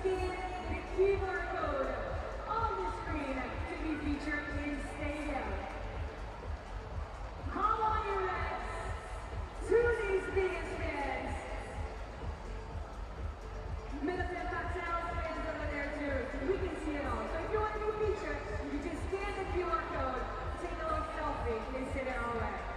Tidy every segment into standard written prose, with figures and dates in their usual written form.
scan the QR code on the screen to be featured in stadium. Call on your reps to these biggest fans. Minnesota Cocktails fans over there too, so we can see it all. So if you want to be featured, you can scan the QR code, take a little selfie, and sit there all right.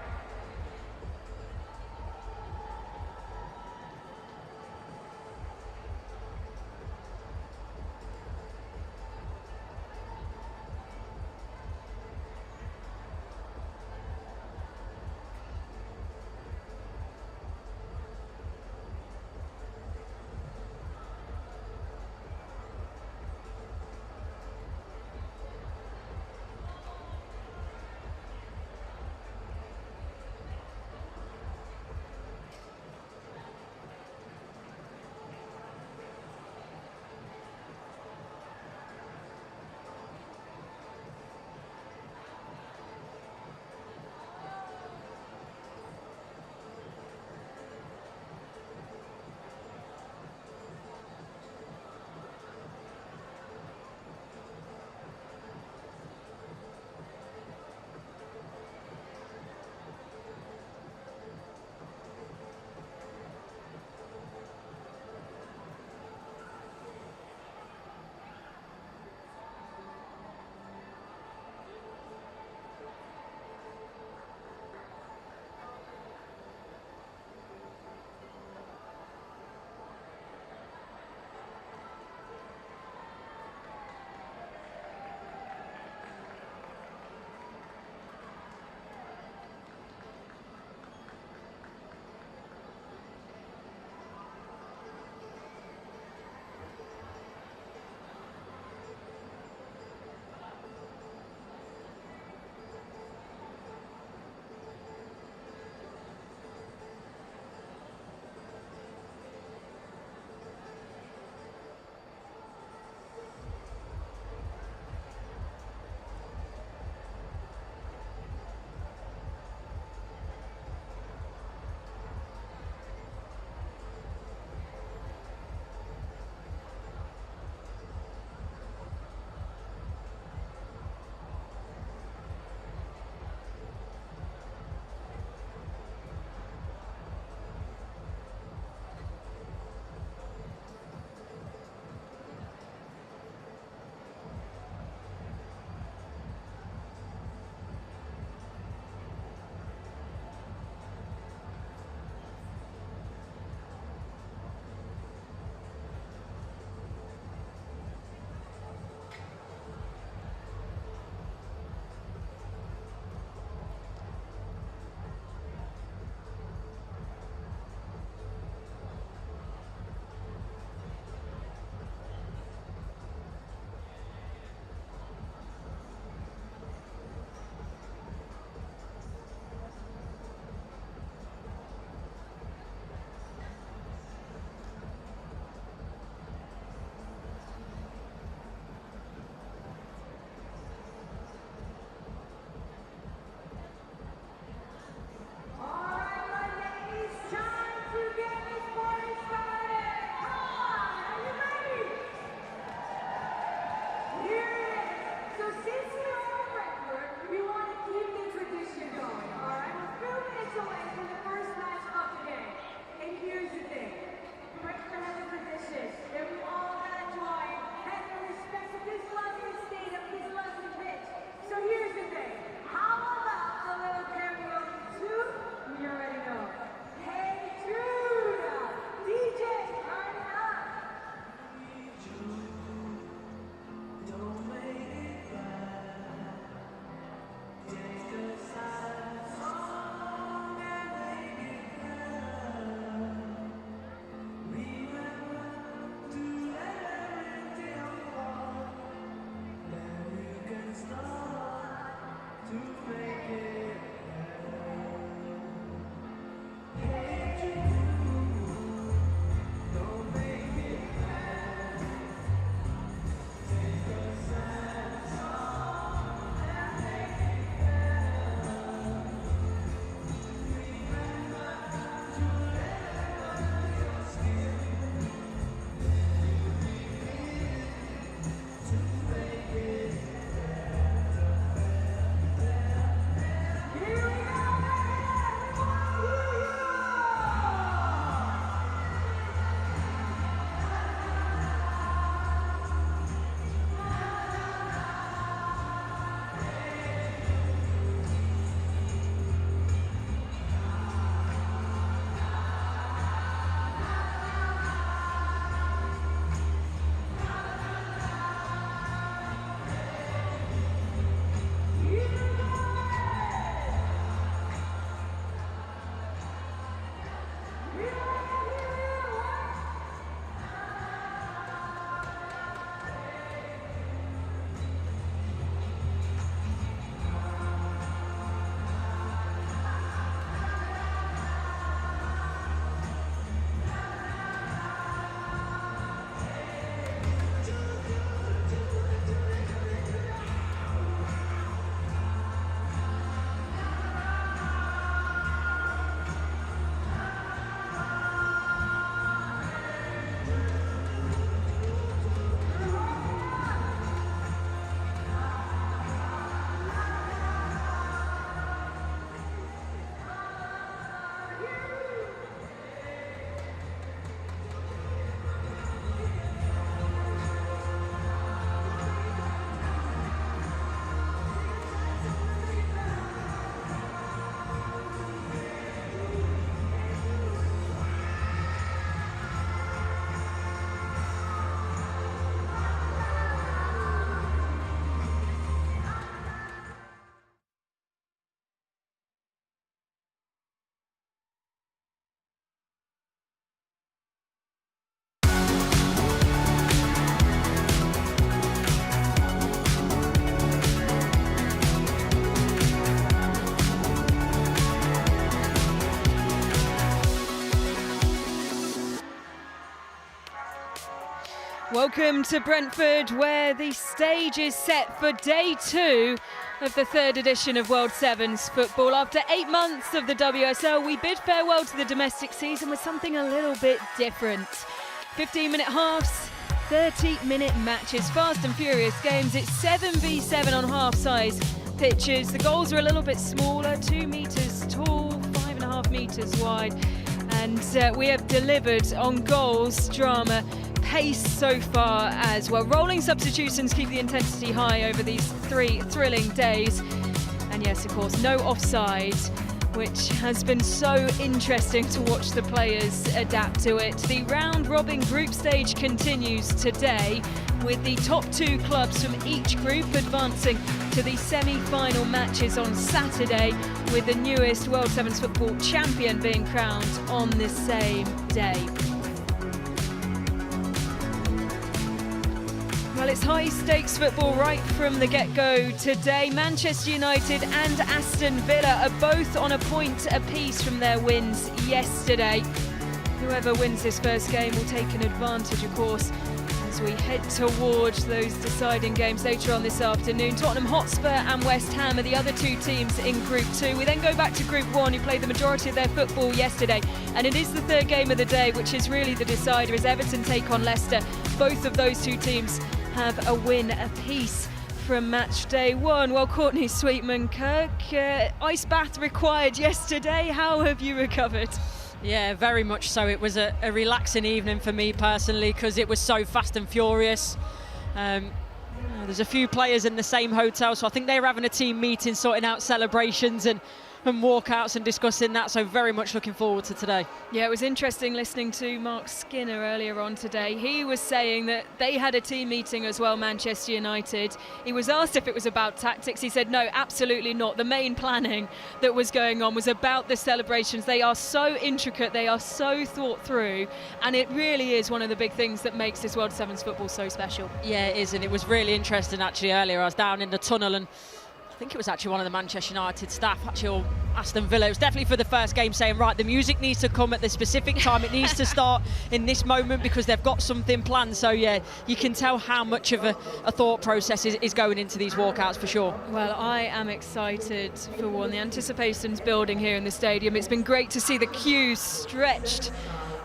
Welcome to Brentford, where the stage is set for day 2 of the 3rd edition of World Sevens football. After 8 months of the WSL, we bid farewell to the domestic season with something a little bit different. 15-minute halves, 30-minute matches, fast and furious games. It's 7v7 on half-size pitches. The goals are a little bit smaller, 2 metres tall, 5.5 metres wide. And we have delivered on goals, drama, pace so far as well. Rolling substitutions keep the intensity high over these 3 thrilling days. And yes, of course, no offside, which has been so interesting to watch the players adapt to it. The round-robin group stage continues today, with the top 2 clubs from each group advancing to the semi-final matches on Saturday, with the newest World Sevens football champion being crowned on the same day. Well, it's high-stakes football right from the get-go today. Manchester United and Aston Villa are both on a point apiece from their wins yesterday. Whoever wins this first game will take an advantage, of course, as we head towards those deciding games later on this afternoon. Tottenham Hotspur and West Ham are the other 2 teams in Group 2. We then go back to Group 1, who played the majority of their football yesterday. And it is the 3rd game of the day, which is really the decider, as Everton take on Leicester. Both of those 2 teams have a win apiece from match day 1. Well, Courtney Sweetman-Kirk, ice bath required yesterday. How have you recovered? Yeah, very much so. It was a relaxing evening for me personally, because it was so fast and furious. There's a few players in the same hotel, so I think they were having a team meeting, sorting out celebrations and walkouts and discussing that, so very much looking forward to today. Yeah, it was interesting listening to Mark Skinner earlier on today. He was saying that they had a team meeting as well, Manchester United. He was asked if it was about tactics. He said, no, absolutely not. The main planning that was going on was about the celebrations. They are so intricate, they are so thought through, and it really is one of the big things that makes this World Sevens football so special. Yeah, it is, and it was really interesting actually earlier. I was down in the tunnel, and I think it was actually one of the Manchester United staff, actually, or Aston Villa. It was definitely for the first game, saying, right, the music needs to come at the specific time. It needs to start in this moment because they've got something planned. So, yeah, you can tell how much of a thought process is going into these walkouts for sure. Well, I am excited for one. The anticipation's building here in the stadium. It's been great to see the queues stretched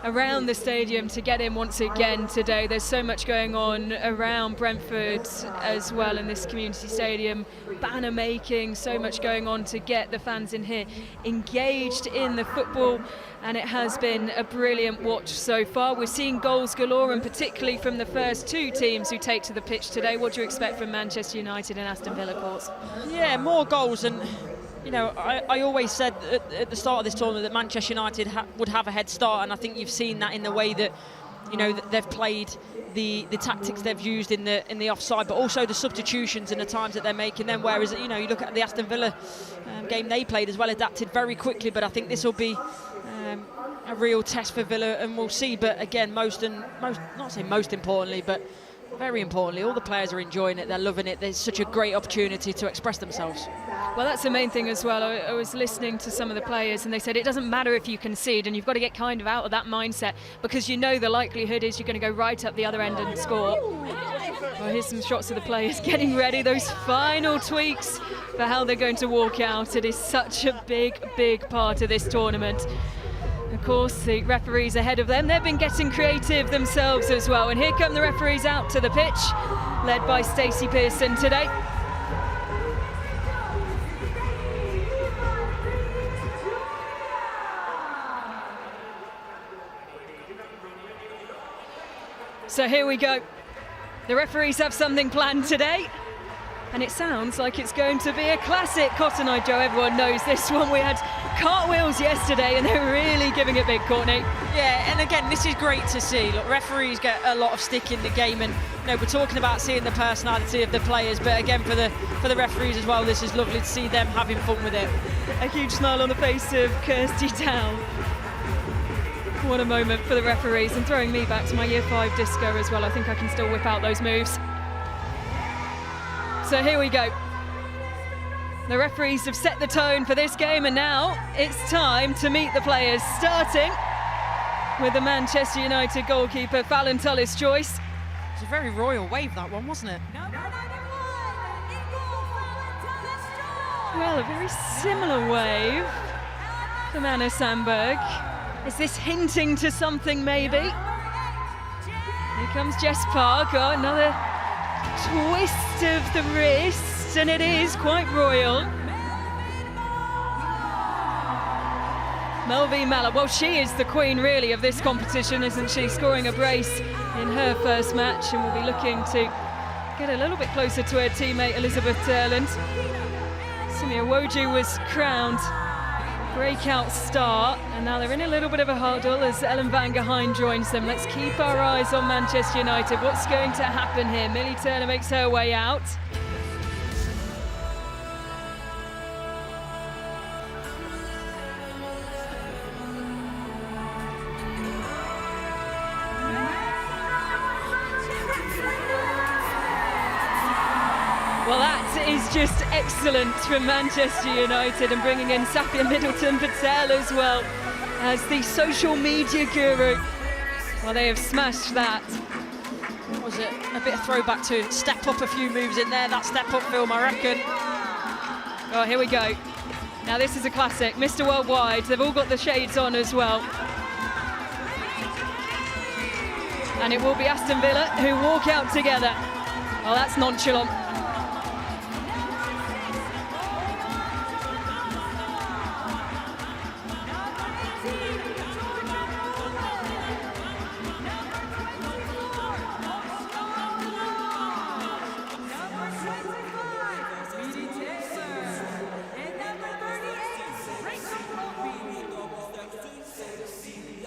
around the stadium to get in once again today. There's so much going on around Brentford as well in this community stadium, banner making, so much going on to get the fans in here engaged in the football, and it has been a brilliant watch so far. We're seeing goals galore, and particularly from the first 2 teams who take to the pitch today. What do you expect from Manchester United and Aston Villa, course? Yeah, more goals, and you know, I always said at the start of this tournament that Manchester United would have a head start, and I think you've seen that in the way that, you know, that they've played, the tactics they've used in the offside, but also the substitutions and the times that they're making them. Whereas, you know, you look at the Aston Villa game they played as well, adapted very quickly. But I think this will be a real test for Villa, and we'll see. But again, most importantly, but very importantly, all the players are enjoying it. They're loving it. There's such a great opportunity to express themselves. Well, that's the main thing as well. I was listening to some of the players, and they said it doesn't matter if you concede, and you've got to get kind of out of that mindset, because you know the likelihood is you're going to go right up the other end and score. Well, here's some shots of the players getting ready, those final tweaks for how they're going to walk out. It is such a big part of this tournament. Of course, the referees ahead of them, they've been getting creative themselves as well. And here come the referees out to the pitch, led by Stacey Pearson today. So here we go. The referees have something planned today, and it sounds like it's going to be a classic Cotton Eye Joe. Everyone knows this one. We had cartwheels yesterday, and they're really giving it big, Courtney. Yeah, and again, this is great to see. Look, referees get a lot of stick in the game, and you know, we're talking about seeing the personality of the players, but again, for the referees as well, this is lovely to see them having fun with it. A huge smile on the face of Kirsty Dow. What a moment for the referees, and throwing me back to my Year 5 disco as well. I think I can still whip out those moves. So here we go. The referees have set the tone for this game, and now it's time to meet the players, starting with the Manchester United goalkeeper, Fallon Tullis-Joyce. It's a very royal wave, that one, wasn't it? Well, a very similar wave from Anna Sandberg. Is this hinting to something, maybe? Here comes Jess Park. Oh, another twist of the wrist, and it is quite royal. Melvie Mallard, well, she is the queen, really, of this competition, isn't she? Scoring a brace in her first match, and will be looking to get a little bit closer to her teammate, Elizabeth Derland. Simia Woju was crowned breakout star, and now they're in a little bit of a huddle as Ellen van Geheyn joins them. Let's keep our eyes on Manchester United. What's going to happen here? Millie Turner makes her way out. Well, that is just excellent from Manchester United, and bringing in Safia Middleton-Patel as well as the social media guru. Well, they have smashed that. What was it? A bit of throwback to Step Up, a few moves in there, that Step Up film, I reckon. Oh, here we go. Now this is a classic, Mr. Worldwide. They've all got the shades on as well. And it will be Aston Villa who walk out together. Well, that's nonchalant.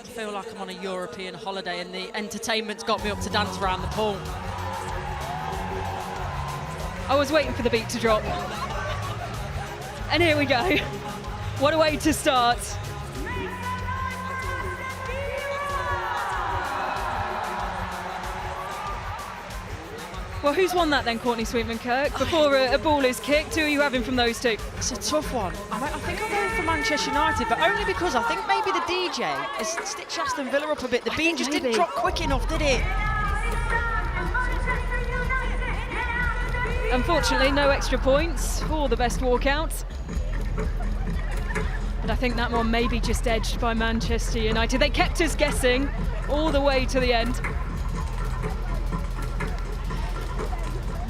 I feel like I'm on a European holiday and the entertainment's got me up to dance around the pool. I was waiting for the beat to drop. And here we go. What a way to start. Well, who's won that then, Courtney Sweetman-Kirk? Before a ball is kicked, who are you having from those two? It's a tough one. I think I'm going for Manchester United, but only because I think maybe the DJ has stitched Aston Villa up a bit. The beat just didn't drop quick enough, did it? Unfortunately, no extra points for the best walkout. But I think that one may be just edged by Manchester United. They kept us guessing all the way to the end.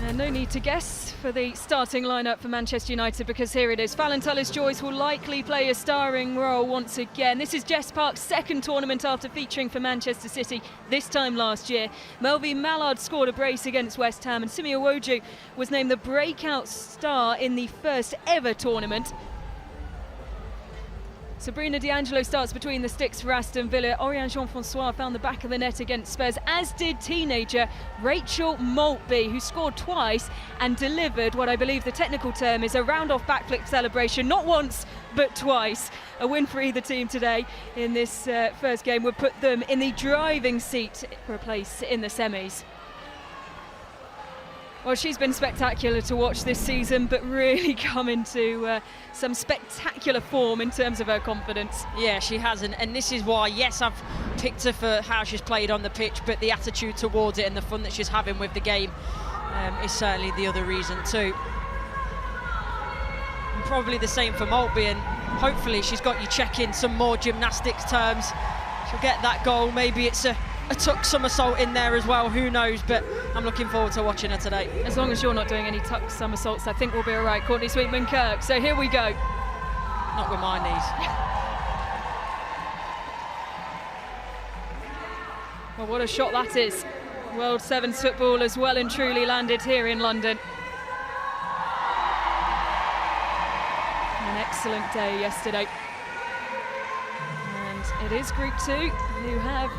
And no need to guess for the starting lineup for Manchester United, because here it is. Fallon Tullis-Joyce will likely play a starring role once again. This is Jess Park's second tournament after featuring for Manchester City this time last year. Melvie Mallard scored a brace against West Ham, and Simia Woju was named the breakout star in the first ever tournament. Sabrina D'Angelo starts between the sticks for Aston Villa. Oriane Jean-Francois found the back of the net against Spurs, as did teenager Rachel Maltby, who scored twice and delivered what I believe the technical term is a round-off backflip celebration, not once but twice. A win for either team today in this first game would put them in the driving seat for a place in the semis. Well, she's been spectacular to watch this season, but really come into some spectacular form in terms of her confidence. Yeah, she has, and this is why, yes, I've picked her for how she's played on the pitch, but the attitude towards it and the fun that she's having with the game is certainly the other reason too. And probably the same for Maltby, and hopefully she's got you checking some more gymnastics terms. She'll get that goal. Maybe it's a tuck somersault in there as well, who knows, but I'm looking forward to watching her today. As long as you're not doing any tuck somersaults, I think we'll be all right. Courtney Sweetman-Kirk, so here we go. Not with my knees. Well, what a shot that is. World Sevens football has well and truly landed here in London. An excellent day yesterday. And it is Group 2 who have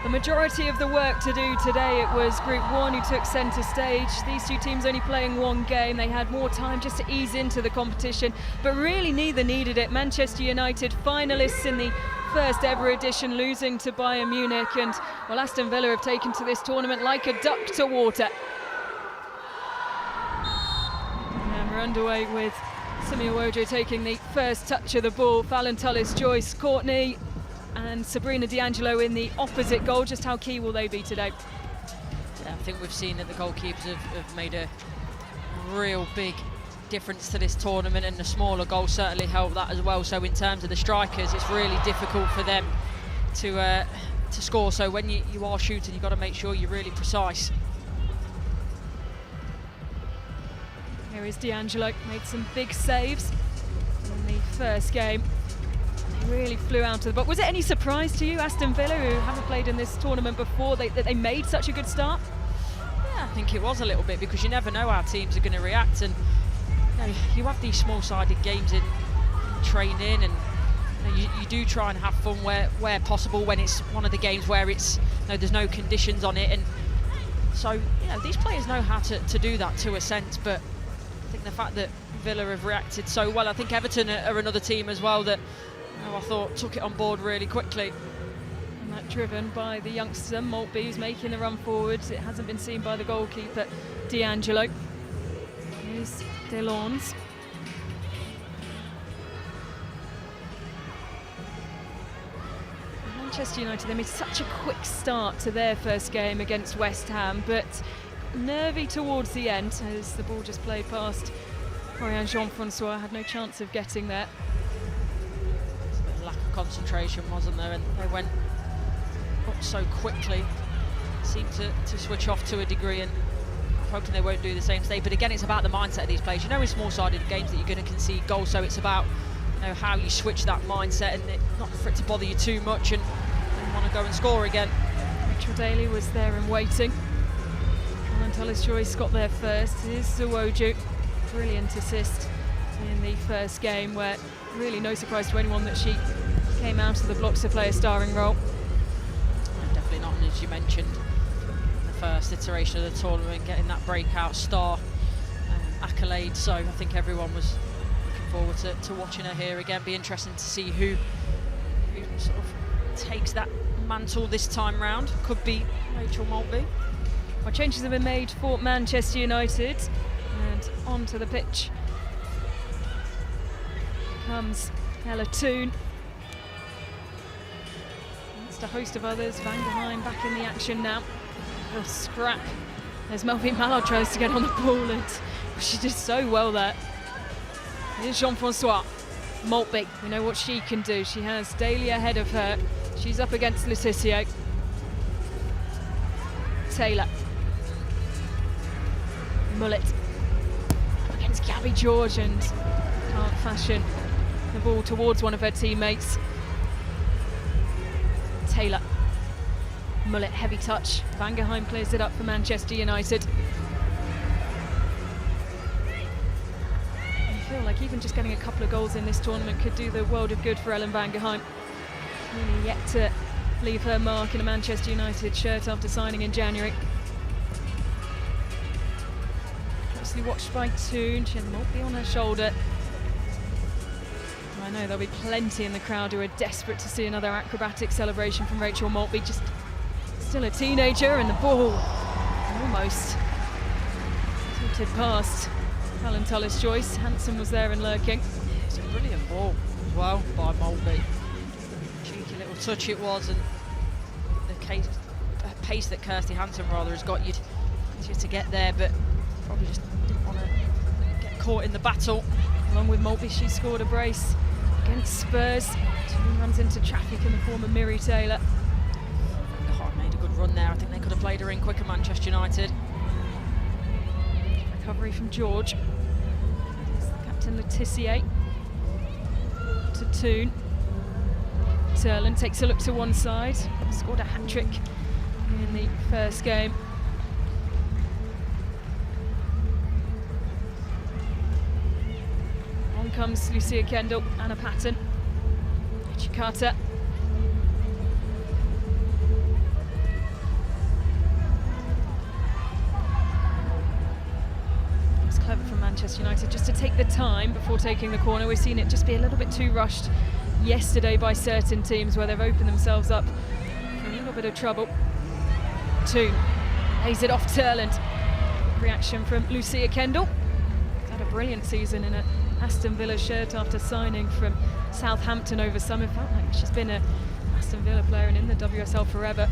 the majority of the work to do today. It was Group 1 who took centre stage. These two teams only playing one game. They had more time just to ease into the competition, but really neither needed it. Manchester United finalists in the first ever edition, losing to Bayern Munich, and well, Aston Villa have taken to this tournament like a duck to water. And we're underway with Simia Woju taking the first touch of the ball. Fallon Tullis-Joyce, Courtney and Sabrina D'Angelo in the opposite goal. Just how key will they be today? think we've seen that the goalkeepers have made a real big difference to this tournament, and the smaller goals certainly help that as well. So in terms of the strikers, it's really difficult for them to score. So when you are shooting, you've got to make sure you're really precise. Here is D'Angelo, made some big saves in the first game. They really flew out of the box. Was it any surprise to you, Aston Villa, who haven't played in this tournament before, that they made such a good start? Yeah, I think it was a little bit, because you never know how teams are going to react, and you have these small-sided games in training, and you do try and have fun where possible when it's one of the games where it's there's no conditions on it, and so these players know how to do that to a sense. But I think the fact that Villa have reacted so well, I think Everton are another team as well that I thought took it on board really quickly. And that driven by the youngster Maltby, who's making the run forwards. It hasn't been seen by the goalkeeper D'Angelo. Here's DeLawns. Manchester United, they made such a quick start to their first game against West Ham, but nervy towards the end as the ball just played past Florian Jean-Francois, had no chance of getting there. There's a bit of lack of concentration, wasn't there? And they went up so quickly, seemed to switch off to a degree, and I'm hoping they won't do the same today. But again, it's about the mindset of these players. In small-sided games that you're going to concede goals, so it's about how you switch that mindset, and not for it to bother you too much and want to go and score again. Rachel Daly was there and waiting. Alan Tullis-Joyce got there first. Here's Zawoju. Brilliant assist in the first game, where really no surprise to anyone that she came out of the blocks to play a starring role. Definitely not, and as you mentioned, the first iteration of the tournament, getting that breakout star accolade. So I think everyone was forward to watching her here again. Be interesting to see who sort of takes that mantle this time round. Could be Rachel Maltby. Well, changes have been made for Manchester United, and onto the pitch comes Ella Toon. Amongst a host of others, Van Geheim back in the action now. A little scrap as Melvin Mallard tries to get on the ball, and she did so well there. Here's Jean-Francois. Maltby, we know what she can do. She has Daly ahead of her. She's up against Letitia. Taylor. Mullet. Up against Gabby George, and can't fashion the ball towards one of her teammates. Taylor. Mullet, heavy touch. Van Geheim clears it up for Manchester United. I feel like even just getting a couple of goals in this tournament could do the world of good for Ellen Van Geheim. Really yet to leave her mark in a Manchester United shirt after signing in January. Closely watched by Toon. She has Maltby on her shoulder. I know there'll be plenty in the crowd who are desperate to see another acrobatic celebration from Rachel Maltby. Just still a teenager, and the ball almost tilted past Alan Tullis-Joyce. Hansen was there and lurking. It's a brilliant ball as well by Maltby. Cheeky little touch it was, and the pace that Kirsty Hansen has got you to get there, but probably just didn't want to get caught in the battle. Along with Maltby, she scored a brace against Spurs. Toon runs into traffic in the form of Miri Taylor. God, made a good run there. I think they could have played her in quicker, Manchester United. Recovery from George. Captain Letitia to Toon. Turland takes a look to one side. Scored a hat-trick in the first game. On comes Lucia Kendall, Anna Patton, Chikata. Clever from Manchester United just to take the time before taking the corner. We've seen it just be a little bit too rushed yesterday by certain teams, where they've opened themselves up for a little bit of trouble. Toon lays it off Turland. Reaction from Lucia Kendall. She's had a brilliant season in a Aston Villa shirt after signing from Southampton over summer. Felt like she's been a Aston Villa player and in the WSL forever.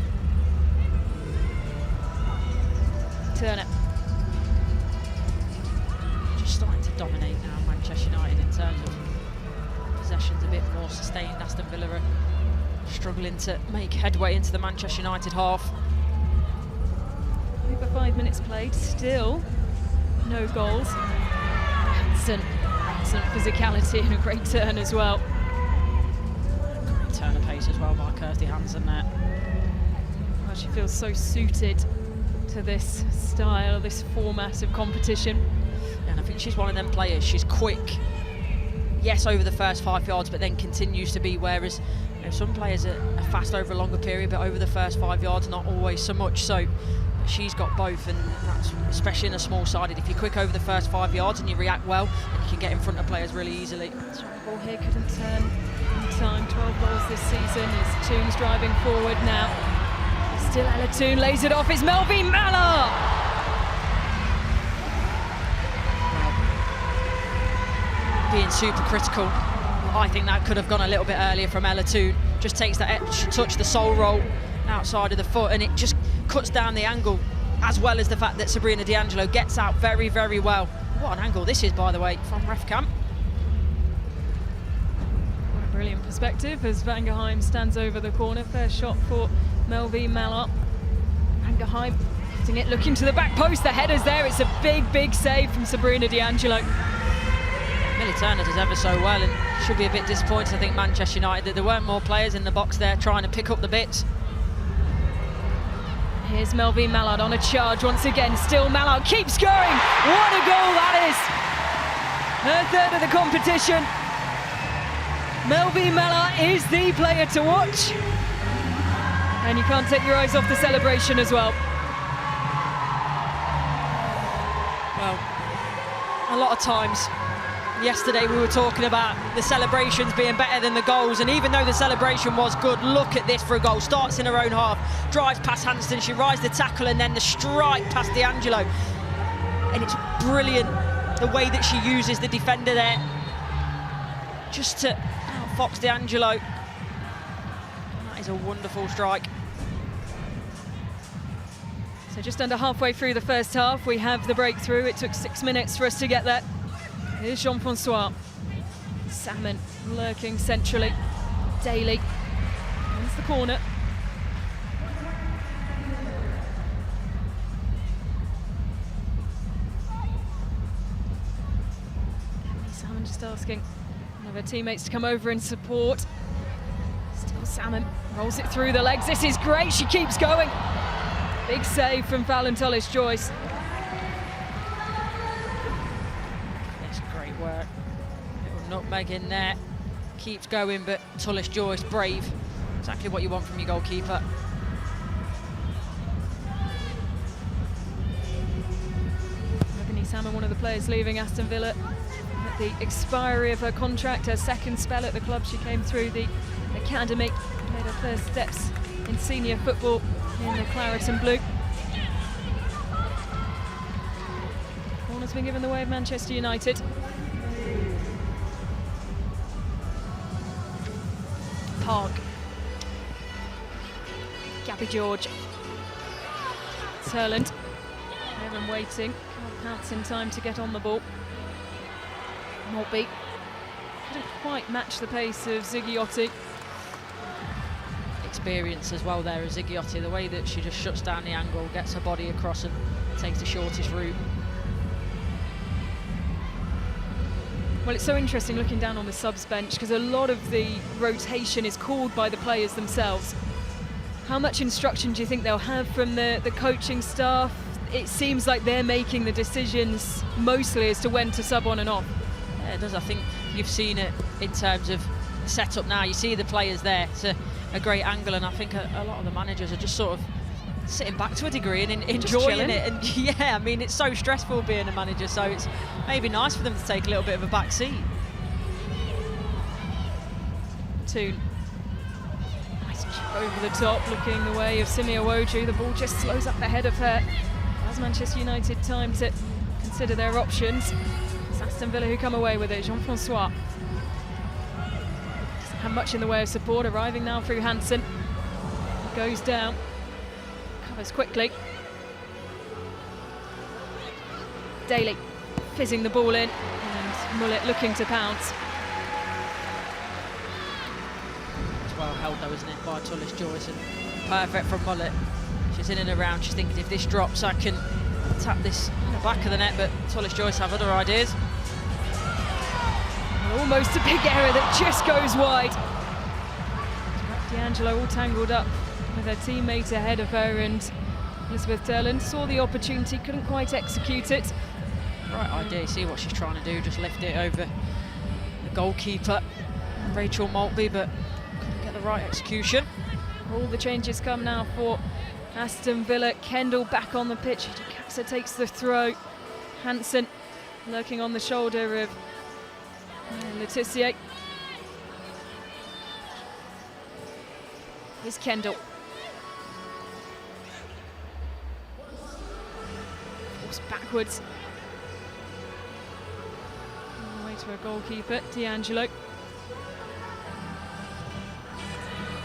Turner. Just starting to dominate now, Manchester United, in terms of possessions, a bit more sustained. Aston Villa are struggling to make headway into the Manchester United half. Over 5 minutes played, still no goals. Hansen, excellent physicality and a great turn as well. Great turn of pace as well by Kirsty Hansen there. Well, she feels so suited to this style, this format of competition. And I think she's one of them players. She's quick, yes, over the first 5 yards, but then continues to be, whereas some players are fast over a longer period, but over the first 5 yards, not always so much. So she's got both, and that's especially in a small-sided. If you're quick over the first 5 yards and you react well, then you can get in front of players really easily. The ball here couldn't turn in time. 12 goals this season. Is Toon's driving forward now. Still Ella Toon lays it off. It's Melvie Mallard. Being super critical, I think that could have gone a little bit earlier from Ella Toon. Just takes that extra touch, the sole roll outside of the foot, and it just cuts down the angle, as well as the fact that Sabrina D'Angelo gets out very, very well. What an angle this is, by the way, from ref camp. What a brilliant perspective as Van Geheim stands over the corner. First shot for Melvie Mallard. Van Geheim hitting it, looking to the back post. The header's there. It's a big, big save from Sabrina D'Angelo. Millie Turner does ever so well, and should be a bit disappointed, I think, Manchester United, that there weren't more players in the box there trying to pick up the bits. Here's Melvie Mallard on a charge once again. Still Mallard keeps going. What a goal that is! Her third of the competition. Melvie Mallard is the player to watch. And you can't take your eyes off the celebration as well. Well, a lot of times, yesterday we were talking about the celebrations being better than the goals, and even though the celebration was good, look at this for a goal. Starts in her own half, drives past Hanston, she rides the tackle, and then the strike past D'Angelo. And it's brilliant the way that she uses the defender there just to outfox D'Angelo. That is a wonderful strike. So just under halfway through the first half, we have the breakthrough. It took 6 minutes for us to get there. Here's Jean-Francois. Salmon lurking centrally. Daly wins the corner. Salmon just asking one of her teammates to come over and support. Still Salmon rolls it through the legs. This is great. She keeps going. Big save from Fallon Tullis-Joyce. Work. Little nutmeg in there, keeps going, but Tullis-Joyce, brave. Exactly what you want from your goalkeeper. Ebony Salmon, one of the players leaving Aston Villa at the expiry of her contract, her second spell at the club. She came through the academy, made her first steps in senior football in the claret and blue. Corner's been given the way of Manchester United. Park. Gabby George. Turland. Evan waiting. Can't pounce in time to get on the ball. Maltby. Couldn't quite match the pace of Ziggiotti. Experience as well there of Ziggiotti, the way that she just shuts down the angle, gets her body across and takes the shortest route. Well, it's so interesting looking down on the subs bench because a lot of the rotation is called by the players themselves. How much instruction do you think they'll have from the coaching staff? It seems like they're making the decisions mostly as to when to sub on and off. Yeah, it does. I think you've seen it in terms of the setup now. You see the players there. It's a great angle, and I think a lot of the managers are just sort of sitting back to a degree and enjoying it. And yeah, I mean, it's so stressful being a manager, so it's maybe nice for them to take a little bit of a back seat. Toon. Nice chip over the top, looking the way of Simi Awoju. The ball just slows up ahead of her. Has Manchester United time to consider their options? It's Aston Villa who come away with it. Jean-Francois doesn't have much in the way of support, arriving now through Hansen. Goes down. Covers quickly. Daly fizzing the ball in, and Mullet looking to pounce. It's well held though, isn't it, by Tullis Joyce, and perfect from Mullet. She's in and around, she's thinking if this drops I can tap this in the back of the net, but Tullis Joyce have other ideas. Almost a big error that just goes wide. D'Angelo all tangled up with her teammate ahead of her, and Elizabeth Durland saw the opportunity, couldn't quite execute it. Right idea, see what she's trying to do, just lift it over the goalkeeper, Rachel Maltby, but couldn't get the right execution. All the changes come now for Aston Villa. Kendall back on the pitch, Casa takes the throw. Hansen lurking on the shoulder of Letitia. Here's Kendall. Forced backwards. All the way to her goalkeeper, D'Angelo.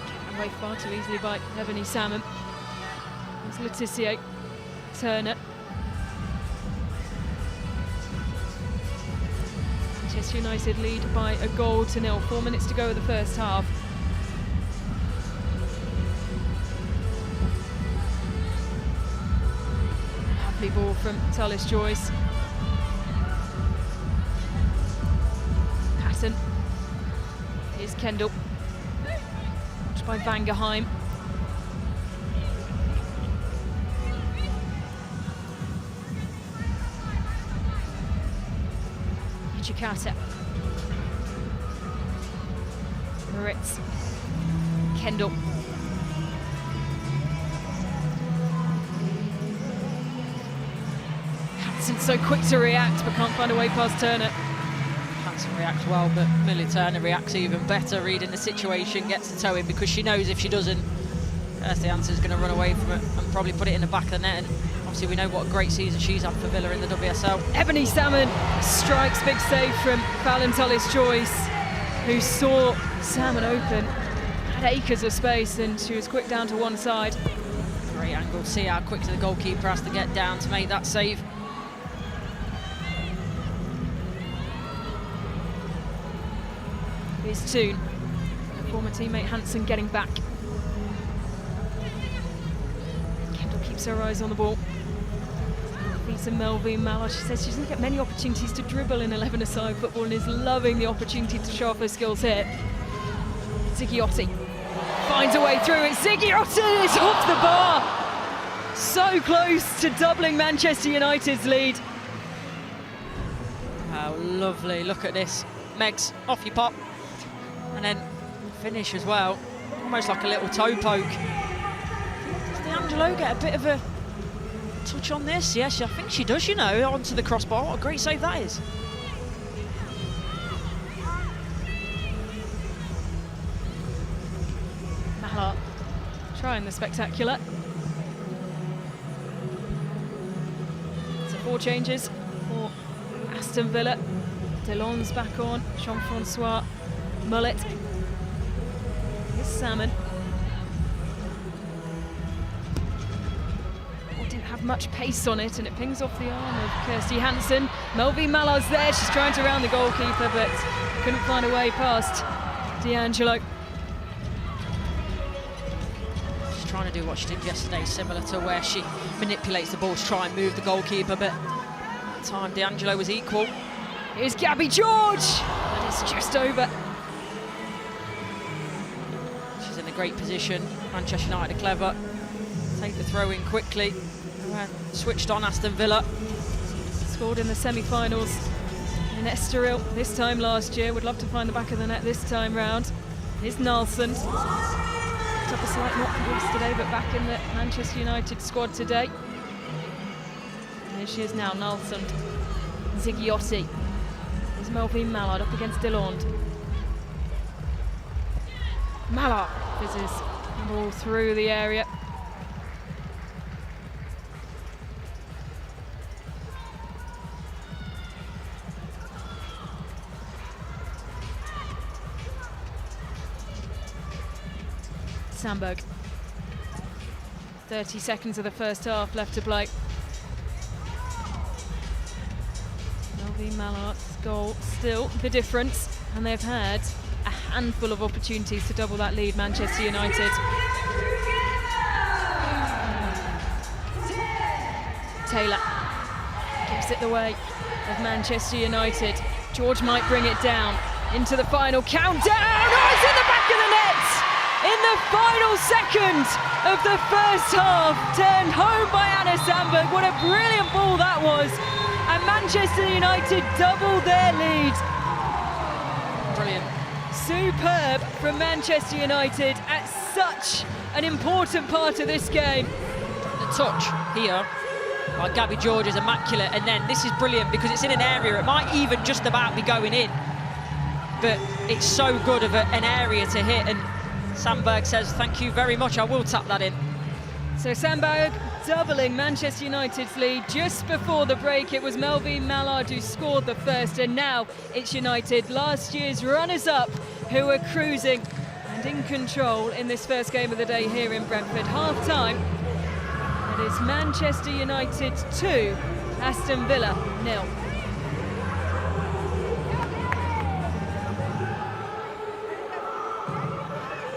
Getting away far too easily by Ebony Salmon. There's Letitia. Turner. Manchester United lead by a goal to nil. 4 minutes to go of the first half. Lovely ball from Tullis Joyce. Patton. Here's Kendall. Watched by Vangerheim. Chikata. Moritz. Kendall. Hansen so quick to react but can't find a way past Turner. Hansen reacts well, but Millie Turner reacts even better, reading the situation, gets the toe in, because she knows if she doesn't, Kirsty Hansen's going to run away from it and probably put it in the back of the net. And obviously we know what a great season she's had for Villa in the WSL. Ebony Salmon strikes, big save from Fallon Tullis Joyce, who saw Salmon open, had acres of space, and she was quick down to one side. Great angle, see how quick the goalkeeper has to get down to make that save. Here's Toon, her former teammate Hansen getting back. Kendall keeps her eyes on the ball. Lisa Melvin Mallard, she says she doesn't get many opportunities to dribble in 11-a-side football and is loving the opportunity to show off her skills here. Ziggiotti finds a way through it. Ziggiotti is off the bar. So close to doubling Manchester United's lead. Oh, lovely, look at this. Megs, off you pop. And then finish as well. Almost like a little toe poke. Does D'Angelo get a bit of a touch on this? Yes, I think she does, you know, onto the crossbar. What a great save that is. Mallard trying the spectacular. So 4 changes for Aston Villa. Delon's back on, Jean-Francois, Mullet. Here's Salmon. Didn't have much pace on it, and it pings off the arm of Kirsty Hansen. Melvin Mallard's there, she's trying to round the goalkeeper, but couldn't find a way past D'Angelo. She's trying to do what she did yesterday, similar to where she manipulates the ball to try and move the goalkeeper, but at the time D'Angelo was equal. Here's Gabby George, and it's just over. She's in a great position. Manchester United are clever. Take the throw in quickly. Switched on Aston Villa. Scored in the semi-finals in Estoril this time last year. Would love to find the back of the net this time round. Here's Nalson. Took a slight knock yesterday, but back in the Manchester United squad today. And here she is now, Nalson. Ziggiotti. There's Melvin Mallard up against Delonde. Mallard fizzes the ball through the area. Sandberg. 30 seconds of the first half left to play. Melvin Mallard's goal still the difference, and they've had a handful of opportunities to double that lead, Manchester United. Taylor gives it the way of Manchester United. George might bring it down into the final countdown. Oh, it's in the back of the net in the final second of the first half. Turned home by Anna Sandberg. What a brilliant ball that was. And Manchester United double their lead. Brilliant. Superb from Manchester United at such an important part of this game. The touch here by Gabby George is immaculate, and then this is brilliant because it's in an area it might even just about be going in, but it's so good of an area to hit, and Sandberg says thank you very much, I will tap that in. So Sandberg doubling Manchester United's lead. Just before the break it was Melvin Mallard who scored the first, and now it's United, last year's runners-up, who are cruising and in control in this first game of the day here in Brentford. Half-time, it is Manchester United 2, Aston Villa 0.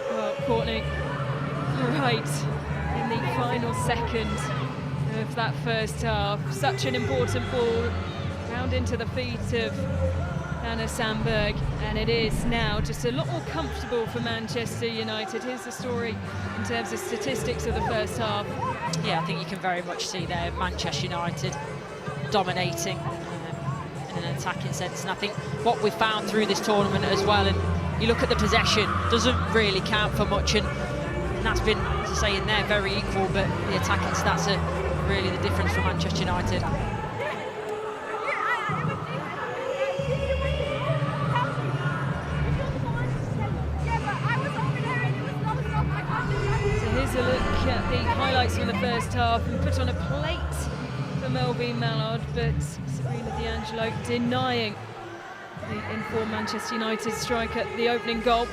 Well, Courtney, right in the final second of that first half, such an important ball round into the feet of Anna Sandberg, and it is now just a lot more comfortable for Manchester United. Here's the story in terms of statistics of the first half. Yeah, I think you can very much see there Manchester United dominating in an attacking sense, and I think what we've found through this tournament as well, and you look at the possession, doesn't really count for much, and that's been, as I say, in there very equal, but the attacking stats are really the difference for Manchester United. A look at the highlights from the first half and put on a plate for Melvin Mallard, but Sabrina D'Angelo denying the informed Manchester United strike at the opening goal.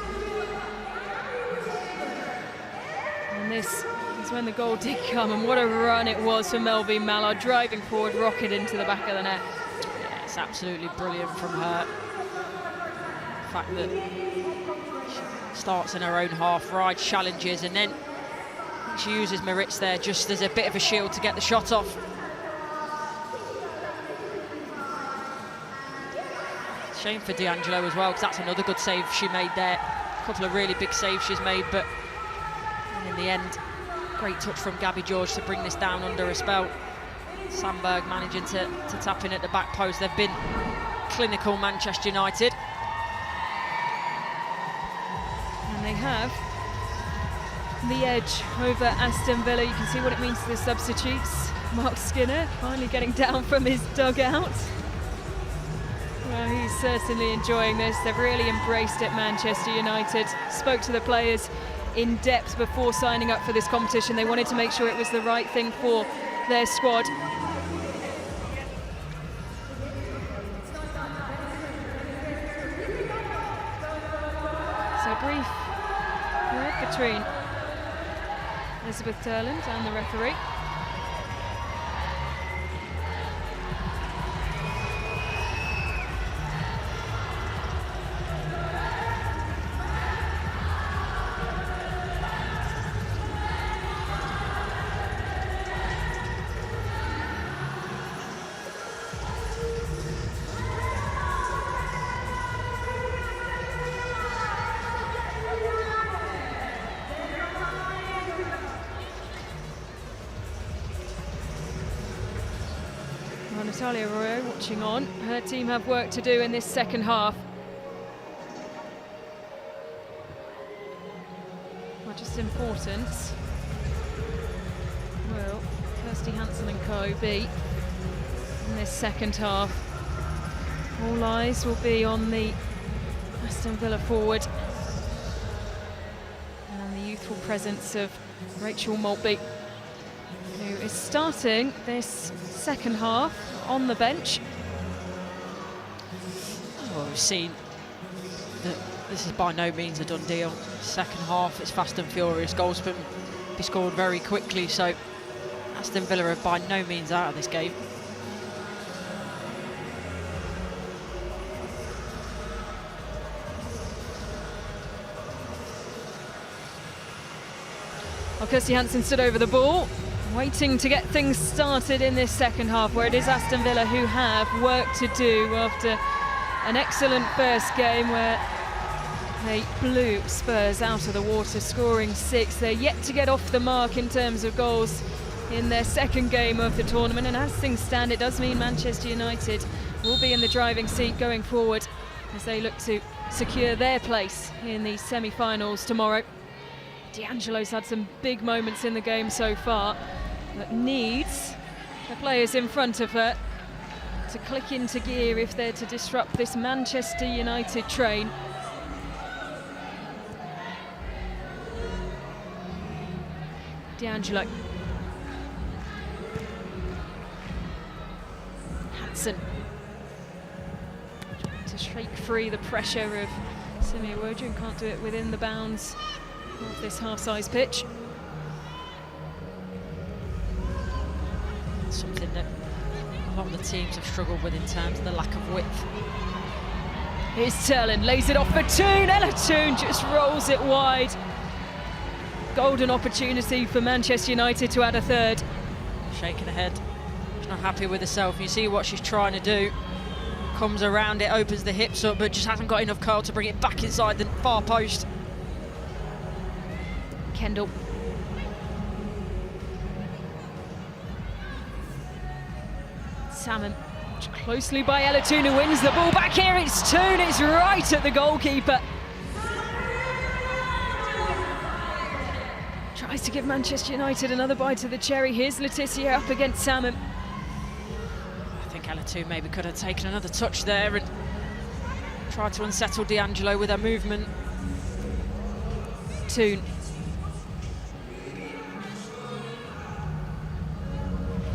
And this is when the goal did come, and what a run it was for Melvin Mallard, driving forward, rocket into the back of the net. Yeah, it's absolutely brilliant from her. The fact that she starts in her own half, rides challenges, and then she uses Maritz there just as a bit of a shield to get the shot off. Shame for D'Angelo as well, because that's another good save she made there. A couple of really big saves she's made, but in the end, great touch from Gabby George to bring this down under a spell. Sandberg managing to tap in at the back post. They've been clinical, Manchester United. And they have the edge over Aston Villa. You can see what it means to the substitutes. Mark Skinner finally getting down from his dugout. Well, he's certainly enjoying this. They've really embraced it, Manchester United. Spoke to the players in depth before signing up for this competition. They wanted to make sure it was the right thing for their squad. So a brief word between Elizabeth Turland and the referee. Natalia Arroyo watching on. Her team have work to do in this second half. Well, just important. Well, Kirsty Hansen and co. be in this second half. All eyes will be on the Aston Villa forward and the youthful presence of Rachel Maltby, who is starting this second half on the bench. Well, we've seen that this is by no means a done deal. Second half, it's fast and furious. Goals can be scored very quickly, so Aston Villa are by no means out of this game. Well, Kirsty Hansen stood over the ball, waiting to get things started in this second half, where it is Aston Villa who have work to do after an excellent first game where they blew Spurs out of the water, scoring 6. They're yet to get off the mark in terms of goals in their second game of the tournament, and as things stand, it does mean Manchester United will be in the driving seat going forward as they look to secure their place in the semi-finals tomorrow. D'Angelo's had some big moments in the game so far, but needs the players in front of her to click into gear if they're to disrupt this Manchester United train. D'Angelo. Hansen. Trying to shake free the pressure of Simi Awoju, and can't do it within the bounds of this half-size pitch. Something that a lot of the teams have struggled with in terms of the lack of width. Here's Turlin, lays it off for Toon. Ella Toon just rolls it wide. Golden opportunity for Manchester United to add a third. Shaking her head, she's not happy with herself. You see what she's trying to do. Comes around it, opens the hips up, but just hasn't got enough curl to bring it back inside the far post. Kendall. Salmon, watched closely by Ella Toon, who wins the ball back here. It's Toon, it's right at the goalkeeper. Tries to give Manchester United another bite of the cherry. Here's Laetitia up against Salmon. I think Ella Toon maybe could have taken another touch there and tried to unsettle D'Angelo with her movement. Toon.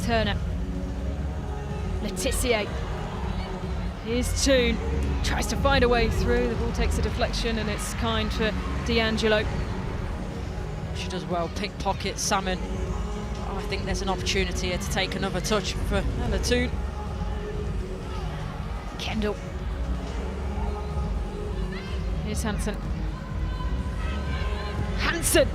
Turner. Laetitia. Here's Toon. Tries to find a way through. The ball takes a deflection and it's kind for D'Angelo. She does well, pickpocket Salmon. Oh, I think there's an opportunity here to take another touch for Ella Toon. Kendall. Here's Hansen. Hansen!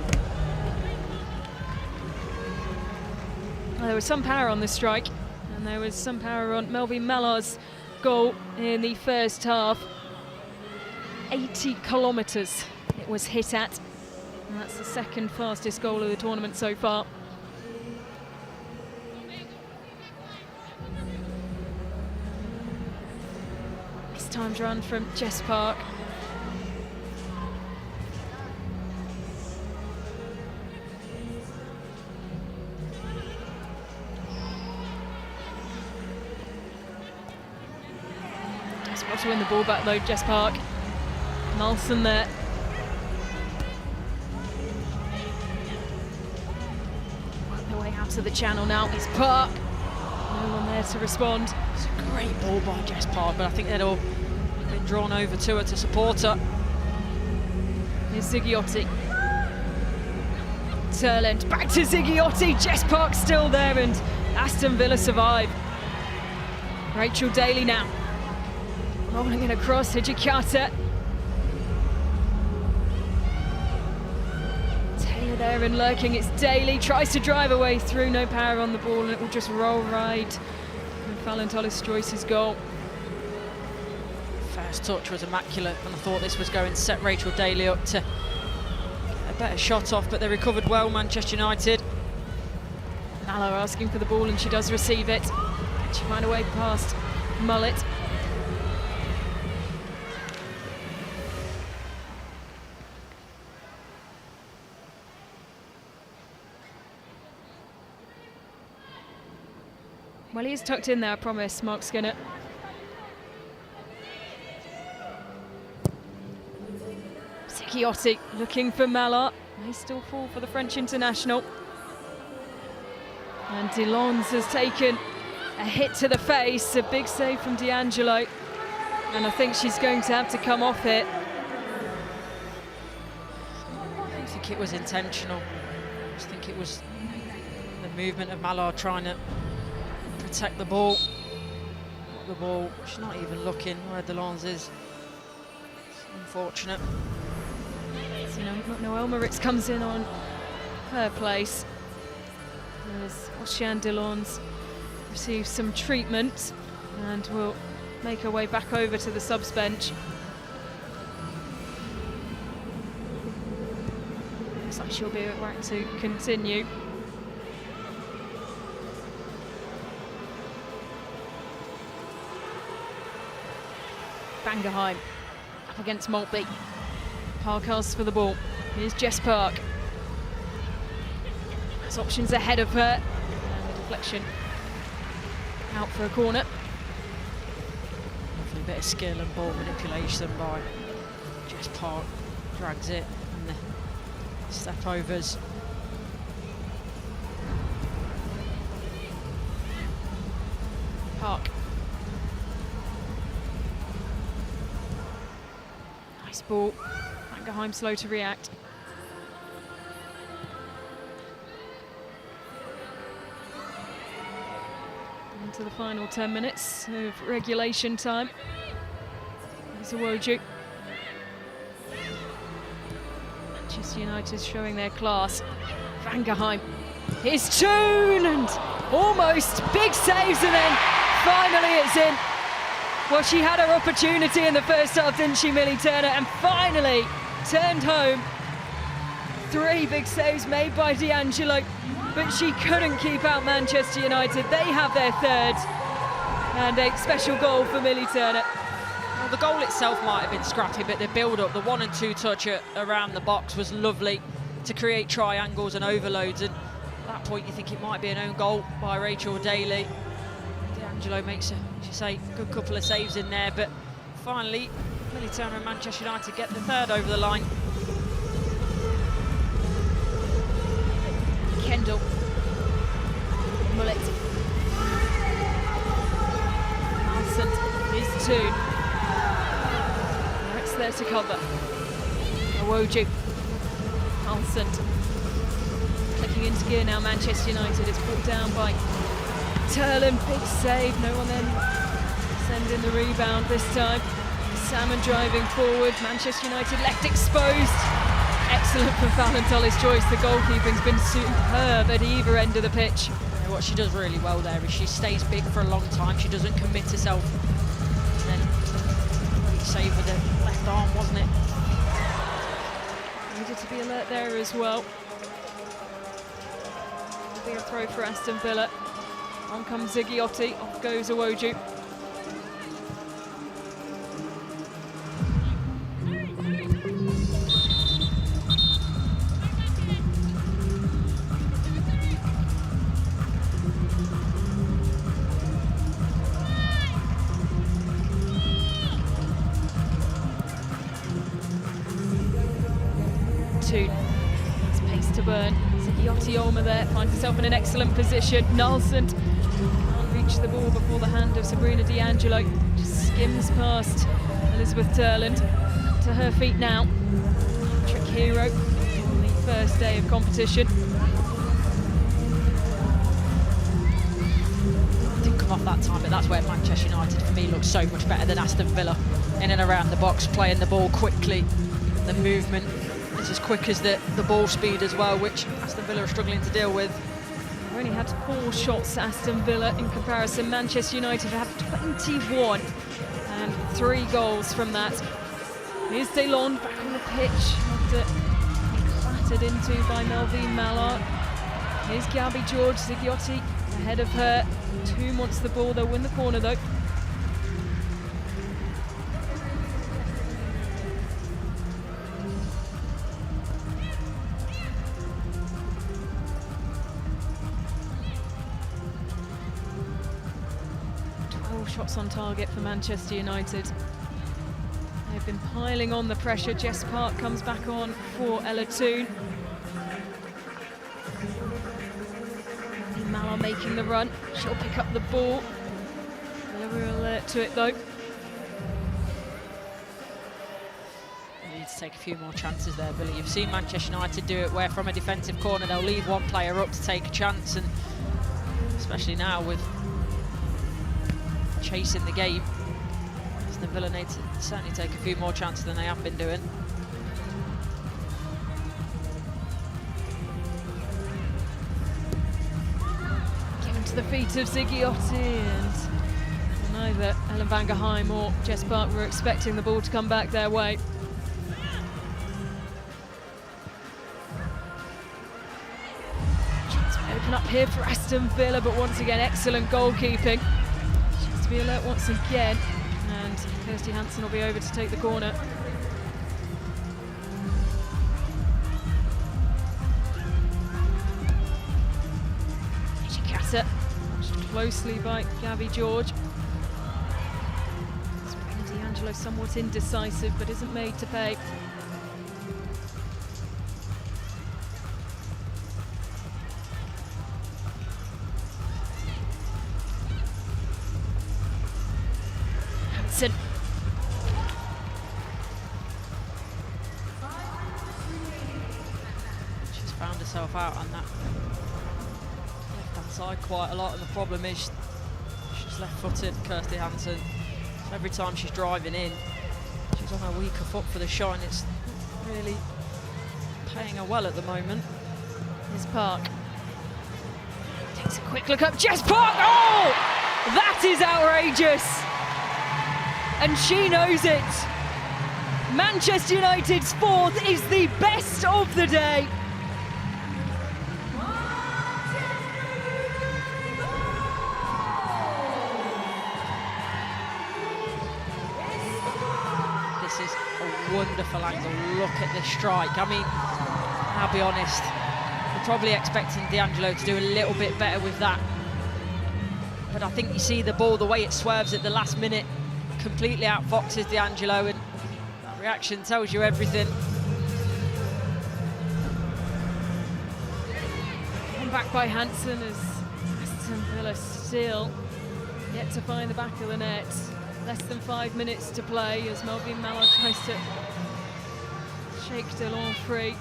Well, there was some power on the strike, and there was some power on Melvin Mallard's goal in the first half. 80 kilometres it was hit at. And that's the second fastest goal of the tournament so far. This time's run from Jess Park. Desperate to win the ball back though, Jess Park. Malson there. To the channel now, it's Park. No one there to respond. It's a great ball by Jess Park, but I think they'd all been drawn over to her to support her. Here's Ziggiotti. Turland back to Ziggiotti. Jess Park still there, and Aston Villa survive. Rachel Daly now. Rolling it across, Hijikata. There and lurking, it's Daly, tries to drive away through, no power on the ball, and it will just roll right. And Fallon Hollis-Joyce's goal. First touch was immaculate, and I thought this was going to set Rachel Daly up to a better shot off, but they recovered well, Manchester United. Mallow asking for the ball, and she does receive it. She find a way past Mullet. Well, he's tucked in there, I promise, Mark Skinner. Ziggiotti looking for Mallard. They still fall for the French international. And Delons has taken a hit to the face, a big save from D'Angelo. And I think she's going to have to come off it. I don't think it was intentional. I just think it was the movement of Mallard trying to protect the ball. The ball, she's not even looking where Delons is. It's unfortunate. So Noel Moritz comes in on her place. As Oceane Delons receives some treatment and will make her way back over to the subs bench. Looks like she'll be right to continue. Bangerheim up against Maltby. Parkhurst for the ball. Here's Jess Park. Has options ahead of her. And the deflection out for a corner. Hopefully a bit of skill and ball manipulation by Jess Park. Drags it and the step overs. Park. Nice ball. Bangerheim slow to react. Into the final 10 minutes of regulation time. There's Awoju. Manchester United showing their class. Bangerheim. Here's Toon and almost big saves, and then finally it's in. Well, she had her opportunity in the first half, didn't she, Millie Turner? And finally turned home. 3 big saves made by D'Angelo, but she couldn't keep out Manchester United. They have their third, and a special goal for Millie Turner. Well, the goal itself might have been scrappy, but the build-up, the 1 and 2 touch around the box was lovely to create triangles and overloads. And at that point, you think it might be an own goal by Rachel Daly. D'Angelo makes a, as you say, good couple of saves in there, but finally, Millie Turner and Manchester United get the third over the line. Kendall. Mullet. Alston is 2. It's there to cover. Awoju. Alston. Clicking into gear now, Manchester United. It's brought down by Turlin. Big save. No one then sending the rebound this time. Salmon driving forward. Manchester United left exposed. Excellent for Valentola's choice. The goalkeeping's been superb at either end of the pitch. Yeah, what she does really well there is she stays big for a long time. She doesn't commit herself. And then great save with the left arm, wasn't it? Needed to be alert there as well. It'll be a throw for Aston Villa. On comes Zigiotti. Off goes Awoju. It's pace to burn. Zigiotti Olma there finds herself in an excellent position. Nalsson can't reach the ball before the hand of Sabrina D'Angelo. Just skims past Elizabeth Turland. To her feet now. Trick hero on the first day of competition. Didn't come off that time, but that's where Manchester United, for me, looks so much better than Aston Villa. In and around the box, playing the ball quickly. The movement is as quick as the ball speed as well, which Aston Villa are struggling to deal with. We've only had 4 shots, Aston Villa, in comparison. Manchester United have 21 and 3 goals from that. Here's Delon back on the pitch after being clattered into by Melvine Mallard. Here's Gabby George. Zigiotti ahead of her. Toon wants the ball, they'll win the corner though. Shots on target for Manchester United. They've been piling on the pressure. Jess Park comes back on for Ella Toon. Mallow making the run. She'll pick up the ball. Villa were alert to it though. They need to take a few more chances there, Billy. You've seen Manchester United do it where from a defensive corner they'll leave one player up to take a chance, and especially now with chasing the game, the Villa need to certainly take a few more chances than they have been doing. the feet of Zigiotti, and neither Ellen van Gaheim or Jess Park were expecting the ball to come back their way. Chance to open up here for Aston Villa, but once again, excellent goalkeeping. She has to be alert once again, and Kirsty Hansen will be over to take the corner. Watched closely by Gabby George. D'Angelo somewhat indecisive, but isn't made to pay. Hansen. She's found herself out on that left-hand side quite a lot, and the problem is she's left-footed, Kirsty Hansen. So every time she's driving in, she's on her weaker foot for the shot, and it's really paying her well at the moment. Here's Park. Takes a quick look up, Jess Park! Oh! That is outrageous! And she knows it. Manchester United's fourth is the best of the day. This is a wonderful angle. Look at this strike. I mean, I'll be honest, we're probably expecting D'Angelo to do a little bit better with that. But I think you see the ball, the way it swerves at the last minute, completely outfoxes D'Angelo, and that reaction tells you everything. Come back by Hansen as Aston Villa still yet to find the back of the net. Less than 5 minutes to play as Melvin Mallard tries to shake Delon free.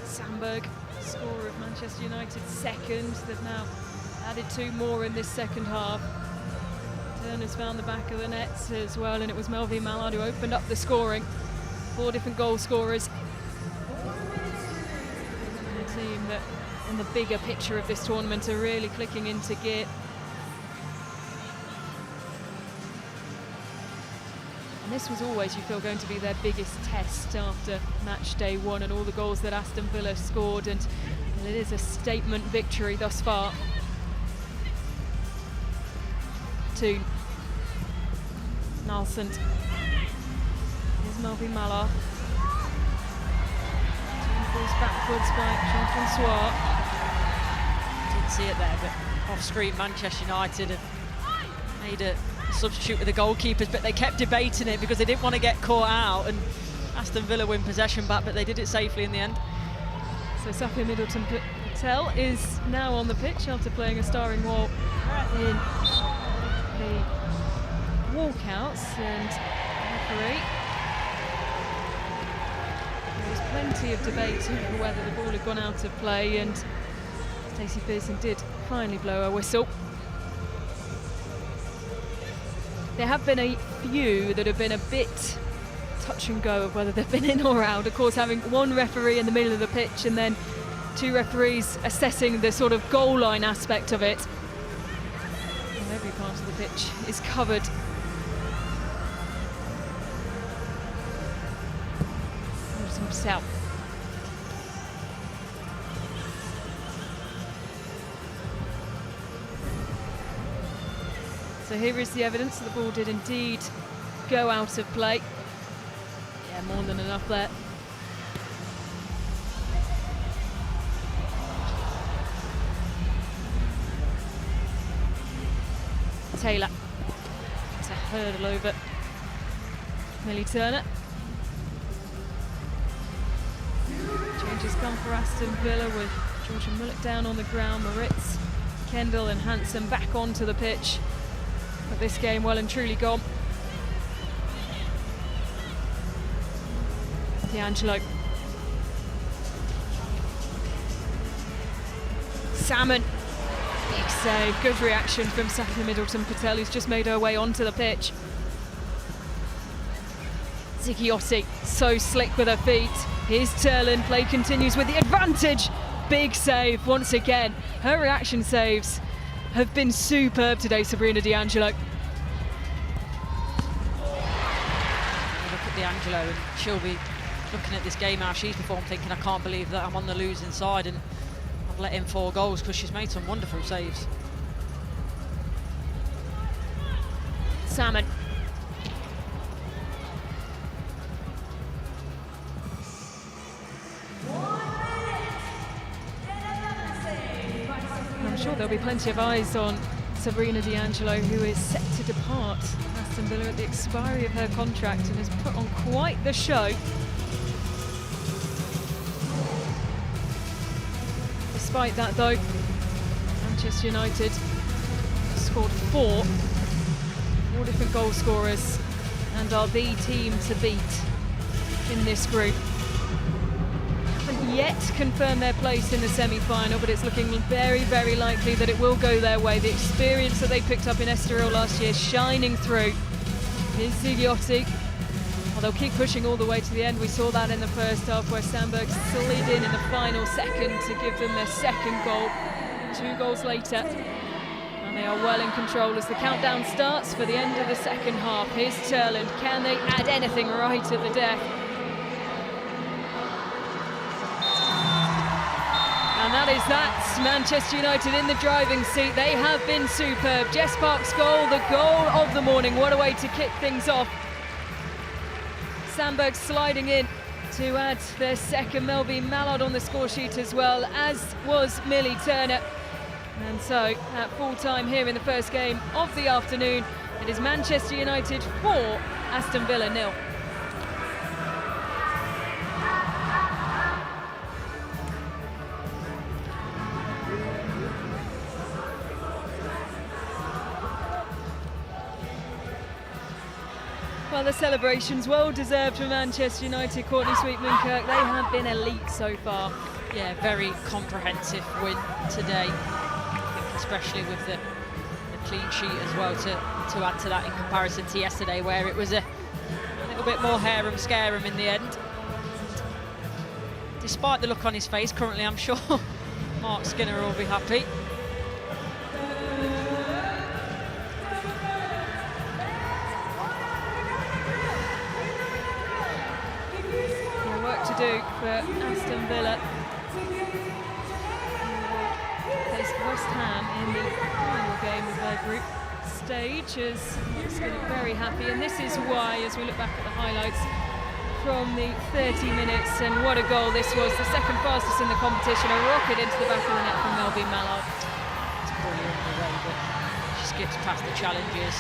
Sandberg, scorer of Manchester United's second. They've now added 2 more in this second half. Turner's found the back of the net as well, and it was Melvin Mallard who opened up the scoring. 4 different goal scorers. And a team that, in the bigger picture of this tournament, are really clicking into gear. And this was always, you feel, going to be their biggest test after match day 1 and all the goals that Aston Villa scored, and it is a statement victory thus far. Toon. Nalsund. Here's Melvin Mallard. Toon falls backwards by Jean-Francois. Didn't see it there, but off screen Manchester United have made a substitute with the goalkeepers, but they kept debating it because they didn't want to get caught out, and Aston Villa win possession back, but they did it safely in the end. So Safia Middleton Patel is now on the pitch after playing a starring role in the walkouts, and referee. There was plenty of debate over whether the ball had gone out of play, and Stacey Pearson did finally blow her whistle. There have been a few that have been a bit touch and go of whether they've been in or out. Of course, having one referee in the middle of the pitch and then 2 referees assessing the sort of goal line aspect of it. And every part of the pitch is covered. South. So here is the evidence that the ball did indeed go out of play. Yeah, more than enough there. Taylor to hurdle over Millie Turner. Changes come for Aston Villa with Georgia Mullock down on the ground, Moritz, Kendall and Hansen back onto the pitch. But this game well and truly gone. D'Angelo. Salmon. Big save. Good reaction from Safia Middleton Patel, who's just made her way onto the pitch. Zigiotti, so slick with her feet. Here's Turlin. Play continues with the advantage. big save once again. Her reaction saves have been superb today, Sabrina D'Angelo. Look at D'Angelo, and she'll be looking at this game how she's performed, thinking, I can't believe that I'm on the losing side and I've let in 4 goals, because she's made some wonderful saves. Salmon. I'm sure there'll be plenty of eyes on Sabrina D'Angelo, who is set to depart Aston Villa at the expiry of her contract and has put on quite the show. Despite that though, Manchester United scored 4 different goal scorers and are the team to beat in this group. Haven't yet confirmed their place in the semi-final, but it's looking very, very likely that it will go their way. The experience that they picked up in Estoril last year shining through. Here's Zigliotti. Well, they'll keep pushing all the way to the end. We saw that in the first half where Sandberg slid in the final second to give them their second goal. 2 goals later. And they are well in control as the countdown starts for the end of the second half. Here's Turland. Can they add anything right at the death? And that is that. Manchester United in the driving seat. They have been superb. Jess Park's goal, the goal of the morning. What a way to kick things off. Sandberg sliding in to add their second. Melby Mallard on the score sheet as well, as was Millie Turner. And so, at full time here in the first game of the afternoon, it is Manchester United 4, Aston Villa 0. Well, the celebrations well deserved for Manchester United. Courtney Sweetman-Kirk, they have been elite so far. Yeah, very comprehensive win today, especially with the clean sheet as well to add to that in comparison to yesterday, where it was a little bit more harem-scarum in the end. Despite the look on his face currently, I'm sure Mark Skinner will be happy. More work to do for Aston Villa. Face West Ham in the final game of their group stage, as Skinner very happy, and this is why, as we look back at the highlights from the 30 minutes, and what a goal this was, the second fastest in the competition, a rocket into the back of the net from Melby Mallard. It's brilliant the way that she skips past the challenges.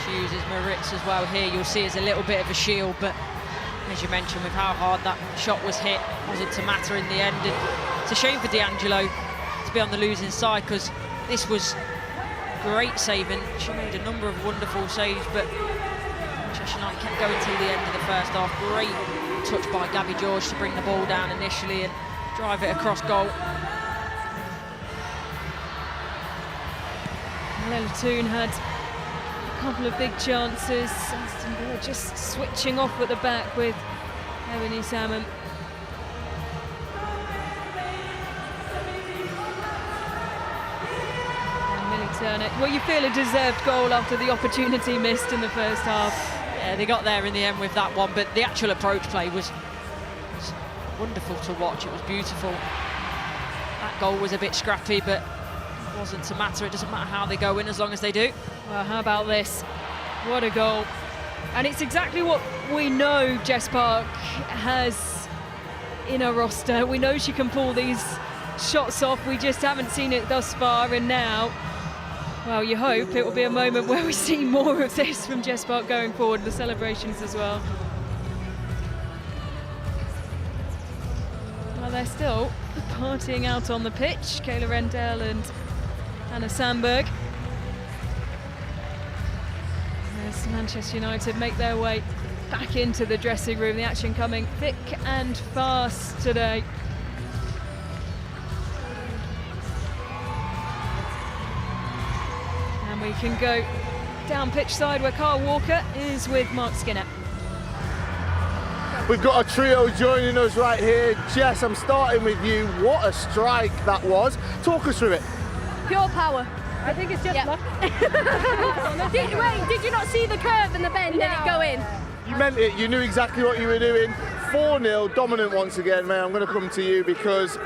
She uses Maritz as well here. You'll see as a little bit of a shield, but as you mentioned, with how hard that shot was hit, wasn't to matter in the end. And it's a shame for D'Angelo to be on the losing side, because this was great saving. She made a number of wonderful saves, but Manchester United kept going till the end of the first half. Great touch by Gabby George to bring the ball down initially and drive it across goal. Lela Toon had a couple of big chances. Aston Villa just switching off at the back with Ebony Salmon. And Millie Turner. Well, you feel a deserved goal after the opportunity missed in the first half. Yeah, they got there in the end with that one, but the actual approach play was wonderful to watch. It was beautiful. That goal was a bit scrappy, but it wasn't to matter. It doesn't matter how they go in as long as they do. Well, how about this? What a goal. And it's exactly what we know Jess Park has in her roster. We know she can pull these shots off. We just haven't seen it thus far, and now, well, you hope it will be a moment where we see more of this from Jess Park going forward, the celebrations as well. Well, they're still partying out on the pitch, Kayla Rendell and Anna Sandberg. As Manchester United make their way back into the dressing room, the action coming thick and fast today. And we can go down pitch side where Carl Walker is with Mark Skinner. We've got a trio joining us right here. Jess, I'm starting with you. What a strike that was. Talk us through it. Pure power. I think it's just luck. Did you not see the curve and the bend and it go in? You meant it. You knew exactly what you were doing. 4-0, dominant once again, man. I'm going to come to you because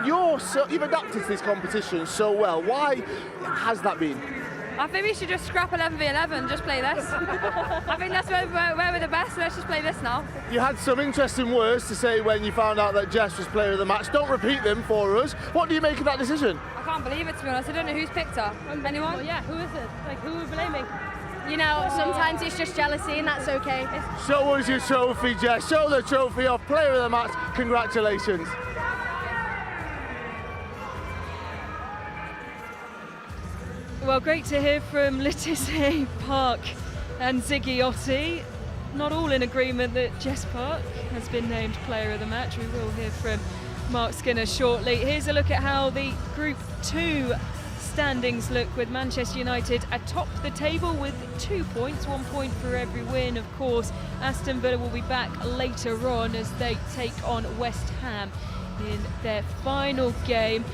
you've adapted to this competition so well. Why has that been? I think we should just scrap 11v11, just play this. I think that's where we're the best, let's just play this now. You had some interesting words to say when you found out that Jess was player of the match. Don't repeat them for us. What do you make of that decision? I can't believe it, to be honest. I don't know who's picked her. Anyone? Well, yeah, who is it? Like, who are we blaming? You know, sometimes it's just jealousy and that's okay. Show us your trophy, Jess. Show the trophy off. Player of the match. Congratulations. Well, great to hear from Letizia Park and Ziggy Otti. Not all in agreement that Jess Park has been named player of the match. We will hear from Mark Skinner shortly. Here's a look at how the Group 2 standings look, with Manchester United atop the table with 2 points, 1 point for every win. Of course, Aston Villa will be back later on as they take on West Ham in their final game.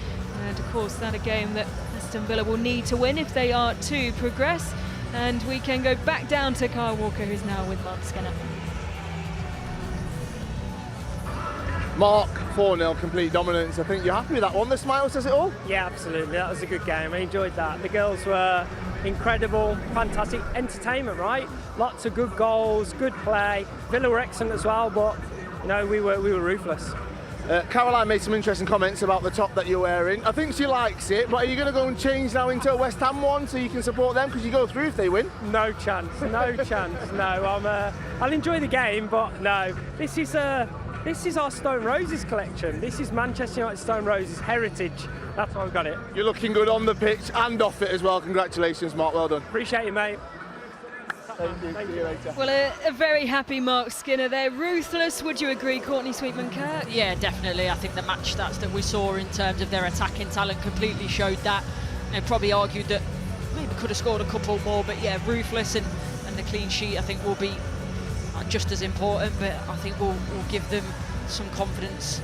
And of course, that a game that Aston Villa will need to win if they are to progress. And we can go back down to Kyle Walker, who's now with Mark Skinner. Mark, 4-0, complete dominance. I think you're happy with that one. The smile says it all? Yeah, absolutely. That was a good game. I enjoyed that. The girls were incredible, fantastic entertainment, right? Lots of good goals, good play. Villa were excellent as well, but you know, we were ruthless. Caroline made some interesting comments about the top that you're wearing. I think she likes it, but are you going to go and change now into a West Ham one so you can support them because you go through if they win? No chance, no chance. No, I'll enjoy the game, but no. This is our Stone Roses collection. This is Manchester United Stone Roses heritage. That's why I've got it. You're looking good on the pitch and off it as well. Congratulations, Mark. Well done. Appreciate it, mate. Thank you. See you later. Well, a very happy Mark Skinner there. Ruthless, would you agree, Courtney Sweetman-Kirk? Yeah, definitely. I think the match stats that we saw in terms of their attacking talent completely showed that. They probably argued that maybe could have scored a couple more, but yeah, ruthless and the clean sheet I think will be just as important, but I think we'll give them some confidence,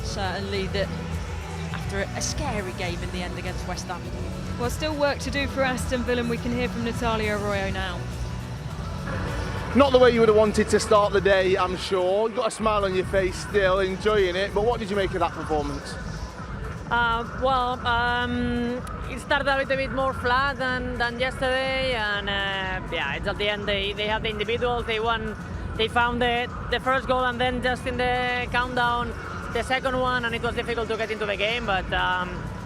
certainly, that after a scary game in the end against West Ham. Well, still work to do for Aston Villa, and we can hear from Natalia Arroyo now. Not the way you would have wanted to start the day, I'm sure. You've got a smile on your face still, enjoying it, but what did you make of that performance? It started a little bit more flat than yesterday, and yeah, it's at the end they had the individuals, they won, they found the first goal, and then just in the countdown the second one, and it was difficult to get into the game, but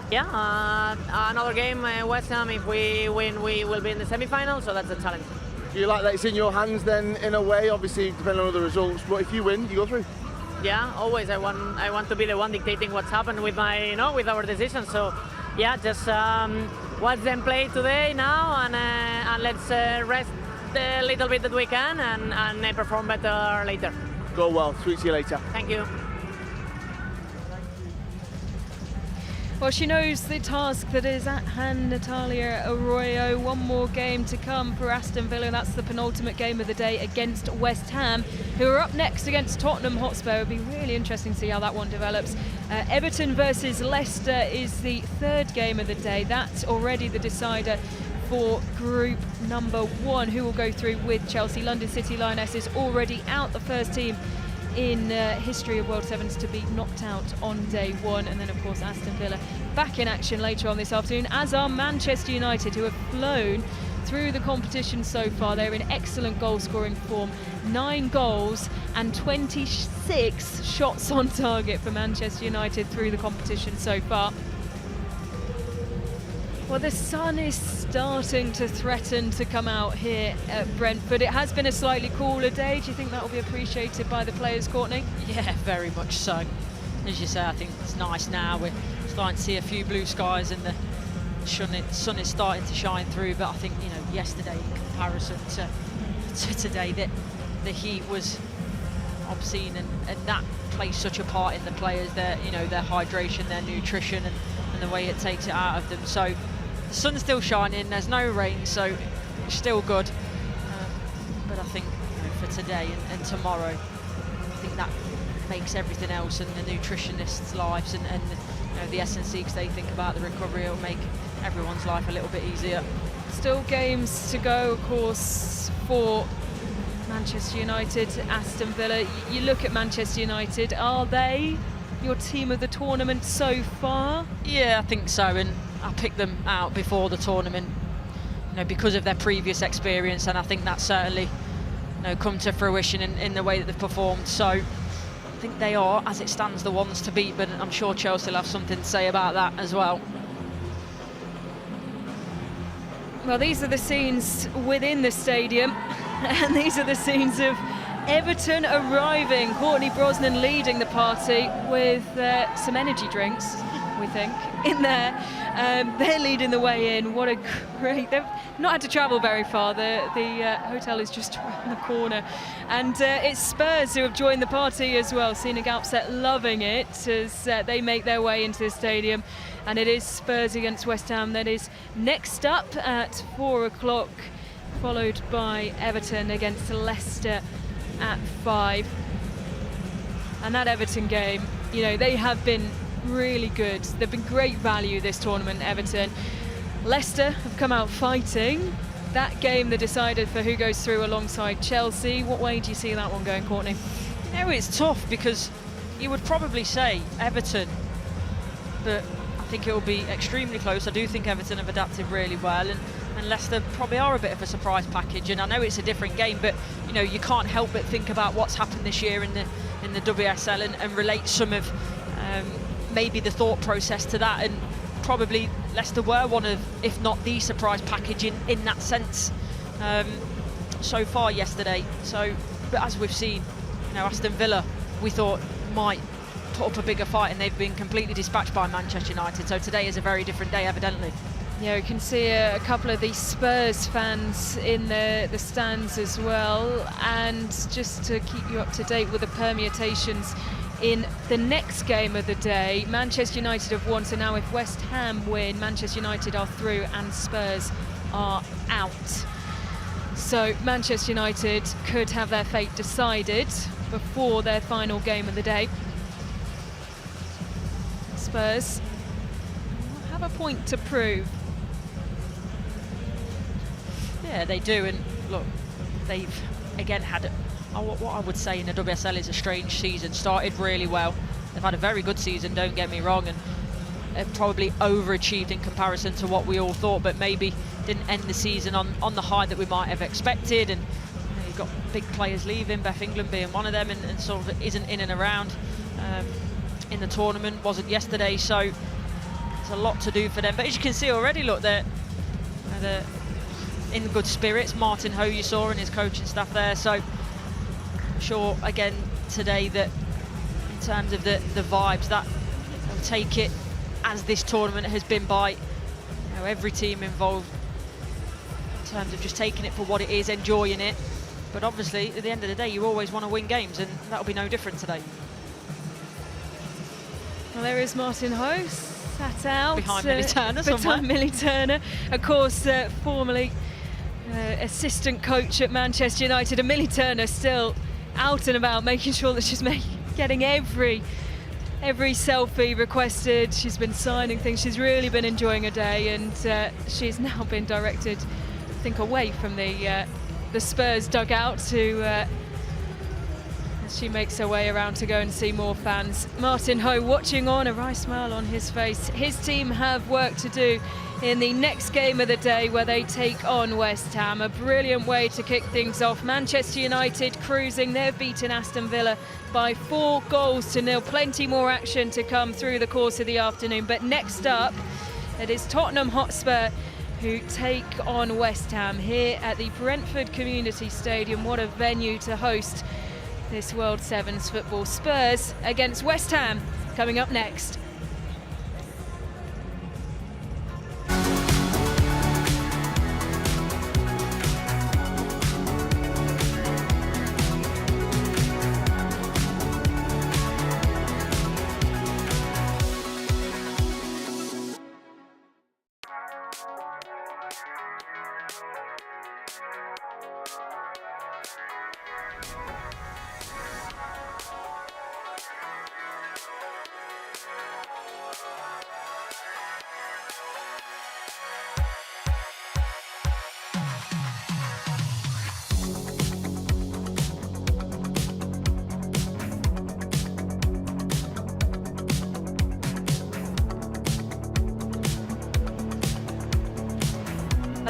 yeah, another game, West Ham, if we win we will be in the semi-final, so that's a challenge. Do you like that it's in your hands then, in a way, obviously depending on the results, but if you win, you go through? Yeah, always. I want to be the one dictating what's happened with with our decisions. So, yeah, just watch them play today now, and let's rest a little bit that we can, and perform better later. Go well. Speak to you later. Thank you. Well, she knows the task that is at hand, Natalia Arroyo. One more game to come for Aston Villa. That's the penultimate game of the day against West Ham, who are up next against Tottenham Hotspur. It'll be really interesting to see how that one develops. Everton versus Leicester is the third game of the day. That's already the decider for group number 1, who will go through with Chelsea. London City Lionesses already out, the first team in history of World Sevens to be knocked out on day 1, and then of course Aston Villa back in action later on this afternoon, as are Manchester United, who have flown through the competition so far. They're in excellent goal scoring form, 9 goals and 26 shots on target for Manchester United through the competition so far. Well, the sun is starting to threaten to come out here at Brentford. It has been a slightly cooler day. Do you think that will be appreciated by the players, Courtney? Yeah, very much so. As you say, I think it's nice now. We're starting to see a few blue skies and the sun is starting to shine through. But I think, you know, yesterday in comparison to today, that the heat was obscene, and that plays such a part in the players, their hydration, their nutrition, and the way it takes it out of them. So the sun's still shining, there's no rain, so it's still good. But I think, for today and tomorrow, think that makes everything else, and the nutritionists' lives and the S&C, because they think about the recovery, it'll make everyone's life a little bit easier. Still games to go, of course, for Manchester United, Aston Villa. You look at Manchester United, are they your team of the tournament so far? Yeah, I think so, and I picked them out before the tournament, because of their previous experience, and I think that's certainly come to fruition in the way that they've performed. So I think they are, as it stands, the ones to beat, but I'm sure Chelsea will have something to say about that as well. Well, these are the scenes within the stadium, and these are the scenes of Everton arriving. Courtney Brosnan leading the party with some energy drinks, we think, in there. They're leading the way in. What a great... They've not had to travel very far. The hotel is just around the corner. And it's Spurs who have joined the party as well. Sina Galpset loving it as they make their way into the stadium. And it is Spurs against West Ham that is next up at 4 o'clock, followed by Everton against Leicester at 5. And that Everton game, they have been really good. They've been great value this tournament, Everton. Leicester have come out fighting. That game that decided for who goes through alongside Chelsea. What way do you see that one going, Courtney? It's tough, because you would probably say Everton, but I think it will be extremely close. I do think Everton have adapted really well, and Leicester probably are a bit of a surprise package. And I know it's a different game, but you can't help but think about what's happened this year in the WSL and relate some of maybe the thought process to that. And probably Leicester were one of, if not the surprise package in that sense so far yesterday. But as we've seen, Aston Villa, we thought might put up a bigger fight, and they've been completely dispatched by Manchester United. So today is a very different day, evidently. Yeah, we can see a couple of these Spurs fans in the stands as well. And just to keep you up to date with the permutations in the next game of the day, Manchester United have won, so now if West Ham win, Manchester United are through and Spurs are out. So Manchester United could have their fate decided before their final game of the day. Spurs have a point to prove. Yeah, they do, and look, they've again had what I would say in the WSL is a strange season. Started really well. They've had a very good season, don't get me wrong, and have probably overachieved in comparison to what we all thought, but maybe didn't end the season on the high that we might have expected. And you've got big players leaving, Beth England being one of them, and sort of isn't in and around in the tournament, wasn't yesterday, so there's a lot to do for them. But as you can see already, look, they're in good spirits. Martin Ho you saw and his coaching staff there, so I'm sure again today that in terms of the vibes, that they'll take it as this tournament has been by every team involved, in terms of just taking it for what it is, enjoying it. But obviously at the end of the day you always want to win games, and that'll be no different today. Well, there is Martin Ho, sat out behind Millie Turner somewhere. Behind Millie Turner, of course, formerly assistant coach at Manchester United, and Millie Turner still out and about, making sure that she's getting every selfie requested. She's been signing things. She's really been enjoying her day, and she's now been directed, I think, away from the Spurs dugout to as she makes her way around to go and see more fans. Martin Ho watching on, a wry smile on his face. His team have work to do in the next game of the day, where they take on West Ham. A brilliant way to kick things off. Manchester United cruising. They've beaten Aston Villa by 4-0. Plenty more action to come through the course of the afternoon. But next up, it is Tottenham Hotspur who take on West Ham here at the Brentford Community Stadium. What a venue to host this World Sevens football. Spurs against West Ham coming up next.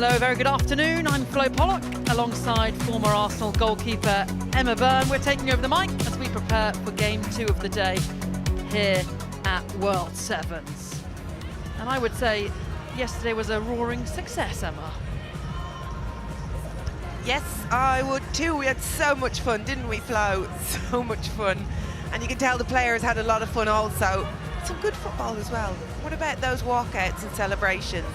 Hello, very good afternoon. I'm Flo Pollock, alongside former Arsenal goalkeeper Emma Byrne. We're taking over the mic as we prepare for game 2 of the day here at World Sevens. And I would say yesterday was a roaring success, Emma. Yes, I would too. We had so much fun, didn't we, Flo? So much fun. And you can tell the players had a lot of fun also. Some good football as well. What about those walkouts and celebrations?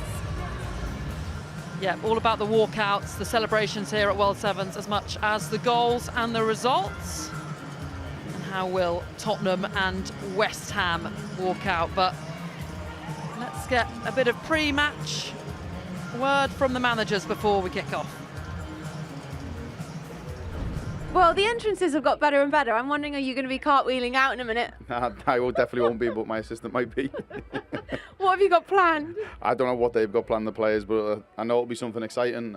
Yeah, all about the walkouts, the celebrations here at World Sevens, as much as the goals and the results. And how will Tottenham and West Ham walk out? But let's get a bit of pre-match word from the managers before we kick off. Well, the entrances have got better and better. I'm wondering, are you going to be cartwheeling out in a minute? I definitely won't be, but my assistant might be. What have you got planned? I don't know what they've got planned, the players, but I know it'll be something exciting.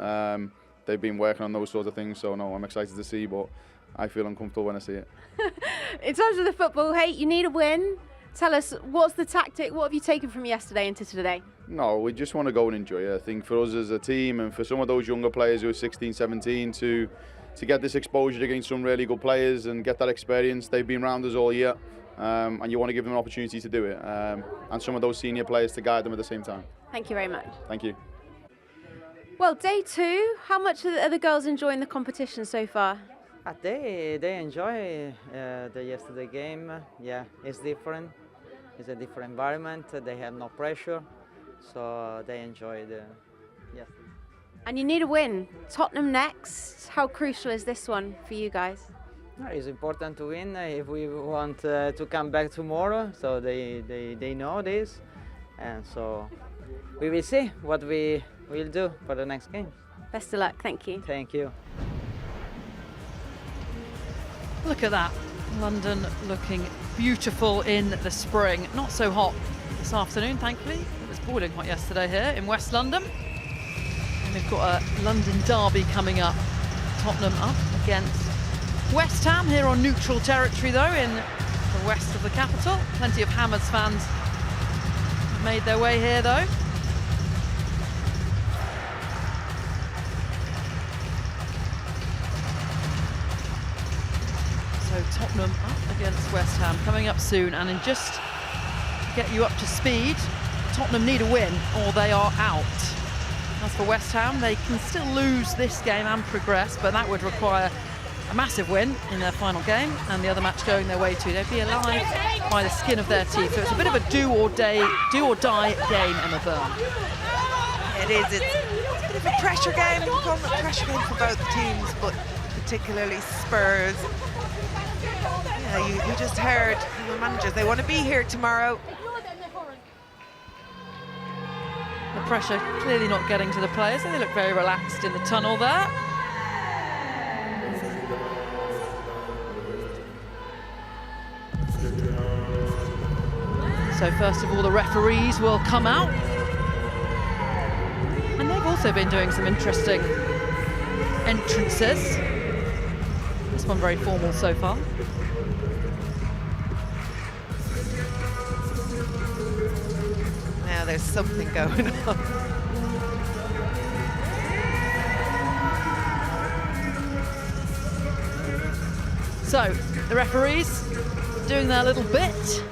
They've been working on those sorts of things, so no, I'm excited to see, but I feel uncomfortable when I see it. In terms of the football, hey, you need a win. Tell us, what's the tactic? What have you taken from yesterday into today? No, we just want to go and enjoy it. I think for us as a team and for some of those younger players who are 16, 17 to get this exposure against some really good players and get that experience. They've been around us all year, and you want to give them an opportunity to do it. And some of those senior players to guide them at the same time. Thank you very much. Thank you. Well, day 2, how much are the girls enjoying the competition so far? They enjoy the yesterday game. Yeah, it's different. It's a different environment. They have no pressure, so they enjoy the yesterday. And you need a win. Tottenham next. How crucial is this one for you guys? It's important to win if we want to come back tomorrow, so they know this. And so we will see what we will do for the next game. Best of luck. Thank you. Thank you. Look at that. London looking beautiful in the spring. Not so hot this afternoon, thankfully. It was boiling hot yesterday here in West London. We've got a London derby coming up. Tottenham up against West Ham here on neutral territory, though, in the west of the capital. Plenty of Hammers fans made their way here, though. So Tottenham up against West Ham coming up soon. And in just to get you up to speed, Tottenham need a win or they are out. As for West Ham, they can still lose this game and progress, but that would require a massive win in their final game and the other match going their way too. They'd be alive by the skin of their teeth. So it's a bit of a do or die game, Emma Byrne. It is. It's a bit of a pressure game. We call it a pressure game for both teams, but particularly Spurs. Yeah, you just heard from the managers. They want to be here tomorrow. The pressure clearly not getting to the players. They look very relaxed in the tunnel there. So first of all, the referees will come out. And they've also been doing some interesting entrances. This one very formal so far. Now there's something going on. So the referees doing their little bit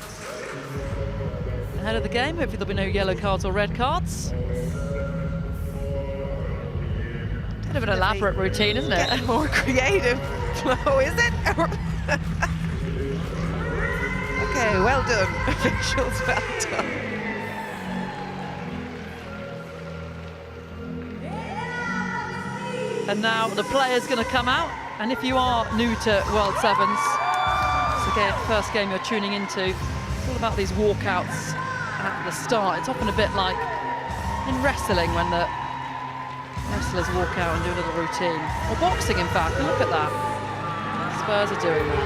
ahead of the game. Hopefully there'll be no yellow cards or red cards. Bit of an elaborate routine, isn't it? Getting more creative, Flo, is it? Okay, well done. Officials, well done. And now the player's going to come out. And if you are new to World Sevens, it's the first game you're tuning into, it's all about these walkouts at the start. It's often a bit like in wrestling when the wrestlers walk out and do a little routine. Or boxing, in fact. And look at that. Spurs are doing that.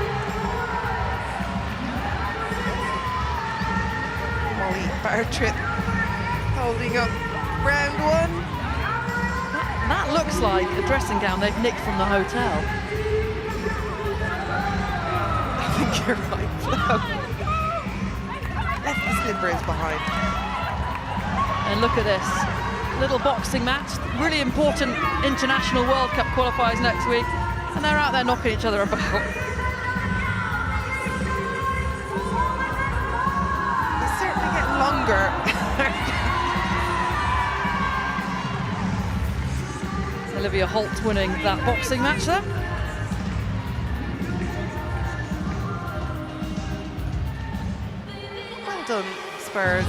Molly Bartrett holding up round 1. That looks like a dressing gown they've nicked from the hotel. I think you're right, Flo. Left the slippers behind. And look at this. little boxing match. Really important international World Cup qualifiers next week, and they're out there knocking each other about. They're certainly getting longer. Olivia Holt winning that boxing match there. Well done, Spurs.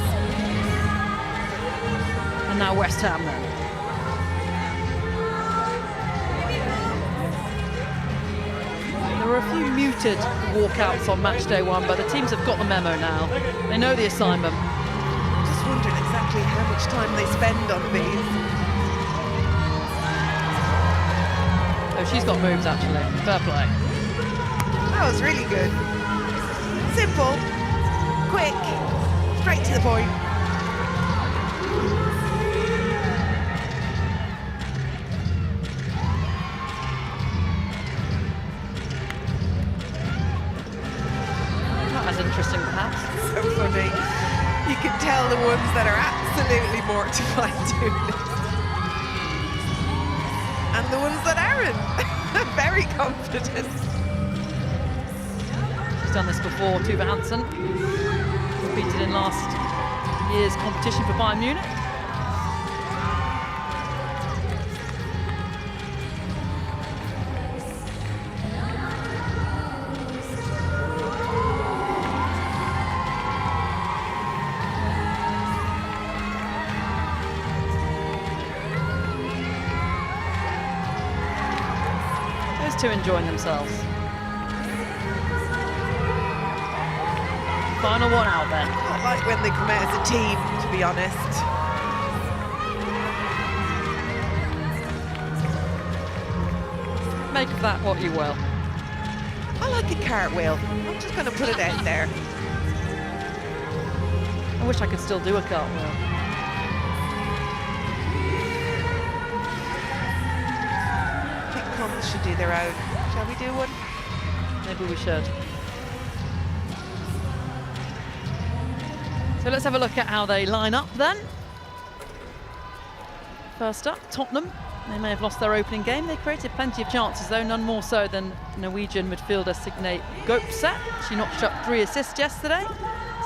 And now West Ham then. There were a few muted walkouts on match day 1, but the teams have got the memo now. They know the assignment. Just wondering exactly how much time they spend on these. Oh, she's got moves actually. Fair play. That was really good. Simple, quick, straight to the point. Not as interesting perhaps. So funny. You can tell the ones that are absolutely mortified doing it. And the ones that aren't. Very confident. She's done this before, Tuva Hansen. Competed in last year's competition for Bayern Munich. Two enjoying themselves. Final one out then. I like when they come out as a team, to be honest. Make of that what you will. I like a cartwheel. I'm just going to put it out there. I wish I could still do a cartwheel. Should do their own. Shall we do one? Maybe we should. So let's have a look at how they line up then. First up, Tottenham. They may have lost their opening game. They created plenty of chances though, none more so than Norwegian midfielder Signe Gopset. She notched up 3 assists yesterday.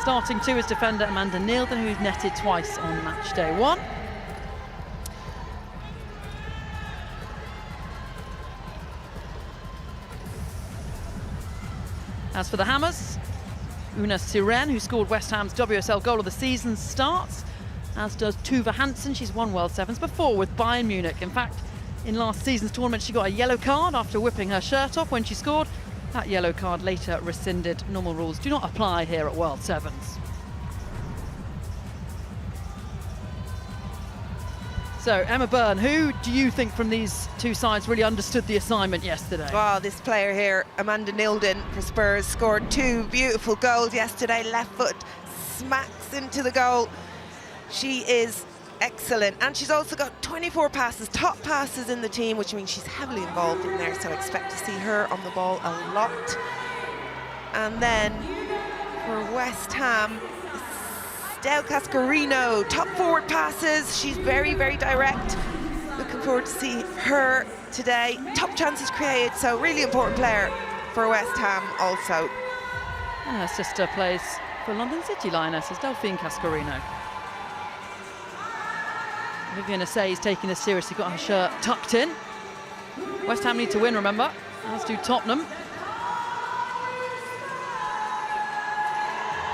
Starting 2 is defender Amanda Nielden, who's netted twice on match day 1. As for the Hammers, Una Siren, who scored West Ham's WSL goal of the season, starts, as does Tuva Hansen. She's won World Sevens before with Bayern Munich. In fact, in last season's tournament, she got a yellow card after whipping her shirt off when she scored. That yellow card later rescinded. Normal rules do not apply here at World Sevens. So, Emma Byrne, who do you think from these two sides really understood the assignment yesterday? Wow, this player here, Amanda Nielden for Spurs, scored 2 beautiful goals yesterday. Left foot smacks into the goal. She is excellent. And she's also got 24 passes, top passes in the team, which means she's heavily involved in there. So I expect to see her on the ball a lot. And then for West Ham, Del Cascarino, top forward passes. She's very, very direct. Looking forward to see her today. Top chances created, so really important player for West Ham also. And her sister plays for London City Lionesses, Delphine Cascarino. Vivian Assay's taking this seriously, got her shirt tucked in. West Ham need to win, remember, as do Tottenham.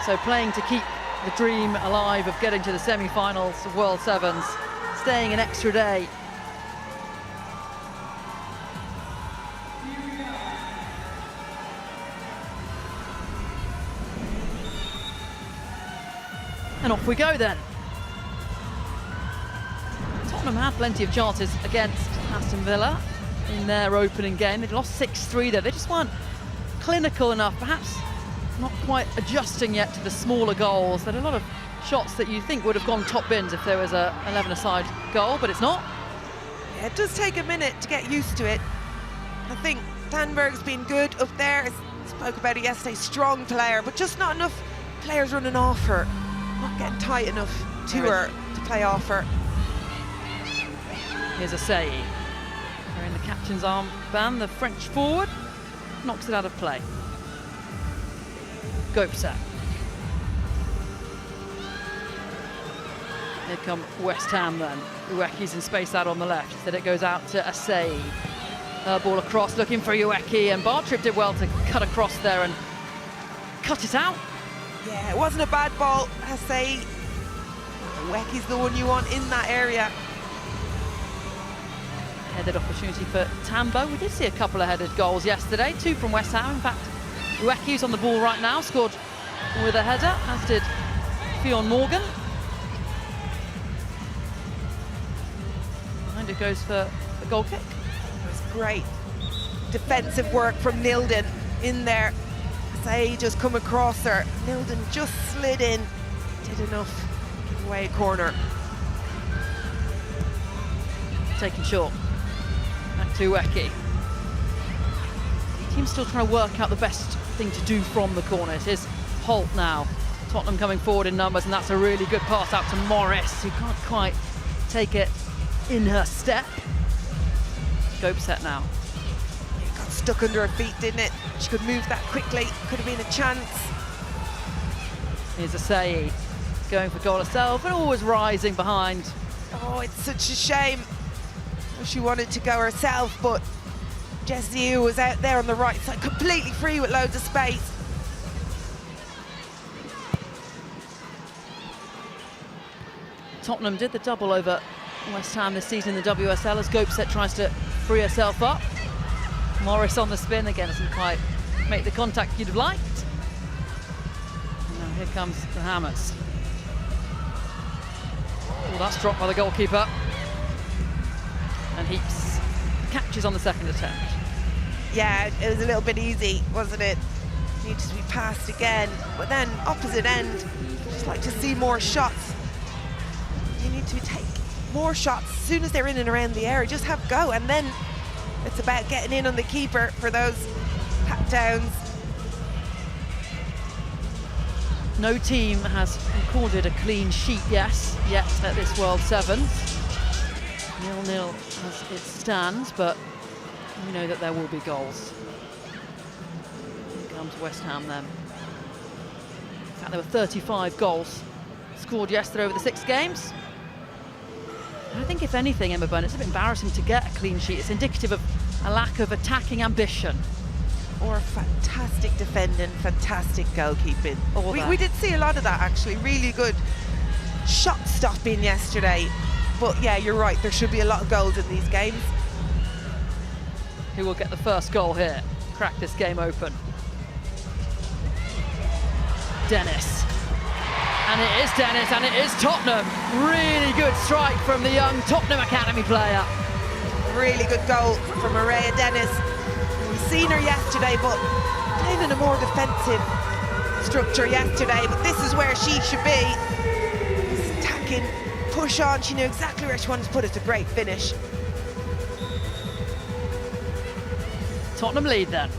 So playing to keep the dream alive of getting to the semi-finals of World Sevens, staying an extra day. And off we go then. Tottenham had plenty of chances against Aston Villa in their opening game. They'd lost 6-3 there. They just weren't clinical enough, perhaps not quite adjusting yet to the smaller goals. There are a lot of shots that you think would have gone top bins if there was a 11-a-side goal, but it's not. Yeah, it does take a minute to get used to it. I think Danberg's been good up there. I spoke about it yesterday, strong player, but just not enough players running off her. Not getting tight enough to her to play off her. Here's Asai. Wearing the captain's armband, the French forward knocks it out of play. Gopset. Here come West Ham then. Ueki's in space out on the left. Instead it goes out to Asai. Ball across, looking for Ueki, and Bartrip did well to cut across there and cut it out. Yeah, it wasn't a bad ball, Asai. Ueki's the one you want in that area. Headed opportunity for Tambo. We did see a couple of headed goals yesterday, 2 from West Ham. In fact, Ueki's on the ball right now, scored with a header, as did Fionn Morgan. And it goes for a goal kick. It was great defensive work from Nilden in there. Say just come across her. Nilden just slid in, did enough, give away a corner. Taken short. Back to Ueki. Team's still trying to work out the best thing to do from the corners. Here's Holt now. Tottenham coming forward in numbers, and that's a really good pass out to Morris, who can't quite take it in her step. Gopset now. It got stuck under her feet, didn't it? She could move that quickly, could have been a chance. Here's Asai going for goal herself, but always rising behind. Oh, it's such a shame. She wanted to go herself, but Jessie was out there on the right side, completely free with loads of space. Tottenham did the double over West Ham this season in the WSL as Gopset tries to free herself up. Morris on the spin again, doesn't quite make the contact you'd have liked. And now here comes the Hammers. Well, that's dropped by the goalkeeper. And Heaps catches on the second attempt. Yeah, it was a little bit easy, wasn't it? Needed to be passed again. But then opposite end, just like to see more shots. You need to take more shots as soon as they're in and around the area. Just have a go, and then it's about getting in on the keeper for those pat downs. No team has recorded a clean sheet yet at this World Sevens. 0-0 as it stands, but we know that there will be goals. Here comes West Ham then. In fact, there were 35 goals scored yesterday over the 6 games. I think, if anything, Emma Byrne, it's a bit embarrassing to get a clean sheet. It's indicative of a lack of attacking ambition. Or fantastic defending, fantastic goalkeeping. We did see a lot of that, actually. Really good shot stopping yesterday. But yeah, you're right, there should be a lot of goals in these games. Who will get the first goal here? Crack this game open. Dennis. And it is Dennis, and it is Tottenham. Really good strike from the young Tottenham Academy player. Really good goal from Maria Dennis. We've seen her yesterday, but playing in a more defensive structure yesterday, but this is where she should be. Just attacking, push on, she knew exactly where she wanted to put it. It's a great finish. Tottenham lead then.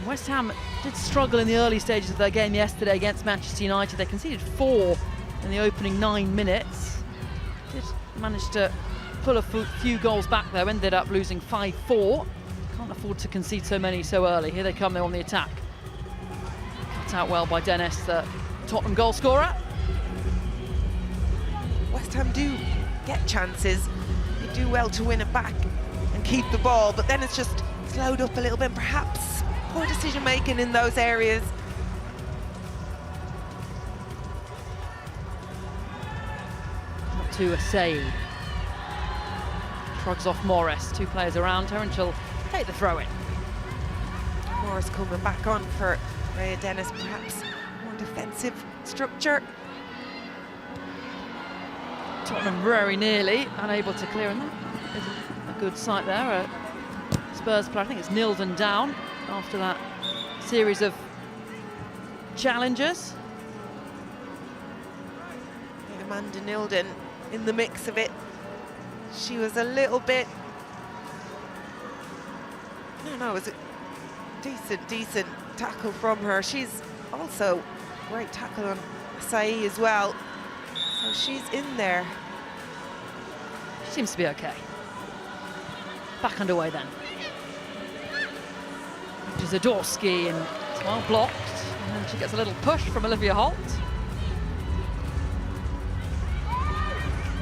West Ham did struggle in the early stages of their game yesterday against Manchester United. They conceded 4 in the opening 9 minutes. Did manage to pull a few goals back though, ended up losing 5-4. Can't afford to concede so many so early. Here they come, they're on the attack. Cut out well by Dennis, the Tottenham goal scorer. West Ham do get chances. They do well to win it back and keep the ball, but then it's just slowed up a little bit, perhaps poor decision making in those areas. Up to Asai. Shrugs off Morris. 2 players around her, and she'll take the throw in. Morris coming back on for Rhea Dennis, perhaps more defensive structure. Tottenham very nearly unable to clear, and that is a good sight there. A Spurs player, I think it's Nilden, down after that series of challenges. Amanda Nilden in the mix of it. She was a little bit, no, it was a decent tackle from her. She's also great tackle on Asai as well. So she's in there. Seems to be okay. Back underway then. Zadorsky and it's well blocked. And then she gets a little push from Olivia Holt.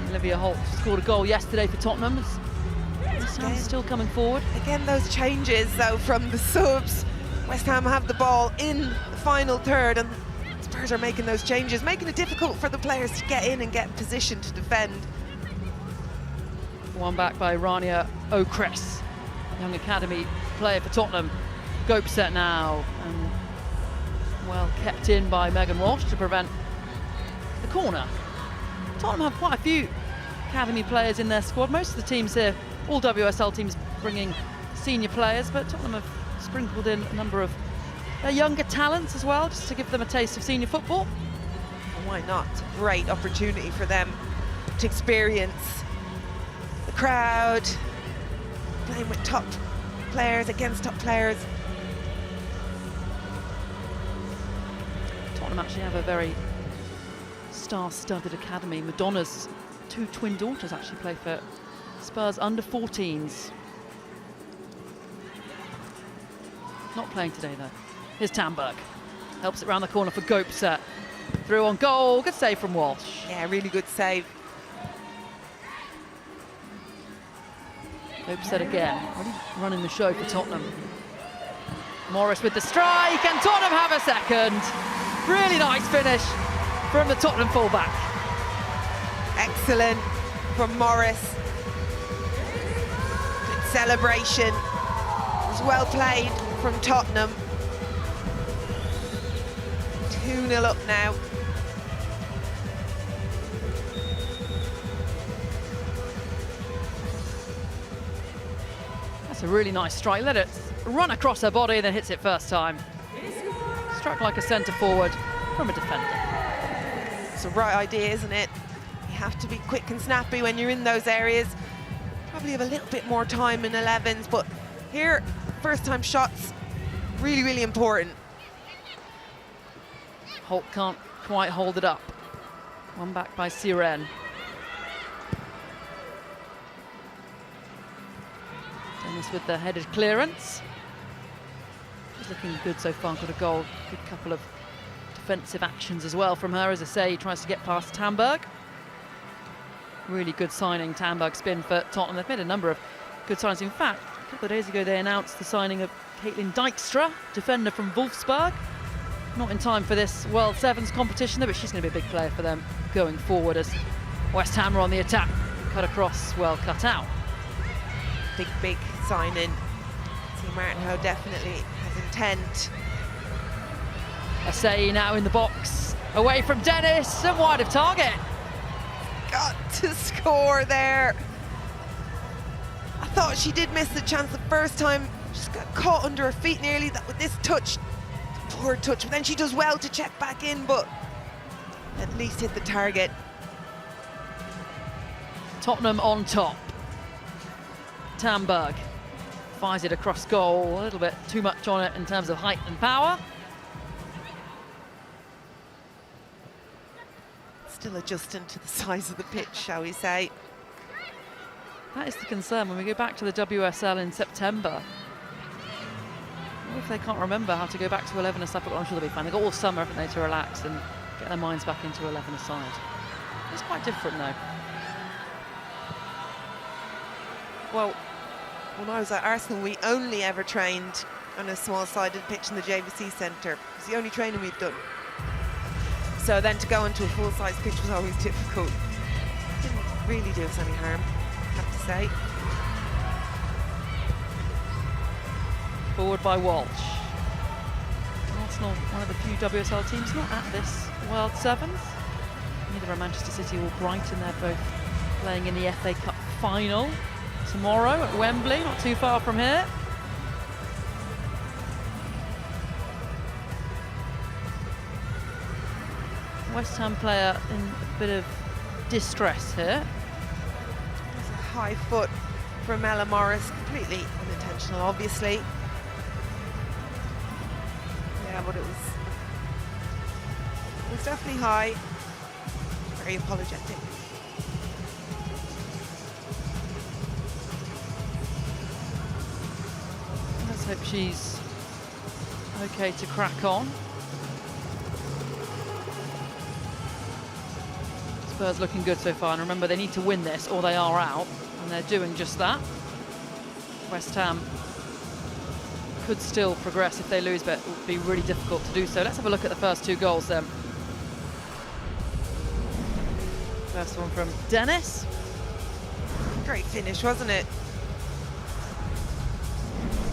Olivia Holt scored a goal yesterday for Tottenham. West Ham still coming forward. Again, those changes though from the subs. West Ham have the ball in the final third and Spurs are making those changes, making it difficult for the players to get in and get in position to defend. One back by Rania O'Kress, young academy player for Tottenham. Gope set now, and well kept in by Megan Walsh to prevent the corner. Tottenham have quite a few academy players in their squad. Most of the teams here, all WSL teams, bringing senior players, but Tottenham have sprinkled in a number of their younger talents as well, just to give them a taste of senior football. And why not? It's a great opportunity for them to experience the crowd, playing with top players against top players. Tottenham actually have a very star-studded academy. Madonna's two twin daughters actually play for Spurs under 14s. Not playing today though. Here's Tamberg. Helps it round the corner for Gope. Through on goal. Good save from Walsh. Yeah, really good save. Gope again. Really running the show for Tottenham. Morris with the strike, and Tottenham have a second. Really nice finish from the Tottenham fullback. Excellent from Morris. Good celebration. It was well played from Tottenham. 2-0 up now. That's a really nice strike. Let it run across her body, then hits it first time. Struck like a centre forward from a defender. It's the right idea, isn't it? You have to be quick and snappy when you're in those areas. Probably have a little bit more time in 11s, but here, first time shots, really, really important. Holt can't quite hold it up. One back by Siren. Dennis with the headed clearance. She's looking good so far, got a goal. Good couple of defensive actions as well from her. As I say, he tries to get past Tamberg. Really good signing, Tamberg spin for Tottenham. They've made a number of good signings. In fact, a couple of days ago they announced the signing of Caitlin Dijkstra, defender from Wolfsburg. Not in time for this World Sevens competition though, but she's going to be a big player for them going forward as West Ham are on the attack. Cut across, well cut out. Big signing. See, Martin Ho definitely has intent. Asai now in the box, away from Dennis and wide of target. Got to score there. I thought she did miss the chance the first time. Just got caught under her feet nearly. That with this touch, poor touch. But then she does well to check back in, but at least hit the target. Tottenham on top. Tamberg fires it across goal. A little bit too much on it in terms of height and power. Still adjusting to the size of the pitch, shall we say. That is the concern when we go back to the WSL in September. What if they can't remember how to go back to 11-a-side? I'm sure they'll be fine. They've got all summer, haven't they, to relax and get their minds back into 11-a-side. It's quite different though. Well, when I was at Arsenal, we only ever trained on a small-sided pitch in the JVC Centre. It's the only training we've done. So then to go into a full-size pitch was always difficult. Didn't really do us any harm, I have to say. Forward by Walsh. Arsenal, one of the few WSL teams not at this World Sevens. Neither are Manchester City or Brighton. They're both playing in the FA Cup final tomorrow at Wembley, not too far from here. West Ham player in a bit of distress here. There's a high foot from Ella Morris, completely unintentional, obviously. Yeah, but it was definitely high. Very apologetic. hope she's okay to crack on. Spurs looking good so far, and remember they need to win this or they are out, and they're doing just that. West Ham could still progress if they lose, but it would be really difficult to do so. Let's have a look at the first 2 goals then. First one from Dennis. Great finish, wasn't it?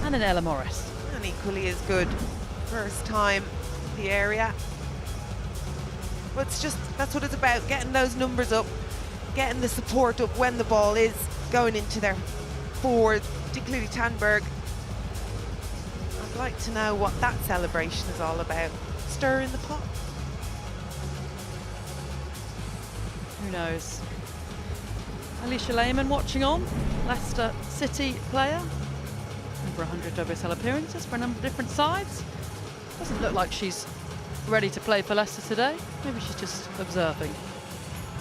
And then Ella Morris. And equally as good. First time in the area. But it's just, that's what it's about, getting those numbers up, getting the support up when the ball is going into their forwards, particularly Tandberg. I'd like to know what that celebration is all about. Stir in the pot. Who knows? Alicia Lehman watching on, Leicester City player. Over 100 WSL appearances for a number of different sides. Doesn't look like she's ready to play for Leicester today. Maybe she's just observing.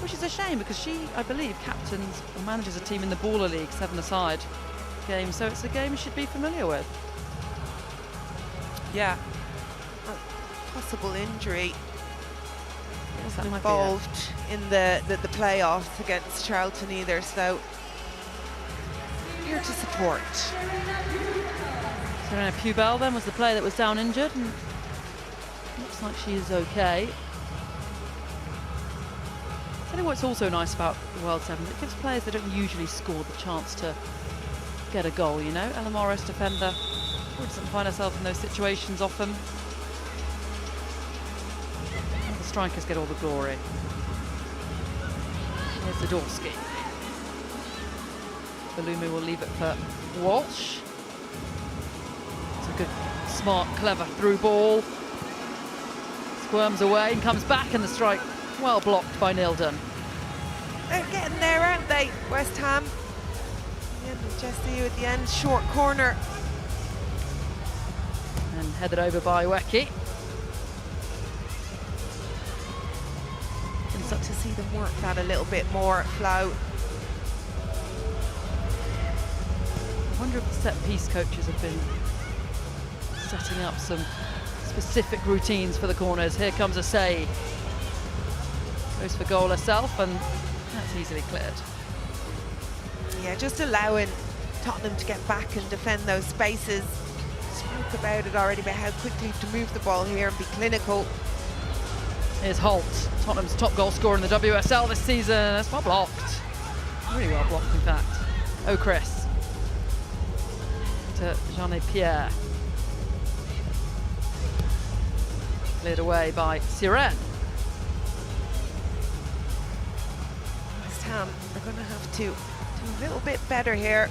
Which is a shame because she, I believe, captains or manages a team in the Baller League 7-a-side game, so it's a game you should be familiar with. Yeah. A possible injury wasn't might be involved in the playoffs against Charlton either, so here to support. Serena Pubel then was the player that was down injured, and looks like she is okay. I tell you what's also nice about the World Sevens, it gives players that don't usually score the chance to get a goal, you know. Ella Morris, defender, who doesn't find herself in those situations often. And the strikers get all the glory. Here's Zadorsky. Balumi will leave it for Walsh. It's a good, smart, clever through ball. Squirms away and comes back, and the strike well blocked by Nilden. They're getting there, aren't they, West Ham? Yeah, Jesse at the end, short corner. And headed over by Ueki. And so to see them work that a little bit more, Flo. I wonder if the set-piece coaches have been setting up some specific routines for the corners. Here comes Asay. Goes for goal herself, and that's easily cleared. Yeah, just allowing Tottenham to get back and defend those spaces. Spoke about it already, about how quickly to move the ball here and be clinical. Here's Holt, Tottenham's top goal scorer in the WSL this season. That's well blocked. Really well blocked, in fact. Oh, Chris. To Jeanne-Pierre. Cleared away by Sirene. West Ham are going to have to do a little bit better here.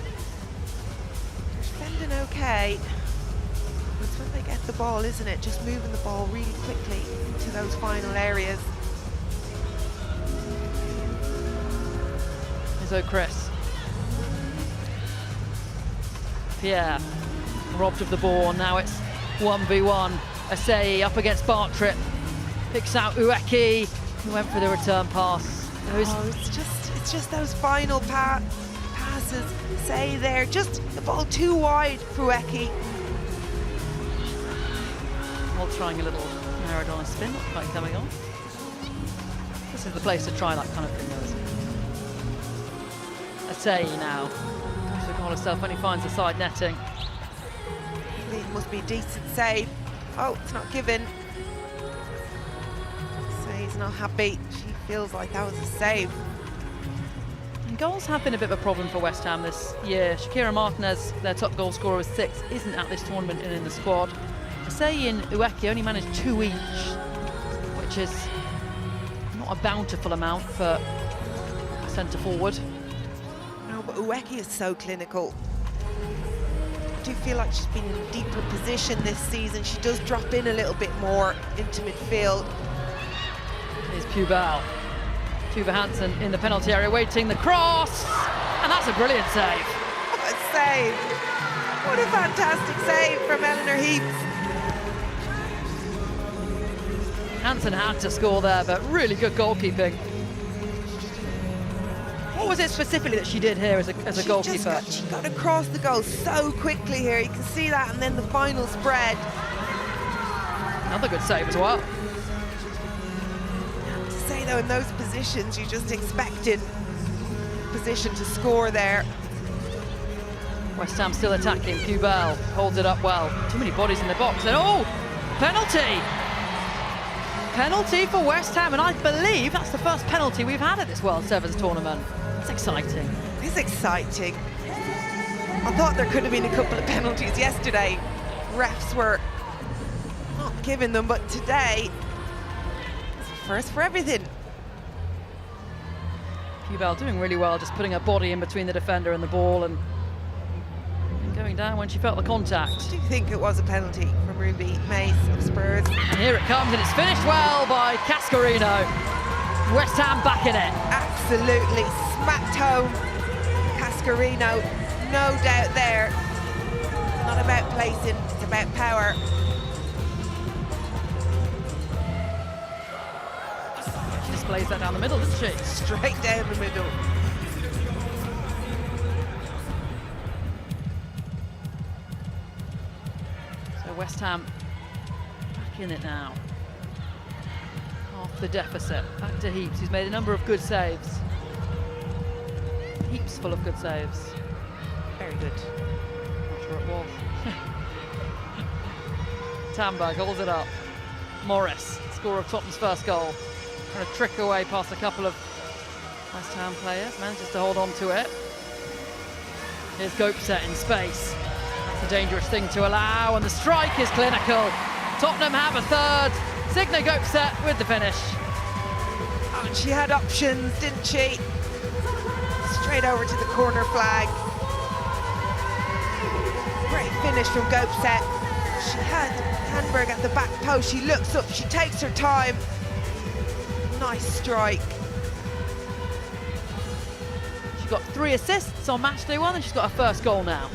They're defending okay. It's when they get the ball, isn't it? Just moving the ball really quickly into those final areas. Here's O'Chris. Pierre robbed of the ball. Now it's 1v1. Asay up against Bartrip. Picks out Ueki, who went for the return pass. It's just those final passes. Asay there, just the ball too wide for Ueki. While trying a little Maradona spin, not quite coming on. This is the place to try that kind of thing, though, isn't it? Asay now. Goes to goal herself when he finds the side netting. It must be a decent save. Oh, it's not given. Asay's not happy. She feels like that was a save. And goals have been a bit of a problem for West Ham this year. Shakira Martinez, their top goal scorer with 6, isn't at this tournament and in the squad. Asay and Ueki only managed 2 each, which is not a bountiful amount for a centre forward. No, but Ueki is so clinical. I do feel like she's been in a deeper position this season. She does drop in a little bit more into midfield. Here's Pubel. Tuva Hansen in the penalty area waiting the cross, and that's a brilliant save. What a save! What a fantastic save from Eleanor Heaps. Hansen had to score there, but really good goalkeeping. What was it specifically that she did here as a goalkeeper? She got across the goal so quickly here. You can see that, and then the final spread. Another good save as well. To say though, in those positions, you just expected position to score there. West Ham still attacking. Pubel holds it up well. Too many bodies in the box. And oh, penalty! Penalty for West Ham, and I believe that's the first penalty we've had at this World Sevens tournament. It's exciting. It's exciting. I thought there could have been a couple of penalties yesterday. Refs were not giving them, but today, it's a first for everything. Pubel doing really well, just putting her body in between the defender and the ball and going down when she felt the contact. Do you think it was a penalty from Ruby Mace of Spurs? And here it comes, and it's finished well by Cascarino. West Ham back in it. Absolutely smacked home. Cascarino, no doubt there. It's not about placing, it's about power. She displays that down the middle, doesn't she? Straight down the middle. West Ham back in it now. Half the deficit. Back to Heaps, who's made a number of good saves. Heaps full of good saves. Very good. Not sure it was. Tamberg holds it up. Morris, scorer of Tottenham's first goal. Trying to trick away past a couple of West Ham players. Manages to hold on to it. Here's Gopset in space. A dangerous thing to allow, and the strike is clinical. Tottenham have a third. Signe Gopset with the finish. Oh, she had options, didn't she? Straight over to the corner flag. Great finish from Gopset. She had Handberg at the back post. She looks up, she takes her time. Nice strike. She's got 3 assists on match day 1, and she's got her first goal now.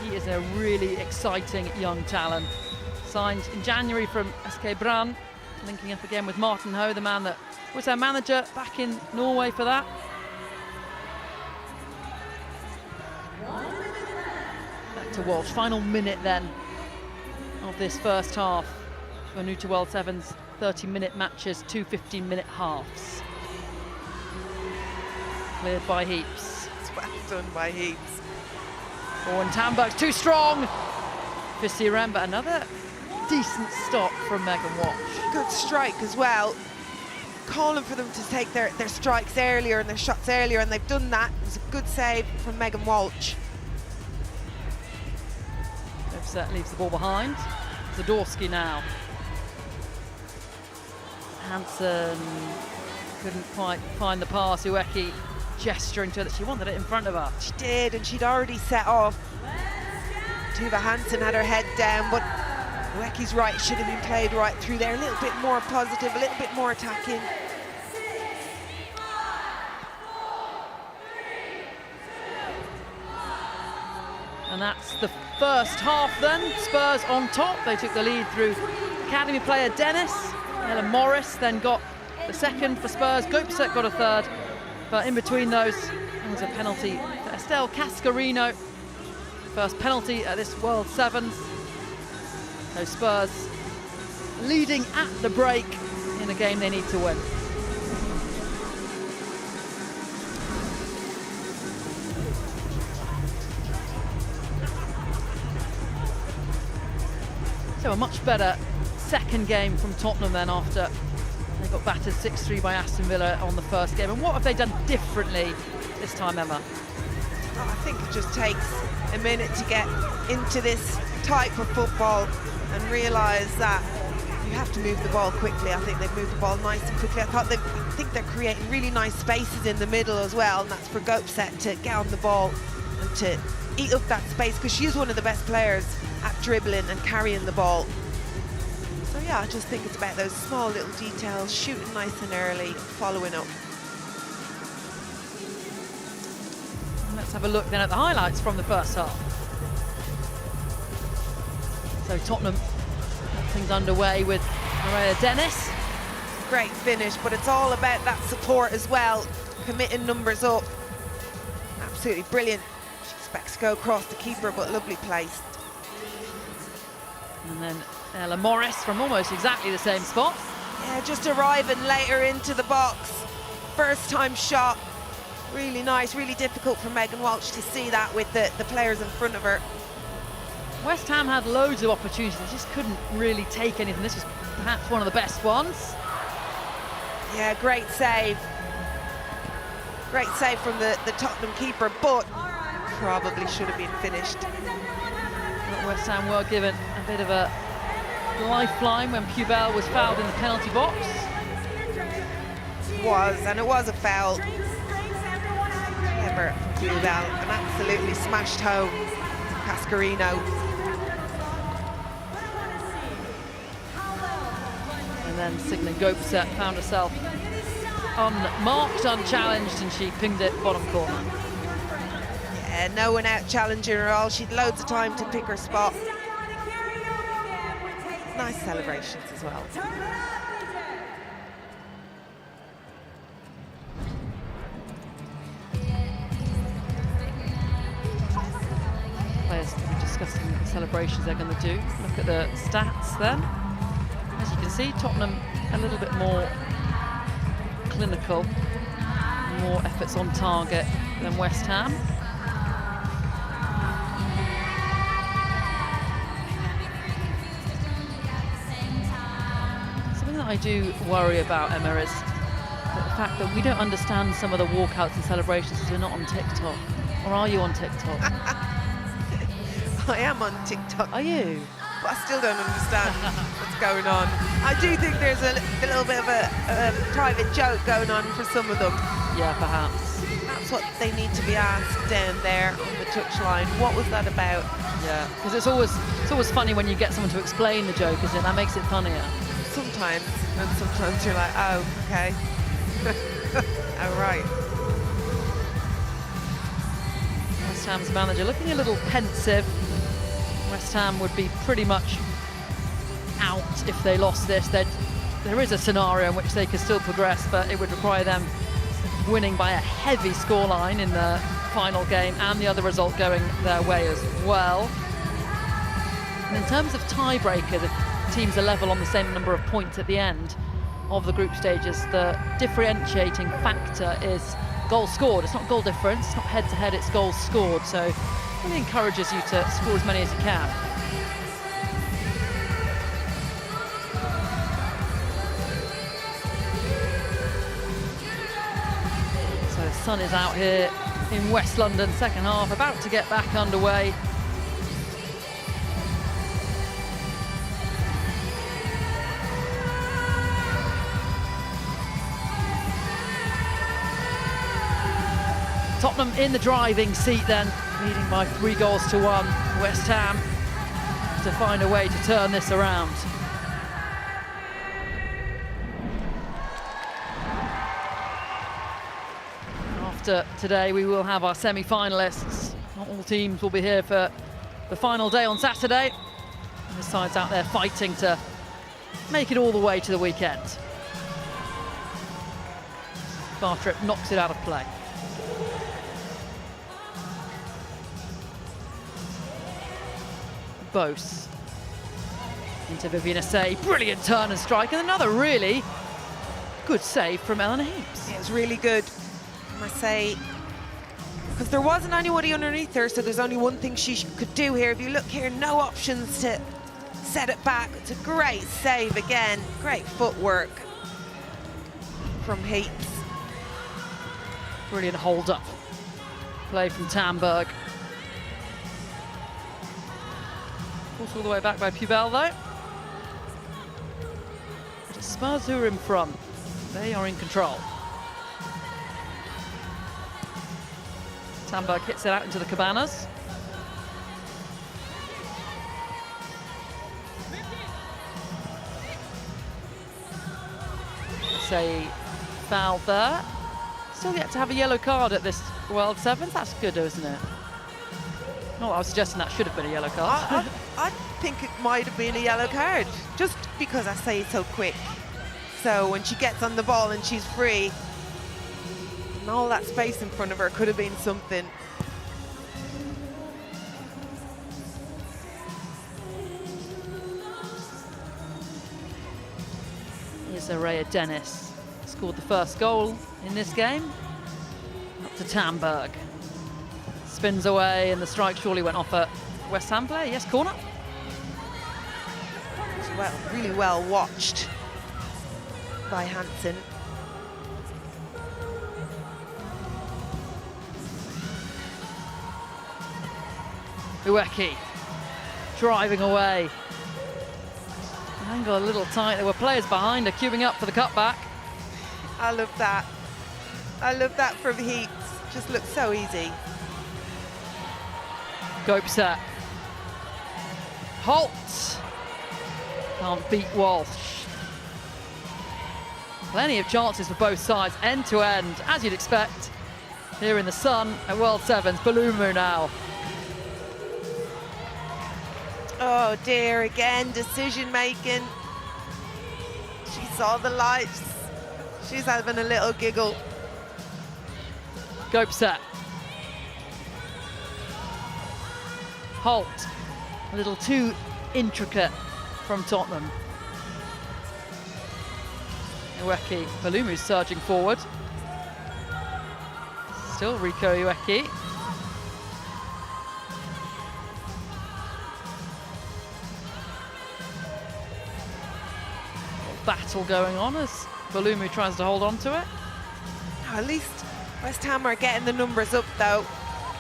She is a really exciting young talent. Signed in January from SK Brann, linking up again with Martin Ho, the man that was our manager back in Norway for that. Back to Walsh, final minute then of this first half. We're new to World Sevens, 30-minute matches, 2 15-minute halves. Cleared by Heaps. It's well done by Heaps. Oh, and Tamberg's too strong for Siren, but another decent stop from Megan Walsh. Good strike as well. Calling for them to take their strikes earlier and their shots earlier, and they've done that. It was a good save from Megan Walsh. Gopset leaves the ball behind. Zadorsky now. Hansen couldn't quite find the pass. Ueki gesturing to her that she wanted it in front of her. She did, and she'd already set off. Tuva Hansen had her head down, but Ueki's right, should have been played right through there. A little bit more positive, a little bit more attacking. And that's the first half then. Spurs on top. They took the lead through academy player Dennis. Ella Morris then got the second for Spurs. Gopset got a third. But in between those, there was a penalty for Estelle Cascarino. First penalty at this World Sevens. So Spurs leading at the break in a game they need to win. So a much better second game from Tottenham then after they got battered 6-3 by Aston Villa on the first game. And what have they done differently this time, Emma? I think it just takes a minute to get into this type of football and realise that you have to move the ball quickly. I think they've moved the ball nice and quickly. I think they're creating really nice spaces in the middle as well, and that's for Gopset to get on the ball and to eat up that space, because she's one of the best players at dribbling and carrying the ball. So yeah, I just think it's about those small little details, shooting nice and early, following up. And let's have a look then at the highlights from the first half. So Tottenham got things underway with Maria Dennis. great finish, but it's all about that support as well, committing numbers up. Absolutely brilliant. She expects to go across the keeper, but lovely placed. And then Ella Morris from almost exactly the same spot. Yeah, just arriving later into the box. First time shot. Really nice, really difficult for Megan Walsh to see that with the players in front of her. West Ham had loads of opportunities, they just couldn't really take anything. This was perhaps one of the best ones. Yeah, great save. Great save from the Tottenham keeper, but probably should have been finished. But West Ham were given a bit of a lifeline when Pubel was fouled in the penalty box. And it was a foul. Clever from Pubel, and absolutely smashed home Cascarino. And then Signe Gopset found herself unmarked, unchallenged, and she pinged it bottom corner. Yeah, no one out challenging her at all. She'd loads of time to pick her spot. Nice celebrations as well. Players will be discussing the celebrations they're going to do. Look at the stats then. As you can see, Tottenham a little bit more clinical, more efforts on target than West Ham. Something that I do worry about, Emma, is the fact that we don't understand some of the walkouts and celebrations because we're not on TikTok. Or are you on TikTok? I am on TikTok. Are you? But I still don't understand what's going on. I do think there's a little bit of a private joke going on for some of them. Yeah, perhaps. That's what they need to be asked down there on the touchline. What was that about? Yeah, because it's always funny when you get someone to explain the joke, isn't it? That makes it funnier. Sometimes, and sometimes you're like, oh, okay. Oh, right. West Ham's manager looking a little pensive. West Ham would be pretty much out if they lost this. There is a scenario in which they could still progress, but it would require them winning by a heavy scoreline in the final game and the other result going their way as well. And in terms of tiebreaker, the teams are level on the same number of points at the end of the group stages. The differentiating factor is goals scored. It's not goal difference, it's not head-to-head, it's goals scored. So it really encourages you to score as many as you can. So the sun is out here in West London, second half, about to get back underway. Tottenham in the driving seat then, leading by 3-1. West Ham to find a way to turn this around. After today, we will have our semi-finalists. Not all teams will be here for the final day on Saturday. And the side's out there fighting to make it all the way to the weekend. Bartrip knocks it out of play. Bose into Vivian Assay, brilliant turn and strike, and another really good save from Eleanor Heaps. It was really good, I must say, because there wasn't anybody underneath her, so there's only one thing she could do here. If you look here, no options to set it back. It's a great save again, great footwork from Heaps. Brilliant hold up play from Tamberg. All the way back by Pubel though. But it's Spurs who are in front. They are in control. Tamberg hits it out into the cabanas. It's a foul there. Still yet to have a yellow card at this World Sevens. That's good, isn't it? Not that I was suggesting that should have been a yellow card. I think it might have been a yellow card, just because I say it so quick. So when she gets on the ball and she's free, and all that space in front of her could have been something. Here's Araya Dennis, scored the first goal in this game. Up to Tamberg. Spins away, and the strike surely went off at West Ham player. Yes, corner. Well, really well watched by Hansen. Ueki driving away. Angle a little tight. There were players behind her queuing up for the cutback. I love that. I love that from Heats. Just looks so easy. Gope set. Holt. Can't beat Walsh. Plenty of chances for both sides, end to end, as you'd expect. Here in the sun at World Sevens, Balumu now. Oh dear, again, decision making. She saw the lights. She's having a little giggle. Gope set. Holt, a little too intricate from Tottenham. Ueki, Balumu's surging forward. Still Rico Ueki. Battle going on as Balumu tries to hold on to it. At least West Ham are getting the numbers up though.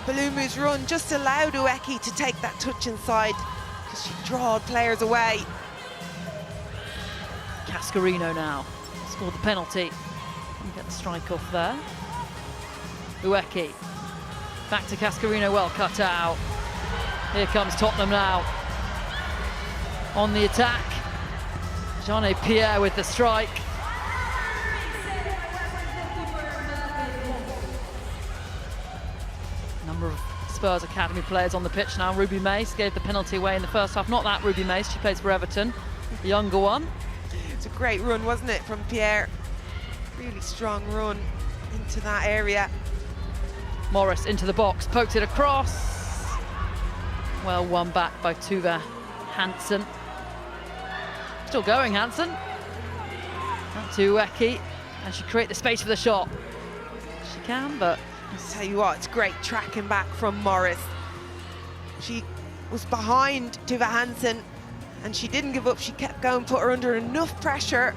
Balumu's run just allowed Ueki to take that touch inside because she drawed players away. Cascarino now scored the penalty and get the strike off there. Ueki back to Cascarino, well cut out. Here comes Tottenham now on the attack. Jeanne Pierre with the strike. Number of Spurs Academy players on the pitch now. Ruby Mace gave the penalty away in the first half. Not that Ruby Mace, she plays for Everton, the younger one. It's a great run, wasn't it, from Pierre? Really strong run into that area. Morris into the box, pokes it across. Well won back by Tuva Hansen. Still going, Hansen. Back to Ueki, and she create the space for the shot. She can, but I'll tell you what, it's great tracking back from Morris. She was behind Tuva Hansen, and she didn't give up. She kept going, put her under enough pressure.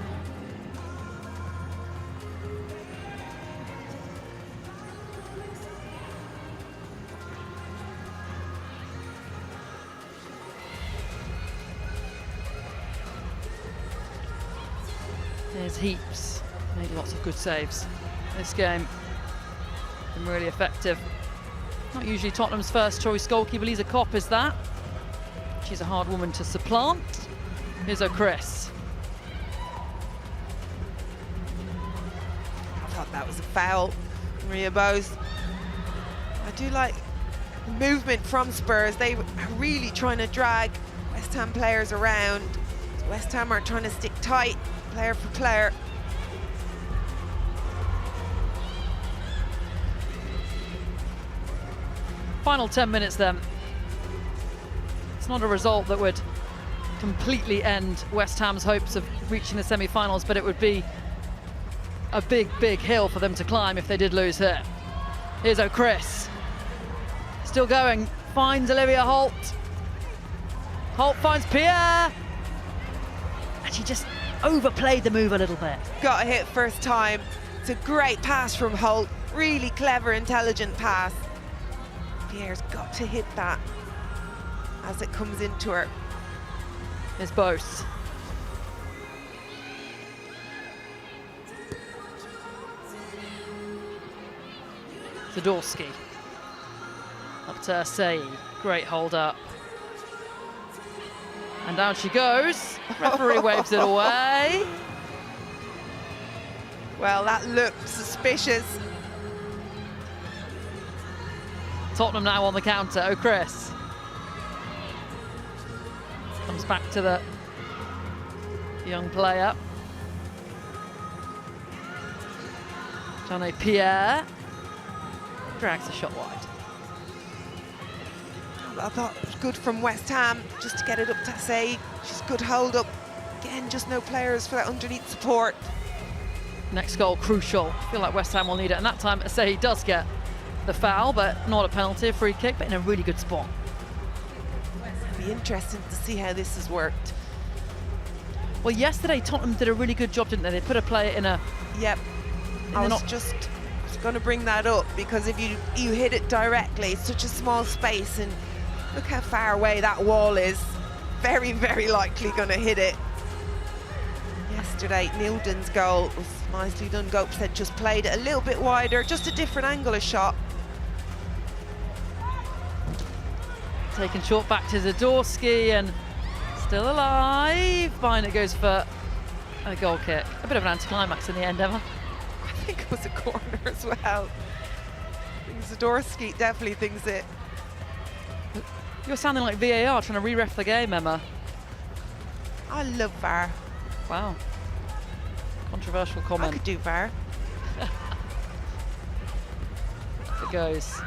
There's Heaps, made lots of good saves this game. Been really effective. Not usually Tottenham's first choice goalkeeper. Lisa Kopp is that. She's a hard woman to supplant. Here's O'Chris. I thought that was a foul, Maria Bose. I do like movement from Spurs. They are really trying to drag West Ham players around. West Ham are trying to stick tight, player for player. Final 10 minutes then. It's not a result that would completely end West Ham's hopes of reaching the semi-finals, but it would be a big, big hill for them to climb if they did lose here. Here's O'Chris. Still going, finds Olivia Holt. Holt finds Pierre. And she just overplayed the move a little bit. Got a hit first time. It's a great pass from Holt. Really clever, intelligent pass. Pierre's got to hit that as it comes into her. Here's Bose. Zadorsky. Up to Say. Great hold up. And down she goes. Referee waves it away. Well, that looked suspicious. Tottenham now on the counter. O'Chris. Comes back to the young player. Jeanne-Pierre drags the shot wide. I thought it was good from West Ham just to get it up to Say. She's good hold up. Again, just no players for that underneath support. Next goal, crucial. I feel like West Ham will need it. And that time, Say does get the foul, but not a penalty, a free kick, but in a really good spot. It'll be interesting to see how this has worked. Well, yesterday Tottenham did a really good job, didn't they? They put a player in a... Yep. I was just going to bring that up, because if you hit it directly, it's such a small space, and look how far away that wall is. Very, very likely going to hit it. Yesterday, Nilden's goal was nicely done. Gopes had just played it a little bit wider, just a different angle of shot. Taken short back to Zadorsky, and still alive. Bynett goes for a goal kick. A bit of an anticlimax in the end, Emma. I think it was a corner as well. I think Zadorsky definitely thinks it. You're sounding like VAR trying to re-ref the game, Emma. I love VAR. Wow. Controversial comment. I could do VAR. It goes.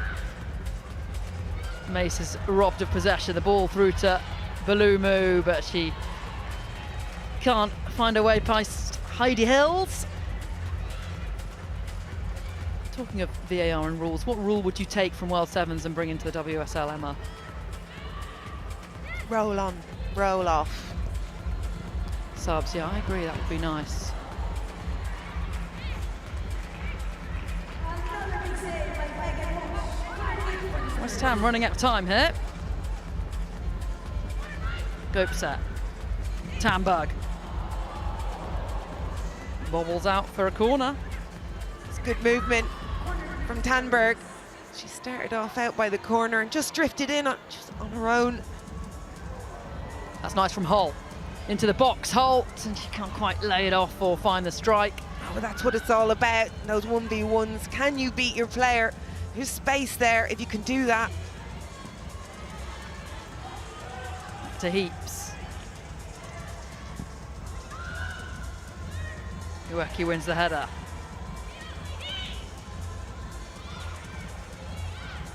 Mace is robbed of possession. The ball through to Balumu, but she can't find her way past Heidi Hills. Talking of VAR and rules, what rule would you take from World Sevens and bring into the WSL, Emma? Roll on, roll off. Subs, yeah, I agree, that would be nice. West Ham running out of time here. Gopset. Tamberg. Bobbles out for a corner. It's good movement from Tanberg. She started off out by the corner and just drifted in just on her own. That's nice from Hull. Into the box, Holt, and she can't quite lay it off or find the strike. Oh, but that's what it's all about, those 1v1s. Can you beat your player? There's space there if you can do that. To Heaps. Ueki wins the header.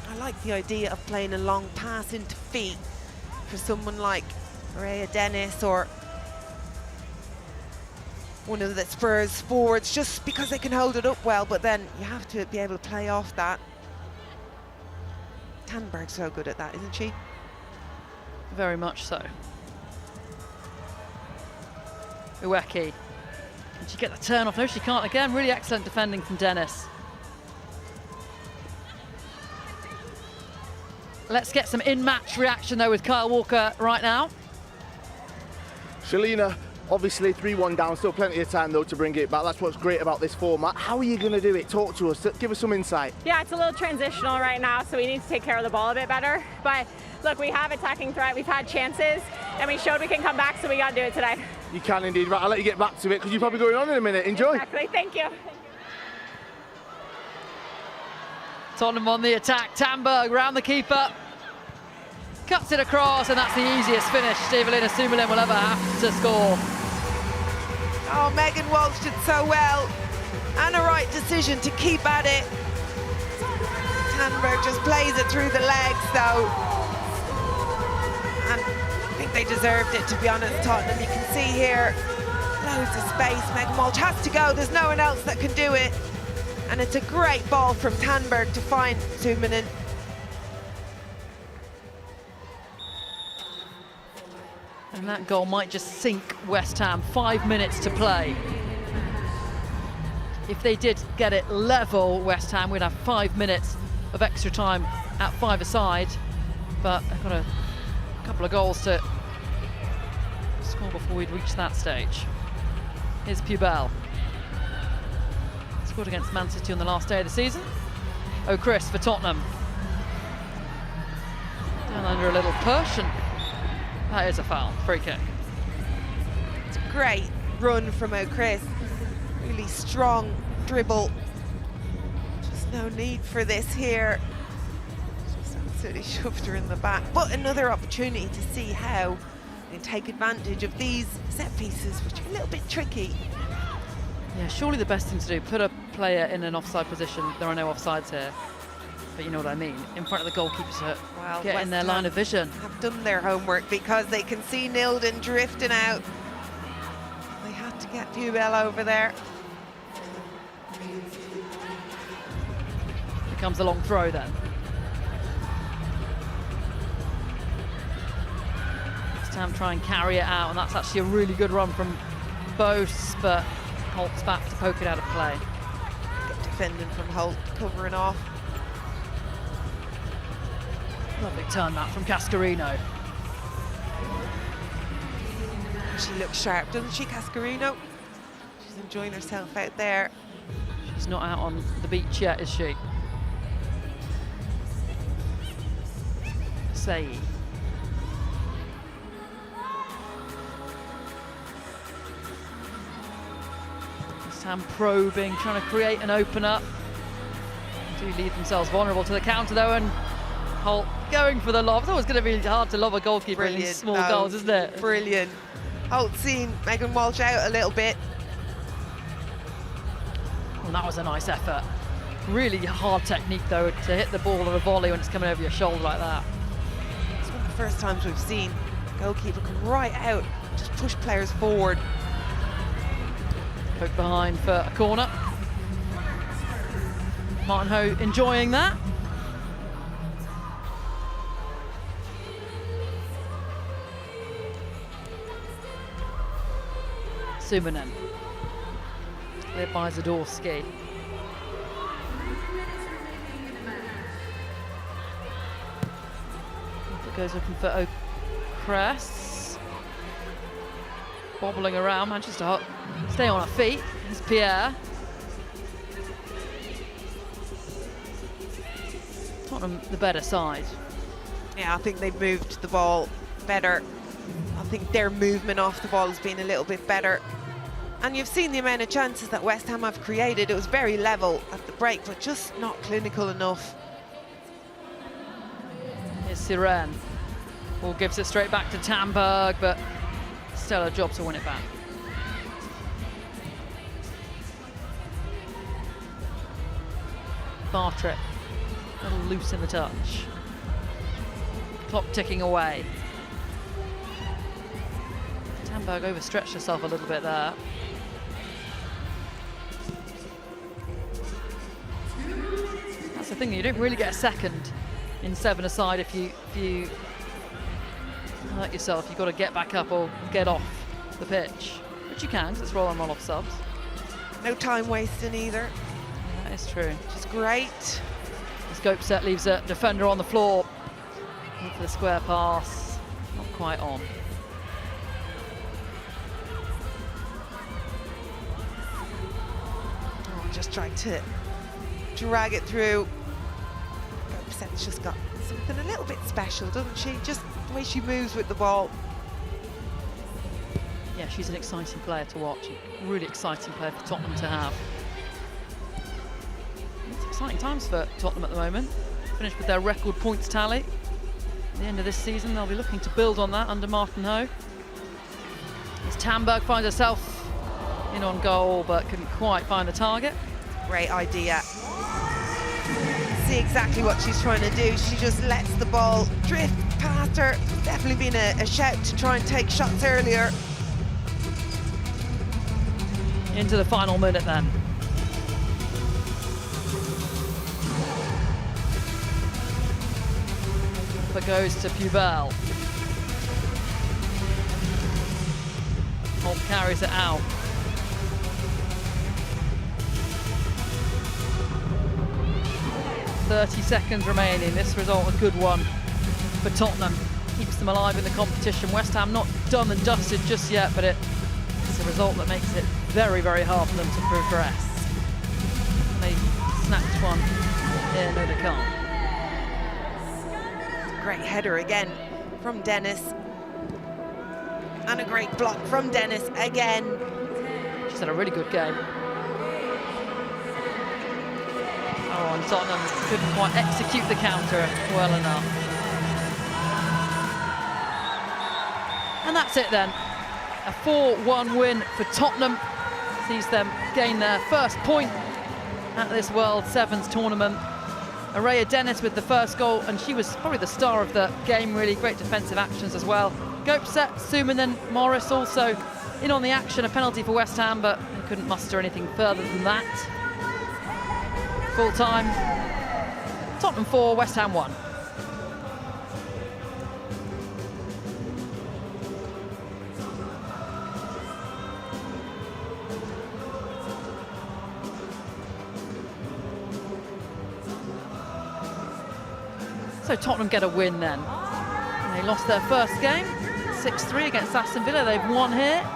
I like the idea of playing a long pass into feet for someone like Rhea Dennis or one of the Spurs forwards, just because they can hold it up well, but then you have to be able to play off that. Tanberg's so good at that, isn't she? Very much so. Ueki. Can she get the turn off? No, she can't. Again, really excellent defending from Dennis. Let's get some in-match reaction though with Kyle Walker right now. Shalina, obviously 3-1 down, still plenty of time though to bring it back. That's what's great about this format. How are you going to do it? Talk to us, give us some insight. Yeah, it's a little transitional right now, so we need to take care of the ball a bit better. But look, we have attacking threat, we've had chances, and we showed we can come back, so we got to do it today. You can indeed. Right, I'll let you get back to it because you're probably going on in a minute. Enjoy. Exactly, thank you. Tottenham on the attack. Tamberg round the keeper. Cuts it across, and that's the easiest finish Evelina Sumilin will ever have to score. Oh, Megan Walsh did so well. And a right decision to keep at it. Tamberg just plays it through the legs, though. And I think they deserved it, to be honest, Tottenham. You can see here, loads of space. Megan Walsh has to go. There's no one else that can do it. And it's a great ball from Tanberg to find Suminen. And that goal might just sink West Ham. 5 minutes to play. If they did get it level, West Ham, we'd have 5 minutes of extra time at 5-a-side. But they've got a couple of goals to score before we'd reach that stage. Here's Pubel. Scored against Man City on the last day of the season. O'Chris for Tottenham. Down under a little push, and that is a foul. Free kick. It's a great run from O'Chris. Really strong dribble. Just no need for this here. Just absolutely shoved her in the back. But another opportunity to see how you take advantage of these set pieces, which are a little bit tricky. Yeah, surely the best thing to do, put a player in an offside position. There are no offsides here, but you know what I mean. In front of the goalkeeper to get in their line of vision. Have done their homework because they can see Nilden drifting out. They had to get Pubel over there. Here comes a long throw then. West Ham try and carry it out, and that's actually a really good run from Bose, but Holt's back to poke it out of play. Good defending from Holt, covering off. Lovely turn that from Cascarino. She looks sharp, doesn't she, Cascarino? She's enjoying herself out there. She's not out on the beach yet, is she? Say. West Ham probing, trying to create an opener. Do leave themselves vulnerable to the counter though, and Holt going for the lob. It's always going to be hard to lob a goalkeeper in these small goals, isn't it? Brilliant. Holt seen Megan Walsh out a little bit. Well, that was a nice effort. Really hard technique though to hit the ball on a volley when it's coming over your shoulder like that. It's one of the first times we've seen goalkeeper come right out, just push players forward. Poke behind for a corner. Martin Ho enjoying that. Sumanen, led by Zadorsky. It goes looking for O'Cress. Bobbling around, Manchester stay on her feet. It's Pierre. Tottenham the better side. Yeah, I think they've moved the ball better. I think their movement off the ball has been a little bit better. And you've seen the amount of chances that West Ham have created. It was very level at the break, but just not clinical enough. Here's Siren. Ball gives it straight back to Tamberg, but still a job to win it back. Bartrip, a little loose in the touch. Clock ticking away. Tamberg overstretched herself a little bit there. That's the thing, you don't really get a second in 7-a-side if you hurt yourself. You've got to get back up or get off the pitch, which you can because it's roll on roll off subs. No time wasting either. That is true. Which is great. The scope set leaves a defender on the floor. Look for the square pass, not quite on. Just tried to drag it through. Set's just got something a little bit special, doesn't she? Just the way she moves with the ball. Yeah, she's an exciting player to watch. A really exciting player for Tottenham to have. It's exciting times for Tottenham at the moment. Finished with their record points tally. At the end of this season, they'll be looking to build on that under Martin Ho. As Tamberg finds herself in on goal, but couldn't quite find the target. Great idea. See exactly what she's trying to do. She just lets the ball drift past her. Definitely been a shout to try and take shots earlier. Into the final minute then. But goes to Pubel. Holt carries it out. 30 seconds remaining. This result a good one for Tottenham. Keeps them alive in the competition. West Ham not done and dusted just yet, but it's a result that makes it very, very hard for them to progress. They snatched one. Yeah, no, they can't. Great header again from Dennis. And a great block from Dennis again. She's had a really good game. Oh, and Tottenham couldn't quite execute the counter well enough. And that's it then. A 4-1 win for Tottenham. sees them gain their first point at this World Sevens tournament. Araya Dennis with the first goal, and she was probably the star of the game, really. Great defensive actions as well. Gopset, Suman and Morris also in on the action, a penalty for West Ham, but they couldn't muster anything further than that. Full time, Tottenham 4, West Ham 1. So Tottenham get a win then. And they lost their first game, 6-3 against Aston Villa. They've won here.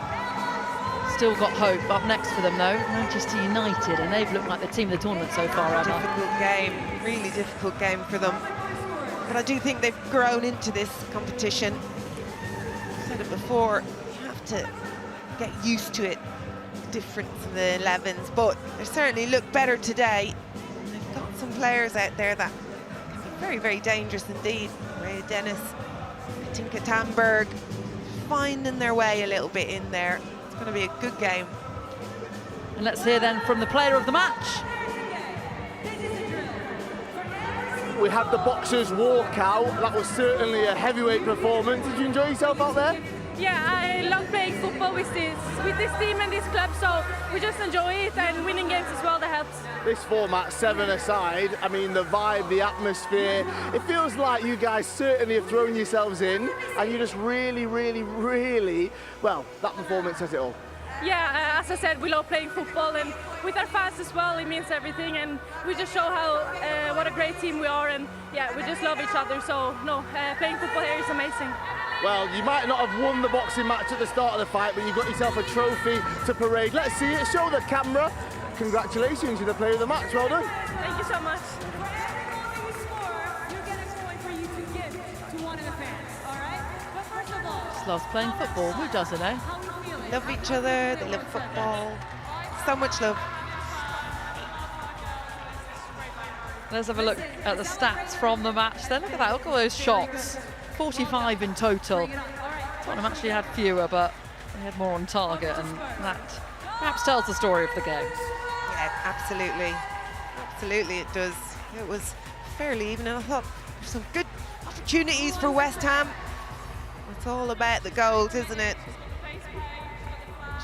Still got hope up next for them though, Manchester United, and they've looked like the team of the tournament so far, Emma. Difficult game, really difficult game for them. But I do think they've grown into this competition. I said it before, you have to get used to it, different from the 11s, but they certainly look better today. They've got some players out there that can be very, very dangerous indeed. Ray Dennis, Tinka Tamberg, finding their way a little bit in there. It's going to be a good game. And let's hear then from the player of the match. We had the boxers walk out. That was certainly a heavyweight performance. Did you enjoy yourself out there? Yeah, I love playing football with this team and this club, so we just enjoy it, and winning games as well, that helps. This format, 7 aside, I mean, the vibe, the atmosphere, it feels like you guys certainly have thrown yourselves in, and you just really, well, that performance says it all. Yeah, as I said, we love playing football, and with our fans as well, it means everything, and we just show how what a great team we are, and yeah, we just love each other, so no, playing football here is amazing. Well, you might not have won the boxing match at the start of the fight, but you got yourself a trophy to parade. Let's see it, show the camera. Congratulations, you're the player of the match, well done. Thank you so much. Just loves playing football, who doesn't, eh? Love each other, they love football. So much love. Let's have a look at the stats from the match then. Look at that, look at all those shots. 45 in total. Tottenham actually had fewer, but they had more on target, and that perhaps tells the story of the game. Yeah, absolutely. Absolutely it does. It was fairly even, and I thought some good opportunities for West Ham. It's all about the goals, isn't it?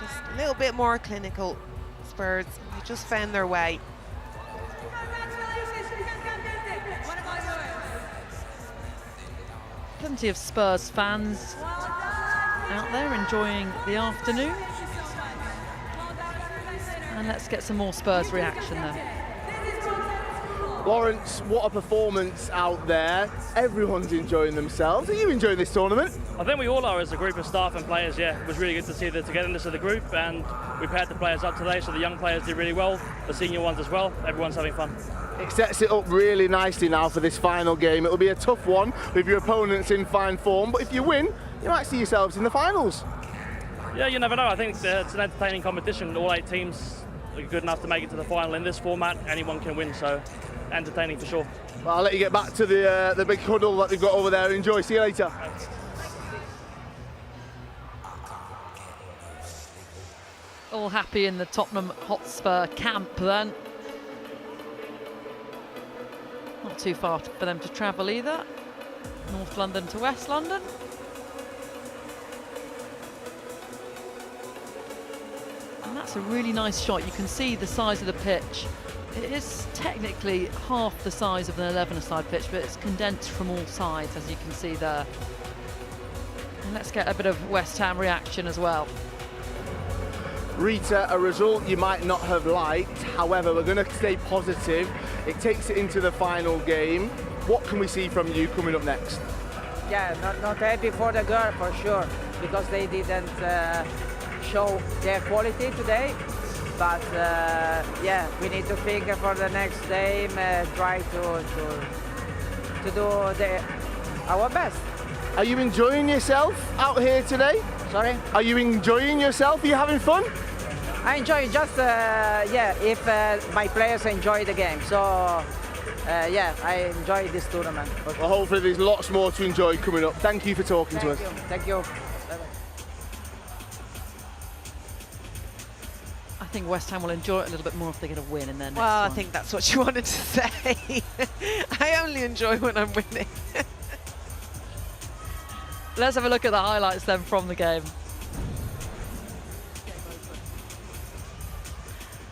Just a little bit more clinical, Spurs. They just found their way. Plenty of Spurs fans out there enjoying the afternoon. And let's get some more Spurs reaction then. Lawrence, what a performance out there. Everyone's enjoying themselves. Are you enjoying this tournament? I think we all are as a group of staff and players, yeah. It was really good to see the togetherness of the group, and we paired the players up today, so the young players did really well, the senior ones as well. Everyone's having fun. It sets it up really nicely now for this final game. It'll be a tough one with your opponents in fine form, but if you win, you might see yourselves in the finals. Yeah, you never know. I think it's an entertaining competition. All 8 teams are good enough to make it to the final. In this format, anyone can win, so entertaining for sure. Well, I'll let you get back to the big huddle that they've got over there. Enjoy. See you later. All happy in the Tottenham Hotspur camp then. Not too far for them to travel either. North London to West London. And that's a really nice shot. You can see the size of the pitch. It is technically half the size of an 11-a-side pitch, but it's condensed from all sides, as you can see there. And let's get a bit of West Ham reaction as well. Rita, a result you might not have liked. However, we're going to stay positive. It takes it into the final game. What can we see from you coming up next? Yeah, not happy for the girl for sure, because they didn't show their quality today. But yeah, we need to think for the next game, try to do our best. Are you enjoying yourself out here today? Sorry? Are you enjoying yourself? Are you having fun? I enjoy just, yeah, if my players enjoy the game. So, yeah, I enjoy this tournament. Well, hopefully there's lots more to enjoy coming up. Thank you for talking to us. Thank you. I think West Ham will enjoy it a little bit more if they get a win in their next Well, one. I think that's what you wanted to say. I only enjoy when I'm winning. Let's have a look at the highlights then from the game.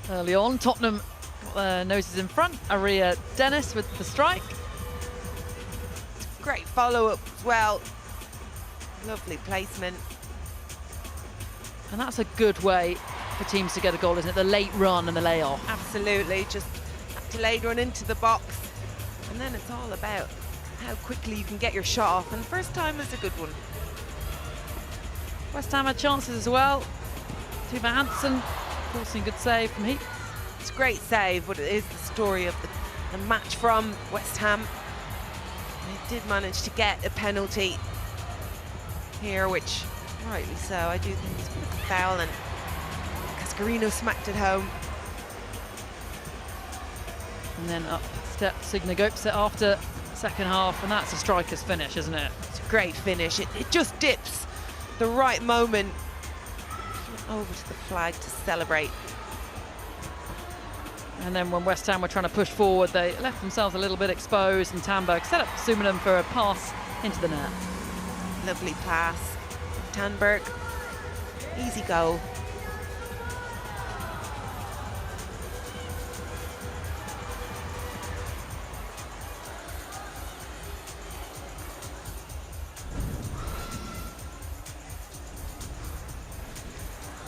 Early on, Tottenham got their noses in front. Aria Dennis with the strike. Great follow-up as well. Lovely placement. And that's a good way for teams to get a goal, isn't it? The late run and the layoff. Absolutely, just that delayed run into the box. And then it's all about how quickly you can get your shot off. And first time is a good one. West Ham had chances as well. Tuva Hansen forcing a good save from Heath. It's a great save, but it is the story of the match from West Ham. They did manage to get a penalty here, which, rightly so, I do think it's a foul, and Cascarino smacked it home. And then up steps Signe Gopse after second half, and that's a striker's finish, isn't it? It's a great finish. It just dips the right moment. Over to the flag to celebrate. And then when West Ham were trying to push forward, they left themselves a little bit exposed, and Tandberg set up Sumanen for a pass into the net. Lovely pass. Tandberg, easy goal.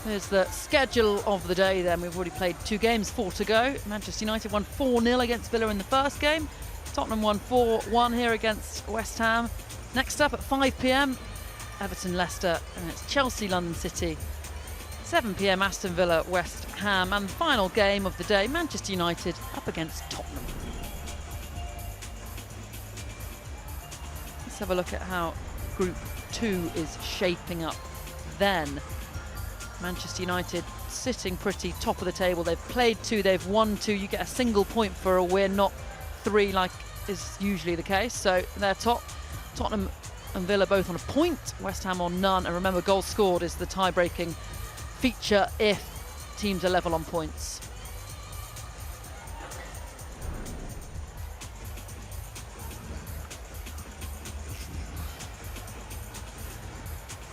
Here's the schedule of the day then. We've already played 2 games, 4 to go. Manchester United won 4-0 against Villa in the first game. Tottenham won 4-1 here against West Ham. Next up at 5 p.m, Everton, Leicester, and it's Chelsea, London City. 7 p.m, Aston Villa, West Ham, and the final game of the day, Manchester United up against Tottenham. Let's have a look at how Group 2 is shaping up then. Manchester United sitting pretty top of the table. They've played 2, they've won 2. You get a single point for a win, not 3 like is usually the case. So they're top. Tottenham and Villa both on a point, West Ham on none. And remember, goals scored is the tie-breaking feature if teams are level on points.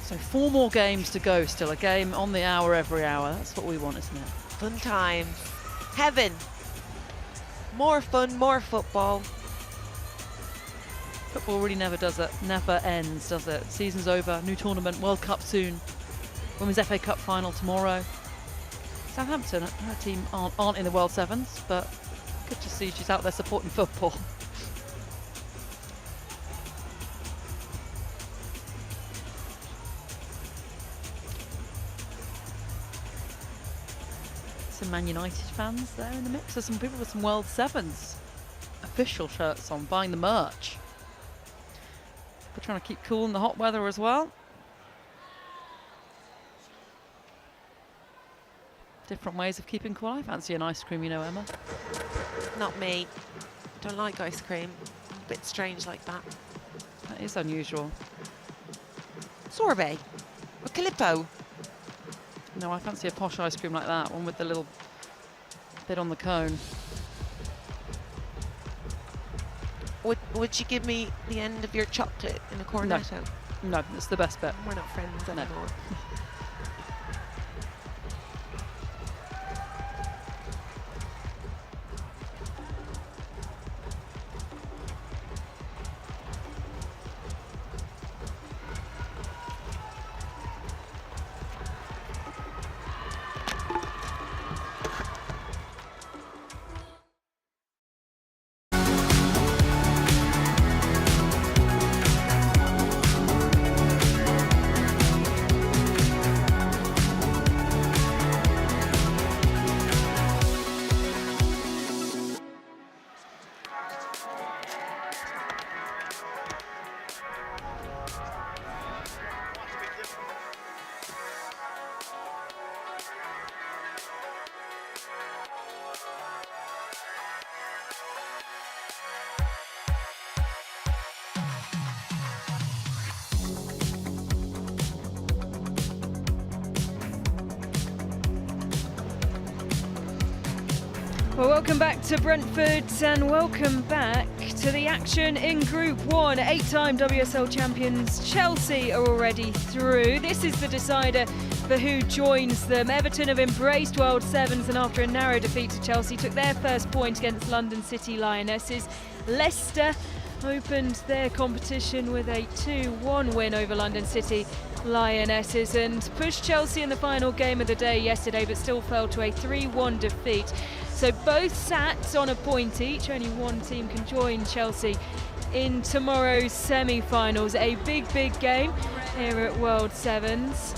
So 4 more games to go still. A game on the hour every hour. That's what we want, isn't it? Fun time. Heaven. More fun, more football. Football really never does it. Never ends, does it? Season's over. New tournament. World Cup soon. Women's FA Cup final tomorrow. Southampton, her team aren't in the World Sevens, but good to see she's out there supporting football. Some Man United fans there in the mix. There's some people with some World Sevens official shirts on, buying the merch. We're trying to keep cool in the hot weather as well. Different ways of keeping cool. I fancy an ice cream, you know, Emma. Not me. Don't like ice cream. A bit strange like that. That is unusual. Sorbet. Or Calippo. No, I fancy a posh ice cream like that, one with the little bit on the cone. Would you give me the end of your chocolate in a cornetto? No, it's the best bit. We're not friends anymore. Well, welcome back to Brentford and welcome back to the action in Group 1. 8-time WSL champions Chelsea are already through. This is the decider for who joins them. Everton have embraced World Sevens and after a narrow defeat to Chelsea took their first point against London City Lionesses. Leicester opened their competition with a 2-1 win over London City Lionesses and pushed Chelsea in the final game of the day yesterday, but still fell to a 3-1 defeat. So both sat on a point each. Only one team can join Chelsea in tomorrow's semi-finals. A big, big game here at World Sevens.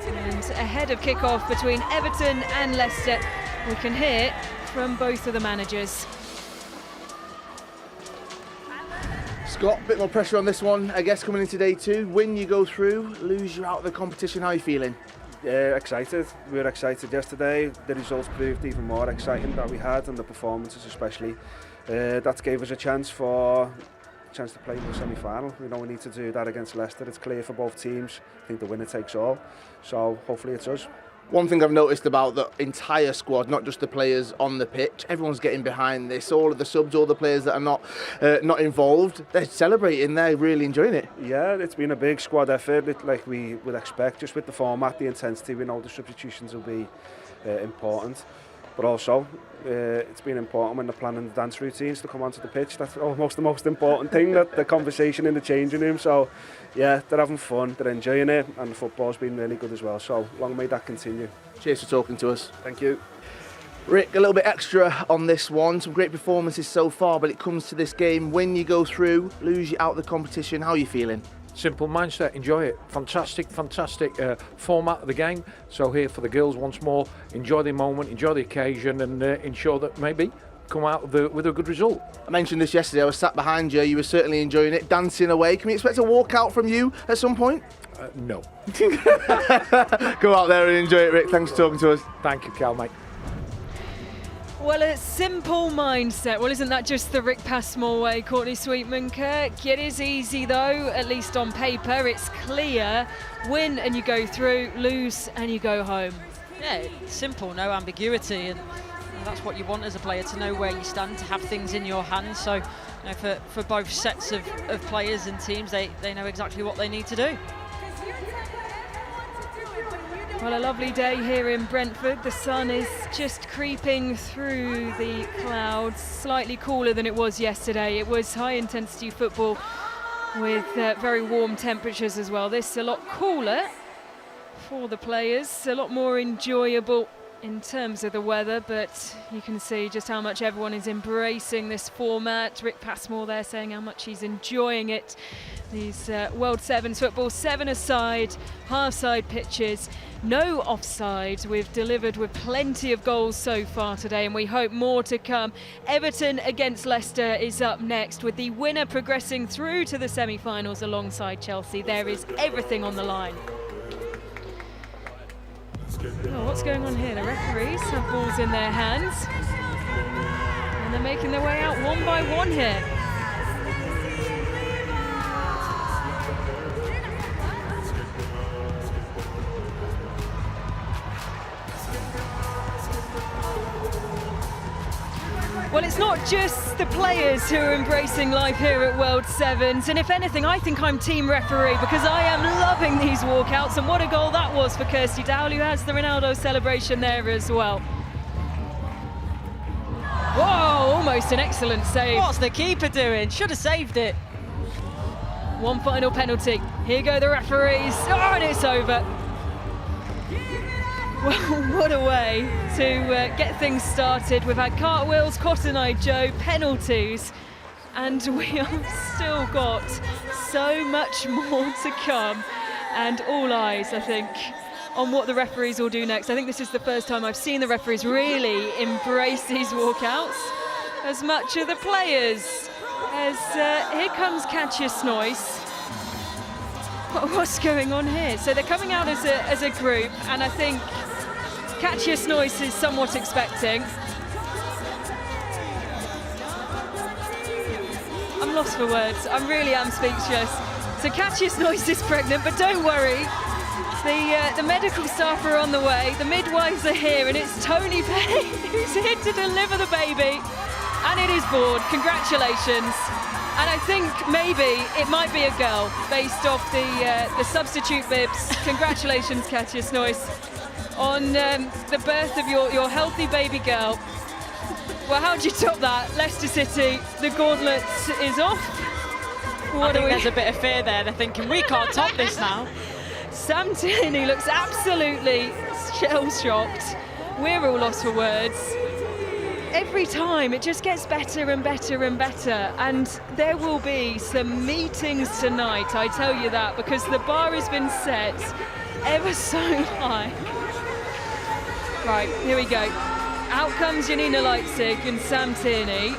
And ahead of kick-off between Everton and Leicester, we can hear from both of the managers. Scott, a bit more pressure on this one, I guess, coming into day 2. Win, you go through, lose, you're out of the competition. How are you feeling? Yeah, excited. We were excited yesterday. The results proved even more exciting that we had, and the performances especially. That gave us a chance to play in the semi-final. We know we need to do that against Leicester. It's clear for both teams. I think the winner takes all. So hopefully it's us. One thing I've noticed about the entire squad, not just the players on the pitch, everyone's getting behind this. All of the subs, all the players that are not involved, they're celebrating, they're really enjoying it. Yeah, it's been a big squad effort, like we would expect, just with the format, the intensity. We know the substitutions will be important, but also it's been important when they're planning the dance routines to come onto the pitch. That's almost the most important thing, that the conversation in the changing room. So yeah, they're having fun, they're enjoying it, and the football's been really good as well. So long may that continue. Cheers for talking to us. Thank you. Rick, a little bit extra on this one. Some great performances so far, but it comes to this game. Win, you go through, lose, you out of the competition. How are you feeling? Simple mindset, enjoy it. Fantastic format of the game. So here for the girls once more, enjoy the moment, enjoy the occasion, and ensure that maybe come out with a good result. I mentioned this yesterday, I was sat behind you, you were certainly enjoying it, dancing away. Can we expect a walkout from you at some point? No. Go out there and enjoy it, Rick. Thanks for talking to us. Thank you, Cal, mate. Well, a simple mindset. Well, isn't that just the Rick Passmore way, Courtney Sweetman-Kirk? It is easy, though, at least on paper. It's clear. Win and you go through, lose and you go home. Yeah, it's simple, no ambiguity, and that's what you want as a player, to know where you stand, to have things in your hands. So for both sets of players and teams, they know exactly what they need to do. Well, a lovely day here in Brentford. The sun is just creeping through the clouds, slightly cooler than it was yesterday. It was high intensity football with very warm temperatures as well. This is a lot cooler for the players, a lot more enjoyable in terms of the weather, but you can see just how much everyone is embracing this format. Rick Passmore there saying how much he's enjoying it. These World Sevens football, 7-a-side, half-side pitches, no offside. We've delivered with plenty of goals so far today, and we hope more to come. Everton against Leicester is up next, with the winner progressing through to the semi-finals alongside Chelsea. There is everything on the line. Oh, what's going on here? The referees have balls in their hands, and they're making their way out one by one here. Well, it's not just the players who are embracing life here at World Sevens, and if anything, I think I'm team referee, because I am loving these walkouts, and what a goal that was for Kirsty Dowell, who has the Ronaldo celebration there as well. Whoa, almost an excellent save. What's the keeper doing? Should have saved it. One final penalty. Here go the referees. Oh, and it's over. Well, what a way to get things started. We've had cartwheels, Cotton Eye Joe, penalties, and we have still got so much more to come. And all eyes, I think, on what the referees will do next. I think this is the first time I've seen the referees really embrace these walkouts as much of the players. As here comes Katja Snoys. What's going on here? So they're coming out as a group, and I think Katja Snoys is somewhat expecting. I'm lost for words. I really am speechless. So Katja Snoys is pregnant, but don't worry. The medical staff are on the way, the midwives are here, and it's Tony Payne who's here to deliver the baby. And it is born. Congratulations. And I think maybe it might be a girl based off the substitute bibs. Congratulations, Katja Snoys, on the birth of your healthy baby girl. Well, how do you top that? Leicester City, the gauntlet is off. I think there's a bit of fear there. They're thinking, we can't top this now. Sam Tierney looks absolutely shell-shocked. We're all lost for words. Every time it just gets better and better and better, and there will be some meetings tonight, I tell you that, because the bar has been set ever so high. Right, here we go. Out comes Janina Leipzig and Sam Tierney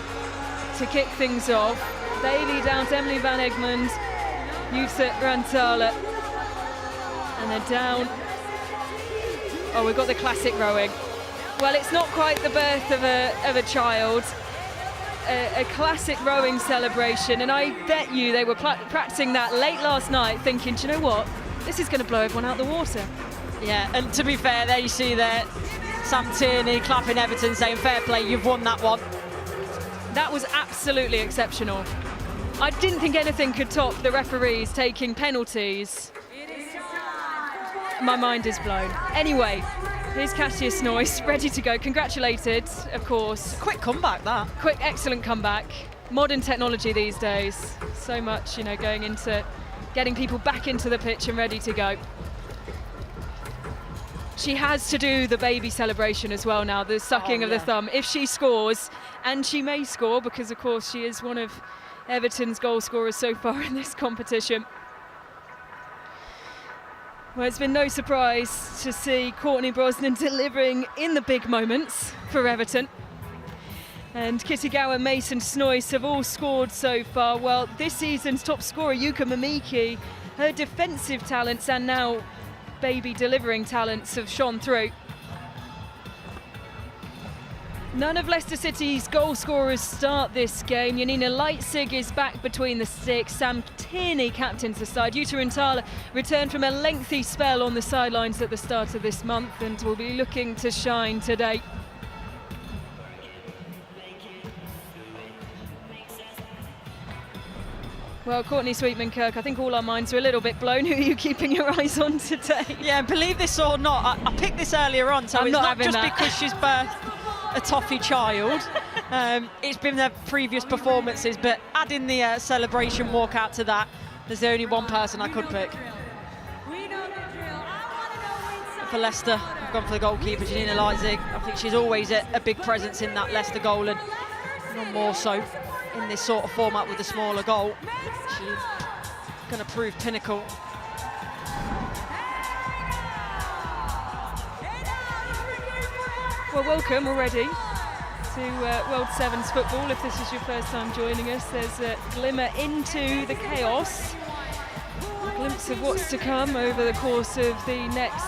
to kick things off. They lead out Emily Van Egmond, Jutta Rantala, and they're down. Oh, we've got the classic rowing. Well, it's not quite the birth of a child, a classic rowing celebration, and I bet you they were practicing that late last night thinking, do you know what, this is going to blow everyone out the water. Yeah, and to be fair, there you see there, Sam Tierney clapping Everton saying, fair play, you've won that one. That was absolutely exceptional. I didn't think anything could top the referees taking penalties. My mind is blown. Anyway, here's Katja Snoys, ready to go. Congratulated, of course. Quick comeback, that. Quick, excellent comeback. Modern technology these days. So much, going into getting people back into the pitch and ready to go. She has to do the baby celebration as well now, the sucking of the thumb. If she scores, and she may score, because of course she is one of Everton's goal scorers so far in this competition. Well, it's been no surprise to see Courtney Brosnan delivering in the big moments for Everton. And Kitagawa, Mason, Snoys have all scored so far. Well, this season's top scorer, Yuka Mimiki, her defensive talents and now baby delivering talents have shone through. None of Leicester City's goal scorers start this game. Janina Leipzig is back between the sticks. Sam Tierney captains the side. Jutta Rantala returned from a lengthy spell on the sidelines at the start of this month and will be looking to shine today. Well, Courtney Sweetman-Kirk, I think all our minds are a little bit blown. Who are you keeping your eyes on today? Yeah, believe this or not, I picked this earlier on, so I'm it's not not just that. because she's birthed a toffee child. It's been their previous performances, but adding the celebration walkout to that, there's the only one person I could pick. For Leicester, I've gone for the goalkeeper, Janina Leipzig. I think she's always a big presence in that Leicester goal, and not more so in this sort of format with the smaller goal. She's going to prove pinnacle. Well, welcome already to World Sevens football. If this is your first time joining us, there's a glimmer into the chaos, a glimpse of what's to come over the course of the next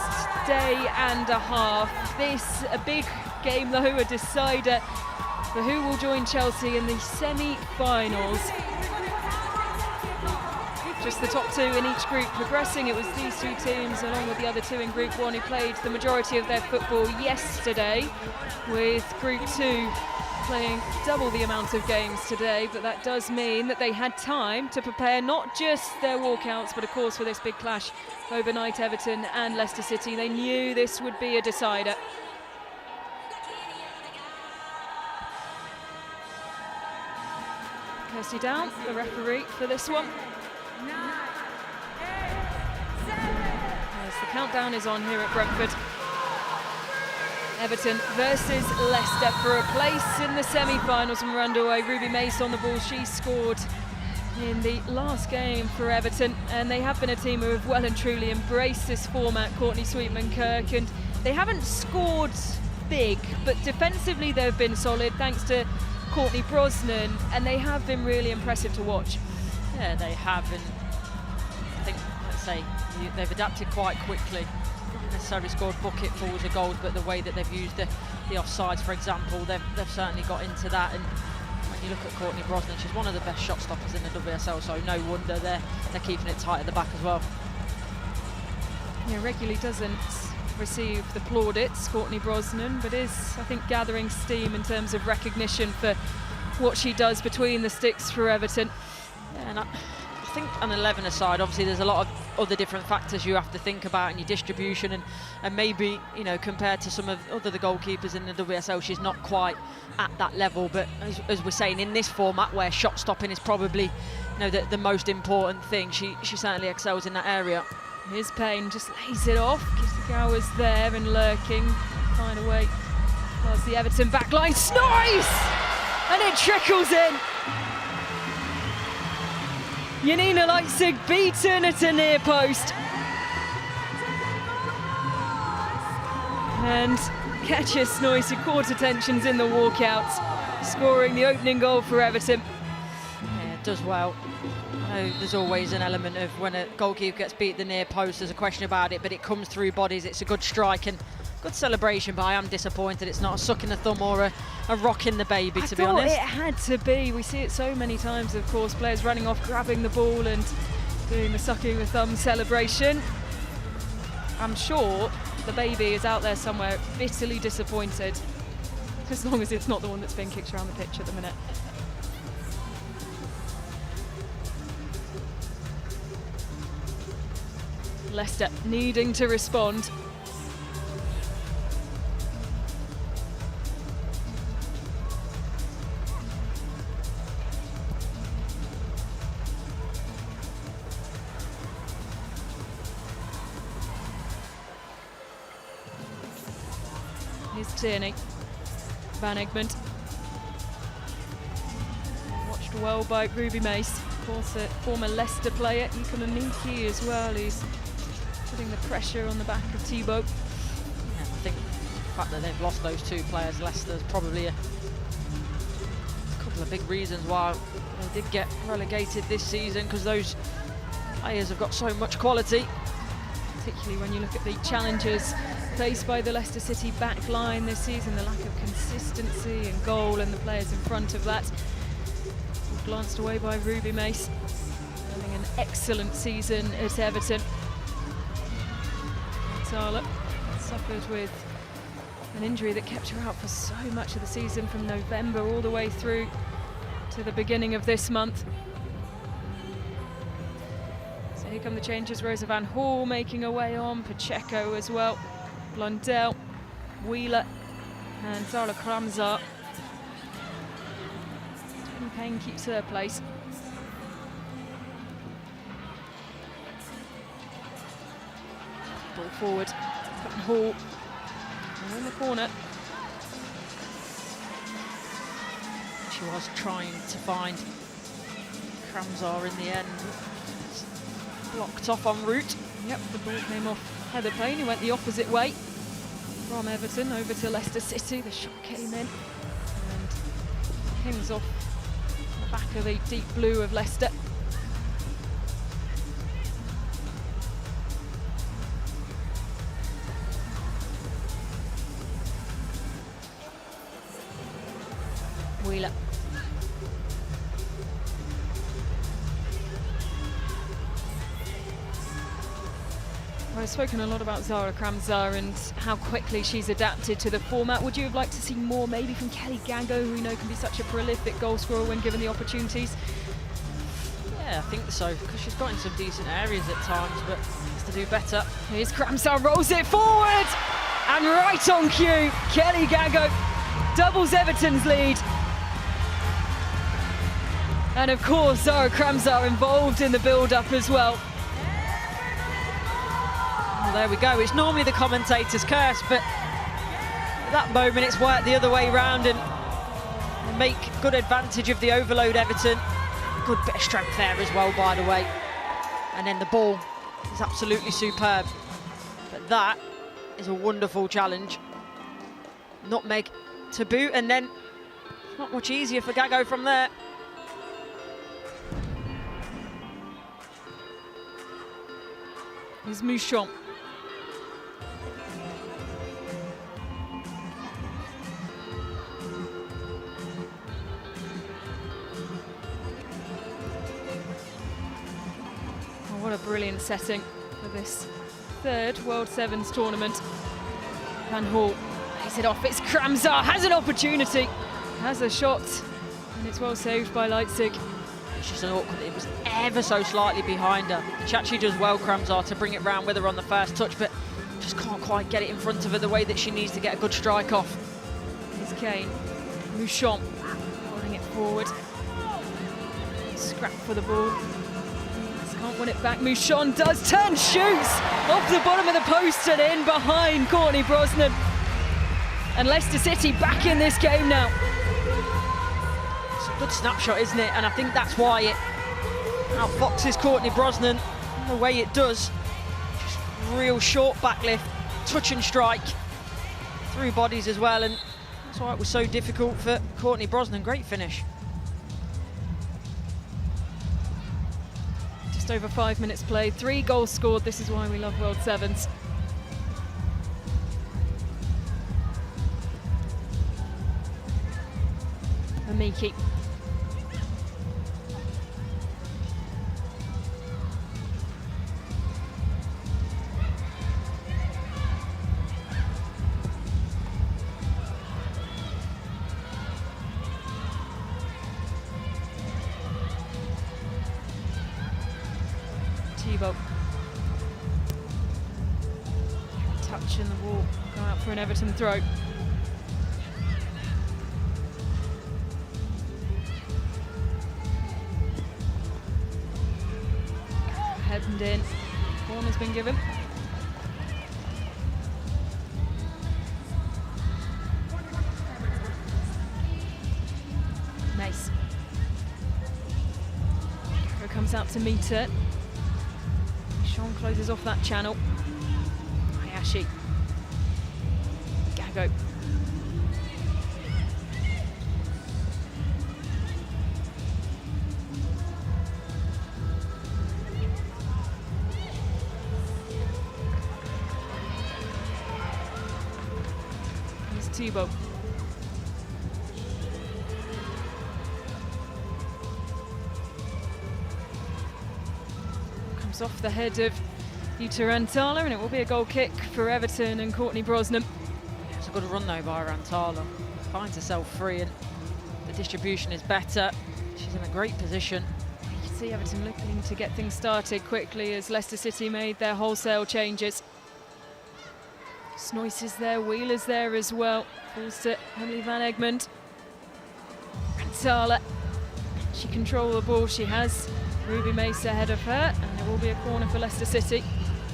day and a half. This, a big game though, a decider for who will join Chelsea in the semi-finals. Just the top two in each group progressing. It was these two teams, along with the other two in Group 1, who played the majority of their football yesterday, with Group 2 playing double the amount of games today. But that does mean that they had time to prepare not just their walkouts, but of course for this big clash overnight, Everton and Leicester City. They knew this would be a decider. Kirsty Down, the referee for this one. Yes, the countdown is on here at Brentford. Everton versus Leicester for a place in the semi-finals from underway. Ruby Mace on the ball. She scored in the last game for Everton, and they have been a team who have well and truly embraced this format, Courtney Sweetman-Kirk, and they haven't scored big, but defensively they've been solid thanks to Courtney Brosnan, and they have been really impressive to watch. Yeah, they have, and I think, let's say, they've adapted quite quickly. Not necessarily scored bucketfuls of goals, but the way that they've used the offsides, for example, they've certainly got into that. And when you look at Courtney Brosnan, she's one of the best shot stoppers in the WSL, so no wonder they're keeping it tight at the back as well. regularly doesn't receive the plaudits, Courtney Brosnan, but is, I think, gathering steam in terms of recognition for what she does between the sticks for Everton. Yeah, and I think an 11 aside, obviously there's a lot of other different factors you have to think about in your distribution, and maybe, you know, compared to some of the goalkeepers in the WSL, she's not quite at that level. But as we're saying, in this format where shot stopping is probably, you know, the most important thing, she certainly excels in that area. Here's Payne, just lays it off. Kisagawa's there and lurking. Find a way past the Everton backline. Snoise! And it trickles in. Janina Leitzig beaten at a near post. And Katja Snoise, who caught attentions in the walkout, scoring the opening goal for Everton. Yeah, it does well. I know there's always an element of when a goalkeeper gets beat at the near post, there's a question about it, but it comes through bodies. It's a good strike and good celebration, but I am disappointed it's not a suck in the thumb or a rock in the baby, to be honest. It had to be. We see it so many times, of course, players running off, grabbing the ball and doing the sucking the thumb celebration. I'm sure the baby is out there somewhere bitterly disappointed, as long as it's not the one that's being kicked around the pitch at the minute. Leicester needing to respond. Here's Tierney. Van Egmond. Watched well by Ruby Mace. Of course, a former Leicester player, Ika Oniki as well. He's putting the pressure on the back of Thibaut. Yeah, I think the fact that they've lost those two players, Leicester's probably a couple of big reasons why they did get relegated this season, because those players have got so much quality. Particularly when you look at the challenges faced by the Leicester City back line this season, the lack of consistency and goal and the players in front of that. Glanced away by Ruby Mace, having an excellent season at Everton. Sala suffered with an injury that kept her out for so much of the season, from November all the way through to the beginning of this month. So here come the changes. Rosa Van Hall making her way on, Pacheco as well, Blundell, Wheeler and Zara Kramzar. Payne keeps her place. Ball forward, Van Hall in the corner. She was trying to find Kramzar in the end. Blocked off en route. Yep, the ball came off Heather Payne, who went the opposite way from Everton over to Leicester City. The shot came in and hangs off the back of the deep blue of Leicester. Wheeler. Well, I've spoken a lot about Zara Kramzar and how quickly she's adapted to the format. Would you have liked to see more maybe from Kelly Gago, who we know can be such a prolific goal scorer when given the opportunities? Yeah, I think so, because she's got in some decent areas at times, but has to do better. Here's Kramzar, rolls it forward, and right on cue, Kelly Gago doubles Everton's lead. And of course, Zara Kramzar involved in the build-up as well. Well, there we go. It's normally the commentator's curse, but at that moment it's worked the other way round and make good advantage of the overload Everton. Good bit of strength there as well, by the way. And then the ball is absolutely superb. But that is a wonderful challenge. Nutmeg to boot, and then not much easier for Gago from there. Here's Mouchon. Oh, what a brilliant setting for this third World Sevens tournament. Van Hall plays it off. It's Kramzar, has an opportunity, has a shot, and it's well saved by Leipzig. It's just an awkward, it was ever so slightly behind her. She actually does well, Kramzar, to bring it round with her on the first touch, but just can't quite get it in front of her the way that she needs to get a good strike off. Here's Kane. Mouchon holding it forward. Scrap for the ball. Can't win it back. Mouchon does turn, shoots off the bottom of the post and in behind Courtney Brosnan. And Leicester City back in this game now. It's a good snapshot, isn't it? And I think that's why it outfoxes Courtney Brosnan the way it does. Just real short backlift, touch and strike through bodies as well, and that's why it was so difficult for Courtney Brosnan. Great finish. Just over 5 minutes played, 3 goals scored. This is why we love World Sevens. Amiki. Touch in the wall, go out for an Everton throw. Heading in, corner's been given. Nice. Here comes out to meet it. Sean closes off that channel. Hayashi. Gago. Here's Thibault. Off the head of Jutta Rantala, and it will be a goal kick for Everton and Courtney Brosnan. It's a good run though by Rantala. Finds herself free and the distribution is better. She's in a great position. You can see Everton looking to get things started quickly as Leicester City made their wholesale changes. Snoyce is there, Wheeler's there as well. Falls to Emily Van Egmond. Rantala. She controls the ball, she has Ruby Mace ahead of her, and it will be a corner for Leicester City.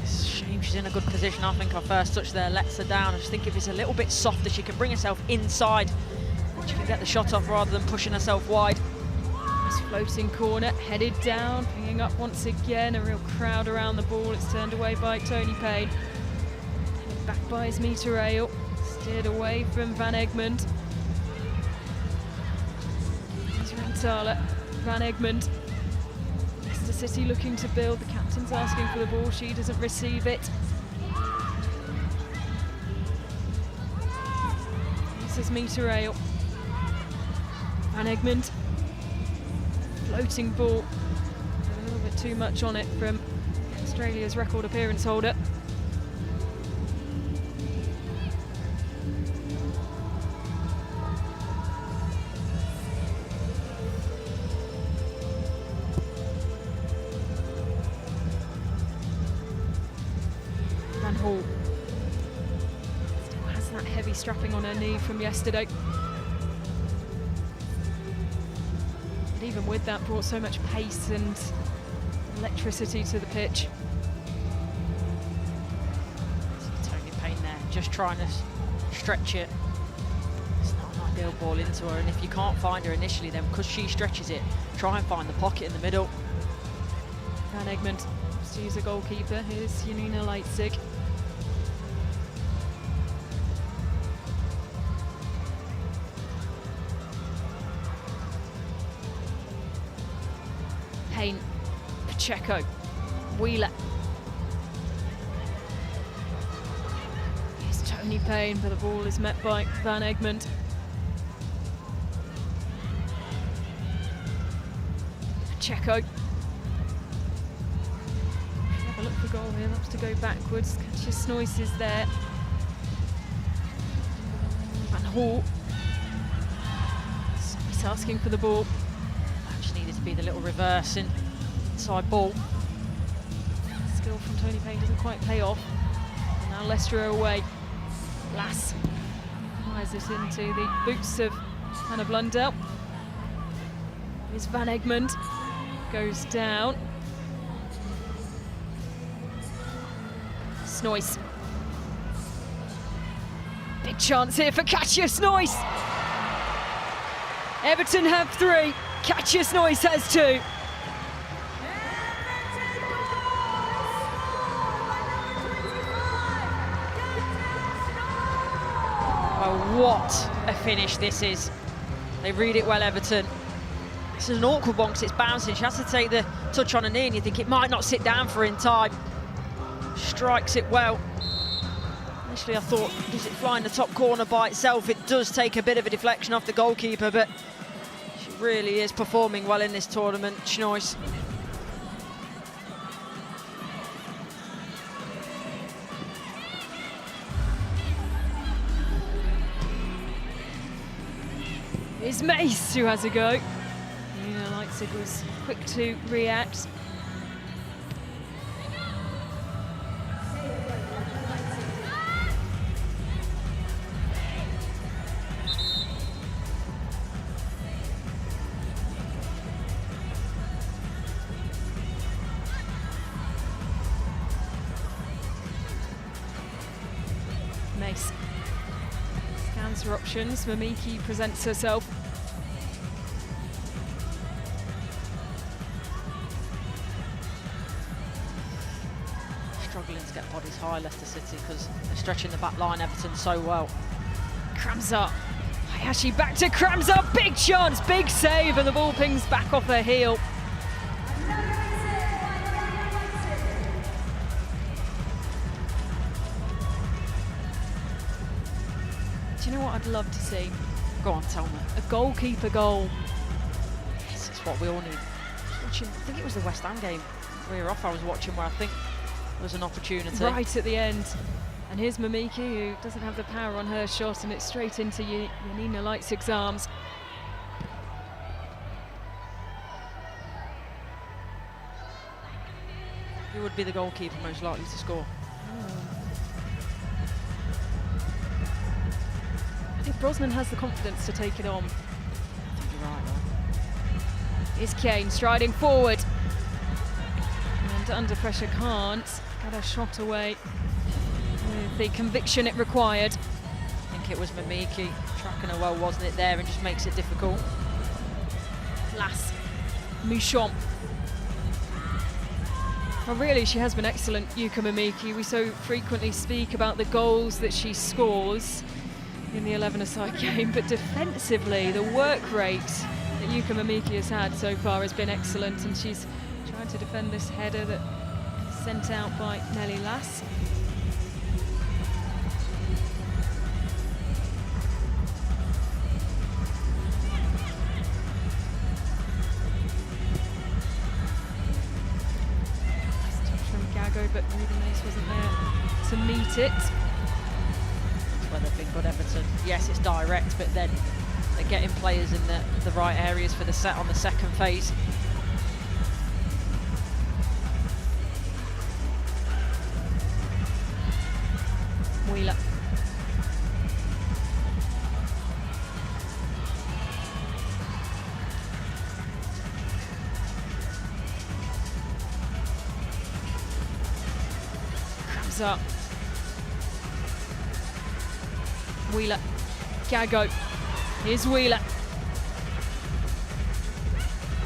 It's a shame she's in a good position. I think her first touch there lets her down. I just think if it's a little bit softer, she can bring herself inside. She can get the shot off rather than pushing herself wide. This floating corner, headed down, pinging up once again. A real crowd around the ball. It's turned away by Tony Payne. Headed back by Asmita Rail. Steered away from Van Egmond. Here's Rantala. Van Egmond. Leicester City looking to build. The captain's asking for the ball. She doesn't receive it. This is Asmita Rail. Van Egmond. Floating ball. A little bit too much on it from Australia's record appearance holder. Van Hall still has that heavy strapping on her knee from yesterday. But even with that, brought so much pace and electricity to the pitch. Tony Payne there, just trying to stretch it. It's not an ideal ball into her, and if you can't find her initially, then because she stretches it, try and find the pocket in the middle. Van Egmond wants to use a goalkeeper. Here's Janina Leipzig. Payne, Pacheco, Wheeler. Here's Tony Payne, but the ball is met by Van Egmond. Pacheco. Have a look for goal here, loves to go backwards. Katja Snoys is there. Van Hall. Snoys asking for the ball. Just needed to be the little reverse inside ball. Skill from Tony Payne doesn't quite pay off. And now Leicester are away. Lass fires it into the boots of Hannah Blundell. Here's Van Egmond. Goes down. Snoys. Big chance here for Katja Snoys. Everton have 3. Katja Snoys has 2. Oh, what a finish this is. They read it well, Everton. This is an awkward one because it's bouncing. She has to take the touch on her knee and you think it might not sit down for her in time. Strikes it well. Initially I thought, does it fly in the top corner by itself? It does take a bit of a deflection off the goalkeeper, but she really is performing well in this tournament, Snoys. It's Mace who has a go. Leipzig was quick to react. Mace scans her options. Mamiki presents herself. Struggling to get bodies high, Leicester City, because they're stretching the back line, Everton, so well. Kramzar. Hayashi back to Kramzar. Big chance, big save, and the ball pings back off her heel. Do you know what I'd love to see? Go on, tell me. A goalkeeper goal. Yes, it's what we all need. I think it was the West Ham game. We were off, I was watching where I think was an opportunity. Right at the end. And here's Mamiki, who doesn't have the power on her shot, and it's straight into Janina Leitzig's arms. Who would be the goalkeeper most likely to score? I think Brosnan has the confidence to take it on. I think you're right, though. Here's Kane striding forward. And under pressure can't get a shot away with the conviction it required. I think it was Mamiki tracking her well, wasn't it, there, and just makes it difficult. Lass. Mouchon. Well, really, she has been excellent, Yuka Mamiki. We so frequently speak about the goals that she scores in the 11-a-side game, but defensively, the work rate that Yuka Mamiki has had so far has been excellent, and she's trying to defend this header that sent out by Nelly Lass. Nice touch from Gago, but Ruben Mace wasn't there to meet it. Where they've been good, Everton. Yes, it's direct, but then they're getting players in the right areas for the set on the second phase. Wheeler. Comes up. Wheeler. Gago. Here's Wheeler.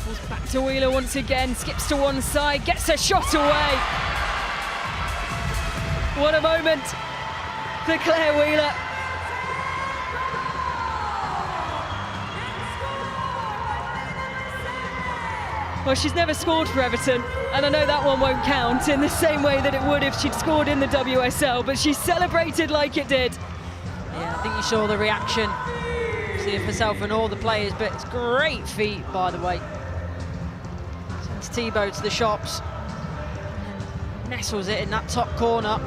Pulls back to Wheeler once again. Skips to one side. Gets a shot away. What a moment for Claire Wheeler. Well, she's never scored for Everton, and I know that one won't count in the same way that it would if she'd scored in the WSL, but she celebrated like it did. Yeah, I think you saw the reaction, see herself and all the players, but it's great feet, by the way. Sends Thibaut to the shops. nestles it in that top corner.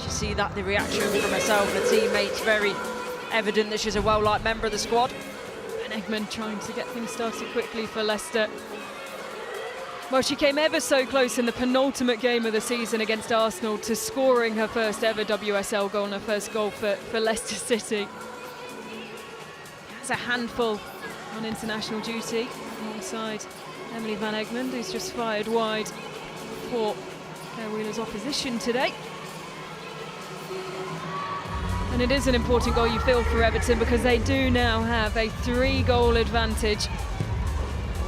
You see that the reaction from herself and her teammates, very evident that she's a well-liked member of the squad. And Eggman trying to get things started quickly for Leicester. Well, she came ever so close in the penultimate game of the season against Arsenal to scoring her first ever WSL goal and her first goal for Leicester City. It's a handful on international duty alongside Emily Van Egmond, who's just fired wide for Claire Wheeler's opposition today. And it is an important goal, you feel, for Everton, because they do now have a 3-goal advantage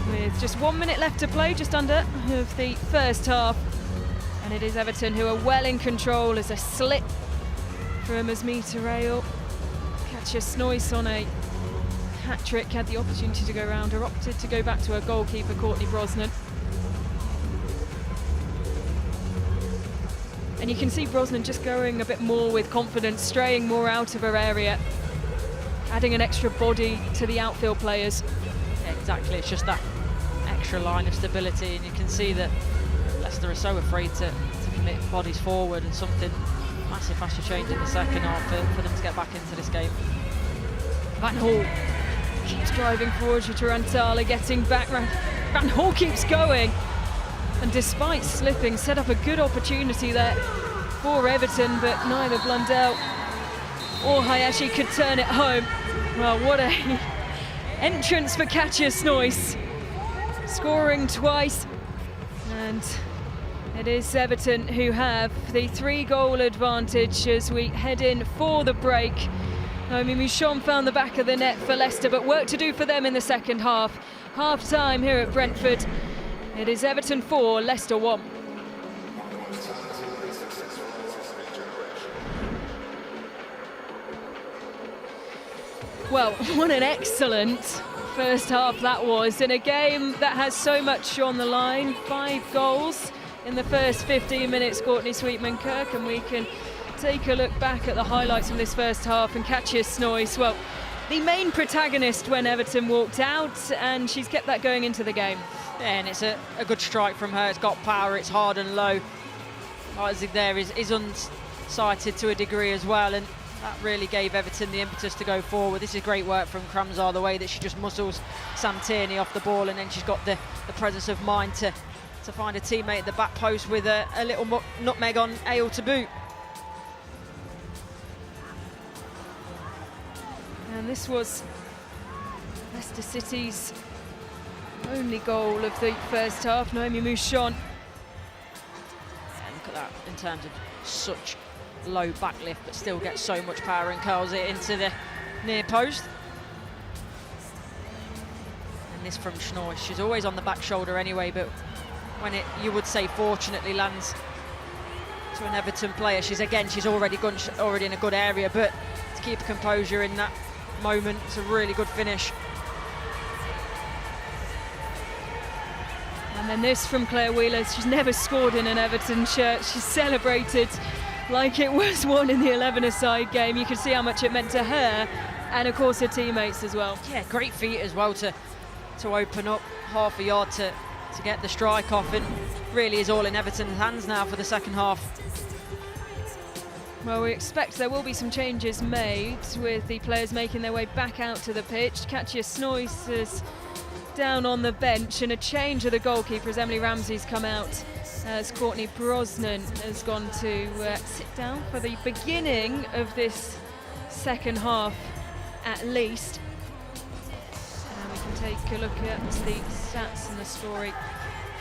with just 1 minute left to play, just under, of the first half. And it is Everton who are well in control as a slip from Asmita Rail. Katja Snoys on a hat-trick, had the opportunity to go round her, opted to go back to her goalkeeper, Courtney Brosnan. And you can see Brosnan just going a bit more with confidence, straying more out of her area, adding an extra body to the outfield players. Yeah, exactly, it's just that extra line of stability, and you can see that Leicester are so afraid to commit bodies forward, and something massive has to change in the second half for them to get back into this game. Van Hall keeps driving forward, Tarantala getting back. Van Hall keeps going, and despite slipping, set up a good opportunity there for Everton, but neither Blundell or Hayashi could turn it home. Well, what a entrance for Katja Snoys, scoring twice, and it is Everton who have the 3-goal advantage as we head in for the break. Naomi Mouchon found the back of the net for Leicester, but work to do for them in the second half. Half-time here at Brentford. It is Everton 4, Leicester 1. Well, what an excellent first half that was, in a game that has so much on the line. 5 goals in the first 15 minutes, Courtney Sweetman-Kirk, and we can take a look back at the highlights from this first half. And Katja Snoys, well, the main protagonist when Everton walked out, and she's kept that going into the game. Yeah, and it's a good strike from her. It's got power, it's hard and low. Isaac there is unsighted to a degree as well, and that really gave Everton the impetus to go forward. This is great work from Kramzar, the way that she just muscles Sam Tierney off the ball, and then she's got the presence of mind to find a teammate at the back post with a little nutmeg on ale to boot. And this was Leicester City's only goal of the first half. Naomi Mouchon. Yeah, look at that in terms of such low backlift, but still gets so much power and curls it into the near post. And this from Schnoy. She's always on the back shoulder anyway, but when it, you would say, fortunately lands to an Everton player, she's already in a good area, but to keep composure in that moment, it's a really good finish. And then this from Claire Wheeler. She's never scored in an Everton shirt. She's celebrated like it was one in the 11-a-side game. You can see how much it meant to her and, of course, her teammates as well. Yeah, great feet as well to open up half a yard to get the strike off, and really is all in Everton's hands now for the second half. Well, we expect there will be some changes made with the players making their way back out to the pitch. Katja Snoys is down on the bench, and a change of the goalkeeper as Emily Ramsey's come out, as Courtney Brosnan has gone to sit down for the beginning of this second half at least. And we can take a look at the stats and the story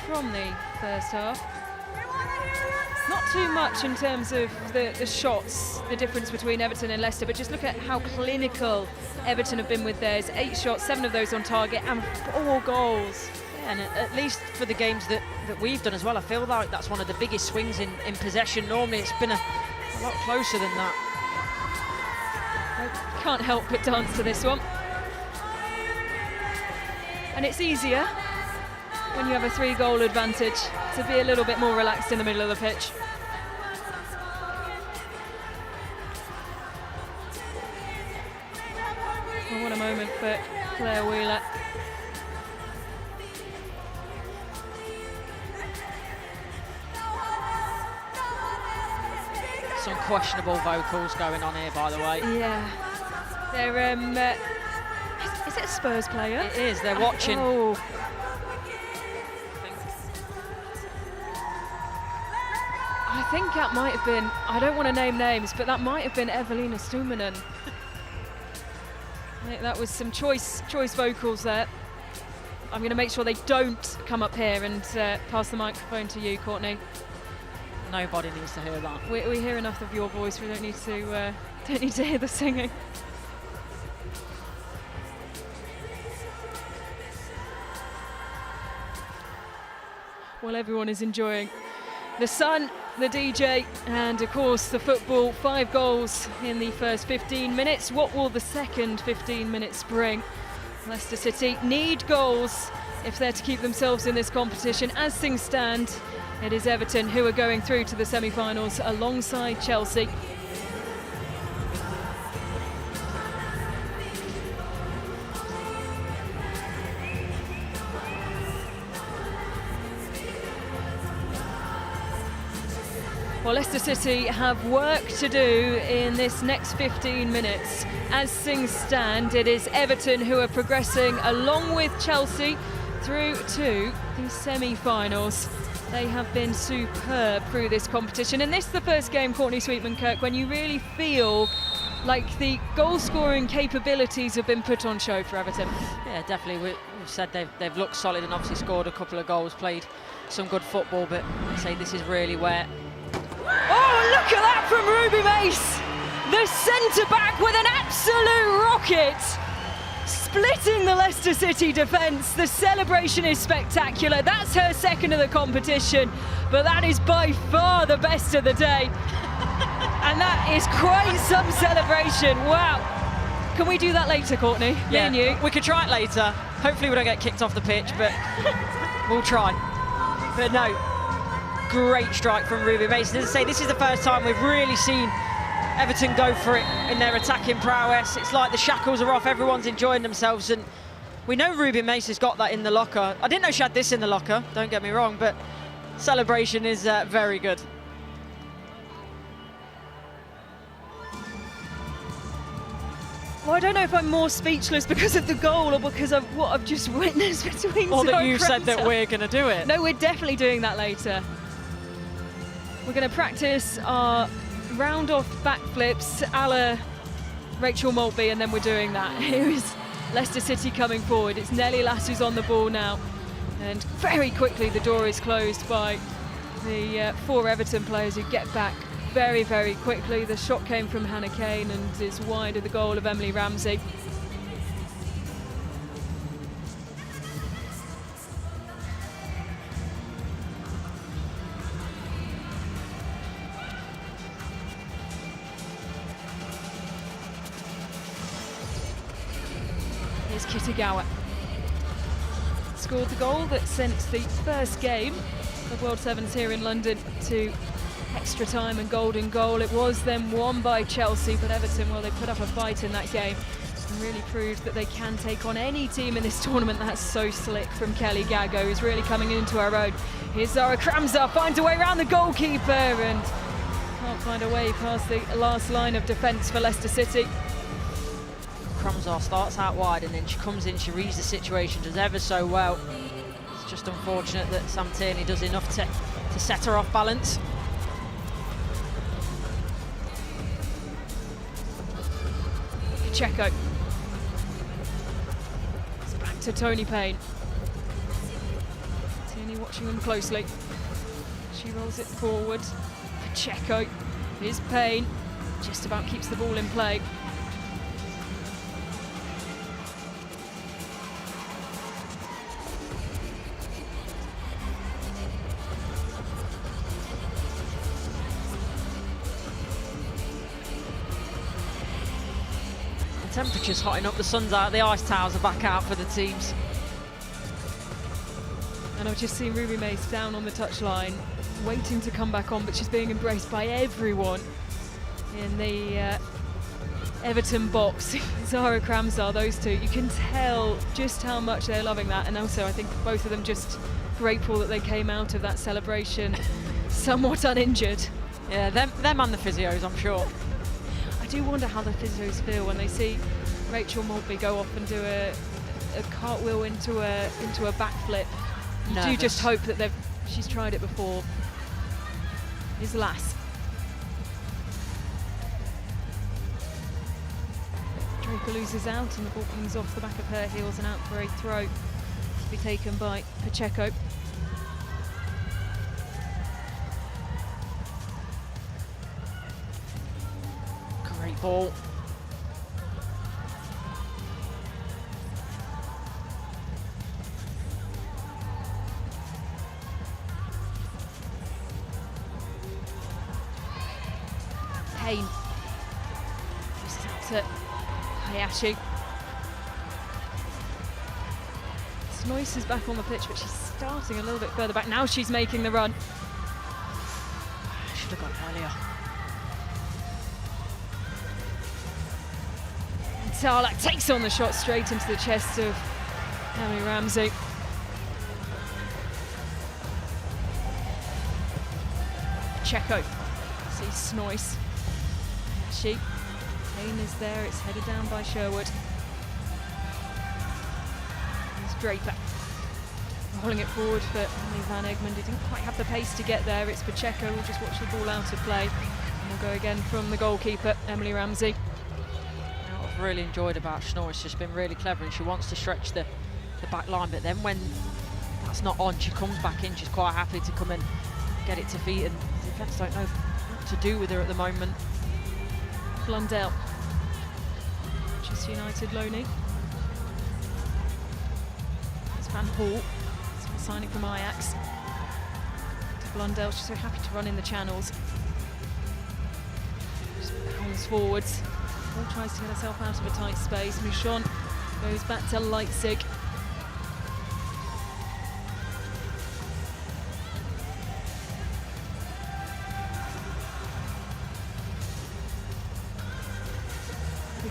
from the first half. Not too much in terms of the shots, the difference between Everton and Leicester, but just look at how clinical Everton have been with theirs. 8 shots, 7 of those on target, and 4 goals. Yeah, and at least for the games that we've done as well, I feel like that's one of the biggest swings in possession. Normally it's been a lot closer than that. I can't help but dance to this one. And it's easier when you have a 3-goal advantage to be a little bit more relaxed in the middle of the pitch. Well, what a moment for Claire Wheeler. some questionable vocals going on here, by the way. Yeah. They're, is it a Spurs player? It is, they're watching. Oh. I think that might have been, I don't want to name names, but that might have been Evelina Stumanen. I think that was some choice vocals there. I'm going to make sure they don't come up here and pass the microphone to you, Courtney. Nobody needs to hear that. We hear enough of your voice. We don't need to hear the singing. Well, everyone is enjoying the sun, the DJ, and of course the football. 5 goals in the first 15 minutes. What will the second 15 minutes bring? Leicester City need goals if they're to keep themselves in this competition. As things stand, it is Everton who are going through to the semi-finals alongside Chelsea. Well, Leicester City have work to do in this next 15 minutes. As things stand, it is Everton who are progressing along with Chelsea through to the semi-finals. They have been superb through this competition. And this is the first game, Courtney Sweetman-Kirk, when you really feel like the goal-scoring capabilities have been put on show for Everton. Yeah, definitely. We've said they've looked solid and obviously scored a couple of goals, played some good football, but I say this is really where... Oh, look at that from Ruby Mace! The centre-back with an absolute rocket! Splitting the Leicester City defence. The celebration is spectacular. That's her second of the competition, but that is by far the best of the day. And that is quite some celebration. Wow. Can we do that later, Courtney? Yeah, Me and you? we could try it later. Hopefully we don't get kicked off the pitch, but we'll try. But no, great strike from Ruby Mason. As I say, this is the first time we've really seen Everton go for it in their attacking prowess. It's like the shackles are off, everyone's enjoying themselves, and we know Ruby Mason's got that in the locker. I didn't know she had this in the locker, don't get me wrong, but celebration is very good. Well, I don't know if I'm more speechless because of the goal or because of what I've just witnessed between Or that you've Zara said that Kramsa. we're going to do it. No, we're definitely doing that later. We're going to practice our round-off backflips a la Rachel Maltby, and then we're doing that. Here is Leicester City coming forward. It's Nelly Lass who's on the ball now. And very quickly the door is closed by the 4 Everton players who get back very, very quickly. The shot came from Hannah Kane and is wide of the goal of Emily Ramsey. Here's Kitagawa. Scored the goal that sent the first game of World Sevens here in London to extra time and golden goal. It was then won by Chelsea, but Everton, well, they put up a fight in that game and really proved that they can take on any team in this tournament. That's so slick from Kelly Gago, who's really coming into her own. Here's Zara Kramsa, finds a way around the goalkeeper and can't find a way past the last line of defence for Leicester City. Kramsa starts out wide and then she comes in, she reads the situation, does ever so well. It's just unfortunate that Sam Tierney does enough to set her off balance. Pacheco. It's back to Tony Payne. Tierney watching them closely. She rolls it forward. Pacheco. Here's Payne. Just about keeps the ball in play. Temperature's hotting up, the sun's out, the ice towels are back out for the teams. And I've just seen Ruby Mace down on the touchline, waiting to come back on, but she's being embraced by everyone in the Everton box. Zara Kramsa, those two, you can tell just how much they're loving that, and also I think both of them just grateful that they came out of that celebration somewhat uninjured. Yeah, them and the physios, I'm sure. I do wonder how the physios feel when they see Rachel Maltby go off and do a cartwheel into a backflip. You do just hope that she's tried it before. Is Lass. Draper loses out and the ball comes off the back of her heels and out for a throw to be taken by Pacheco. Great ball. Payne. This is out to Hayashi. Snoyce is back on the pitch, but she's starting a little bit further back. Now she's making the run. Should have gone earlier. And Tarlac takes on the shot straight into the chest of Emily Ramsey. Pacheco sees Snoyce. Hayashi. Payne is there, it's headed down by Sherwood. There's Draper. Rolling it forward for Emily Van Egmond, who didn't quite have the pace to get there. It's Pacheco who'll just watch the ball out of play. And we'll go again from the goalkeeper, Emily Ramsey. What I've really enjoyed about Snoyce, she's been really clever and she wants to stretch the back line, but then when that's not on, she comes back in, she's quite happy to come and get it to feet, and the defence don't know what to do with her at the moment. Blundell. Manchester United loanee. It's Van Hall. It's signing from Ajax. To Blundell, she's so happy to run in the channels. Just comes forwards. Ball tries to get herself out of a tight space. Michon goes back to Leipzig.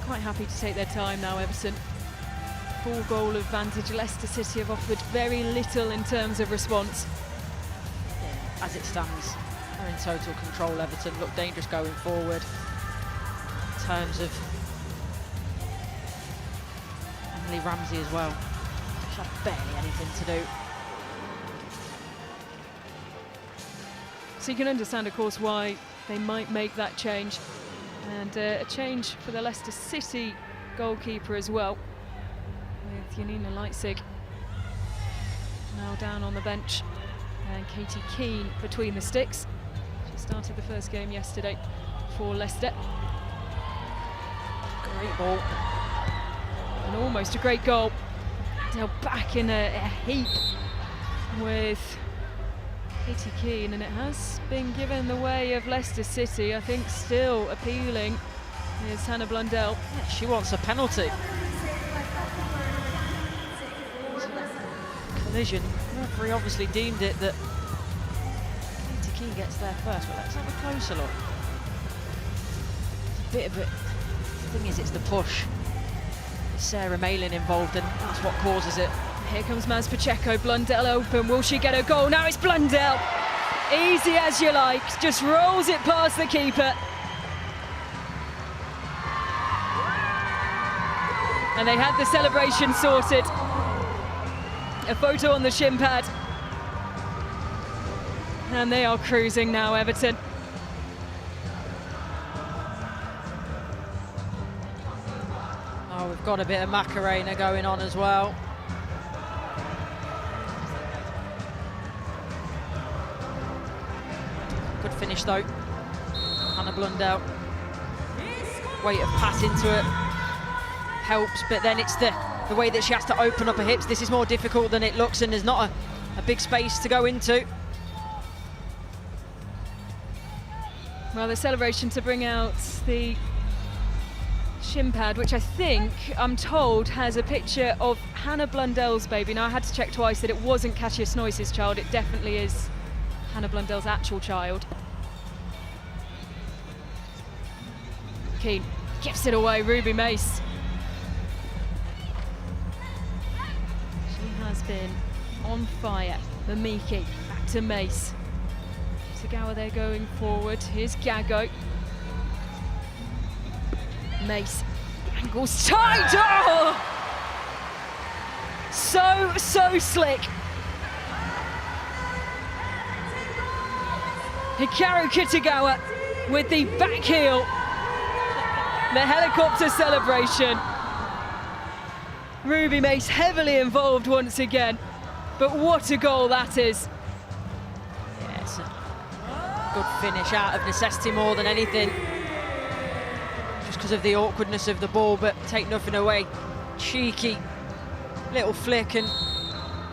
Quite happy to take their time now, Everton. 4-goal advantage. Leicester City have offered very little in terms of response. Yeah, as it stands, they're in total control. Everton look dangerous going forward. In terms of Emily Ramsey as well, she's had barely anything to do. So you can understand, of course, why they might make that change. And a change for the Leicester City goalkeeper as well, with Janina Leipzig now down on the bench, and Katie Keane between the sticks. She started the first game yesterday for Leicester. Great ball. And almost a great goal. Now back in a heap with Katie Keane, and it has been given the way of Leicester City. I think still appealing is Hannah Blundell. Yeah, she wants a penalty. Collision. The referee obviously deemed it that Katie Keane gets there first, but let's have a closer look. It's a bit of it. The thing is, it's the push. Sarah Malin involved, and that's what causes it. Here comes Maz Pacheco. Blundell open. Will she get a goal? Now it's Blundell. Easy as you like. Just rolls it past the keeper. And they had the celebration sorted. A photo on the shin pad. And they are cruising now, Everton. Oh, we've got a bit of Macarena going on as well. Good finish though. Hannah Blundell. Weight of pass into it helps, but then it's the way that she has to open up her hips. This is more difficult than it looks, and there's not a big space to go into. Well, the celebration to bring out the shin pad, which I think, I'm told, has a picture of Hannah Blundell's baby. Now, I had to check twice that it wasn't Kasia Snoyce's child. It definitely is Hannah Blundell's actual child. Keane gives it away, Ruby Mace. She has been on fire. Mamiki back to Mace. Tagawa there going forward. Here's Gago. Mace. Angles tight. Oh! So slick. Hikaru Kitagawa with the back heel. The helicopter celebration. Ruby Mace heavily involved once again, but what a goal that is. Yeah, it's a good finish out of necessity more than anything. Just because of the awkwardness of the ball, but take nothing away. Cheeky little flick, and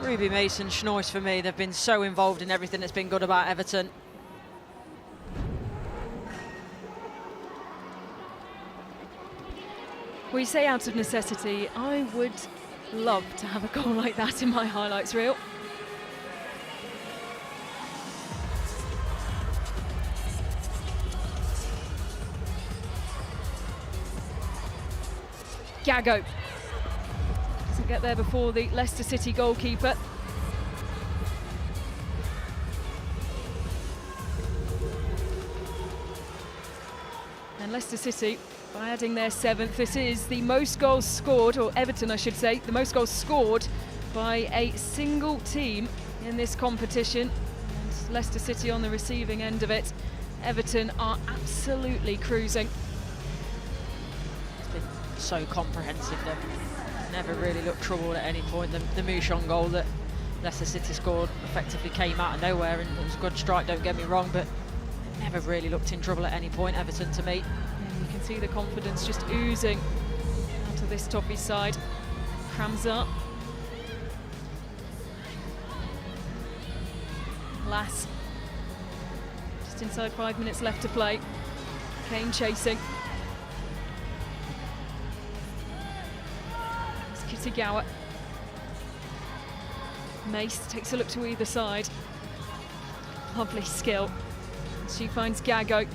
Ruby Mace and Schnois, for me, they've been so involved in everything that's been good about Everton. We say out of necessity. I would love to have a goal like that in my highlights reel. Gago doesn't get there before the Leicester City goalkeeper. And Leicester City, by adding their 7th, this is the most goals scored, or Everton I should say, the most goals scored by a single team in this competition. And Leicester City on the receiving end of it. Everton are absolutely cruising. It's been so comprehensive. They've never really looked troubled at any point. The Mouchon goal that Leicester City scored effectively came out of nowhere, and it was a good strike, don't get me wrong, but never really looked in trouble at any point, Everton, to me. You can see the confidence just oozing out of this Toffee side. Hamza. Lass. Just inside 5 minutes left to play. Kane chasing. It's Kitagawa. Mace takes a look to either side. Lovely skill. She finds Gago.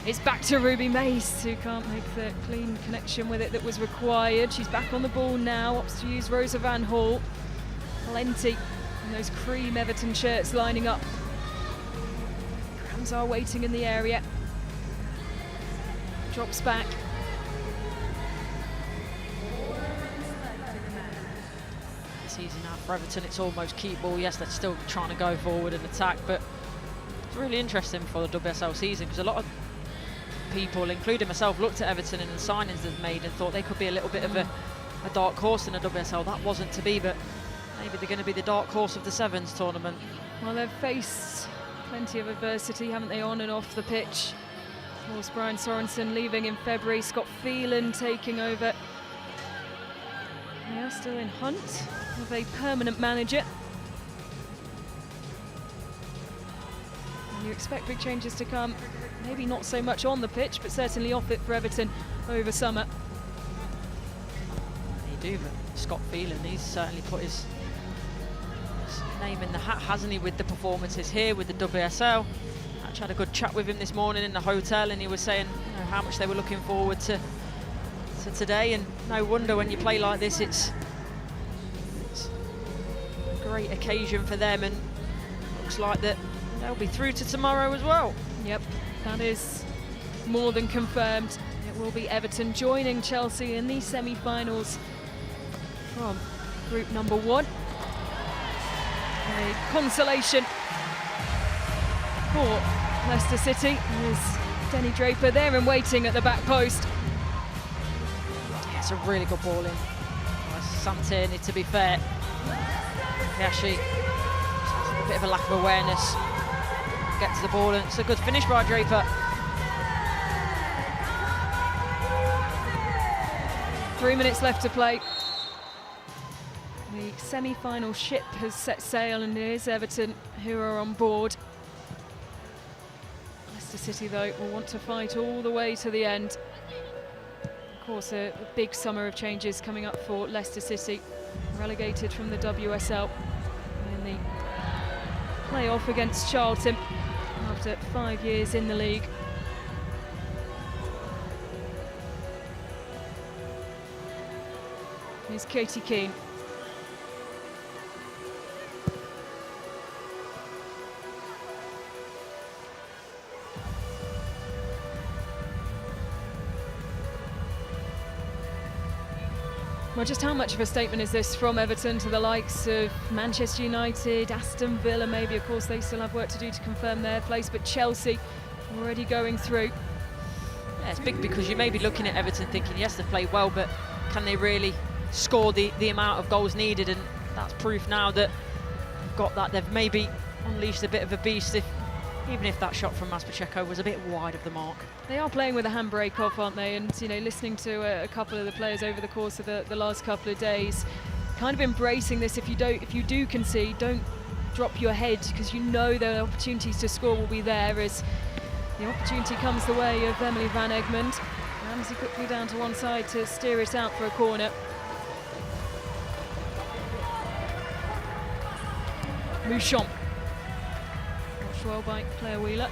It's back to Ruby Mace, who can't make the clean connection with it that was required. She's back on the ball now, opts to use Rosa Van Hall. Plenty in those cream Everton shirts lining up. Crams are waiting in the area. Drops back. Season out for Everton, it's almost keep ball. Yes, they're still trying to go forward and attack, but it's really interesting for the WSL season, because a lot of people, including myself, looked at Everton and the signings they've made and thought they could be a little bit of a dark horse in the WSL. That wasn't to be, but maybe they're going to be the dark horse of the Sevens tournament. Well, they've faced plenty of adversity, haven't they, on and off the pitch. Of course, Brian Sorensen leaving in February, Scott Phelan taking over. They are still in hunt of a permanent manager. And you expect big changes to come, maybe not so much on the pitch, but certainly off it for Everton over summer. They do, but Scott Phelan, he's certainly put his name in the hat, hasn't he, with the performances here with the WSL. I actually had a good chat with him this morning in the hotel, and he was saying, you know, how much they were looking forward to today, and no wonder when you play like this, it's a great occasion for them, and looks like that they'll be through to tomorrow as well. Yep, that is more than confirmed. It will be Everton joining Chelsea in the semi-finals from group number 1. A consolation for Leicester City. There's Denny Draper there and waiting at the back post. Yeah, it's a really good ball in. Santini, to be fair, he actually has a bit of a lack of awareness. Get to the ball, and it's a good finish by Draper. 3 minutes left to play. The semi-final ship has set sail, and it is Everton who are on board. Leicester City, though, will want to fight all the way to the end. Of course, a big summer of changes coming up for Leicester City, relegated from the WSL in the play-off against Charlton after 5 years in the league. Here's Katie Keane. Well, just how much of a statement is this from Everton to the likes of Manchester United, Aston Villa maybe, of course they still have work to do to confirm their place, but Chelsea already going through. Yeah, it's big because you may be looking at Everton thinking, yes, they've played well, but can they really score the amount of goals needed? And that's proof now that they've got that. They've maybe unleashed a bit of a beast, even if that shot from Pacheco was a bit wide of the mark. They are playing with a handbrake off, aren't they? And, you know, listening to a couple of the players over the course of the last couple of days, kind of embracing this. If you do concede, don't drop your head, because you know the opportunities to score will be there as the opportunity comes the way of Emily Van Egmond. Ramsey quickly down to one side to steer it out for a corner. Mouchon. Watched well by Claire Wheeler.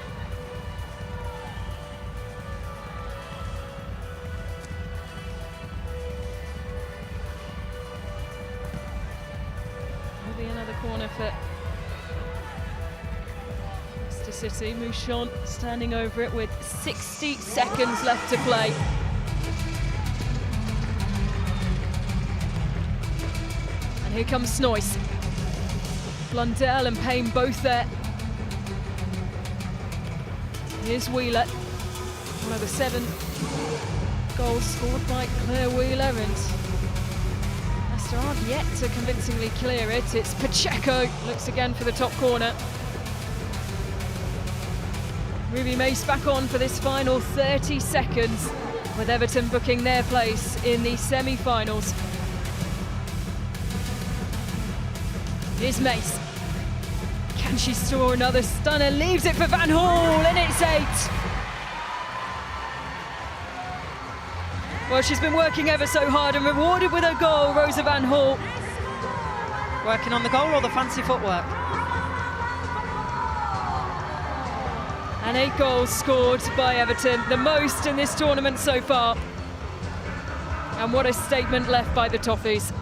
Will be another corner for Leicester City. Mouchon standing over it with 60 seconds left to play. And here comes Snoyce. Blundell and Payne both there. Here's Wheeler. One of the 7 goals scored by Claire Wheeler, and Leicester aren't yet to convincingly clear it. It's Pacheco, looks again for the top corner. Ruby Mace back on for this final 30 seconds, with Everton booking their place in the semi-finals. Here's Mace. Can she score another stunner? Leaves it for Van Hall, and it's 8. Well, she's been working ever so hard and rewarded with a goal, Rosa Van Hall. Working on the goal or the fancy footwork? And 8 goals scored by Everton, the most in this tournament so far. And what a statement left by the Toffees.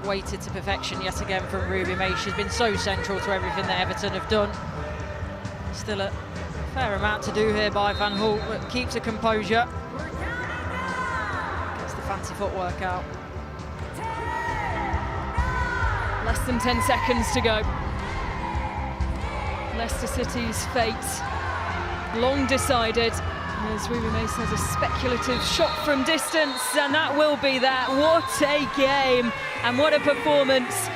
Weighted to perfection yet again from Ruby May. She's been so central to everything that Everton have done. Still a fair amount to do here by Van Hall, but keeps her composure. Gets the fancy footwork out. Less than 10 seconds to go. Leicester City's fate long decided, as Ruby Mace has a speculative shot from distance, and that will be that. What a game and what a performance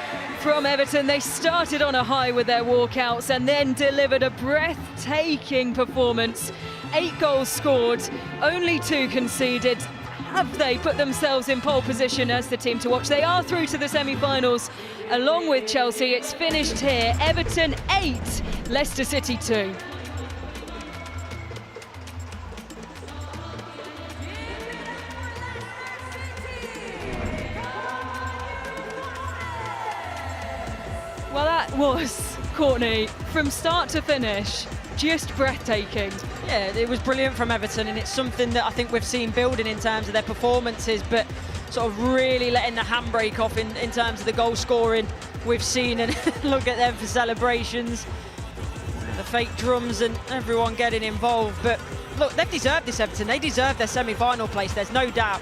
from Everton. They started on a high with their walkouts and then delivered a breathtaking performance. 8 goals scored, only 2 conceded. Have they put themselves in pole position as the team to watch? They are through to the semi-finals along with Chelsea. It's finished here. Everton 8, Leicester City 2. Well, that was, Courtney, from start to finish, just breathtaking. Yeah, it was brilliant from Everton, and it's something that I think we've seen building in terms of their performances, but sort of really letting the handbrake off in terms of the goal scoring we've seen. And look at them for celebrations, the fake drums and everyone getting involved. But look, they've deserved this, Everton. They deserve their semi-final place, there's no doubt.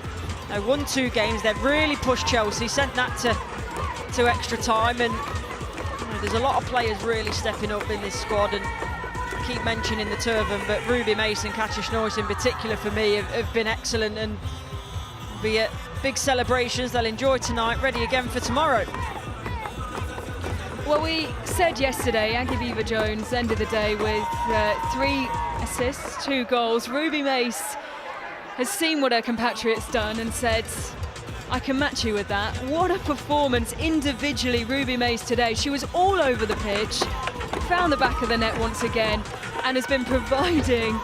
They won 2 games, they've really pushed Chelsea, sent that to extra time, and there's a lot of players really stepping up in this squad, and I keep mentioning the 2 of them, but Ruby Mace and Katja Snoyce in particular for me have been excellent, and be it big celebrations they'll enjoy tonight, ready again for tomorrow. Well, we said yesterday, Aggie Beaver-Jones ended the day with 3 assists, 2 goals. Ruby Mace has seen what her compatriot's done and said, I can match you with that. What a performance individually, Ruby Mace today. She was all over the pitch, found the back of the net once again, and has been providing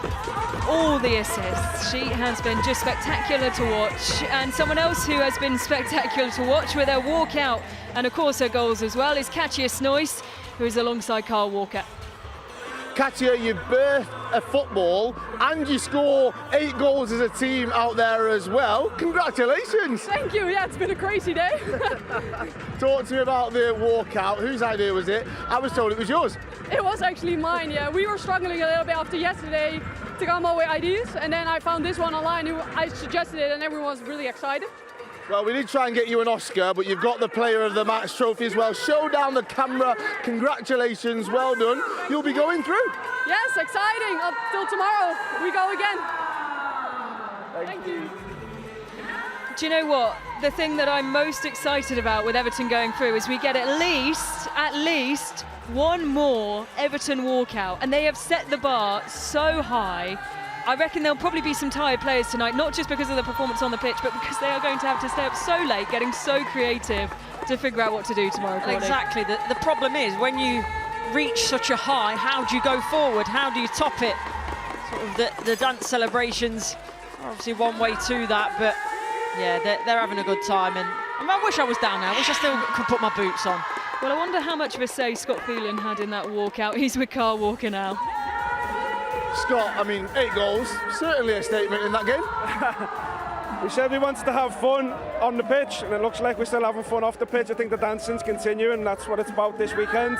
all the assists. She has been just spectacular to watch. And someone else who has been spectacular to watch with her walkout and of course her goals as well is Katja Snoyce, who is alongside Carl Walker. Katja, you birthed a football and you score 8 goals as a team out there as well. Congratulations. Thank you. Yeah, it's been a crazy day. Talk to me about the walkout. Whose idea was it? I was told it was yours. It was actually mine, yeah. We were struggling a little bit after yesterday to come up with ideas, and then I found this one online who I suggested it, and everyone was really excited. Well, we did try and get you an Oscar, but you've got the Player of the Match trophy as well. Show down the camera. Congratulations, well done. You'll be going through. Yes, exciting. Till tomorrow, we go again. Thank you. Do you know what? The thing that I'm most excited about with Everton going through is we get at least one more Everton walkout, and they have set the bar so high. I reckon there'll probably be some tired players tonight, not just because of the performance on the pitch, but because they are going to have to stay up so late, getting so creative to figure out what to do tomorrow morning. Exactly. The problem is when you reach such a high, how do you go forward? How do you top it? Sort of the dance celebrations are obviously one way to that, but yeah, they're having a good time, and I wish I was down there. I wish I still could put my boots on. Well, I wonder how much of a say Scott Phelan had in that walkout. He's with Carl Walker now. Scott, I mean, 8 goals, certainly a statement in that game. We said we wanted to have fun on the pitch, and it looks like we're still having fun off the pitch. I think the dancing's continuing, and that's what it's about this weekend.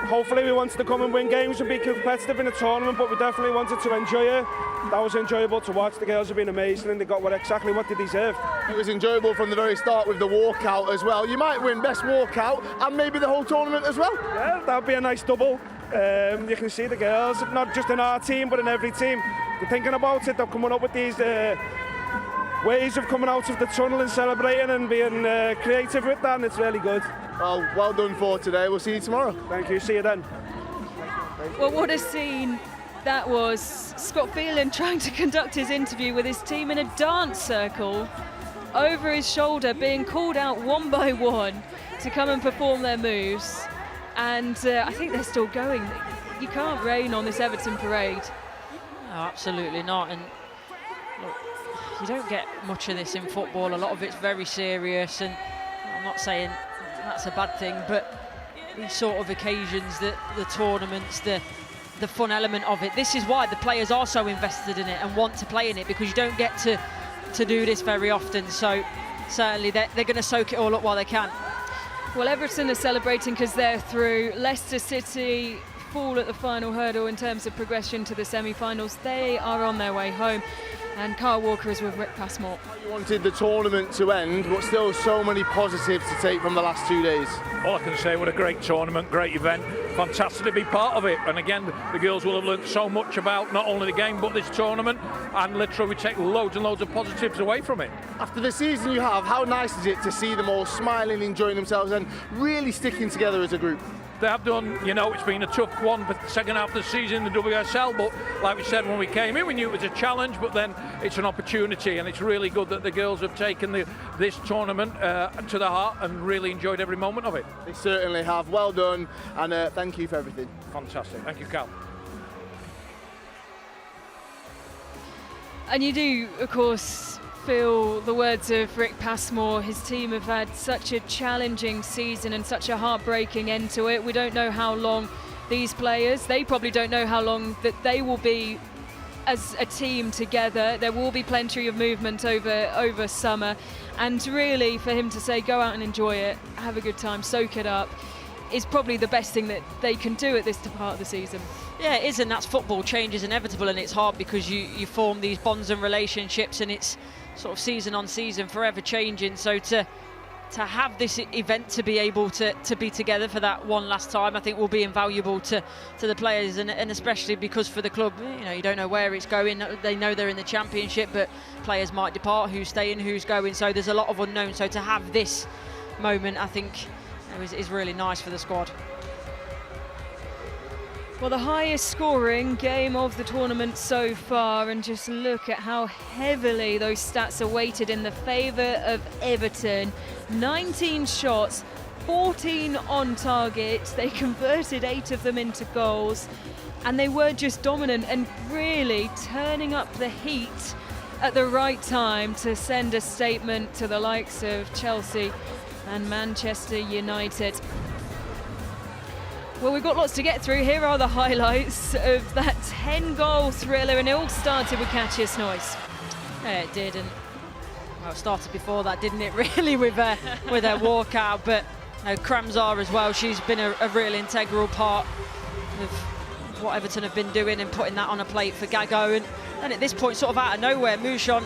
Hopefully we wanted to come and win games and be competitive in the tournament, but we definitely wanted to enjoy it. That was enjoyable to watch. The girls have been amazing, and they got exactly what they deserved. It was enjoyable from the very start with the walkout as well. You might win best walkout and maybe the whole tournament as well. Yeah, that would be a nice double. You can see the girls, not just in our team, but in every team. They're thinking about it. They're coming up with these ways of coming out of the tunnel and celebrating and being creative with that, and it's really good. Well done for today. We'll see you tomorrow. Thank you. See you then. Well, what a scene that was. Scott Phelan trying to conduct his interview with his team in a dance circle over his shoulder, being called out one by one to come and perform their moves. And I think they're still going. You can't rain on this Everton parade. No, absolutely not. And look, you don't get much of this in football. A lot of it's very serious, and I'm not saying that's a bad thing, but these sort of occasions, the tournaments, the fun element of it, this is why the players are so invested in it and want to play in it, because you don't get to do this very often. So certainly they're going to soak it all up while they can. Well, Everton are celebrating because they're through. Leicester City fall at the final hurdle in terms of progression to the semi-finals. They are on their way home, and Carl Walker is with Rick Passmore. You wanted the tournament to end, but still so many positives to take from the last 2 days. All I can say, what a great tournament, great event, fantastic to be part of it. And again, the girls will have learned so much about not only the game but this tournament, and literally we take loads and loads of positives away from it. After the season you have, how nice is it to see them all smiling, enjoying themselves and really sticking together as a group? They have done, you know, it's been a tough one for the second half of the season, the WSL, but like we said when we came in, we knew it was a challenge, but then it's an opportunity, and it's really good that the girls have taken this tournament to the heart and really enjoyed every moment of it. They certainly have. Well done, and thank you for everything. Fantastic. Thank you, Cal. And you do, of course, feel the words of Rick Passmore. His team have had such a challenging season and such a heartbreaking end to it. We don't know how long these players, they probably don't know how long that they will be as a team together. There will be plenty of movement over summer, and really for him to say go out and enjoy it, have a good time, soak it up, is probably the best thing that they can do at this part of the season. Yeah, it is, and that's football. Change is inevitable, and it's hard because you form these bonds and relationships, and it's sort of season on season, forever changing. So to have this event to be able to be together for that one last time, I think will be invaluable to the players, and especially because for the club, you know, you don't know where it's going. They know they're in the Championship, but players might depart, who's staying, who's going, so there's a lot of unknown. So to have this moment, I think is really nice for the squad. Well, the highest scoring game of the tournament so far, and just look at how heavily those stats are weighted in the favour of Everton. 19 shots, 14 on target. They converted 8 of them into goals, and they were just dominant and really turning up the heat at the right time to send a statement to the likes of Chelsea and Manchester United. Well, we've got lots to get through. Here are the highlights of that 10-goal thriller, and it all started with Katja Noyes. Yeah, it did, and well, it started before that, didn't it? Really, with her walkout. But you know, Kramzar as well. She's been a real integral part of what Everton have been doing and putting that on a plate for Gago. And at this point, sort of out of nowhere, Mouchon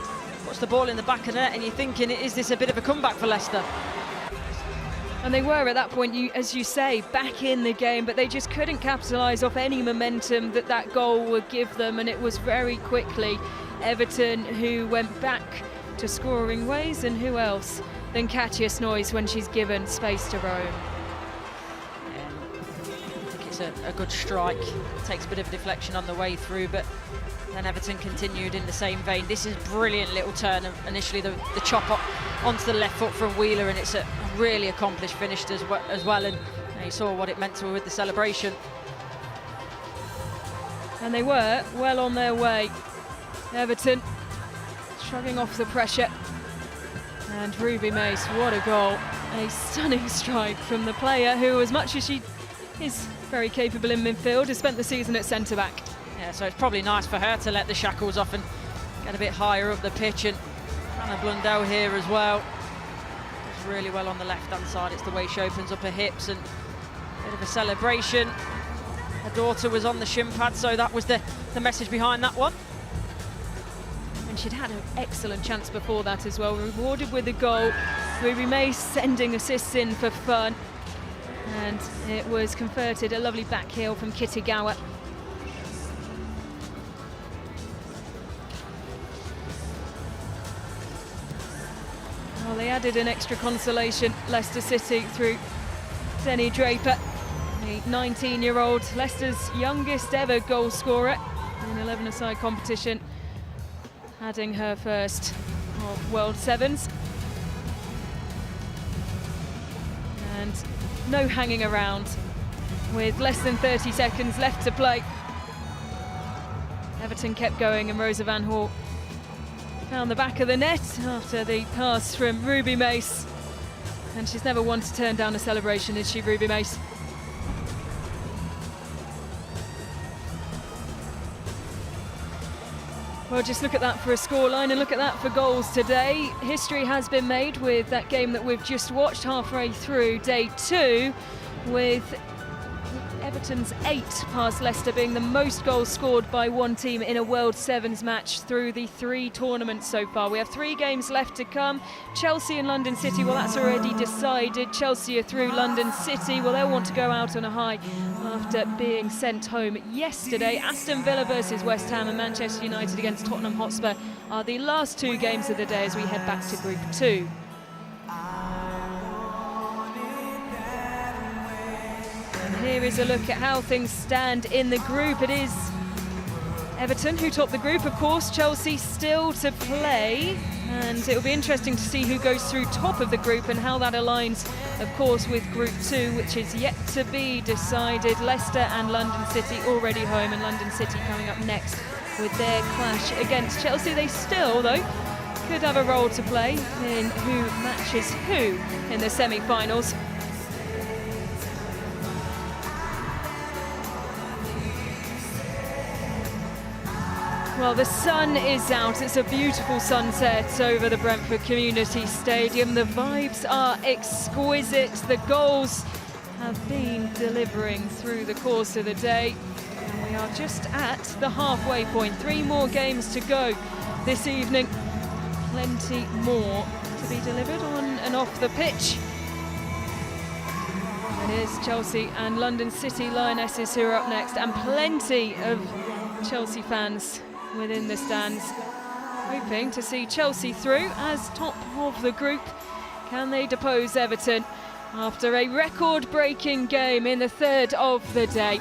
puts the ball in the back of the net, and you're thinking, is this a bit of a comeback for Leicester? And they were at that point, as you say, back in the game, but they just couldn't capitalise off any momentum that goal would give them, and it was very quickly Everton who went back to scoring ways, and who else than Katja Snoys when she's given space to roam. I think it's a good strike. Takes a bit of a deflection on the way through, but then Everton continued in the same vein. This is brilliant little turn. Initially the chop up onto the left foot from Wheeler, and it's a really accomplished finish as well. And you saw what it meant to her with the celebration. And they were well on their way. Everton shrugging off the pressure. And Ruby Mace, what a goal. A stunning strike from the player who, as much as she is very capable in midfield, has spent the season at centre-back. Yeah, so it's probably nice for her to let the shackles off and get a bit higher up the pitch. And Hannah Blundell here as well. Does really well on the left-hand side. It's the way she opens up her hips, and a bit of a celebration. Her daughter was on the shin pad, so that was the message behind that one. And she'd had an excellent chance before that as well, rewarded with a goal. Ruby Mace sending assists in for fun, and it was converted, a lovely back heel from Kitagawa. Well, they added an extra consolation, Leicester City, through Denny Draper, the 19-year-old, Leicester's youngest ever goal scorer in 11-a-side competition, adding her first of World Sevens. And no hanging around with less than 30 seconds left to play. Everton kept going, and Rosa Van Hoort found the back of the net after the pass from Ruby Mace. And she's never one to turn down a celebration, is she, Ruby Mace? Well, just look at that for a scoreline, and look at that for goals today. History has been made with that game that we've just watched halfway through day 2, with Everton's 8 past Leicester being the most goals scored by one team in a World Sevens match through the 3 tournaments so far. We have 3 games left to come. Chelsea and London City, well, that's already decided. Chelsea are through. London City, well, they'll want to go out on a high after being sent home yesterday. Aston Villa versus West Ham and Manchester United against Tottenham Hotspur are the last 2 games of the day as we head back to Group 2. Here is a look at how things stand in the group. It is Everton who top the group, of course. Chelsea still to play, and it will be interesting to see who goes through top of the group and how that aligns, of course, with Group 2, which is yet to be decided. Leicester and London City already home, and London City coming up next with their clash against Chelsea. They still, though, could have a role to play in who matches who in the semi-finals. Well, the sun is out. It's a beautiful sunset over the Brentford Community Stadium. The vibes are exquisite. The goals have been delivering through the course of the day. And we are just at the halfway point. 3 more games to go this evening. Plenty more to be delivered on and off the pitch. It is Chelsea and London City Lionesses who are up next, and plenty of Chelsea fans within the stands, hoping to see Chelsea through as top of the group. Can they depose Everton after a record-breaking game in the 3rd of the day?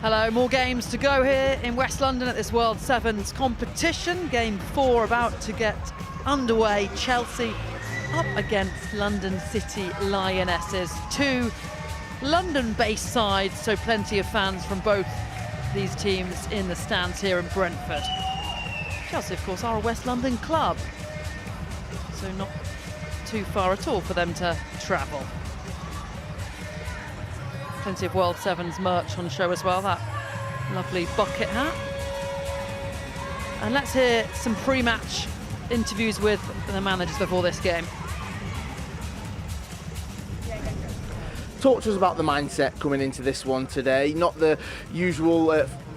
Hello, more games to go here in West London at this World Sevens competition. Game 4 about to get underway. Chelsea up against London City Lionesses. 2 London-based sides, so plenty of fans from both these teams in the stands here in Brentford. Chelsea, of course, are a West London club, so not too far at all for them to travel. Plenty of World Sevens merch on show as well, that lovely bucket hat. And let's hear some pre-match interviews with the managers before this game. Talk to us about the mindset coming into this one today. Not the usual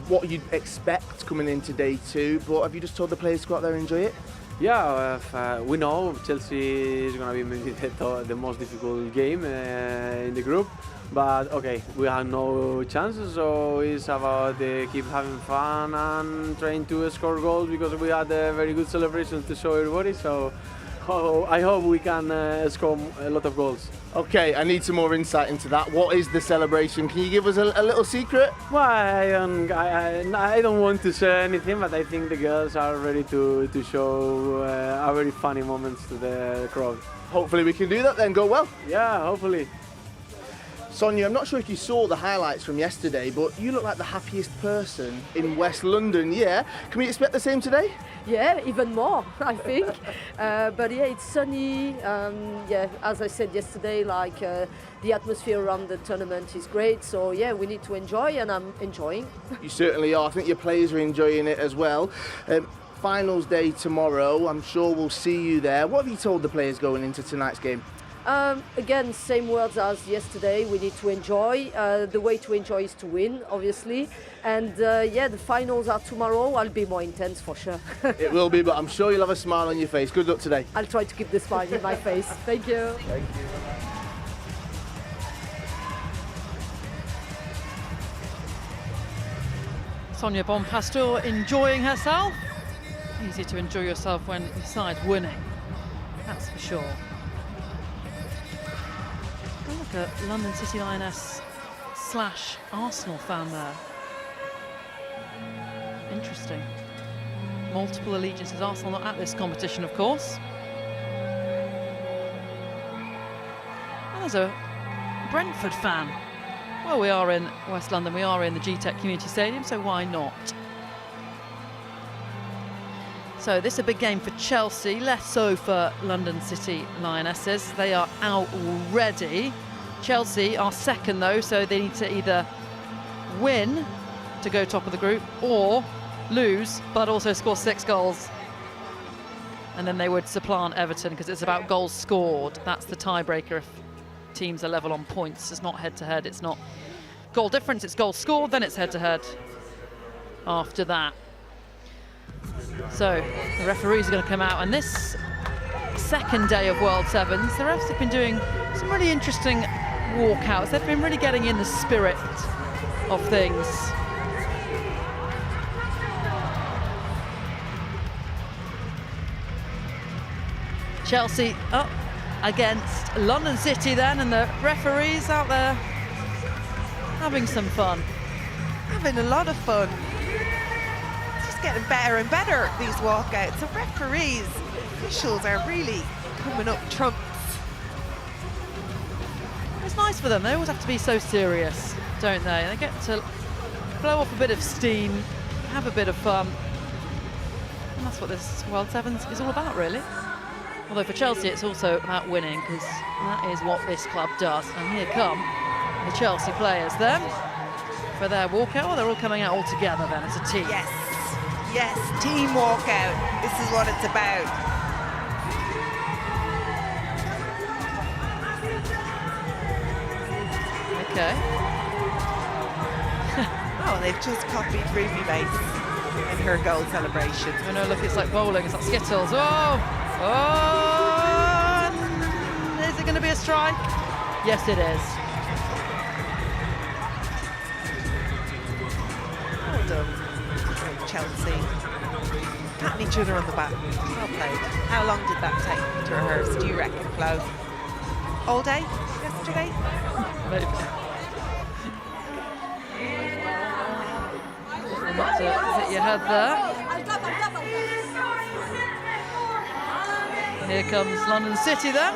what you'd expect coming into day 2, but have you just told the players to go out there and enjoy it? Yeah, we know Chelsea is going to be maybe the most difficult game in the group, but okay, we have no chances, so it's about keep having fun and trying to score goals, because we had a very good celebration to show everybody, so I hope we can score a lot of goals. Okay, I need some more insight into that. What is the celebration? Can you give us a little secret? Well, I don't want to say anything, but I think the girls are ready to show a very funny moments to the crowd. Hopefully we can do that then, go well. Yeah, hopefully. Sonia, I'm not sure if you saw the highlights from yesterday, but you look like the happiest person in West London, yeah? Can we expect the same today? Yeah, even more, I think. But yeah, it's sunny. Yeah, as I said yesterday, like the atmosphere around the tournament is great. So yeah, we need to enjoy, and I'm enjoying. You certainly are. I think your players are enjoying it as well. Finals day tomorrow. I'm sure we'll see you there. What have you told the players going into tonight's game? Again, same words as yesterday. We need to enjoy. The way to enjoy is to win, obviously. And yeah, the finals are tomorrow. I'll be more intense for sure. It will be, but I'm sure you'll have a smile on your face. Good luck today. I'll try to keep the smile in my face. Thank you. Thank you. Sonia Bonpastor enjoying herself. Easy to enjoy yourself when the side's winning, that's for sure. Oh, look at London City Lioness / Arsenal fan there. Interesting. Multiple allegiances. Arsenal not at this competition, of course. And there's a Brentford fan. Well, we are in West London, we are in the GTEC Community Stadium, so why not? So this is a big game for Chelsea, less so for London City Lionesses. They are out already. Chelsea are second though, so they need to either win to go top of the group or lose, but also score 6 goals. And then they would supplant Everton, because it's about goals scored. That's the tiebreaker if teams are level on points. It's not head-to-head, it's not goal difference, it's goals scored, then it's head-to-head after that. So the referees are going to come out, and this second day of World Sevens, the refs have been doing some really interesting walkouts. They've been really getting in the spirit of things. Chelsea up against London City then, and the referees out there having some fun. Having a lot of fun. Getting better and better, these walkouts. The referees, officials are really coming up trumps. It's nice for them. They always have to be so serious, don't they? They get to blow off a bit of steam, have a bit of fun. And that's what this World Sevens is all about, really. Although for Chelsea, it's also about winning, because that is what this club does. And here come the Chelsea players then for their walkout. Oh, they're all coming out all together then as a team. Yes. Yes, team walkout. This is what it's about. Okay. Oh, they've just copied Ruby Bates in her goal celebration. Oh no, look, it's like bowling. It's like Skittles. Oh! Oh! Is it going to be a strike? Yes, it is. Well done. Chelsea patting each other on the back. Well played. How long did that take to rehearse, do you reckon, Flo? All day yesterday? Maybe. not to hit your head there. Here comes London City then.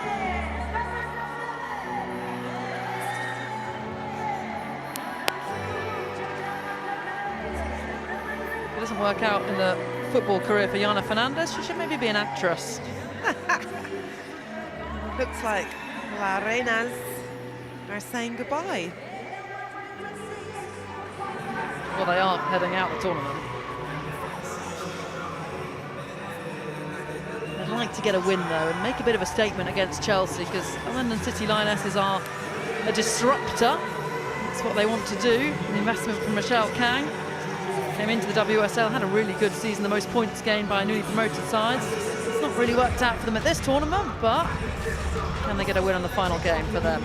If it doesn't work out in the football career for Yana Fernandez, she should maybe be an actress. Looks like La Reinas are saying goodbye. Well, they are heading out the tournament. I'd like to get a win, though, and make a bit of a statement against Chelsea, because London City Lionesses are a disruptor. That's what they want to do. The investment from Michelle Kang came into the WSL, had a really good season, the most points gained by newly promoted sides. It's not really worked out for them at this tournament, but can they get a win on the final game for them?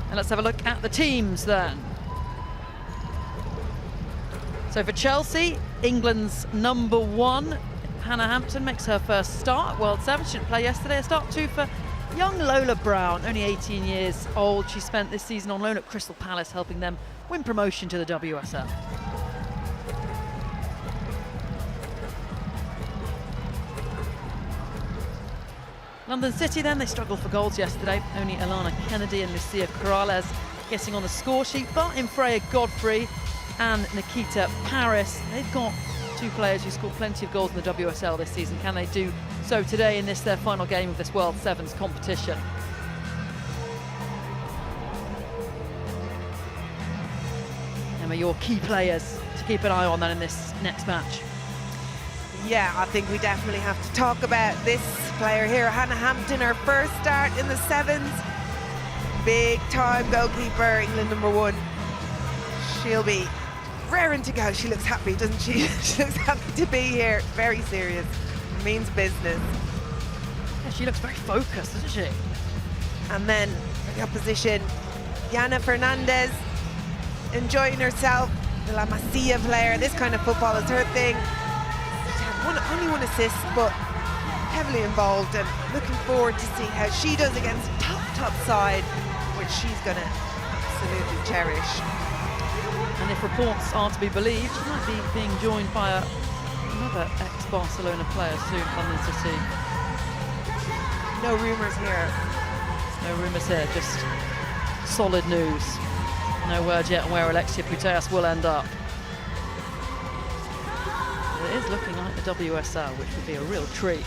And let's have a look at the teams then. So for Chelsea, England's #1, Hannah Hampton, makes her first start at World 7. She didn't play yesterday. A start too for young Lola Brown, only 18 years old. She spent this season on loan at Crystal Palace, helping them win promotion to the WSL. London City then, they struggled for goals yesterday. Only Alana Kennedy and Lucia Corrales getting on the score sheet, but in Freya Godfrey and Nikita Paris, they've got two players who scored plenty of goals in the WSL this season. Can they do so today in this, their final game of this World Sevens competition? Emma, your key players to keep an eye on then in this next match. Yeah, I think we definitely have to talk about this player here, Hannah Hampton, her first start in the sevens. Big time goalkeeper, England #1. She'll be raring to go. She looks happy, doesn't she? She looks happy to be here. Very serious, means business. Yeah, she looks very focused, doesn't she? And then for the opposition, Yana Fernandez, enjoying herself, the La Masia player. This kind of football is her thing. Only one assist, but heavily involved, and looking forward to see how she does against top side, which she's going to absolutely cherish. And if reports are to be believed, she might be being joined by another ex-Barcelona player soon, London City. No rumours here. No rumours here, just solid news. No word yet on where Alexia Putellas will end up. It is looking like the WSL, which would be a real treat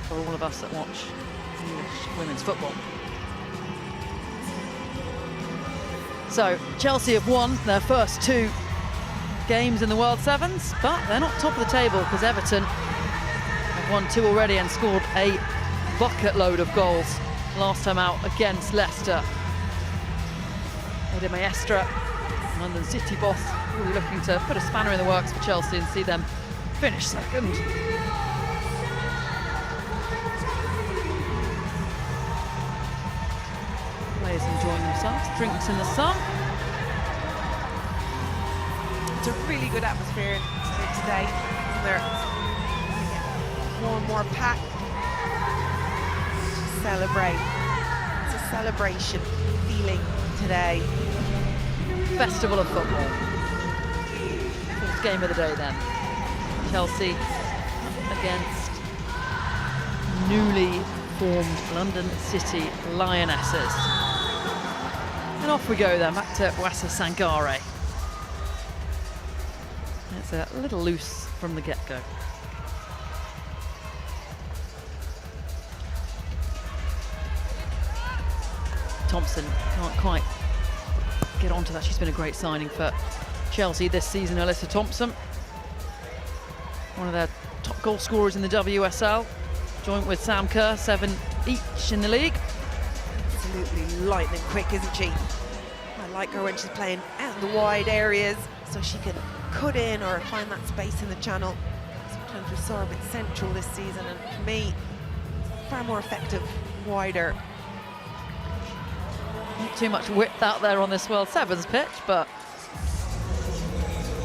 for all of us that watch English women's football. So Chelsea have won their first 2 games in the World Sevens, but they're not top of the table because Everton have won 2 already and scored a bucket load of goals last time out against Leicester. Eda Maestra, London City boss, really looking to put a spanner in the works for Chelsea and see them finish second. Players enjoying themselves, drinks in the sun. It's a really good atmosphere today, isn't there? More and more packed. Celebrate. It's a celebration feeling today. Festival of football. Fourth game of the day then. Chelsea against newly formed London City Lionesses. And off we go then, back to Wassa Sangare. It's a little loose from the get-go. Thompson can't quite get onto that. She's been a great signing for Chelsea this season, Alyssa Thompson. One of their top goal scorers in the WSL, joint with Sam Kerr, 7 each in the league. Absolutely lightning quick, isn't she? I like her when she's playing out in the wide areas so she can cut in or find that space in the channel. Sometimes we saw her a bit central this season, and for me, far more effective wider. Not too much width out there on this World Sevens pitch, but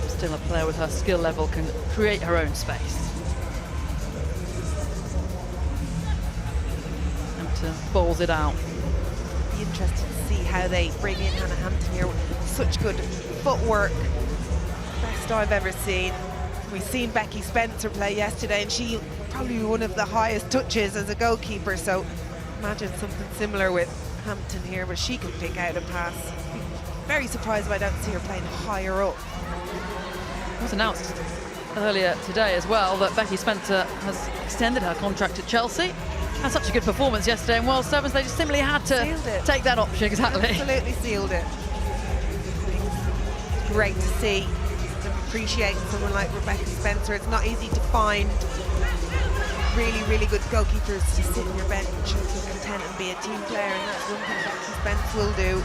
still a player with her skill level can create her own space. bowls it out. Be interested to see how they bring in Hannah Hampton here. Such good footwork. Best I've ever seen. We've seen Becky Spencer play yesterday, and she probably one of the highest touches as a goalkeeper, so imagine something similar with Hampton here, where she can pick out a pass. Very surprised if I don't see her playing higher up. It was announced earlier today as well that Becky Spencer has extended her contract at Chelsea. Had such a good performance yesterday in World Sevens, they just simply had to take that option. Exactly. Absolutely sealed it. It's great to see them appreciating someone like Rebecca Spencer. It's not easy to find really, really good goalkeepers to sit on your bench and feel content and be a team player, and that's one thing Becky Spencer will do.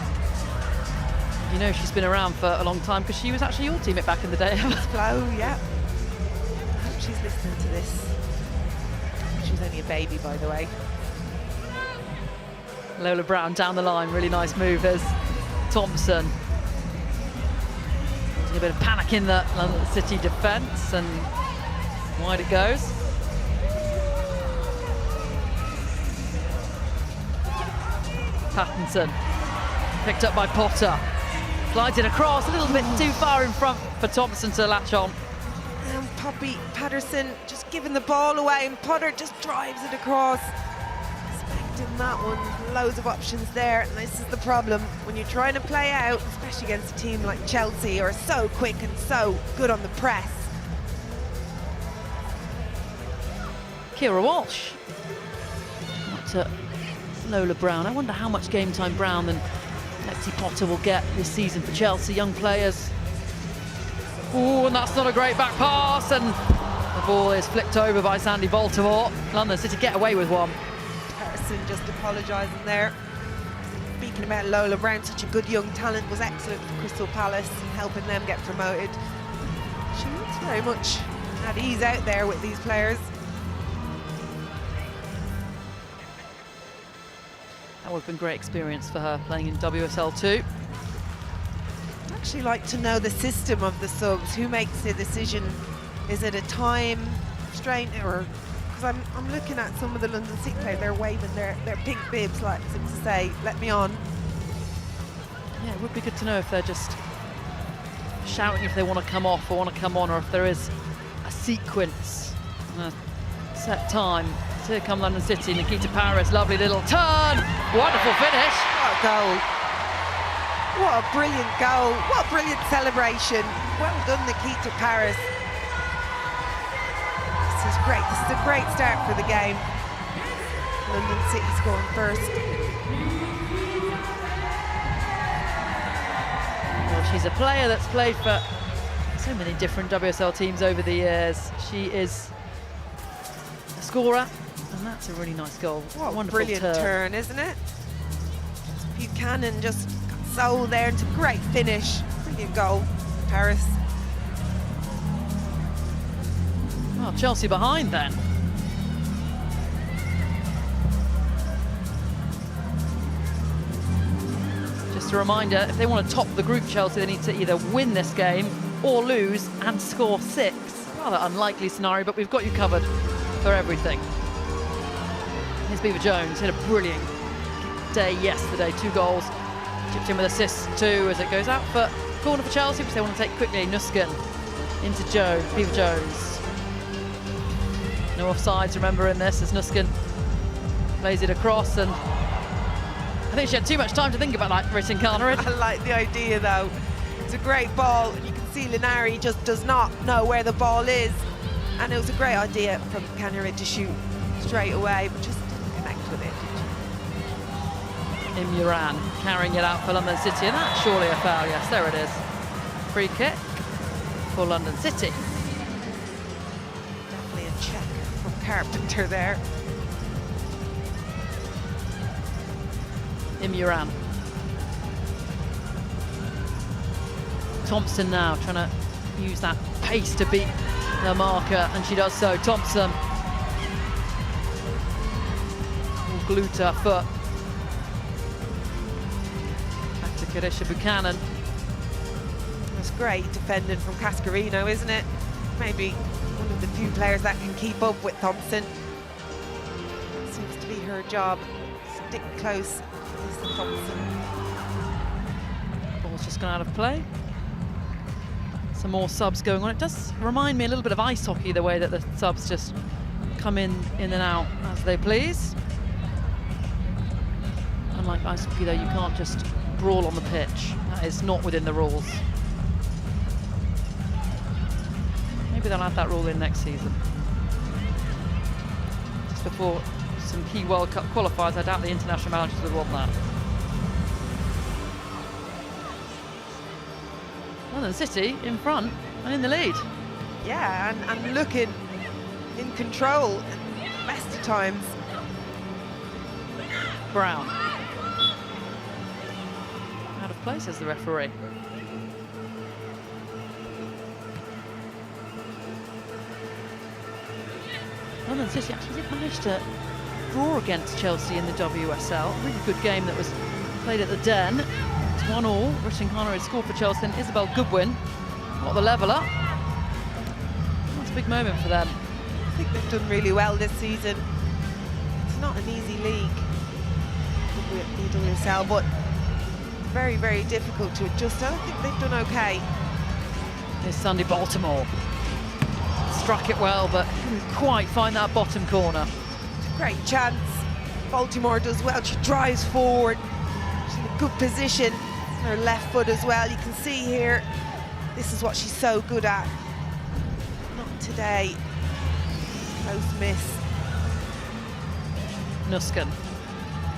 You know she's been around for a long time because she was actually your teammate back in the day. Flo, yeah. I hope she's listening to this. She was only a baby, by the way. Lola Brown down the line, really nice move. There's Thompson. There's a bit of panic in the London City defence, and wide it goes. Pattinson, picked up by Potter. Slides it across, a little bit too far in front for Thompson to latch on. And Poppy Patterson just giving the ball away, and Potter just drives it across. Expecting that one, loads of options there, and this is the problem. When you're trying to play out, especially against a team like Chelsea, who are so quick and so good on the press. Kira Walsh. Not to Lola Brown. I wonder how much game time Brown and Lexi Potter will get this season for Chelsea, young players. Oh, and that's not a great back pass, and the ball is flicked over by Sandy Baltimore. London City get away with one. Patterson just apologising there. Speaking about Lola Brown, such a good young talent, was excellent for Crystal Palace, helping them get promoted. She looks very much at ease out there with these players. That would have been a great experience for her playing in WSL 2. I'd actually like to know the system of the subs. Who makes the decision? Is it a time strain, or because I'm looking at some of the London City players, they're waving their pink bibs like to say, let me on. Yeah, it would be good to know if they're just shouting if they want to come off or want to come on, or if there is a sequence, a set time. Here come London City, Nikita Paris, lovely little turn, wonderful finish. What a goal. What a brilliant goal, what a brilliant celebration. Well done, Nikita Paris. This is great, this is a great start for the game. London City scoring first. Well, she's a player that's played for so many different WSL teams over the years. She is a scorer. And that's a really nice goal. What a wonderful brilliant turn, isn't it? Buchanan just got soul there. It's a great finish. Brilliant goal, Paris. Well, Chelsea behind then. Just a reminder, if they want to top the group, Chelsea, they need to either win this game or lose and score 6. Rather unlikely scenario, but we've got you covered for everything. Here's Beaver Jones, had a brilliant day yesterday, 2 goals, chipped in with assists too as it goes out for corner for Chelsea, which they want to take quickly. Nuskin into Jones, Beaver Jones. No offsides, remember, in this, as Nuskin plays it across, and I think she had too much time to think about that, Ritten Carnerid. I like the idea though. It's a great ball, and you can see Linari just does not know where the ball is, and it was a great idea from Carnerid to shoot straight away, but just connect with it. Imran carrying it out for London City, and that's surely a foul. Yes, there it is. Free kick for London City. Definitely a check from Carpenter there. Imran. Thompson now trying to use that pace to beat the marker, and she does so. Thompson will glue to her foot. Back to Kadisha Buchanan. That's great defending from Cascarino, isn't it? Maybe one of the few players that can keep up with Thompson. Seems to be her job. stick close. Lisa Thompson. Ball's just gone out of play. Some more subs going on. It does remind me a little bit of ice hockey, the way that the subs just come in and out as they please. Unlike ice hockey, though, you can't just brawl on the pitch. That is not within the rules. Maybe they'll add that rule in next season. Just before some key World Cup qualifiers, I doubt the international managers would want that. London City in front and in the lead. Yeah, and looking in control at best of times. Brown. Out of place as the referee. London City actually did manage to draw against Chelsea in the WSL. A really good game that was played at the Den. It's 1-1. Ritten Connor had scored for Chelsea, and Isabel Goodwin got the leveller. That's a big moment for them. I think they've done really well this season. It's not an easy league, UWCL, but it's very, very difficult to adjust. I think they've done okay. Here's Sunday Baltimore. Struck it well, but couldn't quite find that bottom corner. Great chance. Baltimore does well. She drives forward. She's in a good position. Her left foot as well. You can see here, this is what she's so good at. Not today. Close miss. Nusken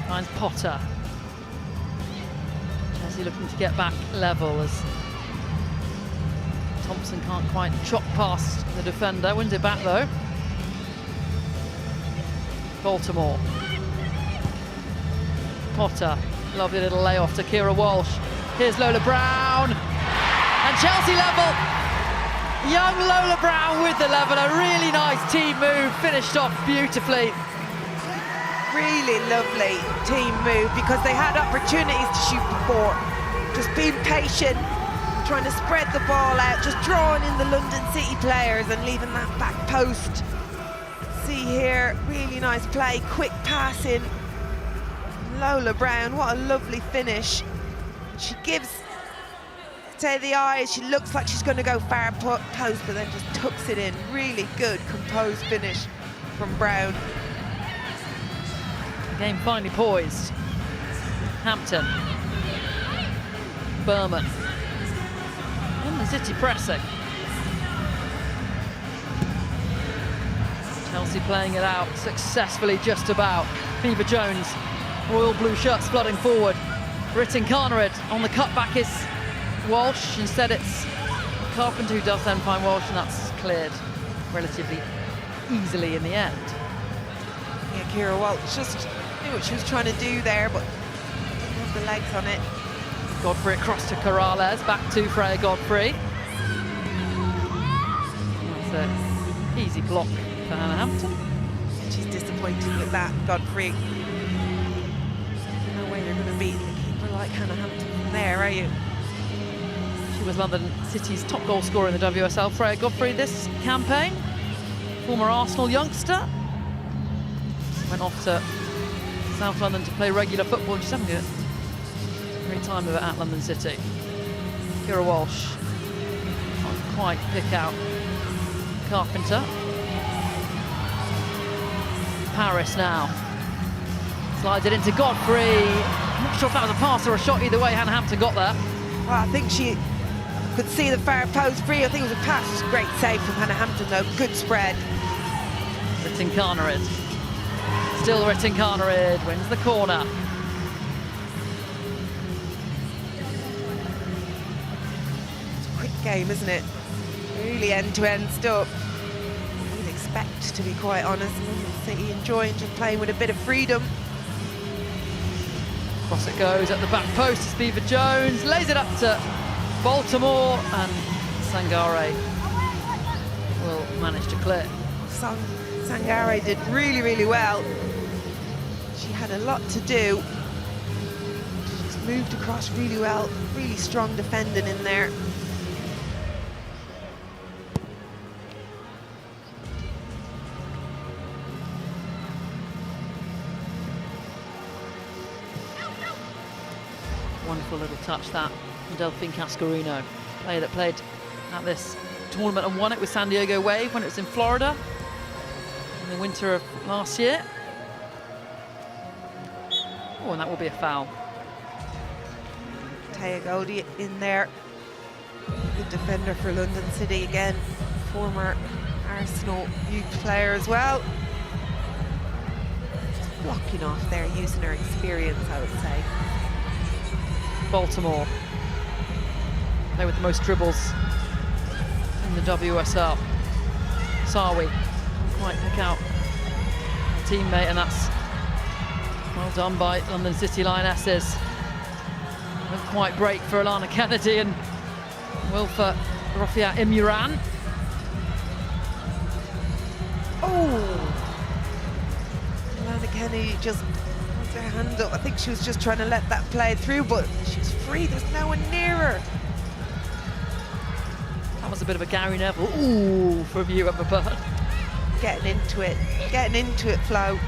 finds Potter. Chelsea looking to get back level as Thompson can't quite chop past the defender. Wins it back though. Baltimore. Potter. Lovely little layoff to Kira Walsh. Here's Lola Brown. And Chelsea level. Young Lola Brown with the level. A really nice team move. Finished off beautifully. Really lovely team move because they had opportunities to shoot before. Just being patient, trying to spread the ball out, just drawing in the London City players and leaving that back post. See here, really nice play, quick passing. Lola Brown, what a lovely finish. She gives the eyes, she looks like she's going to go far post, but then just tucks it in. Really good, composed finish from Brown. Game finally poised. Hampton. Berman. And the City pressing. Chelsea playing it out successfully just about. Beaver Jones, royal blue shirts flooding forward. Ritten Carnered on the cutback is Walsh. Instead it's Carpenter who does then find Walsh, and that's cleared relatively easily in the end. Yeah, Kira Walsh just knew what she was trying to do there, but didn't have the legs on it. Godfrey across to Corrales, back to Freya Godfrey. That's an easy block for Hannah Hampton. She's disappointed with that, Godfrey. No way you're going to beat the keeper like Hannah Hampton from there, are you? She was London City's top goal scorer in the WSL. Freya Godfrey this campaign. Former Arsenal youngster. Went off to South London to play regular football, and she's having a great time of it at London City. Kira Walsh can't quite pick out Carpenter. Paris now slides it into Godfrey. I'm not sure if that was a pass or a shot. Either way, Hannah Hampton got there. Well, I think she could see the far post free. I think it was a pass. It was a great save from Hannah Hampton though. Good spread. Ritten Carnered. Still Ritten Carnered wins the corner. It's a quick game, isn't it? Really end-to-end stuff. You'd expect, to be quite honest, London City enjoying just playing with a bit of freedom. Across it goes at the back post. It's Beaver Jones, lays it up to Baltimore, and Sangare will manage to clear. Sangare did really, really well. She had a lot to do. She's moved across really well. Really strong defending in there. Beautiful little touch that from Delphine Cascarino, player that played at this tournament and won it with San Diego Wave when it was in Florida in the winter of last year. Oh, and that will be a foul. Taya Goldie in there, good defender for London City again, former Arsenal youth player as well. Just blocking off there, using her experience, I would say. Baltimore, they with the most dribbles in the WSL. Sawi can't quite pick out a teammate, and that's well done by London City Lionesses. Didn't quite break for Alana Kennedy and Wilfa Rafia Imuran. Oh! Alana Kennedy just puts her hand up. I think she was just trying to let that play through, but she's free. There's no one near her. That was a bit of a Gary Neville. Ooh, from you, Emma Byrne. Getting into it, Flo.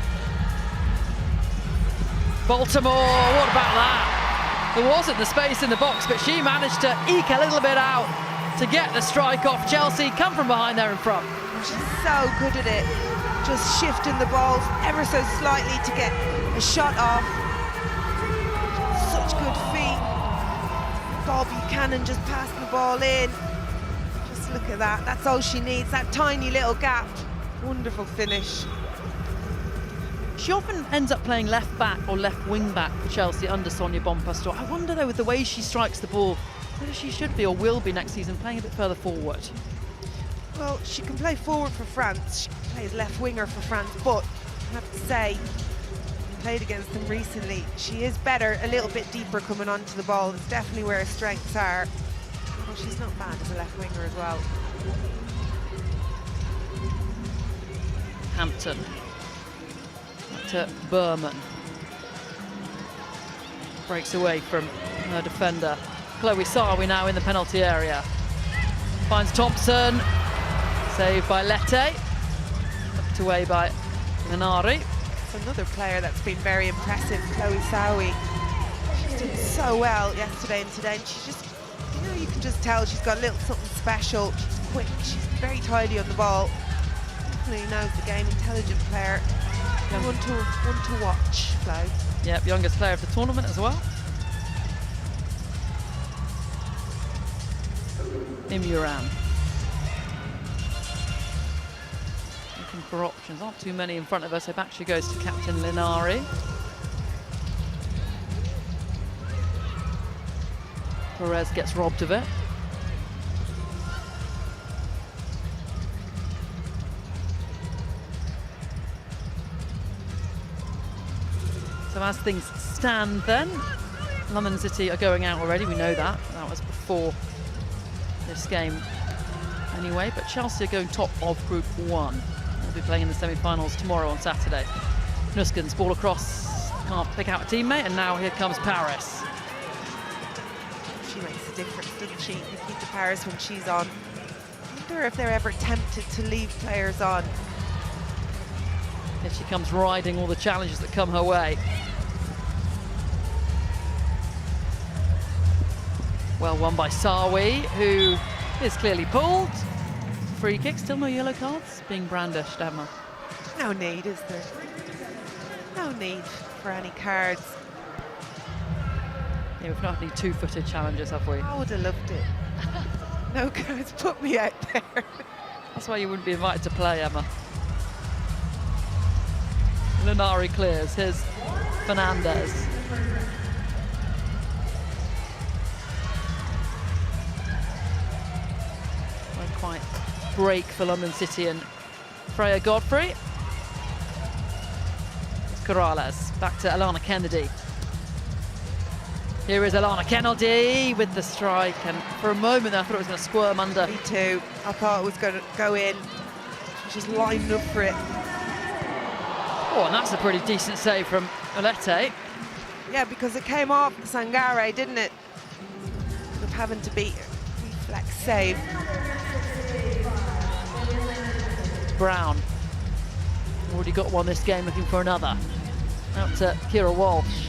Baltimore, what about that? There wasn't the space in the box, but she managed to eke a little bit out to get the strike off. Chelsea come from behind there in front. She's so good at it, just shifting the balls ever so slightly to get a shot off. Such good feet. Bob Buchanan just passed the ball in. Just look at that, that's all she needs, that tiny little gap. Wonderful finish. She often ends up playing left back or left wing back for Chelsea under Sonia Bonpastor. I wonder though, with the way she strikes the ball, whether she should be or will be next season playing a bit further forward. Well, she can play forward for France. She plays left winger for France, but I have to say, played against them recently, she is better, a little bit deeper coming onto the ball. It's definitely where her strengths are. Well, she's not bad as a left winger as well. Hampton. To Berman. Breaks away from her defender. Chloe Sawi now in the penalty area. Finds Thompson. Saved by Lette. Tucked away by Minari. It's another player that's been very impressive, Chloe Sawi. She's done so well yesterday and today. And she's just, you know, you can just tell she's got a little something special. She's quick, she's very tidy on the ball. Definitely knows the game, intelligent player. One to watch, Flo. Yep, youngest player of the tournament as well. Imuran. Looking for options, aren't too many in front of her, so back she goes to captain Linari. Perez gets robbed of it. So as things stand then, London City are going out already, we know that. That was before this game anyway, but Chelsea are going top of Group 1. They'll be playing in the semi-finals tomorrow on Saturday. Nuskens ball across, can't pick out a teammate, and now here comes Paris. She makes a difference, doesn't she? Nikita Paris when she's on. I wonder if they're ever tempted to leave players on. Here she comes riding all the challenges that come her way. Well won by Sawi, who is clearly pulled. Free kick, still no yellow cards being brandished, Emma. No need, is there? No need for any cards. Yeah, we've not had any two-footed challenges, have we? I would have loved it. No cards, put me out there. That's why you wouldn't be invited to play, Emma. Linari clears, here's Fernandez. Won't quite break for London City and Freya Godfrey. It's Corrales, back to Alana Kennedy. Here is Alana Kennedy with the strike, and for a moment I thought it was going to squirm under. Me too, I thought it was going to go in. Just lined up for it. Oh, and that's a pretty decent save from Olete. Yeah, because it came off Sangare, didn't it? Of having to beat reflex save. Brown. Already got one this game, looking for another. Out to Kira Walsh.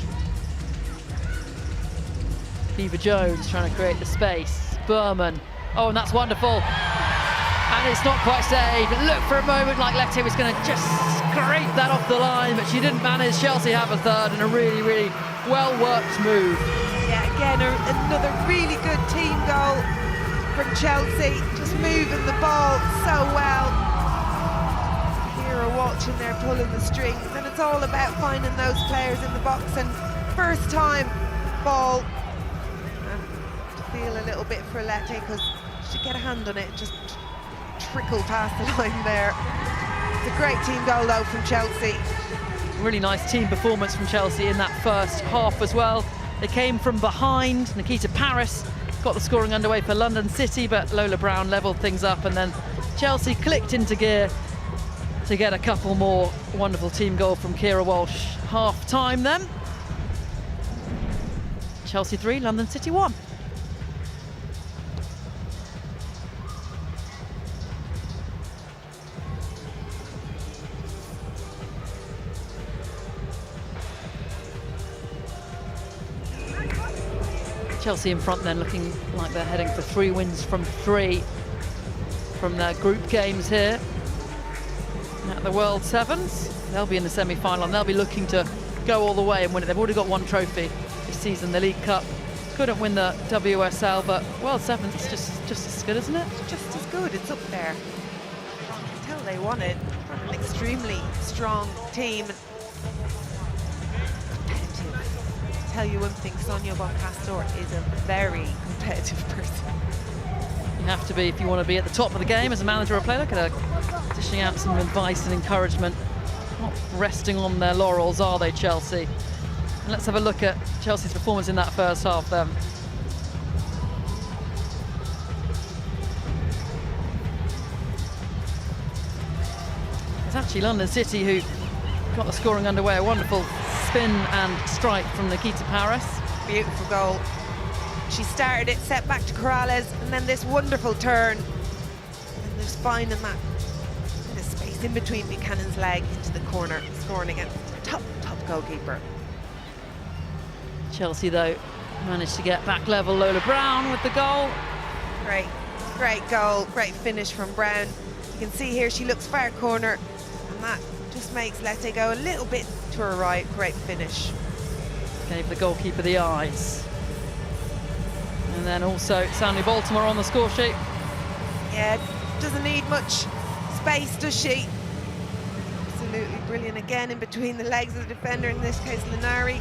Eva Jones trying to create the space. Berman. Oh, and that's wonderful. And it's not quite saved. It looked for a moment like Letty was going to just scrape that off the line, but she didn't manage. Chelsea have a third and a really, really well-worked move. Yeah, again, another really good team goal from Chelsea. Just moving the ball so well. Here are watching there pulling the strings, and it's all about finding those players in the box. And first time ball. And feel a little bit for Letty because she get a hand on it and just trickle past the line there. It's a great team goal though from Chelsea. Really nice team performance from Chelsea in that first half as well. They came from behind. Nikita Paris got the scoring underway for London City, but Lola Brown levelled things up, and then Chelsea clicked into gear to get a couple more. Wonderful team goal from Kira Walsh. Half time then. Chelsea 3, London City 1. Chelsea in front then, looking like they're heading for 3 wins from 3 from their group games here at the World Sevens. They'll be in the semi-final and they'll be looking to go all the way and win it. They've already got 1 trophy this season, the League Cup. Couldn't win the WSL, but World Sevens is just as good, isn't it? It's just as good, it's up there. You can tell they won it from an extremely strong team. Tell you one thing, Sonia Bonpastor is a very competitive person. You have to be if you want to be at the top of the game as a manager or a player. Look at her dishing out some advice and encouragement. Not resting on their laurels, are they, Chelsea? And let's have a look at Chelsea's performance in that first half then. It's actually London City who got the scoring underway. A wonderful spin and strike from Nikita Paris. Beautiful goal. She started it, set back to Corrales, and then this wonderful turn. And just finding that bit of space in between Buchanan's leg into the corner, scoring against the top goalkeeper. Chelsea, though, managed to get back level. Lola Brown with the goal. Great goal, great finish from Brown. You can see here she looks far corner, and that just makes Letty go a little bit to her right. Great finish. Gave the goalkeeper the eyes. And then also Sandy Baltimore on the score sheet. Yeah, doesn't need much space, does she? Absolutely brilliant again in between the legs of the defender, in this case Linari.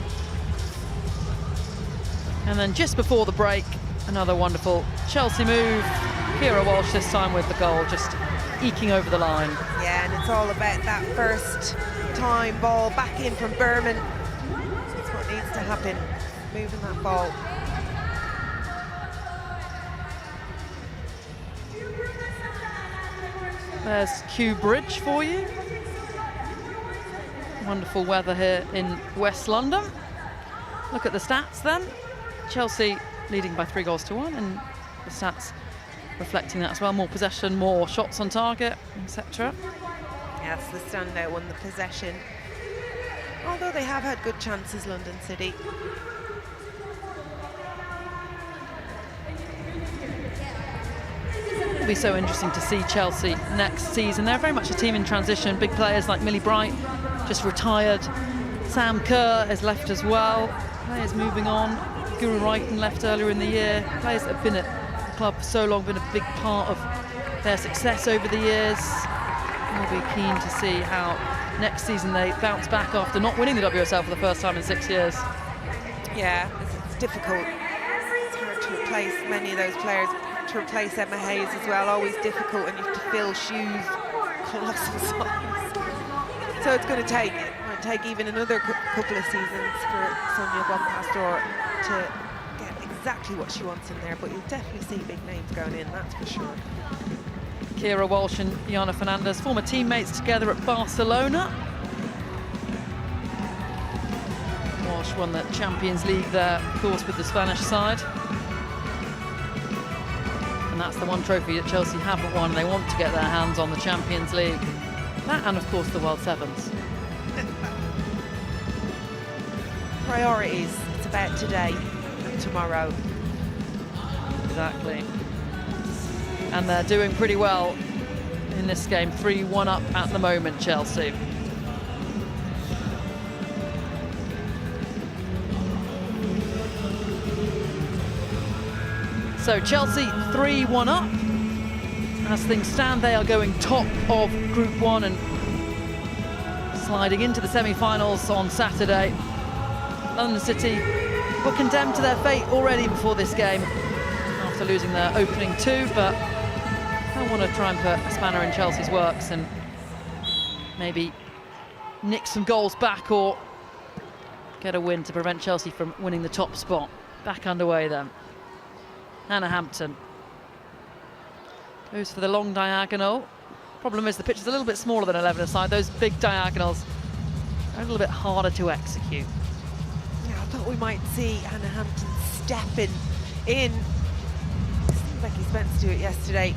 And then just before the break, another wonderful Chelsea move. Kira Walsh this time with the goal, just eking over the line. Yeah, and it's all about that first time ball back in from Berman. That's what needs to happen, moving that ball. There's Kew Bridge for you. Wonderful weather here in West London. Look at the stats then. Chelsea leading by 3-1, and the stats reflecting that as well. More possession, more shots on target, etc. Yeah, that's the standout one, the possession. Although they have had good chances, London City. It'll be so interesting to see Chelsea next season. They're very much a team in transition. Big players like Millie Bright, just retired. Sam Kerr has left as well. Players moving on. Guru Wrighton left earlier in the year. Players that have been at the club for so long, been a big part of their success over the years. We'll be keen to see how next season they bounce back after not winning the WSL for the first time in 6 years. Yeah, it's difficult. It's hard to replace many of those players. To replace Emma Hayes as well, always difficult, and you have to fill shoes colossal size. So it's going to take even another couple of seasons for Sonia Bonpastor to get exactly what she wants in there, but you'll definitely see big names going in, that's for sure. Kira Walsh and Jana Fernandez, former teammates together at Barcelona. Walsh won the Champions League there, of course, with the Spanish side. And that's the one trophy that Chelsea haven't won. They want to get their hands on the Champions League. That and, of course, the World Sevens. Priorities, it's about today. And tomorrow. Exactly. And they're doing pretty well in this game. 3-1 up at the moment, Chelsea. So Chelsea 3-1 up. As things stand, they are going top of Group 1 and sliding into the semi-finals on Saturday. London City were condemned to their fate already before this game after losing their opening 2, but I want to try and put a spanner in Chelsea's works and maybe nick some goals back or get a win to prevent Chelsea from winning the top spot. Back underway then. Hannah Hampton goes for the long diagonal. Problem is the pitch is a little bit smaller than 11-a-side. Those big diagonals are a little bit harder to execute. Yeah, I thought we might see Hannah Hampton stepping in. Seems like he's meant to do it yesterday.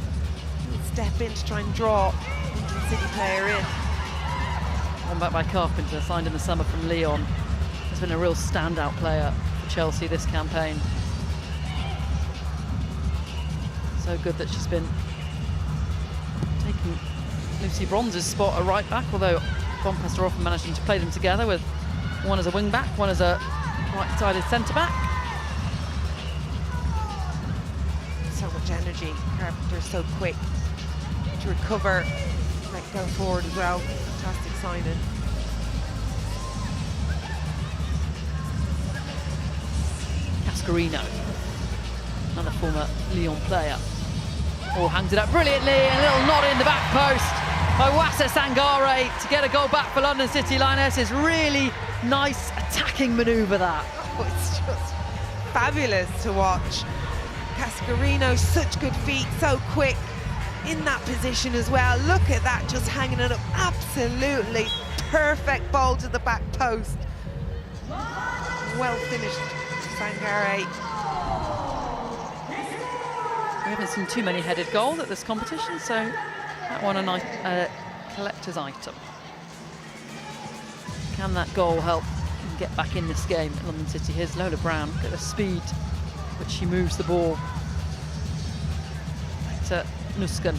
He'd step in to try and draw London City player in. One back by Carpenter, signed in the summer from Lyon. Has been a real standout player for Chelsea this campaign. So good that she's been taking Lucy Bronze's spot at right back, although Boncaster often managing to play them together with one as a wing back, one as a right-sided centre back. So much energy. Carpenter's so quick to recover, like go forward as well. Fantastic signing. Cascarino, another former Lyon player. Oh, hangs it up brilliantly, and a little nod in the back post by Wassa Sangare to get a goal back for London City Lionesses. Really nice attacking manoeuvre that. Oh, it's just fabulous to watch. Cascarino, such good feet, so quick in that position as well. Look at that, just hanging it up. Absolutely perfect ball to the back post. Well finished, Sangare. We haven't seen too many headed goals at this competition, so that one a collector's item. Can that goal help him get back in this game at London City? Here's Lola Brown. Look at the speed which she moves the ball back to Nusken.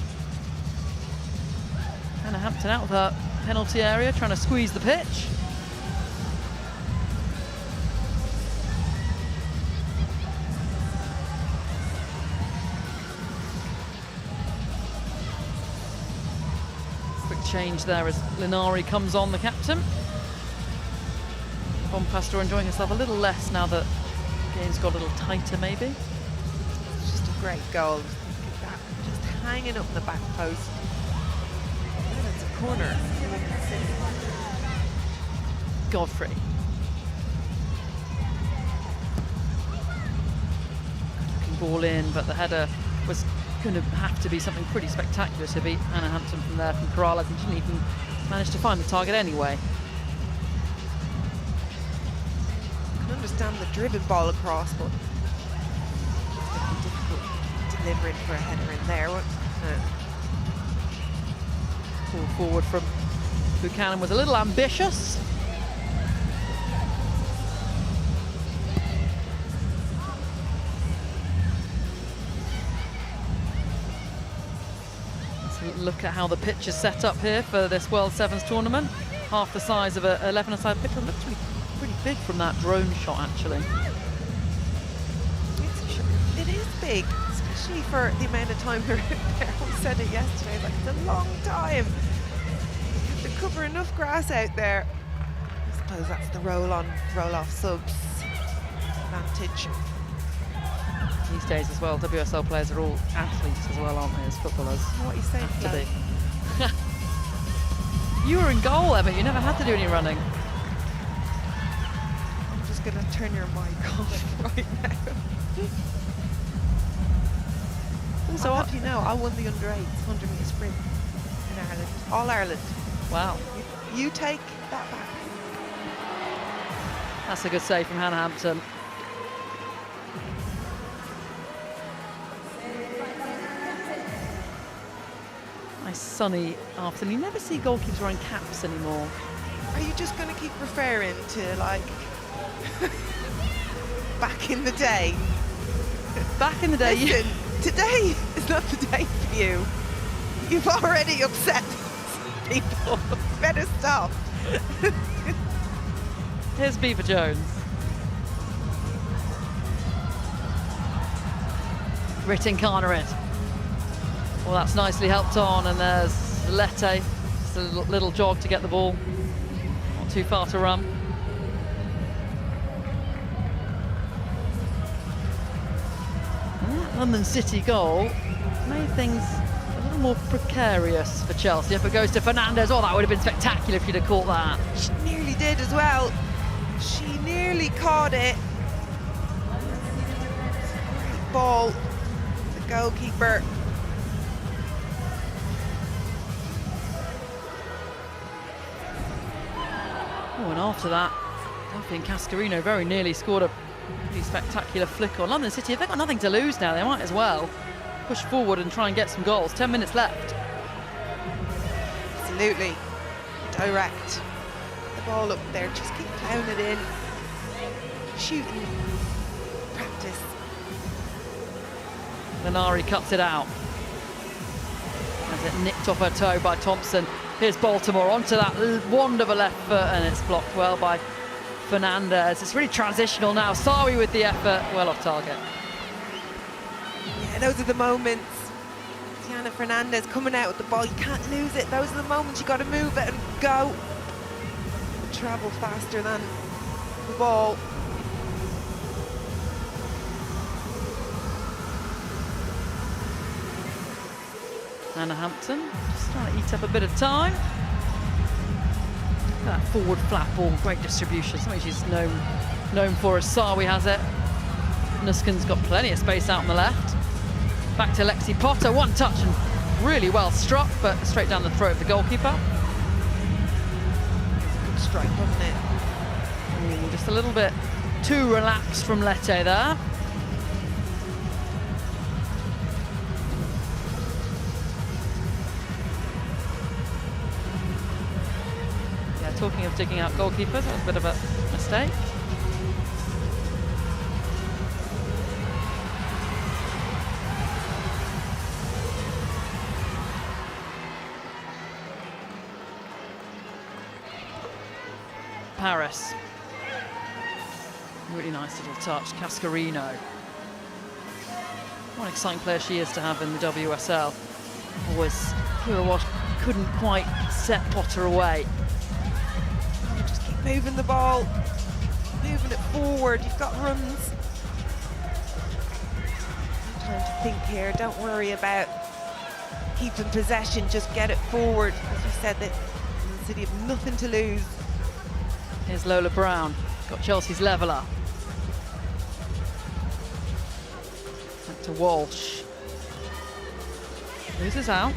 Hannah Hampton out of her penalty area, trying to squeeze the pitch. Change there as Linari comes on, the captain. Boncaster enjoying herself a little less now that the game's got a little tighter, maybe. It's just a great goal. Look at that, just hanging up the back post. And it's a corner. Godfrey. Looking ball in, but the header was going to have to be something pretty spectacular to beat Hannah Hampton from there, from Corrales, and she didn't even manage to find the target anyway. I can understand the driven ball across, but it's going to be difficult delivering for a header in there. Ball forward from Buchanan was a little ambitious. Look at how the pitch is set up here for this World Sevens tournament. Half the size of a 11-a-side pitch. It looks pretty big from that drone shot, actually. It is big, especially for the amount of time we're there. We said it yesterday, like it's a long time. You have to cover enough grass out there. I suppose that's the roll-off subs advantage. These days as well, WSL players are all athletes as well, aren't they, as footballers? What are you saying, have to be. You were in goal, Emma. You never had to do any running. I'm just going to turn your mic off right now. Also, what do you know? I won the under-8 100-metre sprint in Ireland. All Ireland. Wow. You take that back. That's a good save from Hannah Hampton. Nice sunny afternoon. You never see goalkeepers wearing caps anymore. Are you just going to keep referring to, like, back in the day. Back in the day. Listen, today is not the day for you. You've already upset people. Better stop. Here's Beaver Jones. Ritting Carnerit. Well, that's nicely helped on, and there's Lette. Just a little jog to get the ball. Not too far to run. And that London City goal made things a little more precarious for Chelsea. If it goes to Fernandez, oh, that would have been spectacular if you'd have caught that. She nearly did as well. She nearly caught it. Great ball. The goalkeeper. Oh, and after that, Delphine Cascarino very nearly scored a pretty spectacular flick on. London City, if they've got nothing to lose now, they might as well push forward and try and get some goals. 10 minutes left. Absolutely. Direct. The ball up there, just keep plowing it in. Shooting. Practice. Linari cuts it out. Has it nicked off her toe by Thompson. Here's Baltimore onto that wand of a left foot, and it's blocked well by Fernandez. It's really transitional now. Sawi with the effort, well off target. Yeah, those are the moments. Tiana Fernandez coming out with the ball. You can't lose it. Those are the moments you got to move it and go. Travel faster than the ball. Anna Hampton just trying to eat up a bit of time. That forward flat ball, great distribution, something she's known for as Sawi has it. Nuskin's got plenty of space out on the left. Back to Lexi Potter, one touch and really well struck, but straight down the throat of the goalkeeper. Good strike, wasn't it? Ooh, just a little bit too relaxed from Lette there. Talking of digging out goalkeepers, that was a bit of a mistake. Paris. Really nice little touch. Cascarino. What an exciting player she is to have in the WSL. Always, Kira couldn't quite set Potter away. Moving the ball, moving it forward. You've got runs. No time to think here. Don't worry about keeping possession. Just get it forward. As you said, that the City have nothing to lose. Here's Lola Brown. Got Chelsea's leveller. Back to Walsh. Loses out.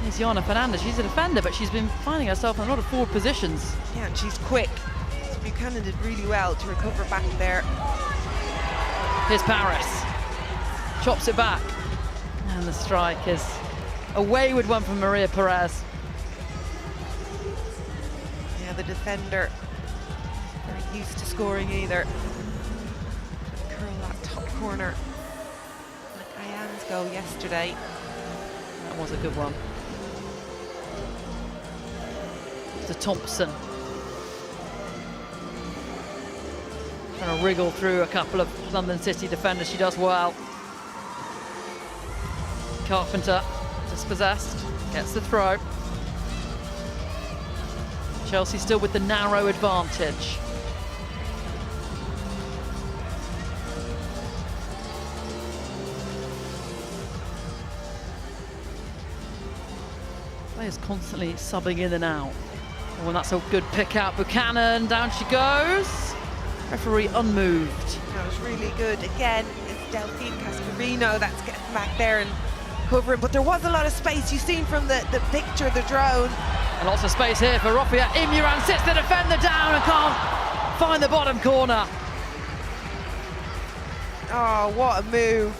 Here's Yana Fernandez. She's a defender, but she's been finding herself in a lot of forward positions. Yeah, and she's quick. So Buchanan did really well to recover back there. Here's Paris. Chops it back. And the strike is a wayward one from Maria Perez. Yeah, the defender. Not used to scoring either. Curl that top corner. Like Ayan's goal yesterday. That was a good one. To Thompson. Trying to wriggle through a couple of London City defenders. She does well. Carpenter, dispossessed, gets the throw. Chelsea still with the narrow advantage. Players constantly subbing in and out. Oh, and that's a good pick out. Buchanan, down she goes. Referee unmoved. That was really good. Again, it's Delphine Cascarino that's getting back there and covering. But there was a lot of space. You've seen from the picture, the drone. And lots of space here for Rofia. Imuran sits the defender down and can't find the bottom corner. Oh, what a move.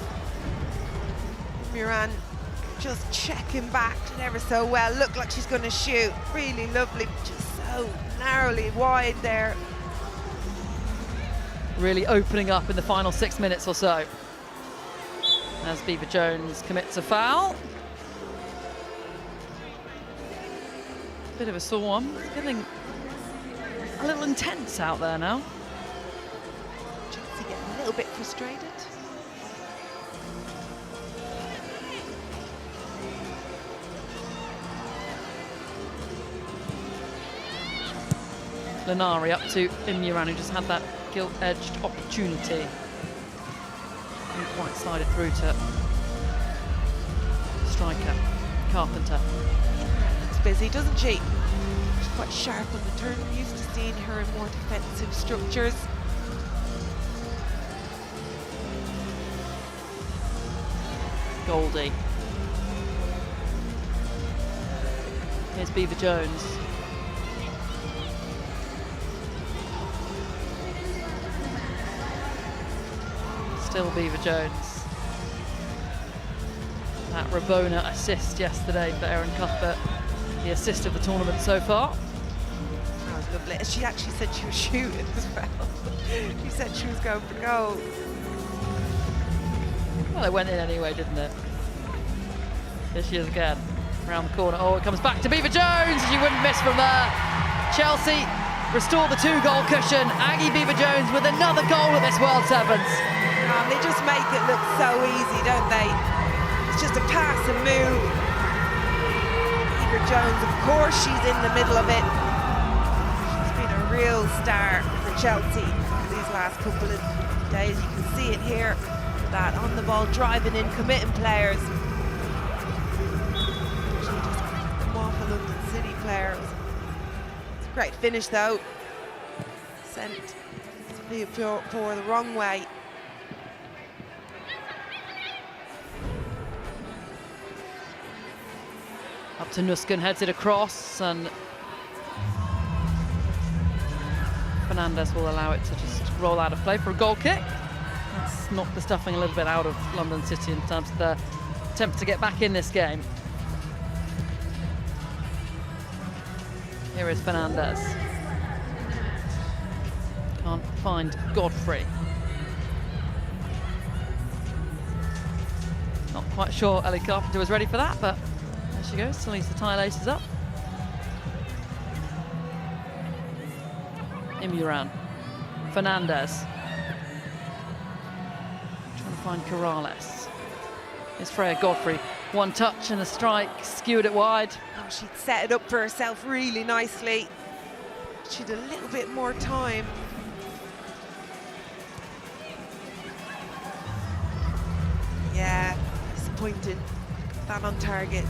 Imuran just checking back, did ever so well. Looked like she's going to shoot. Really lovely, just so narrowly wide there. really opening up in the final 6 minutes or so. As Beaver Jones commits a foul. Bit of a sore one. It's getting a little intense out there now. Chelsea getting a little bit frustrated. Lenari up to Imran, who just had that gilt-edged opportunity. Didn't quite slide it through to striker Carpenter. Looks busy, doesn't she? She's quite sharp on the turn. We're used to seeing her in more defensive structures. Goldie. Here's Beaver Jones. Still Beaver Jones. That Rabona assist yesterday for Erin Cuthbert, the assist of the tournament so far. That was lovely. She actually said she was shooting as well. She said she was going for goal. Well, it went in anyway, didn't it? Here she is again, around the corner. Oh, it comes back to Beaver Jones. She wouldn't miss from there. Chelsea restore the 2-goal cushion. Aggie Beaver Jones with another goal at this World Sevens. They just make it look so easy, don't they? It's just a pass and move. Beaver Jones, of course, she's in the middle of it. She's been a real star for Chelsea these last couple of days. You can see it here, that on the ball, driving in, committing players. She just picked them off a London City player. It's a great finish, though. Sent for the wrong way. Up to Nuskin, heads it across, and Fernandez will allow it to just roll out of play for a goal kick. That's knocked the stuffing a little bit out of London City in terms of their attempt to get back in this game. Here is Fernandez. Can't find Godfrey. Not quite sure Ellie Carpenter was ready for that, but there she goes, still needs to tie laces up. Imran. Fernandez. Trying to find Corrales. Here's Freya Godfrey. One touch and a strike, skewed it wide. Oh, she'd set it up for herself really nicely. She'd a little bit more time. Yeah, disappointing. That on target.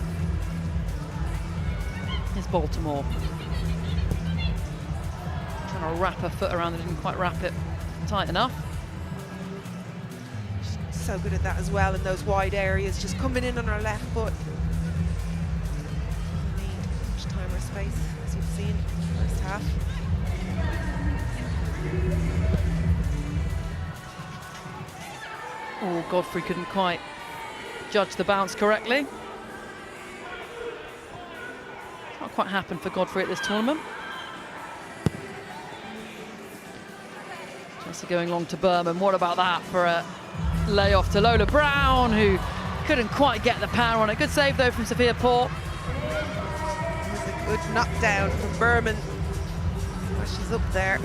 Here's Baltimore. Trying to wrap her foot around it, didn't quite wrap it tight enough. She's so good at that as well in those wide areas, just coming in on her left foot. Much time or space, as you've seen first half. Oh, Godfrey couldn't quite judge the bounce correctly. Not quite happened for Godfrey at this tournament. Chelsea going long to Berman. What about that for a layoff to Lola Brown, who couldn't quite get the power on it. Good save though from Sophia Port. It was a good knockdown from Berman. Well, she's up there.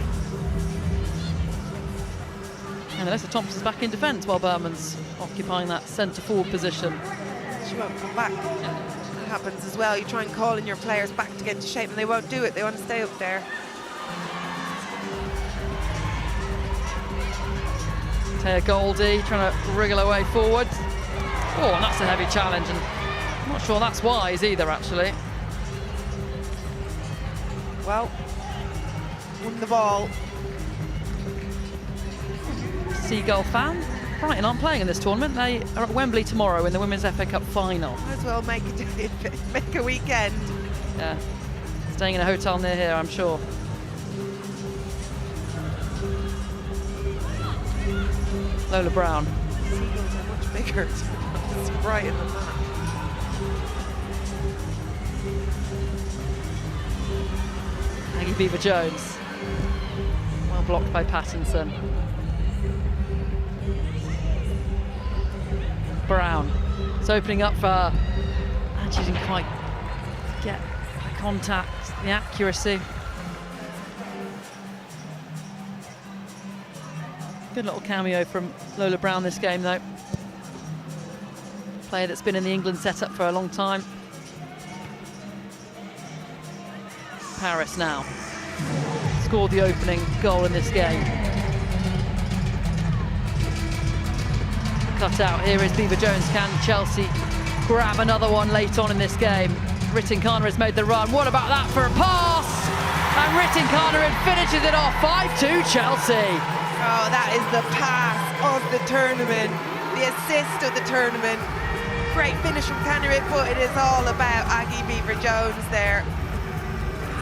And Alyssa Thompson's back in defence while Berman's occupying that centre forward position. She won't come back. That happens as well. You try and call in your players back to get into shape and they won't do it. They want to stay up there. Taya Goldie trying to wriggle her way forward. Oh, and that's a heavy challenge, and I'm not sure that's wise either, actually. Well, won the ball. Seagull fan. Brighton aren't playing in this tournament. They are at Wembley tomorrow in the Women's FA Cup final. Might as well make a weekend. Yeah, staying in a hotel near here, I'm sure. Lola Brown. Seagulls are much bigger. It's Brighton than that. Aggie Beaver Jones. Well blocked by Pattinson. Brown. It's opening up for her. And she didn't quite get the contact, the accuracy. Good little cameo from Lola Brown this game, though. Player that's been in the England setup for a long time. Paris now scored the opening goal in this game. Cut out here is Beaver Jones. Can Chelsea grab another one late on in this game? Rittinkana has made the run. What about that for a pass? And Rittinkana finishes it off. 5-2 Chelsea. Oh, that is the pass of the tournament, the assist of the tournament. Great finish from Canarid, but it is all about Aggie Beaver Jones there.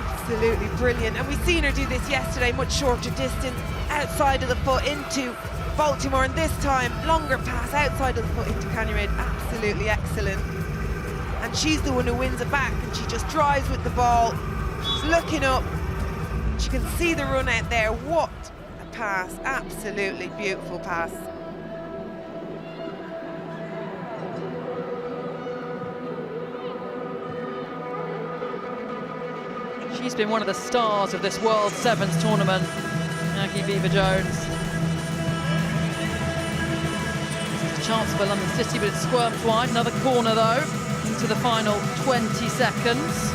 Absolutely brilliant. And we've seen her do this yesterday, much shorter distance, outside of the foot into Baltimore, and this time longer pass outside of the foot into Canarid. Absolutely excellent. And she's the one who wins it back, and she just drives with the ball. She's looking up. She can see the run out there. What a pass. Absolutely beautiful pass. She's been one of the stars of this World Sevens tournament, Aggie Beaver Jones. This is a chance for London City, but it squirms wide. Another corner, though, into the final 20 seconds.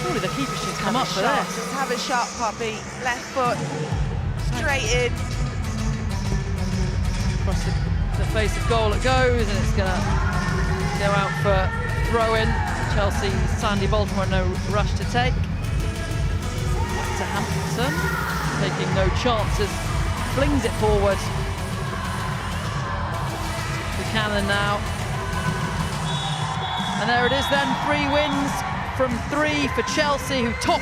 Surely the keeper should come up for this. Just have a shot, Poppy. Left foot, straight in. Across the face of goal it goes, and it's going to go out for throw-in. Chelsea, Sandy Baltimore, no rush to take. Back to Hampton, taking no chances, flings it forward. Buchanan now. And there it is then, 3 wins from 3 for Chelsea, who top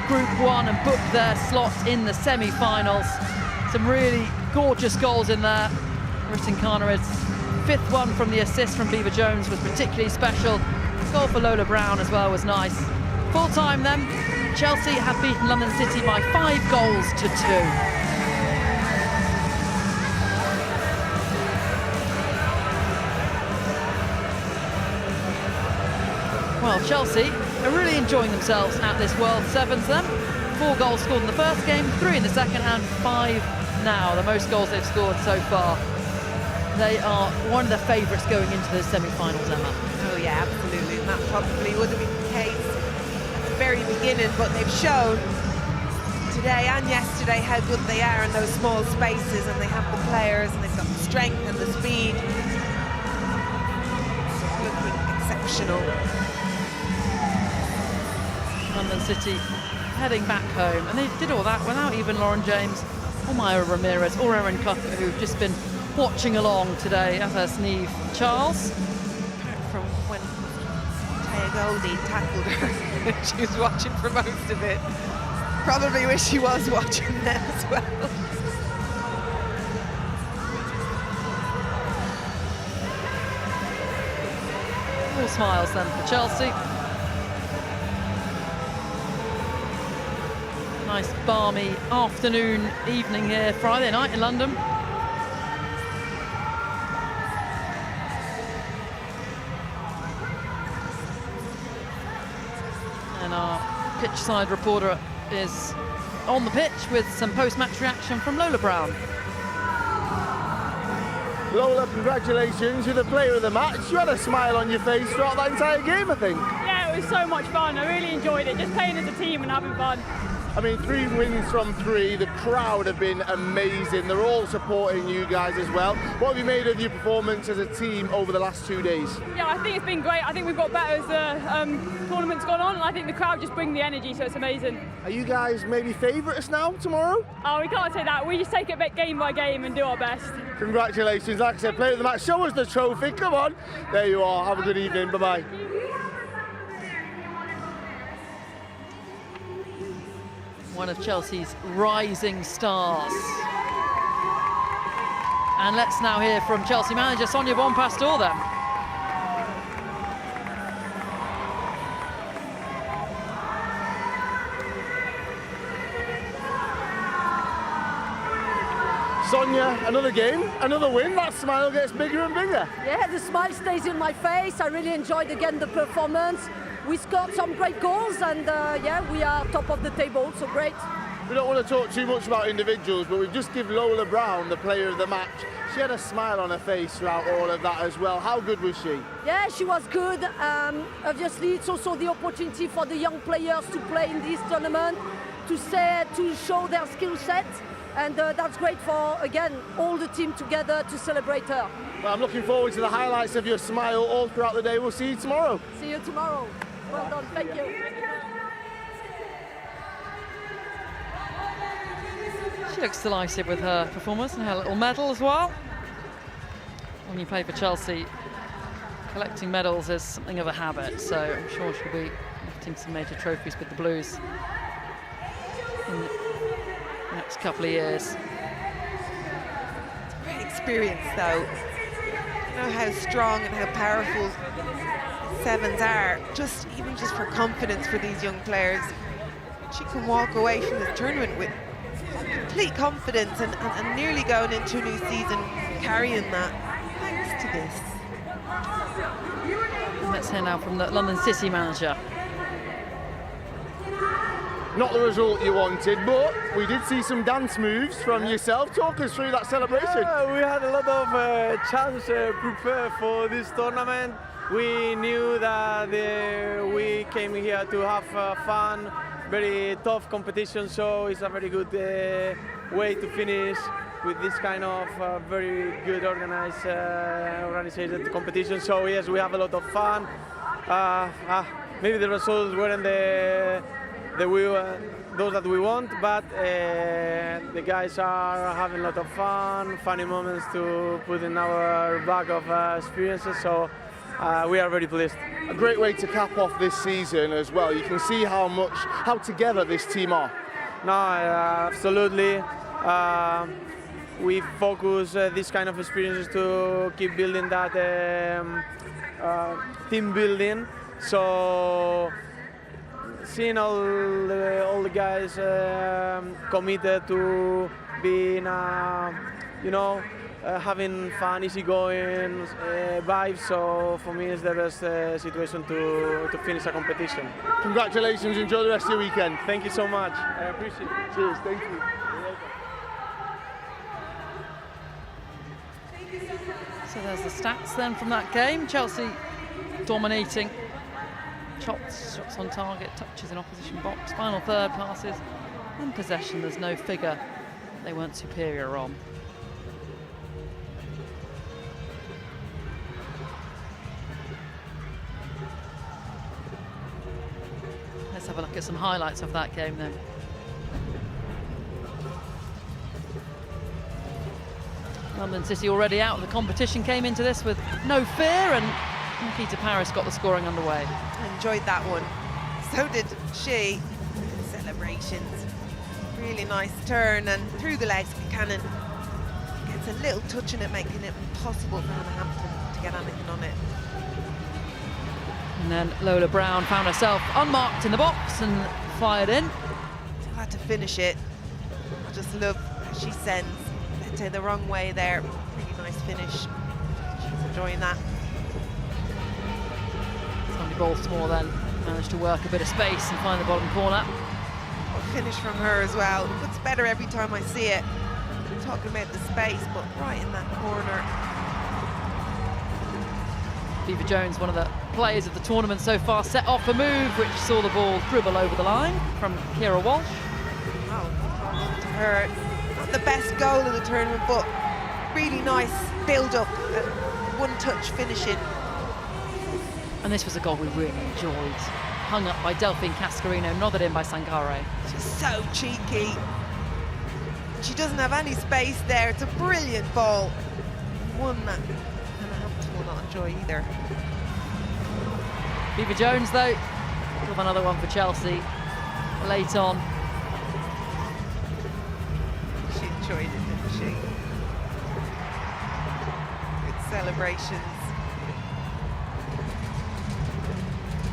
Group 1 and booked their slot in the semi-finals. Some really gorgeous goals in there. Rittinkana's 5th one from the assist from Beaver Jones was particularly special. Goal for Lola Brown as well was nice. Full time then, Chelsea have beaten London City by 5 goals to 2. Well, Chelsea are really enjoying themselves at this World Sevens then. 4 goals scored in the first game, 3 in the second, and 5 now, the most goals they've scored so far. They are one of the favourites going into the semi-finals, Emma. Oh yeah, absolutely, and that probably would have been the case at the very beginning, but they've shown today and yesterday how good they are in those small spaces, and they have the players, and they've got the strength and the speed. Looking exceptional. London City heading back home, and they did all that without even Lauren James or Myra Ramirez or Erin Cook, who've just been watching along today, as has Neve Charles. From when Taya Goldie tackled her, she was watching for most of it. Probably wish she was watching that as well. All smiles then for Chelsea. Nice balmy afternoon, evening here, Friday night in London. And our pitch-side reporter is on the pitch with some post-match reaction from Lola Brown. Lola, congratulations, you're the player of the match. You had a smile on your face throughout that entire game, I think. Yeah, it was so much fun. I really enjoyed it, just playing as a team and having fun. I mean, 3 wins from 3. The crowd have been amazing. They're all supporting you guys as well. What have you made of your performance as a team over the last 2 days? Yeah, I think it's been great. I think we've got better as the tournament's gone on, and I think the crowd just bring the energy, so it's amazing. Are you guys maybe favourites now tomorrow? Oh, we can't say that. We just take it game by game and do our best. Congratulations. Like I said, player of the match. Show us the trophy. Come on. There you are. Have a good evening. Bye-bye. One of Chelsea's rising stars. And let's now hear from Chelsea manager Sonia Bonpastor then. Sonia, another game, another win. That smile gets bigger and bigger. Yeah, the smile stays in my face. I really enjoyed again the performance. We scored some great goals, and yeah, we are top of the table, so great. We don't want to talk too much about individuals, but we've just given Lola Brown the player of the match. She had a smile on her face throughout all of that as well. How good was she? Yeah, she was good. Obviously, it's also the opportunity for the young players to play in this tournament, to show their skill set. And that's great for, again, all the team together to celebrate her. Well, I'm looking forward to the highlights of your smile all throughout the day. We'll see you tomorrow. See you tomorrow. Well done, thank you. She looks delighted with her performance and her little medal as well. When you play for Chelsea, collecting medals is something of a habit, so I'm sure she'll be lifting some major trophies with the Blues in the next couple of years. It's a great experience, though. You know how strong and how powerful sevens are, even just for confidence for these young players. She can walk away from this tournament with complete confidence and nearly going into a new season carrying that thanks to this. Let's hear now from the London City manager. Not the result you wanted, but we did see some dance moves from yourself. Talk us through that celebration. Yeah, we had a lot of chance prepared for this tournament. We knew that we came here to have fun, very tough competition, so it's a very good way to finish with this kind of very good organized competition. So yes, we have a lot of fun. Maybe the results weren't those that we want, but the guys are having a lot of fun, funny moments to put in our bag of experiences, so we are very pleased. A great way to cap off this season as well. You can see how together this team are. No, absolutely. We focus this kind of experiences to keep building that team building. So seeing all the guys committed to being, having fun, easygoing vibes. So for me, it's the best situation to finish a competition. Congratulations! Enjoy the rest of your weekend. Thank you so much. I appreciate it. Cheers. Thank you. So there's the stats then from that game. Chelsea dominating. Shots on target, touches in opposition box, final third passes, and possession. There's no figure they weren't superior on. Let's have a look at some highlights of that game then. London City already out of the competition, came into this with no fear, and Nikita Paris got the scoring underway. I enjoyed that one. So did she. Celebrations. Really nice turn and through the legs. Buchanan gets a little touch in it, making it impossible for Hannah Hampton to get anything on it. And then Lola Brown found herself unmarked in the box and fired in. Still had to finish it. I just love how she sends it the wrong way there. Really nice finish. She's enjoying that. Baltimore then managed to work a bit of space and find the bottom corner. What a finish from her as well. It looks better every time I see it. I'm talking about the space, but right in that corner. Viva Jones, one of the players of the tournament so far, set off a move which saw the ball dribble over the line from Kira Walsh. Oh, to her. Not the best goal of the tournament, but really nice build-up and one-touch finishing. And this was a goal we really enjoyed. Hung up by Delphine Cascarino, nodded in by Sankare. Just so cheeky. She doesn't have any space there. It's a brilliant ball. One that Hannah Hampton will not enjoy either. Viva Jones, though, with another one for Chelsea late on. She enjoyed it, didn't she? Good celebrations.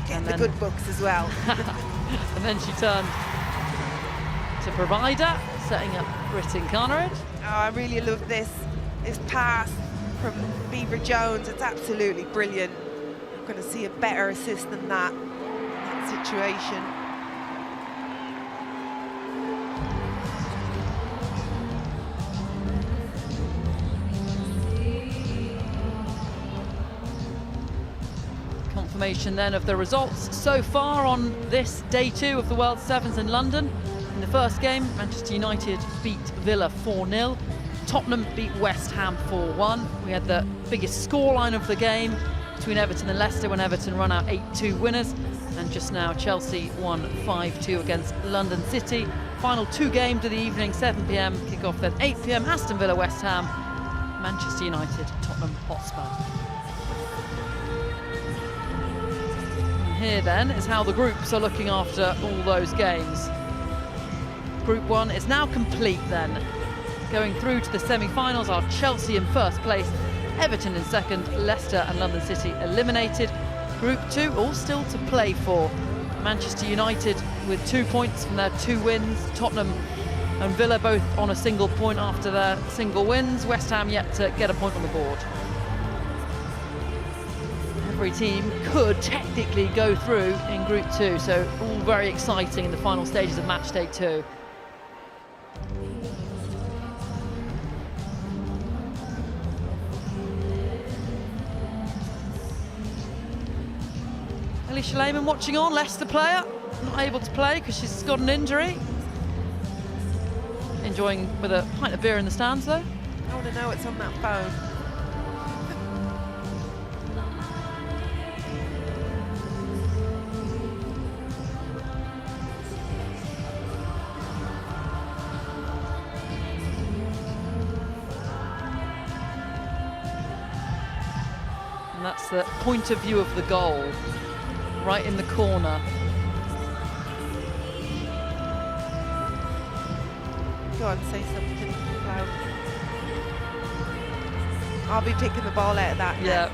Getting the good books as well. And then she turned to Provider, setting up Britton Carnered. I really love this pass from Beaver Jones. It's absolutely brilliant. I'm going to see a better assist than that in that situation. Confirmation then of the results so far on this day 2 of the World Sevens in London. In the first game, Manchester United beat Villa 4-0. Tottenham beat West Ham 4-1. We had the biggest scoreline of the game between Everton and Leicester when Everton run out 8-2 winners. And just now Chelsea won 5-2 against London City. Final 2 games of the evening, 7 p.m. kick-off, then 8 p.m. Aston Villa, West Ham, Manchester United, Tottenham Hotspur. Here then is how the groups are looking after all those games. Group 1 is now complete then. Going through to the semi-finals are Chelsea in first place, Everton in second, Leicester and London City eliminated. Group 2 all still to play for. Manchester United with 2 points from their 2 wins, Tottenham and Villa both on a single point after their single wins, West Ham yet to get a point on the board. Every team could technically go through in Group 2, so all very exciting in the final stages of match day 2. Alicia Lehman watching on, Leicester player, not able to play because she's got an injury. Enjoying with a pint of beer in the stands though. I want to know what's on that phone. And that's the point of view of the goal, right in the corner. Go on, say something loud. I'll be picking the ball out of that. Yeah.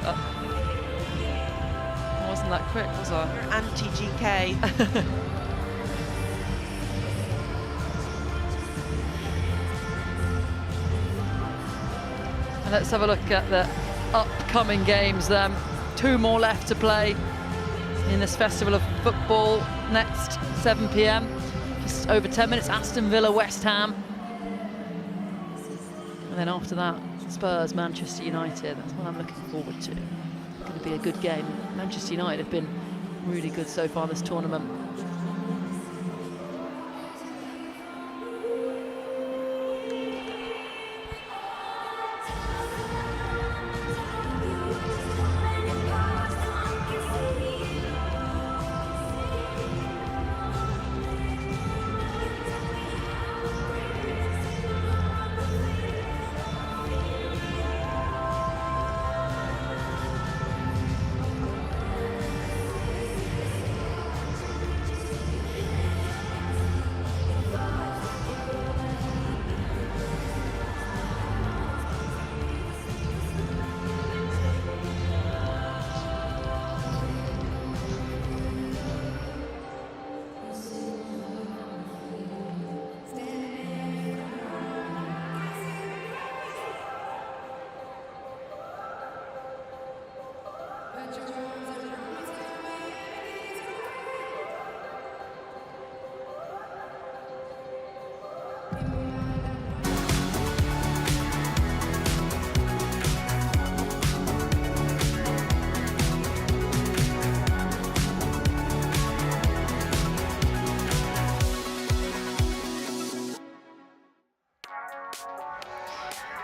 I wasn't that quick, was I? Anti-GK. And let's have a look at the upcoming games then. 2 more left to play in this festival of football. Next 7 p.m. Just over 10 minutes, Aston Villa, West Ham. And then after that, Spurs, Manchester United. That's what I'm looking forward to. It's going to be a good game. Manchester United have been really good so far this tournament.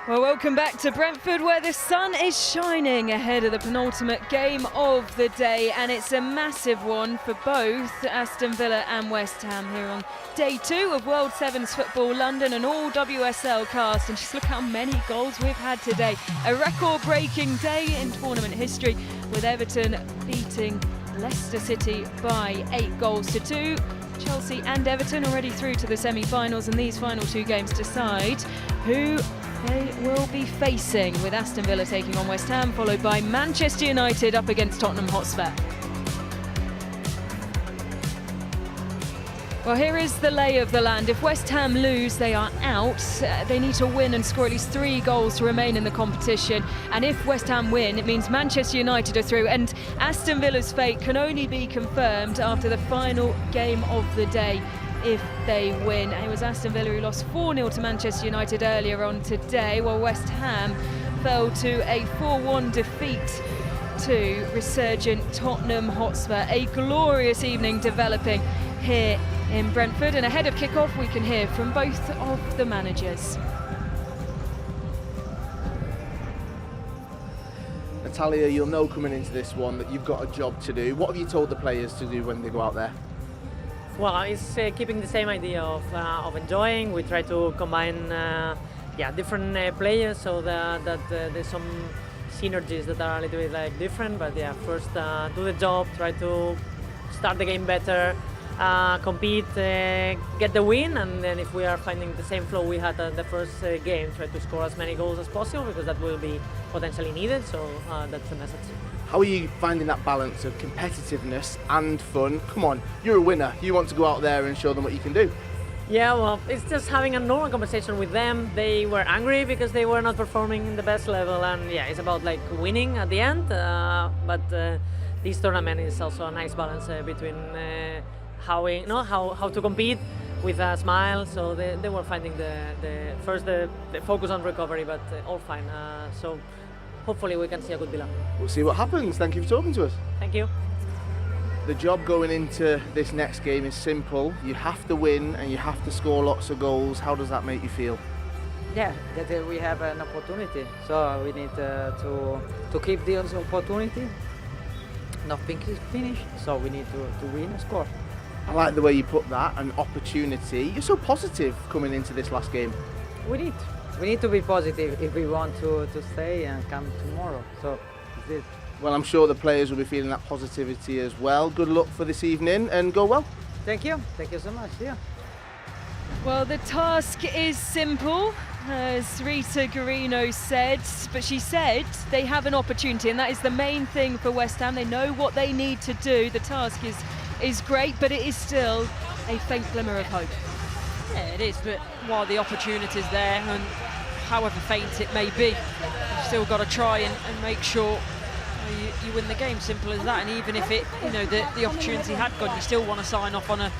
Well, welcome back to Brentford, where the sun is shining ahead of the penultimate game of the day, and it's a massive one for both Aston Villa and West Ham here on day 2 of World Sevens Football London, and all WSL cast. And just look how many goals we've had today. A record-breaking day in tournament history, with Everton beating Leicester City by 8 goals to 2. Chelsea and Everton already through to the semi-finals, and these final 2 games decide who they will be facing, with Aston Villa taking on West Ham, followed by Manchester United up against Tottenham Hotspur. Well, here is the lay of the land. If West Ham lose, they are out. They need to win and score at least 3 goals to remain in the competition. And if West Ham win, it means Manchester United are through. And Aston Villa's fate can only be confirmed after the final game of the day if they win. It was Aston Villa who lost 4-0 to Manchester United earlier on today, while West Ham fell to a 4-1 defeat to resurgent Tottenham Hotspur. A glorious evening developing here in Brentford, and ahead of kick-off we can hear from both of the managers. Natalia, you'll know coming into this one that you've got a job to do. What have you told the players to do when they go out there? Well, it's keeping the same idea of enjoying. We try to combine different players so that there's some synergies that are a little bit different. But yeah, first do the job, try to start the game better, compete, get the win, and then if we are finding the same flow we had at the first game, try to score as many goals as possible, because that will be potentially needed. So that's the message. How are you finding that balance of competitiveness and fun? Come on, you're a winner. You want to go out there and show them what you can do. Yeah, well, it's just having a normal conversation with them. They were angry because they were not performing in the best level, and yeah, it's about winning at the end. But this tournament is also a nice balance between how to compete with a smile. So they were finding the focus on recovery, but all fine. So hopefully we can see a good Villa. We'll see what happens. Thank you for talking to us. Thank you. The job going into this next game is simple. You have to win and you have to score lots of goals. How does that make you feel? Yeah, that we have an opportunity. So we need to keep this opportunity. Nothing is finished, so we need to win and score. I like the way you put that, an opportunity. You're so positive coming into this last game. We need to be positive if we want to stay and come tomorrow. So that's it. Well, I'm sure the players will be feeling that positivity as well. Good luck for this evening and go well. Thank you so much. Yeah. Well, the task is simple, as Rita Guarino said, but she said they have an opportunity, and that is the main thing for West Ham. They know what they need to do. The task is great, but it is still a faint glimmer of hope. Yeah, it is, but while the opportunity's there, and however faint it may be, you've still got to try and make sure you win the game. Simple as that. And even if the opportunity had gone, you still want to sign off on a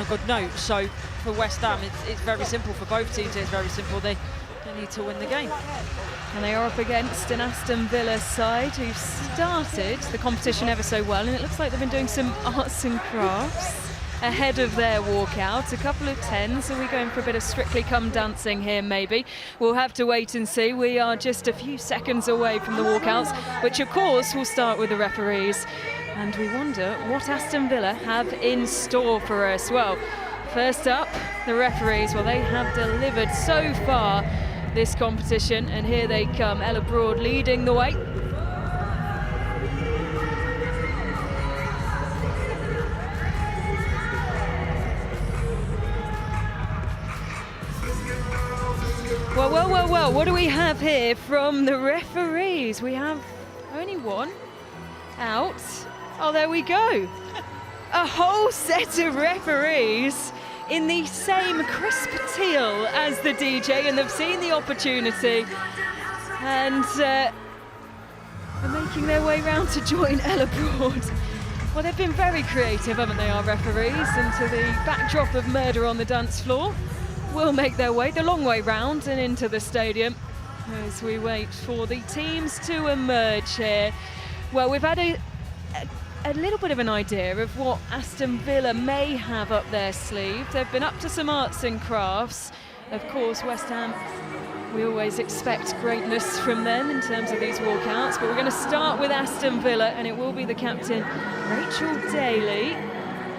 good note. So for West Ham, it's very simple. For both teams, it's very simple. They need to win the game. And they are up against an Aston Villa side who've started the competition ever so well, and it looks like they've been doing some arts and crafts ahead of their walkout. A couple of tens. Are we going for a bit of Strictly Come Dancing here, maybe? We'll have to wait and see. We are just a few seconds away from the walkouts, which of course will start with the referees. And we wonder what Aston Villa have in store for us. Well, first up, the referees. Well, they have delivered so far this competition, and here they come. Ella Broad leading the way. Well, what do we have here from the referees? We have only one out. Oh, there we go. A whole set of referees in the same crisp teal as the DJ, and they've seen the opportunity and are making their way round to join Ella Broad. Well, they've been very creative, haven't they, our referees, into the backdrop of Murder on the Dance Floor. Will make their way the long way round and into the stadium as we wait for the teams to emerge here. Well, we've had a little bit of an idea of what Aston Villa may have up their sleeve. They've been up to some arts and crafts. Of course, West Ham, we always expect greatness from them in terms of these walkouts, but we're going to start with Aston Villa, and it will be the captain, Rachel Daly,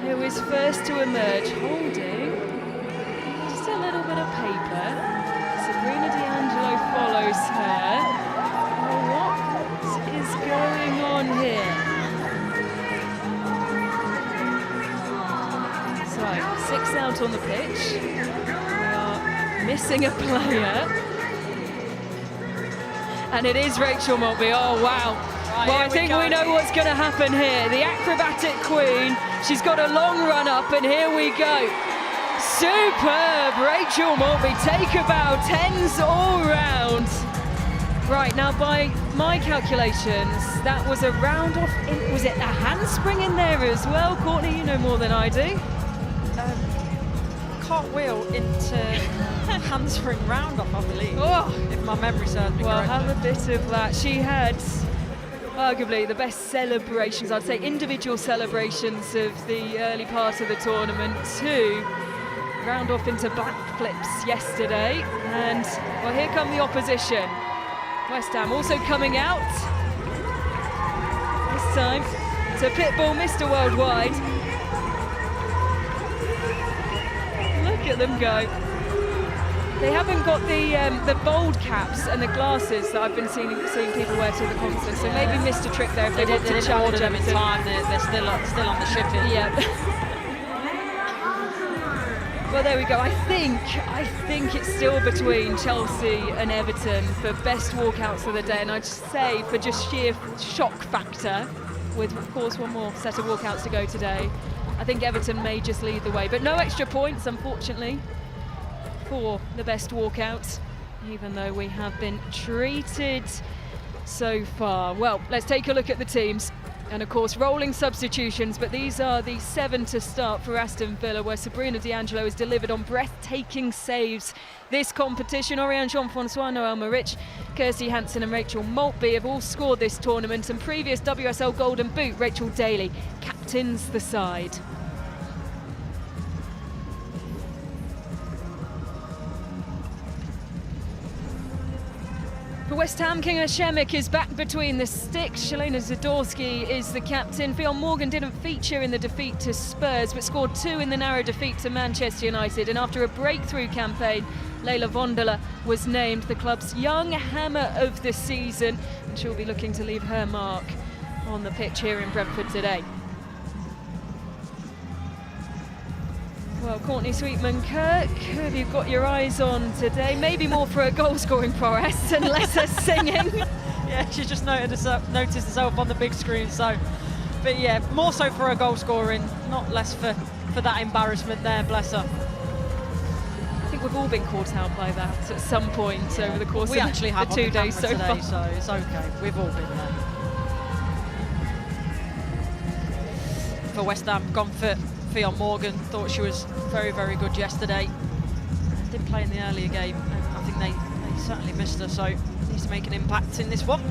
who is first to emerge, holding just a little bit of paper. Sabrina D'Angelo follows her. Well, what is going on here? So, 6 out on the pitch. We are missing a player. And it is Rachel Maltby. Oh, wow. Well, I think we know what's going to happen here. The acrobatic queen, She's got a long run up, and here we go. Superb, Rachel Maltby, take about 10s all round. Right, now by my calculations, that was a round off, was it a handspring in there as well? Courtney, you know more than I do. Cartwheel into handspring round off, I believe, if my memory serves me Well, correctly. have a bit of that. She had arguably the best celebrations, I'd say individual celebrations of the early part of the tournament too. Round off into back flips yesterday, and well, here come the opposition. West Ham also coming out. This time to Pitbull, Mr. Worldwide. Look at them go. They haven't got the bold caps and the glasses that I've been seeing people wear to the concert, so maybe missed a trick there if they want to challenge them in Everton. time. They're still on the shipping. Yeah. Well, there we go. I think it's still between Chelsea and Everton for best walkouts of the day, and I'd say for just sheer shock factor, with of course one more set of walkouts to go today, I think Everton may just lead the way, but no extra points unfortunately for the best walkout, even though we have been treated so far. Well, let's take a look at the teams. And of course, rolling substitutions, but these are the 7 to start for Aston Villa, where Sabrina D'Angelo has delivered on breathtaking saves this competition. Oriane Jean-Francois, Noelle Marich, Kirsty Hansen and Rachel Maltby have all scored this tournament, and previous WSL Golden Boot, Rachel Daly, captains the side. For West Ham, Kinga Shemik is back between the sticks. Shalena Zadorsky is the captain. Fionn Morgan didn't feature in the defeat to Spurs, but scored 2 in the narrow defeat to Manchester United. And after a breakthrough campaign, Leila Vondola was named the club's young hammer of the season, and she'll be looking to leave her mark on the pitch here in Brentford today. Well, Courtney Sweetman-Kirk, who have you got your eyes on today? Maybe more for a goal-scoring prowess and less her singing. Yeah, she just noticed herself on the big screen, so. But yeah, more so for her goal scoring, not less for that embarrassment there, bless her. I think we've all been caught out by that at some point over the course of the 2 days so today, far. so it's okay, we've all been there. For West Ham, gone for Fionn Morgan, thought she was very, very good yesterday. Didn't play in the earlier game, and I think they certainly missed her, so needs to make an impact in this one.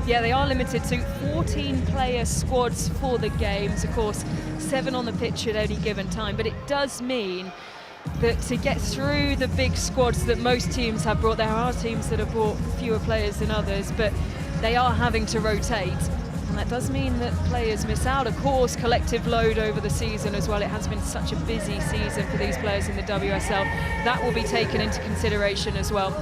Yeah, they are limited to 14-player squads for the games. Of course, 7 on the pitch at any given time, but it does mean that to get through the big squads that most teams have brought, there are teams that have brought fewer players than others, but they are having to rotate. And that does mean that players miss out. Of course, collective load over the season as well. It has been such a busy season for these players in the WSL. That will be taken into consideration as well.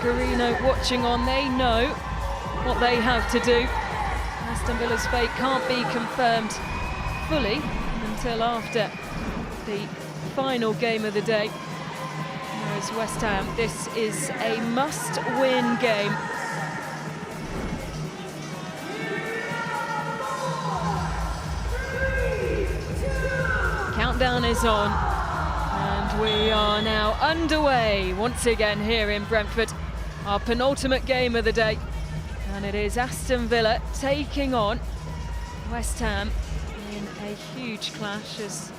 Garino watching on, they know what they have to do. Aston Villa's fate can't be confirmed fully until after the final game of the day. Whereas West Ham, this is a must-win game. Countdown is on, and we are now underway once again here in Brentford. Our penultimate game of the day, and it is Aston Villa taking on West Ham in a huge clash as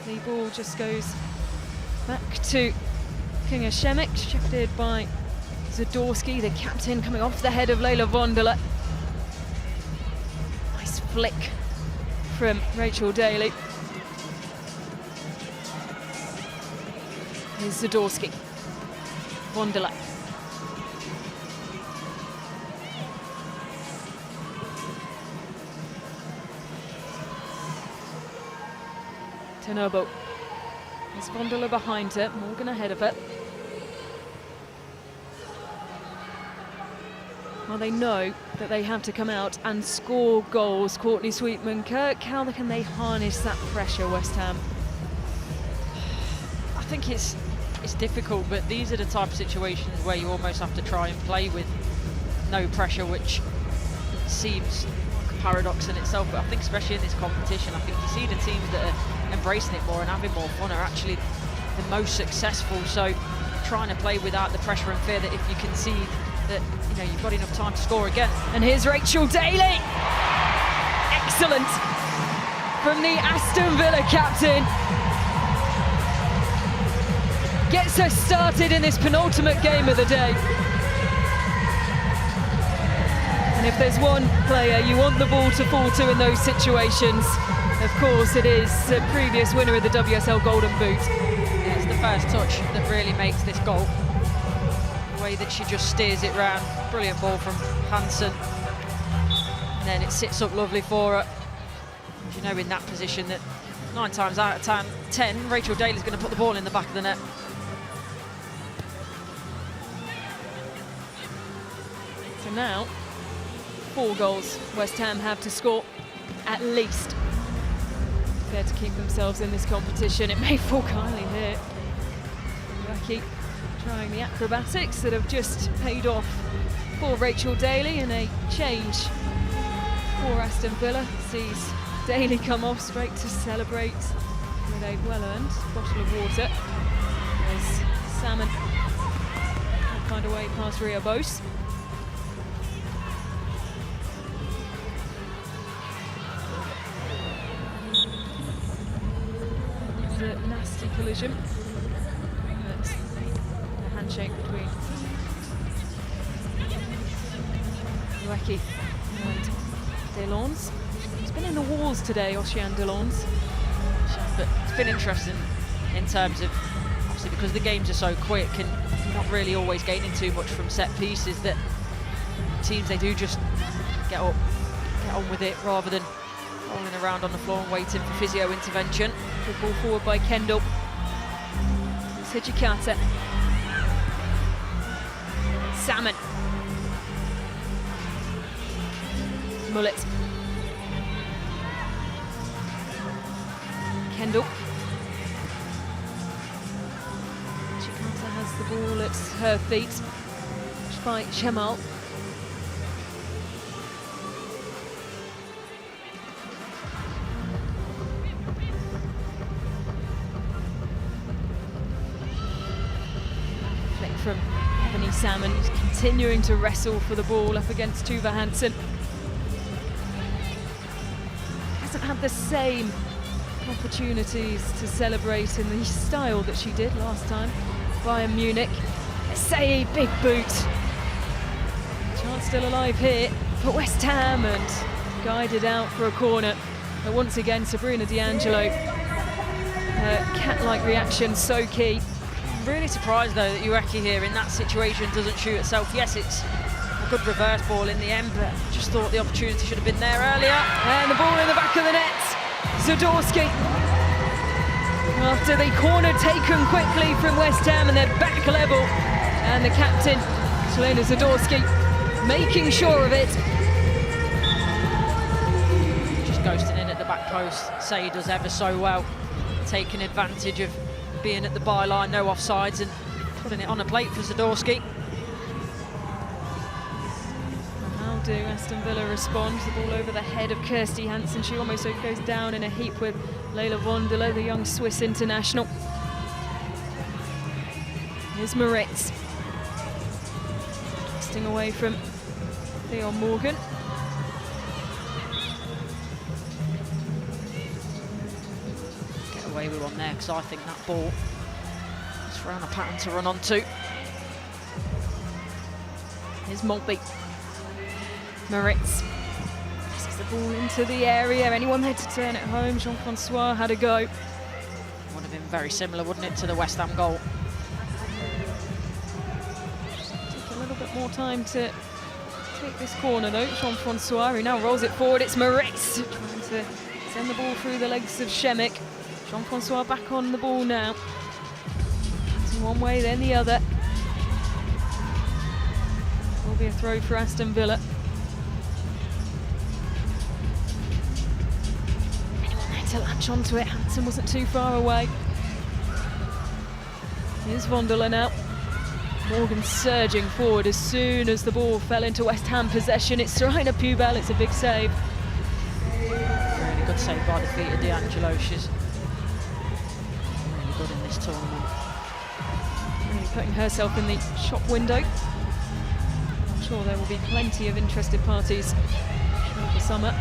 the ball just goes back to Kinga Shemik, shepherded by Zadorsky, the captain, coming off the head of Leila Vondola. Nice flick from Rachel Daly. Here's Zadorsky, Vondola. Tenobo. There's Vondola behind her, Morgan ahead of her. Well, they know that they have to come out and score goals. Courtney Sweetman, Kirk, how can they harness that pressure, West Ham? I think it's difficult, but these are the type of situations where you almost have to try and play with no pressure, which seems like a paradox in itself. But I think especially in this competition, I think you see the teams that are embracing it more and having more fun are actually the most successful. So trying to play without the pressure and fear that if you concede that you've got enough time to score again. And here's Rachel Daly. Excellent from the Aston Villa captain. Gets us started in this penultimate game of the day. And if there's one player you want the ball to fall to in those situations, of course it is the previous winner of the WSL Golden Boot. Yeah, it's the first touch that really makes this goal. The way that she just steers it round. Brilliant ball from Hansen. And then it sits up lovely for her. You know, in that position that 9 times out of 10, Rachel Daly's going to put the ball in the back of the net. So now, 4 goals West Ham have to score, at least. There to keep themselves in this competition. It may fall kindly here. Lucky trying the acrobatics that have just paid off for Rachel Daly, and a change for Aston Villa sees Daly come off straight to celebrate with a well-earned bottle of water. As Salmon can't find a way past Ria Bose. It's a nasty collision. That's a handshake between Ueki and Delons. He's been in the walls today, Ocean Delons. But it's been interesting in terms of, obviously because the games are so quick and you're not really always gaining too much from set pieces, that teams, they do just get up, get on with it rather than rolling around on the floor and waiting for physio intervention. Good ball forward by Kendall. It's Hijikata. Salmon. Mullet. Kendall. Hijikata has the ball at her feet. By Shemal. From Ebony Salmon, who's continuing to wrestle for the ball up against Tuva Hansen. Hasn't had the same opportunities to celebrate in the style that she did last time. Bayern Munich. Say big boot. Chance still alive here for West Ham, and guided out for a corner. But once again, Sabrina D'Angelo, her cat-like reaction so key. Really surprised though that Ueki here in that situation doesn't shoot herself. Yes, it's a good reverse ball in the end, but just thought the opportunity should have been there earlier. And the ball in the back of the net. Zadorsky. After the corner taken quickly from West Ham, and they're back level. And the captain, Selena Zadorsky, making sure of it. Just ghosting in at the back post. Say does ever so well, taking advantage of being at the byline, no offsides, and putting it on a plate for Zadorsky. How do Aston Villa respond? The ball over the head of Kirsty Hansen. She almost goes down in a heap with Leila Vondela, the young Swiss international. Here's Moritz. Casting away from Leon Morgan. Away with one there, because I think that ball is for Anna Patton to run onto. Here's Maltby. Moritz passes the ball into the area. Anyone there to turn it home? Jean-Francois had a go. Would have been very similar, wouldn't it, to the West Ham goal? Take a little bit more time to take this corner though. Jean-Francois, who now rolls it forward. It's Moritz trying to send the ball through the legs of Shemek. Jean-Francois back on the ball now. One way, then the other. will be a throw for Aston Villa. Anyone there to latch onto it? Hansen wasn't too far away. Here's Vondola now. Morgan surging forward as soon as the ball fell into West Ham possession. It's Serena Pubel, it's a big save. Really good save by the feet of D'Angelo. She's really good in this tournament. Really putting herself in the shop window. I'm sure there will be plenty of interested parties over the summer.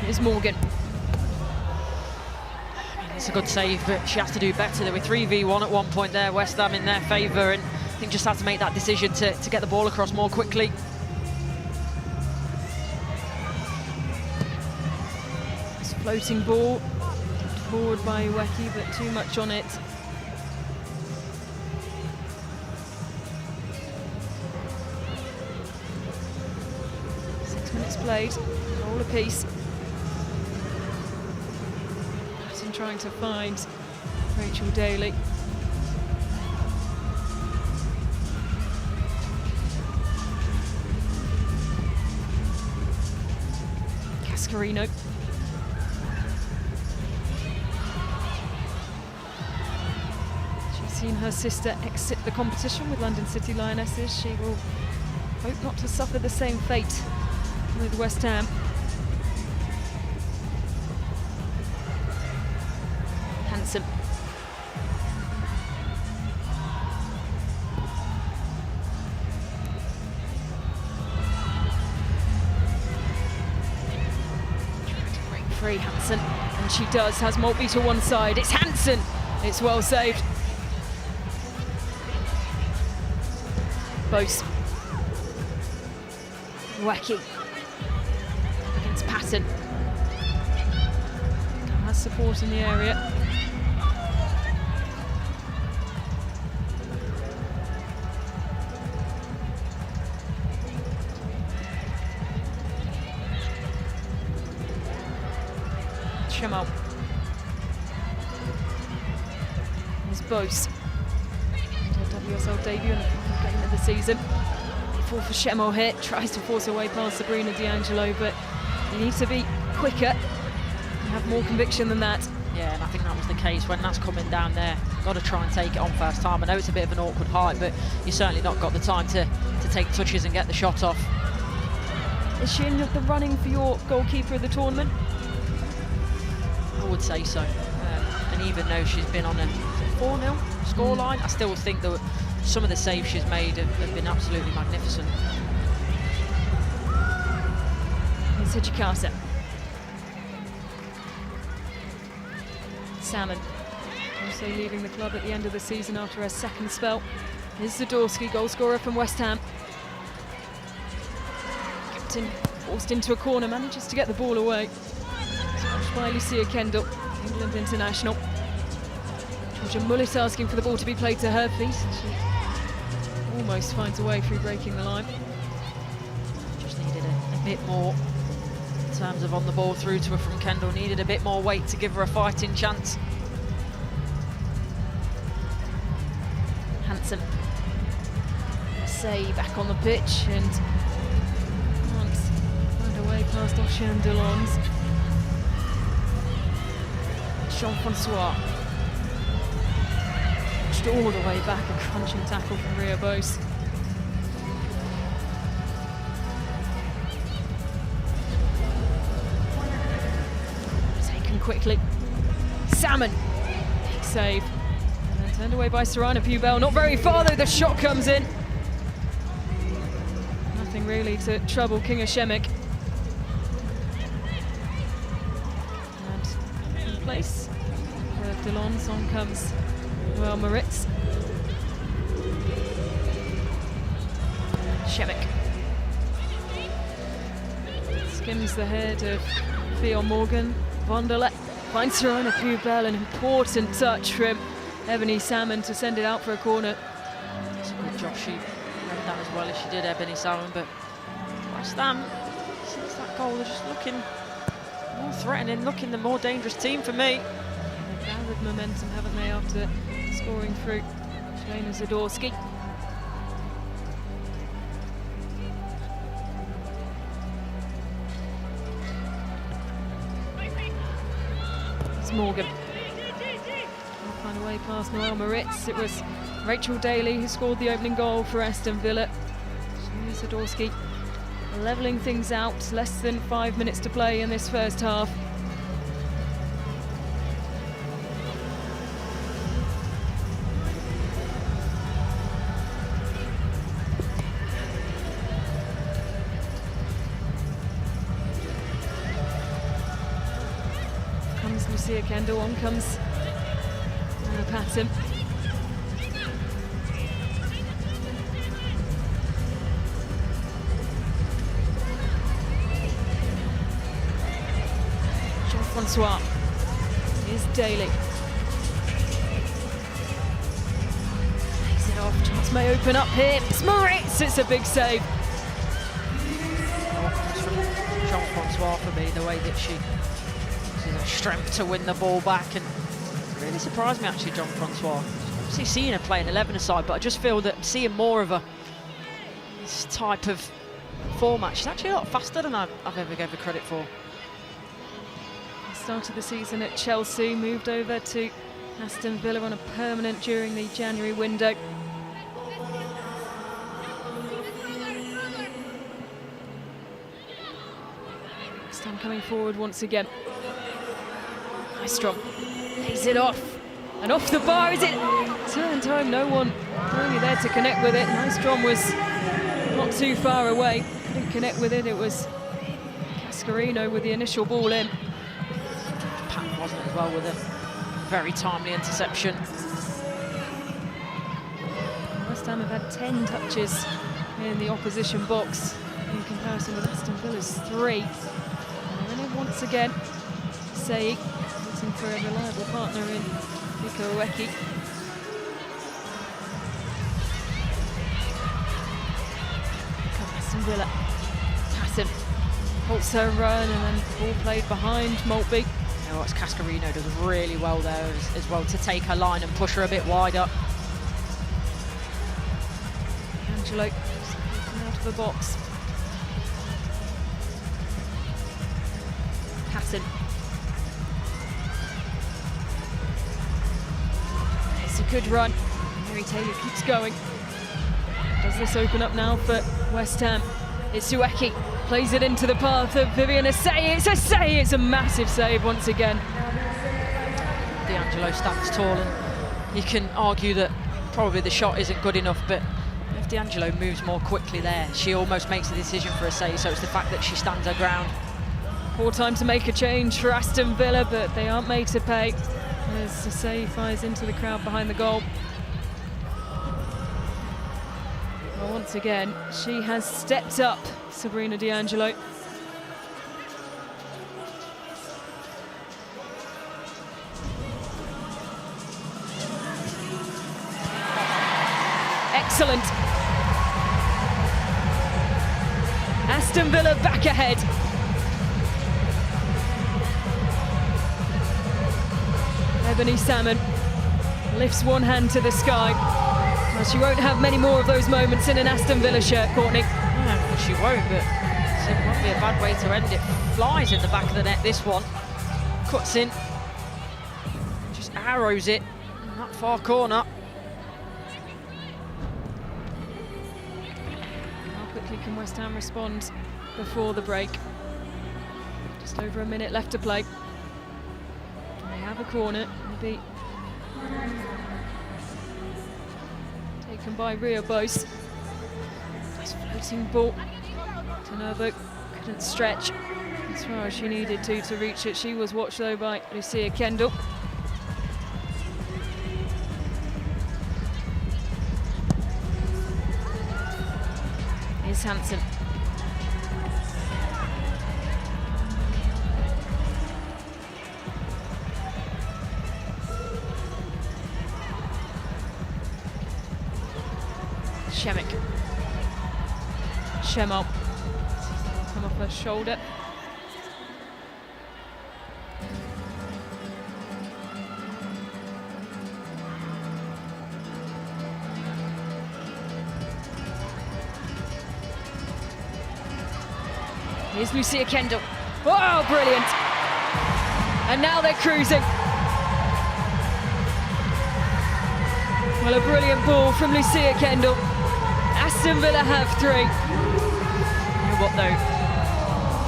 Here's Morgan. It's a good save, but she has to do better. There were 3v1 at one point there, West Ham in their favour, and I think just had to make that decision to get the ball across more quickly. It's a floating ball, forward by Uweki, but too much on it. Minutes played, all apiece. Trying to find Rachel Daly. Cascarino. She's seen her sister exit the competition with London City Lionesses. She will hope not to suffer the same fate with West Ham. Hansen. Trying to break free, Hansen, and she does. Has Maltby to one side. It's Hansen. It's well saved. Bose. Wacky against Patton. Has support in the area. Shemal. There's Bose. Her WSL debut in the final game of the season. Fall for Shemal here. Tries to force her way past Sabrina D'Angelo, but you need to be quicker and have more conviction than that. Yeah, and I think that was the case when that's coming down there. Got to try and take it on first time. I know it's a bit of an awkward height, but you've certainly not got the time to take touches and get the shot off. Is she in the running for your goalkeeper of the tournament? I would say so. And even though she's been on a 4-0 scoreline, I still think that some of the saves she's made have been absolutely magnificent. Here's Hijikata. Salmon also leaving the club at the end of the season after her second spell. Here's Zadorsky, goalscorer from West Ham. Captain forced into a corner, manages to get the ball away. Smashed by Lucia Kendall, England international. Georgia Mullis asking for the ball to be played to her feet. She almost finds a way through breaking the line. Just needed a bit more in terms of on the ball through to her from Kendall. Needed a bit more weight to give her a fighting chance. Hansen. Say back on the pitch and can't find a way past Ocean Delons. Jean-Francois. Pushed all the way back, a crunching tackle from Rhea Bose. Taken quickly. Salmon. Big save. And then turned away by Serena Pubel. Not very far though, the shot comes in. Nothing really to trouble Kinga Shemek. And in place for Delons, on comes Noel Moritz. Shemek. Skims the head of Theo Morgan. Vondola finds Serena Pubel, an important touch from Ebony Salmon to send it out for a corner. It's a good job she read that as well as she did, Ebony Salmon, but West Ham, since that goal, they're just looking more threatening, looking the more dangerous team for me. They've gathered momentum, haven't they, after scoring through Joanna Zadorsky. It's Morgan. Find a way past Noelle Moritz. It was Rachel Daly who scored the opening goal for Aston Villa. Joanna Zadorsky levelling things out. Less than 5 minutes to play in this first half. Comes Lucia Kendall, on comes Anna Patton. Jean-Francois. Here's Daly. Takes it off. Chance may open up here. It's Moritz. It's a big save. Jean-Francois for me, the way that she uses her strength to win the ball back, and really surprised me actually, Jean-Francois. Obviously seeing her play an 11-a-side, but I just feel that seeing more of her this type of format, she's actually a lot faster than I've ever gave her credit for. Started the season at Chelsea, moved over to Aston Villa on a permanent during the January window. This time coming forward once again. Nystrom lays it off, and off the bar. Is it turn time? No one really there to connect with it. Nystrom was not too far away, couldn't connect with it. It was Cascarino with the initial ball in. Wasn't it as well with a very timely interception. West Ham have had 10 touches in the opposition box in comparison with Aston Villa's 3. And then once again, Sei looking for a reliable partner in Nico Ueki. Come Aston Villa. Patton halts her run, and then ball played behind Maltby. What Cascarino does really well there as well, to take her line and push her a bit wider. Angelo out of the box. Patton. It's a good run. Mary Taylor keeps going. Does this open up now for West Ham? It's Ueki. Plays it into the path of Vivian Asseyi. It's Asseyi. It's a massive save once again. D'Angelo stands tall, and you can argue that probably the shot isn't good enough, but if D'Angelo moves more quickly there, she almost makes the decision for Asseyi, so it's the fact that she stands her ground. Poor time to make a change for Aston Villa, but they aren't made to pay as Asseyi fires into the crowd behind the goal. Well, once again, she has stepped up, Sabrina D'Angelo. Excellent. Aston Villa back ahead. Ebony Salmon lifts one hand to the sky. Well, she won't have many more of those moments in an Aston Villa shirt, Courtney. No, she won't, but it won't be a bad way to end it. Flies in the back of the net, this one. Cuts in. Just arrows it in that far corner. How quickly can West Ham respond before the break? Just over a minute left to play. They have a corner. Maybe taken by Ria Bose. Nice floating ball. Tenervo couldn't stretch as far as she needed to reach it. She was watched though by Lucia Kendall. Here's Hansen. Shemek. Shemel. Come off her shoulder. Here's Lucia Kendall. Oh, brilliant. And now they're cruising. Well, a brilliant ball from Lucia Kendall. Aston Villa have 3. You know what though?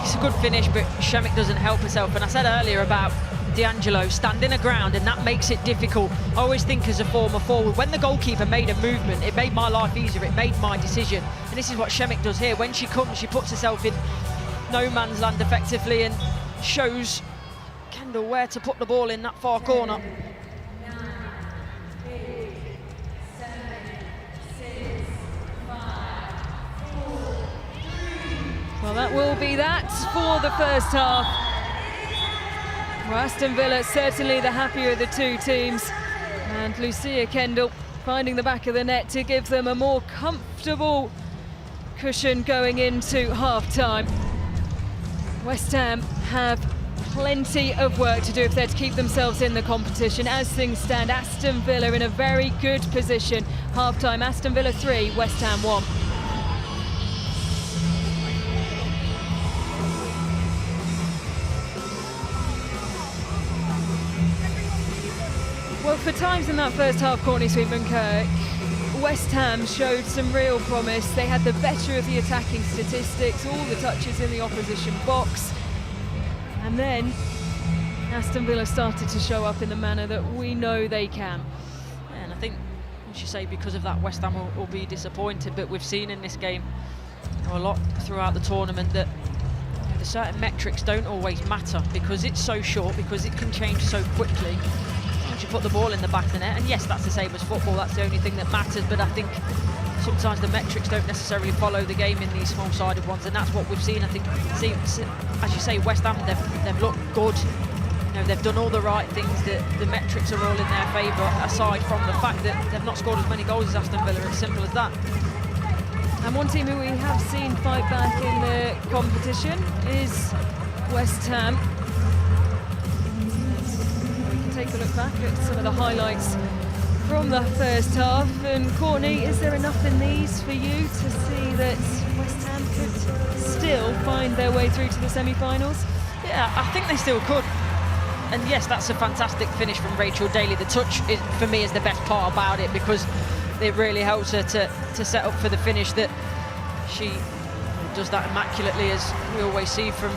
It's a good finish, but Shemek doesn't help herself. And I said earlier about D'Angelo standing her ground, and that makes it difficult. I always think as a former forward, when the goalkeeper made a movement, it made my life easier, it made my decision. And this is what Shemek does here. When she comes, she puts herself in no man's land effectively and shows Kendall where to put the ball in that far corner. Well, that will be that for the first half. Well, Aston Villa certainly the happier of the two teams, and Lucia Kendall finding the back of the net to give them a more comfortable cushion going into half-time. West Ham have plenty of work to do if they're to keep themselves in the competition. As things stand, Aston Villa in a very good position. Half-time, Aston Villa 3, West Ham 1. Well, for times in that first half, Courtney Sweetman-Kirk, West Ham showed some real promise. They had the better of the attacking statistics, all the touches in the opposition box. And then Aston Villa started to show up in the manner that we know they can. And I think, as you say, because of that, West Ham will be disappointed. But we've seen in this game a lot throughout the tournament that the certain metrics don't always matter because it's so short, because it can change so quickly. Once you put the ball in the back of the net, and yes, that's the same as football, that's the only thing that matters, but I think sometimes the metrics don't necessarily follow the game in these small-sided ones, and that's what we've seen. I think, as you say, West Ham, they've looked good. You know, they've done all the right things. The metrics are all in their favour, aside from the fact that they've not scored as many goals as Aston Villa. It's simple as that. And one team who we have seen fight back in the competition is West Ham. Take a look back at some of the highlights from the first half. And Courtney, is there enough in these for you to see that West Ham could still find their way through to the semi-finals? Yeah, I think they still could. And yes, that's a fantastic finish from Rachel Daly. The touch, for me, is the best part about it because it really helps her to set up for the finish that she does that immaculately, as we always see from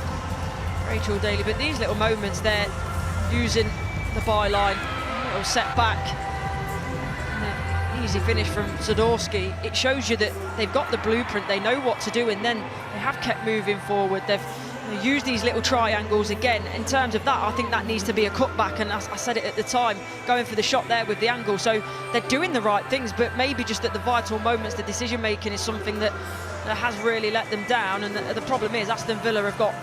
Rachel Daly. But these little moments, they're using the byline, little setback, easy finish from Zadorsky. It shows you that they've got the blueprint, they know what to do, and then they have kept moving forward. They've used these little triangles again. In terms of that, I think that needs to be a cutback, and I said it at the time, going for the shot there with the angle. So they're doing the right things, but maybe just at the vital moments, the decision making is something that has really let them down. And the problem is Aston Villa have got,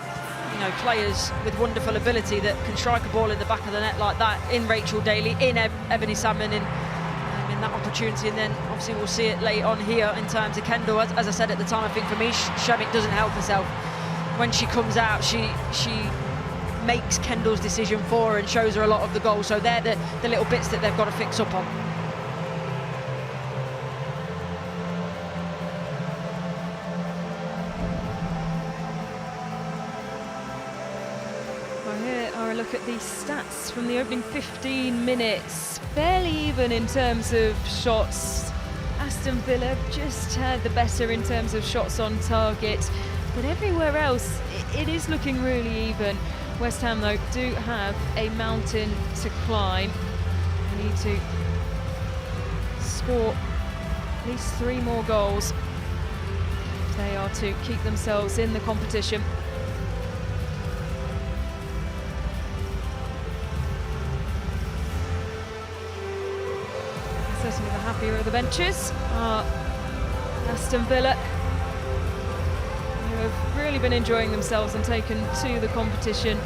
you know, players with wonderful ability that can strike a ball in the back of the net like that, in Rachel Daly, in Ebony Salmon, in that opportunity. And then obviously we'll see it late on here in terms of Kendall. As I said at the time, I think for me, Shemek doesn't help herself. When she comes out, she makes Kendall's decision for her and shows her a lot of the goals. So they're the little bits that they've got to fix up on. Look at the stats from the opening 15 minutes. Fairly even in terms of shots. Aston Villa just had the better in terms of shots on target, but everywhere else it is looking really even. West Ham though do have a mountain to climb. They need to score at least 3 more goals if they are to keep themselves in the competition. Certainly the happier of the benches are Aston Villa, who have really been enjoying themselves and taken to the competition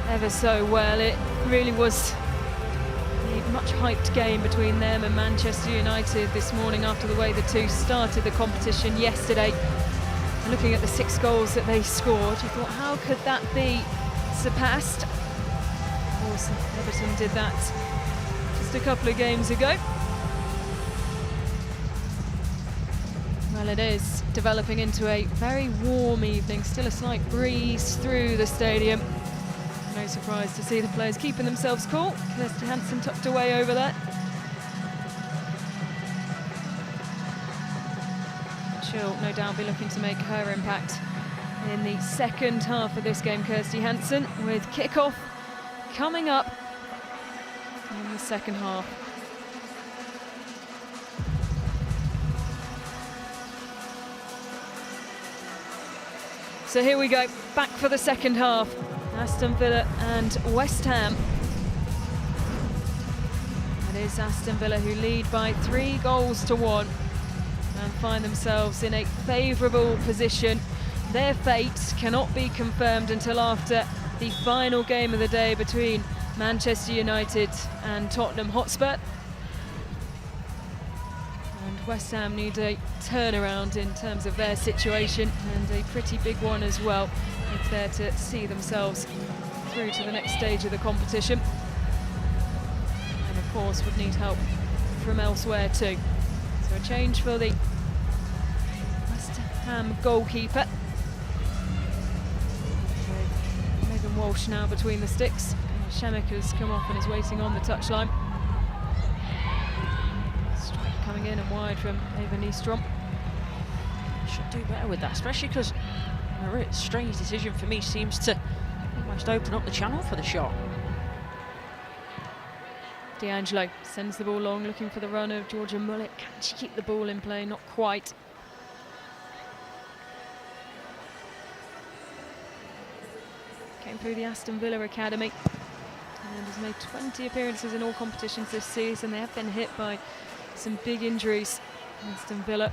ever so well. It really was a much hyped game between them and Manchester United this morning after the way the two started the competition yesterday. And looking at the 6 goals that they scored, you thought, how could that be surpassed? Of course, Everton did that just a couple of games ago. Well, it is developing into a very warm evening. Still a slight breeze through the stadium. No surprise to see the players keeping themselves cool. Kirsty Hansen tucked away over there. She'll no doubt be looking to make her impact in the second half of this game, Kirsty Hansen, with kickoff coming up in the second half. So here we go, back for the second half. Aston Villa and West Ham. It is Aston Villa who lead by 3-1 and find themselves in a favourable position. Their fate cannot be confirmed until after the final game of the day between Manchester United and Tottenham Hotspur. And West Ham need a turnaround in terms of their situation, and a pretty big one as well if they're to see themselves through to the next stage of the competition. And of course would need help from elsewhere too. So a change for the West Ham goalkeeper. With Megan Walsh now between the sticks. Shemek has come off and is waiting on the touchline. Strike coming in and wide from Eva Nystrom. Should do better with that, especially because a really strange decision for me seems to almost open up the channel for the shot. D'Angelo sends the ball long, looking for the run of Georgia Mullet. Can she keep the ball in play? Not quite. Came through the Aston Villa Academy and has made 20 appearances in all competitions this season. They have been hit by some big injuries, Aston Villa.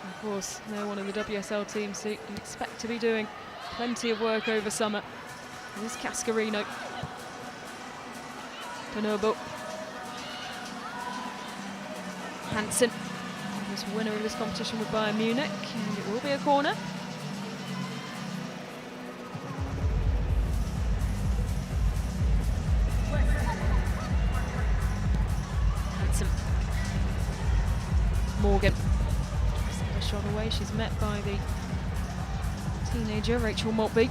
Of course, they're one of the WSL teams who you expect to be doing plenty of work over summer. Here's Cascarino. Panobo. Hansen was winner of this competition with Bayern Munich, and it will be a corner. Hansen. Morgan. A shot away, she's met by the teenager Rachel Maltby.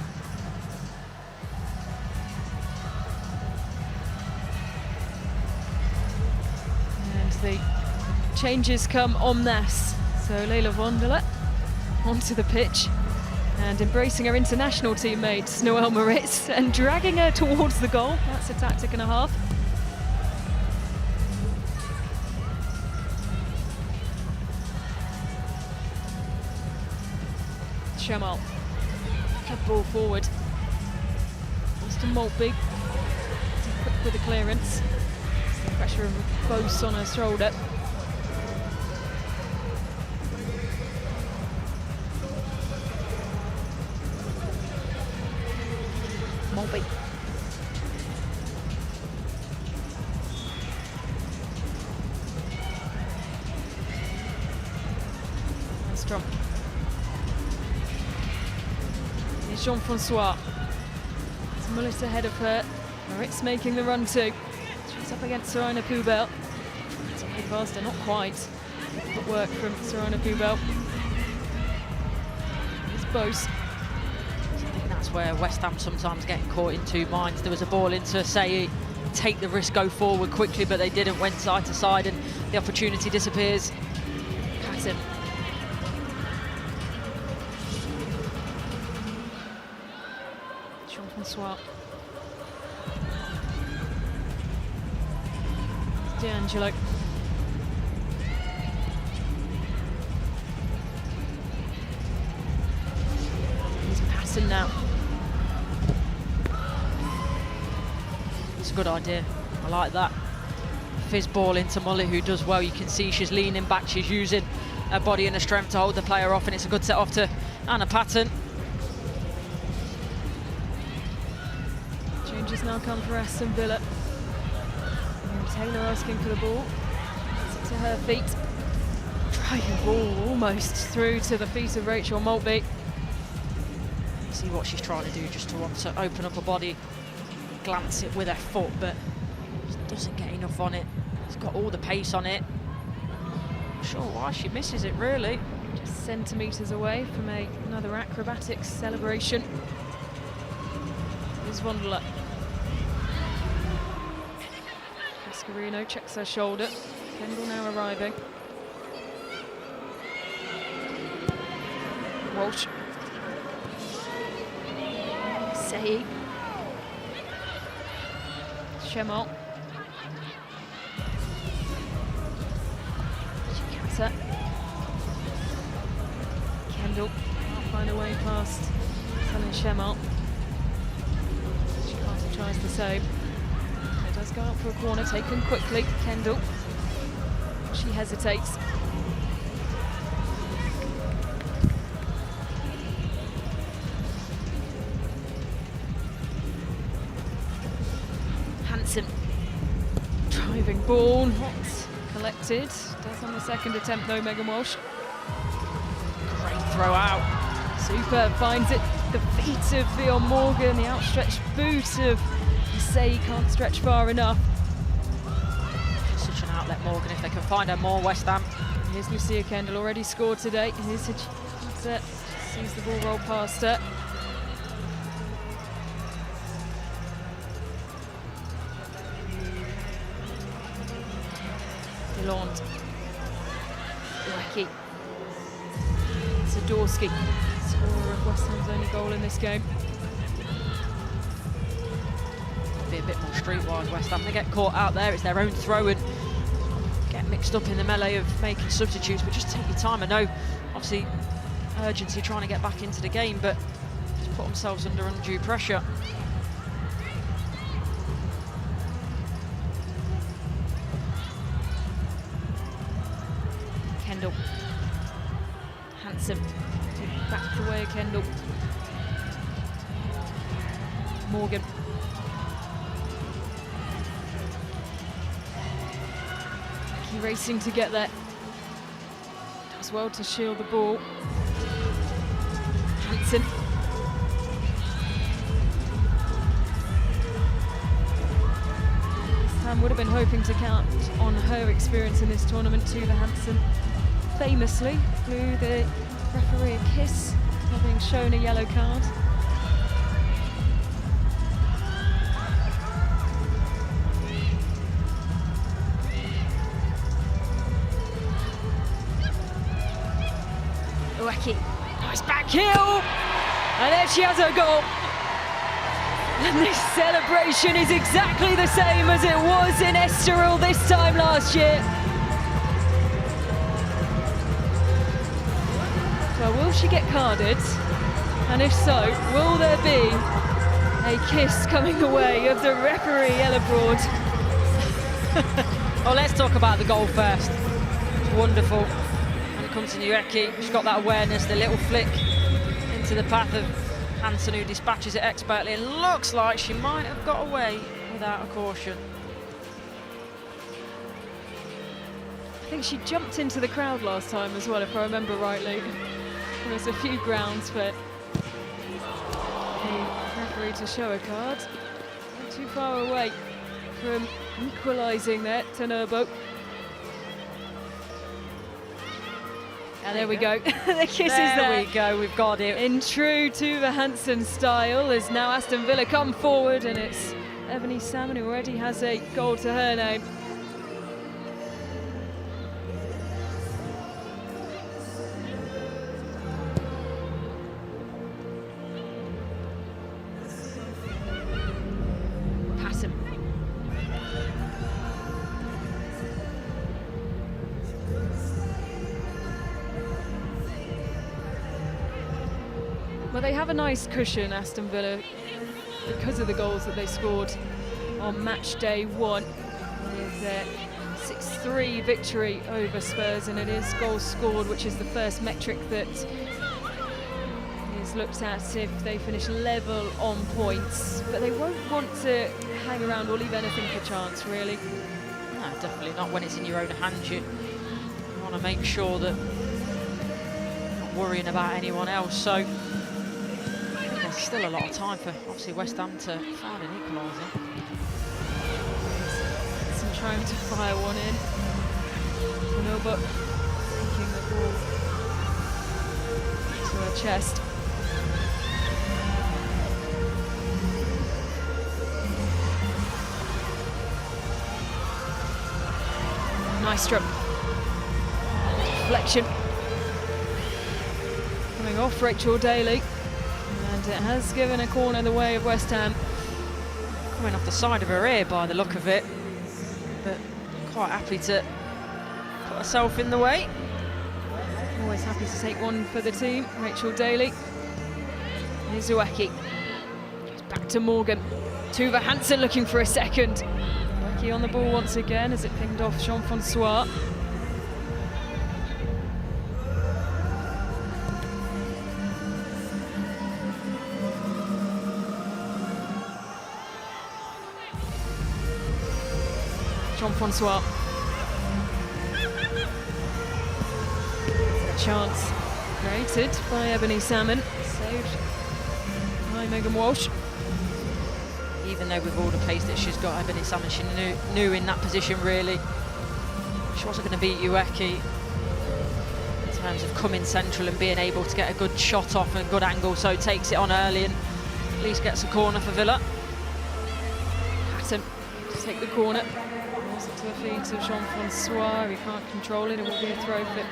And the changes come en masse. So Leila Vonderle onto the pitch and embracing her international teammates Noelle Moritz and dragging her towards the goal. That's a tactic and a half. Shamal. Good ball forward. Austin Maltby. Quick with the clearance. The pressure of Bose on her shoulder. Maltby. Strong. Jean-Francois. It's Mullis ahead of her. Moritz making the run too. She's up against Sarina Poubel. It's a bit faster, not quite. Good work from Sarina Poubel. Here's Bose. I think that's where West Ham sometimes get caught in two minds. There was a ball into Sayi, take the risk, go forward quickly, but they didn't, went side to side, and the opportunity disappears. Patton. Jean-Francois. D'Angelo. He's passing now. It's a good idea. I like that. Fizz ball into Mullet, who does well. You can see she's leaning back. She's using her body and her strength to hold the player off, and it's a good set off to Anna Patton. Changes now come for Aston Villa. Taylor asking for the ball. Gets it to her feet. Driving ball almost through to the feet of Rachel Maltby. See what she's trying to do, just to want to open up her body, glance it with her foot, but just doesn't get enough on it. It's got all the pace on it. Not sure why she misses it, really. Just centimetres away from another acrobatics celebration. Here's Wondler. Cascarino checks her shoulder. Kendall now arriving. Walsh. Sei. Chemont. She gets it. Kendall can't find a way past Helen Chemont. She can't tries the save. It does go out for a corner, taken quickly. Kendall. She hesitates. Hansen. Driving ball, not collected. Does on the second attempt though, Megan Walsh. Great throw out. Super, finds it. The feet of Vion Morgan, the outstretched boot of Say can't stretch far enough. Such an outlet, Morgan, if they can find her more, West Ham. Here's Lucia Kendall, already scored today. Here's her chance. Sees the ball roll past her. Delorme. Wacky. Zadorsky, scorer of West Ham's only goal in this game. Be a bit more streetwise, West Ham. They get caught out there, it's their own throw and get mixed up in the melee of making substitutes, but just take your time. I know, obviously, urgency trying to get back into the game, but just put themselves under undue pressure. Kendall. Hansen. Back the way of Kendall. Morgan. Becky racing to get there. Does well to shield the ball. Hansen. Sam would have been hoping to count on her experience in this tournament. Tuva Hansen famously blew the referee a kiss, having shown a yellow card. Ueki, nice back heel, and there she has her goal. And this celebration is exactly the same as it was in Estoril this time last year. Well, will she get carded? And if so, will there be a kiss coming the way of the referee, Ella Broad? Well, let's talk about the goal first. It's wonderful. When it comes to Ueki, she's got that awareness, the little flick into the path of Hansen, who dispatches it expertly. It looks like she might have got away without a caution. I think she jumped into the crowd last time as well, if I remember rightly. There's a few grounds for a referee to show a card. Not too far away from equalising there, Tenerbo. And there we go. The kiss is there. There we go, we've got it. In true Tuva Hansen style, as now Aston Villa come forward, and it's Ebony Salmon who already has a goal to her name. Well, they have a nice cushion, Aston Villa, because of the goals that they scored on match day one. With their 6-3 victory over Spurs, and it is goals scored, which is the first metric that is looked at if they finish level on points. But they won't want to hang around or leave anything for chance, really. No, definitely not when it's in your own hands. You want to make sure that you're not worrying about anyone else. So there's still a lot of time for, obviously, West Ham to find an equaliser. Trying to fire one in. No, but to her chest. Nice stroke. Deflection. Coming off Rachel Daly. And it has given a corner the way of West Ham. Coming off the side of her ear by the look of it. But quite happy to put herself in the way. Always happy to take one for the team. Rachel Daly. Here's Uweki. Goes back to Morgan. Tuva Hansen looking for a second. Uweki on the ball once again as it pinged off Jean-Francois. Jean-Francois. A chance created by Ebony Salmon, saved by Megan Walsh. Even though with all the pace that she's got, Ebony Salmon, she knew in that position really she wasn't going to beat Uweki in terms of coming central and being able to get a good shot off and a good angle, so takes it on early and at least gets a corner for Villa. Hatton to take the corner. To the feet of Jean-Francois, he can't control it. It will be a throw for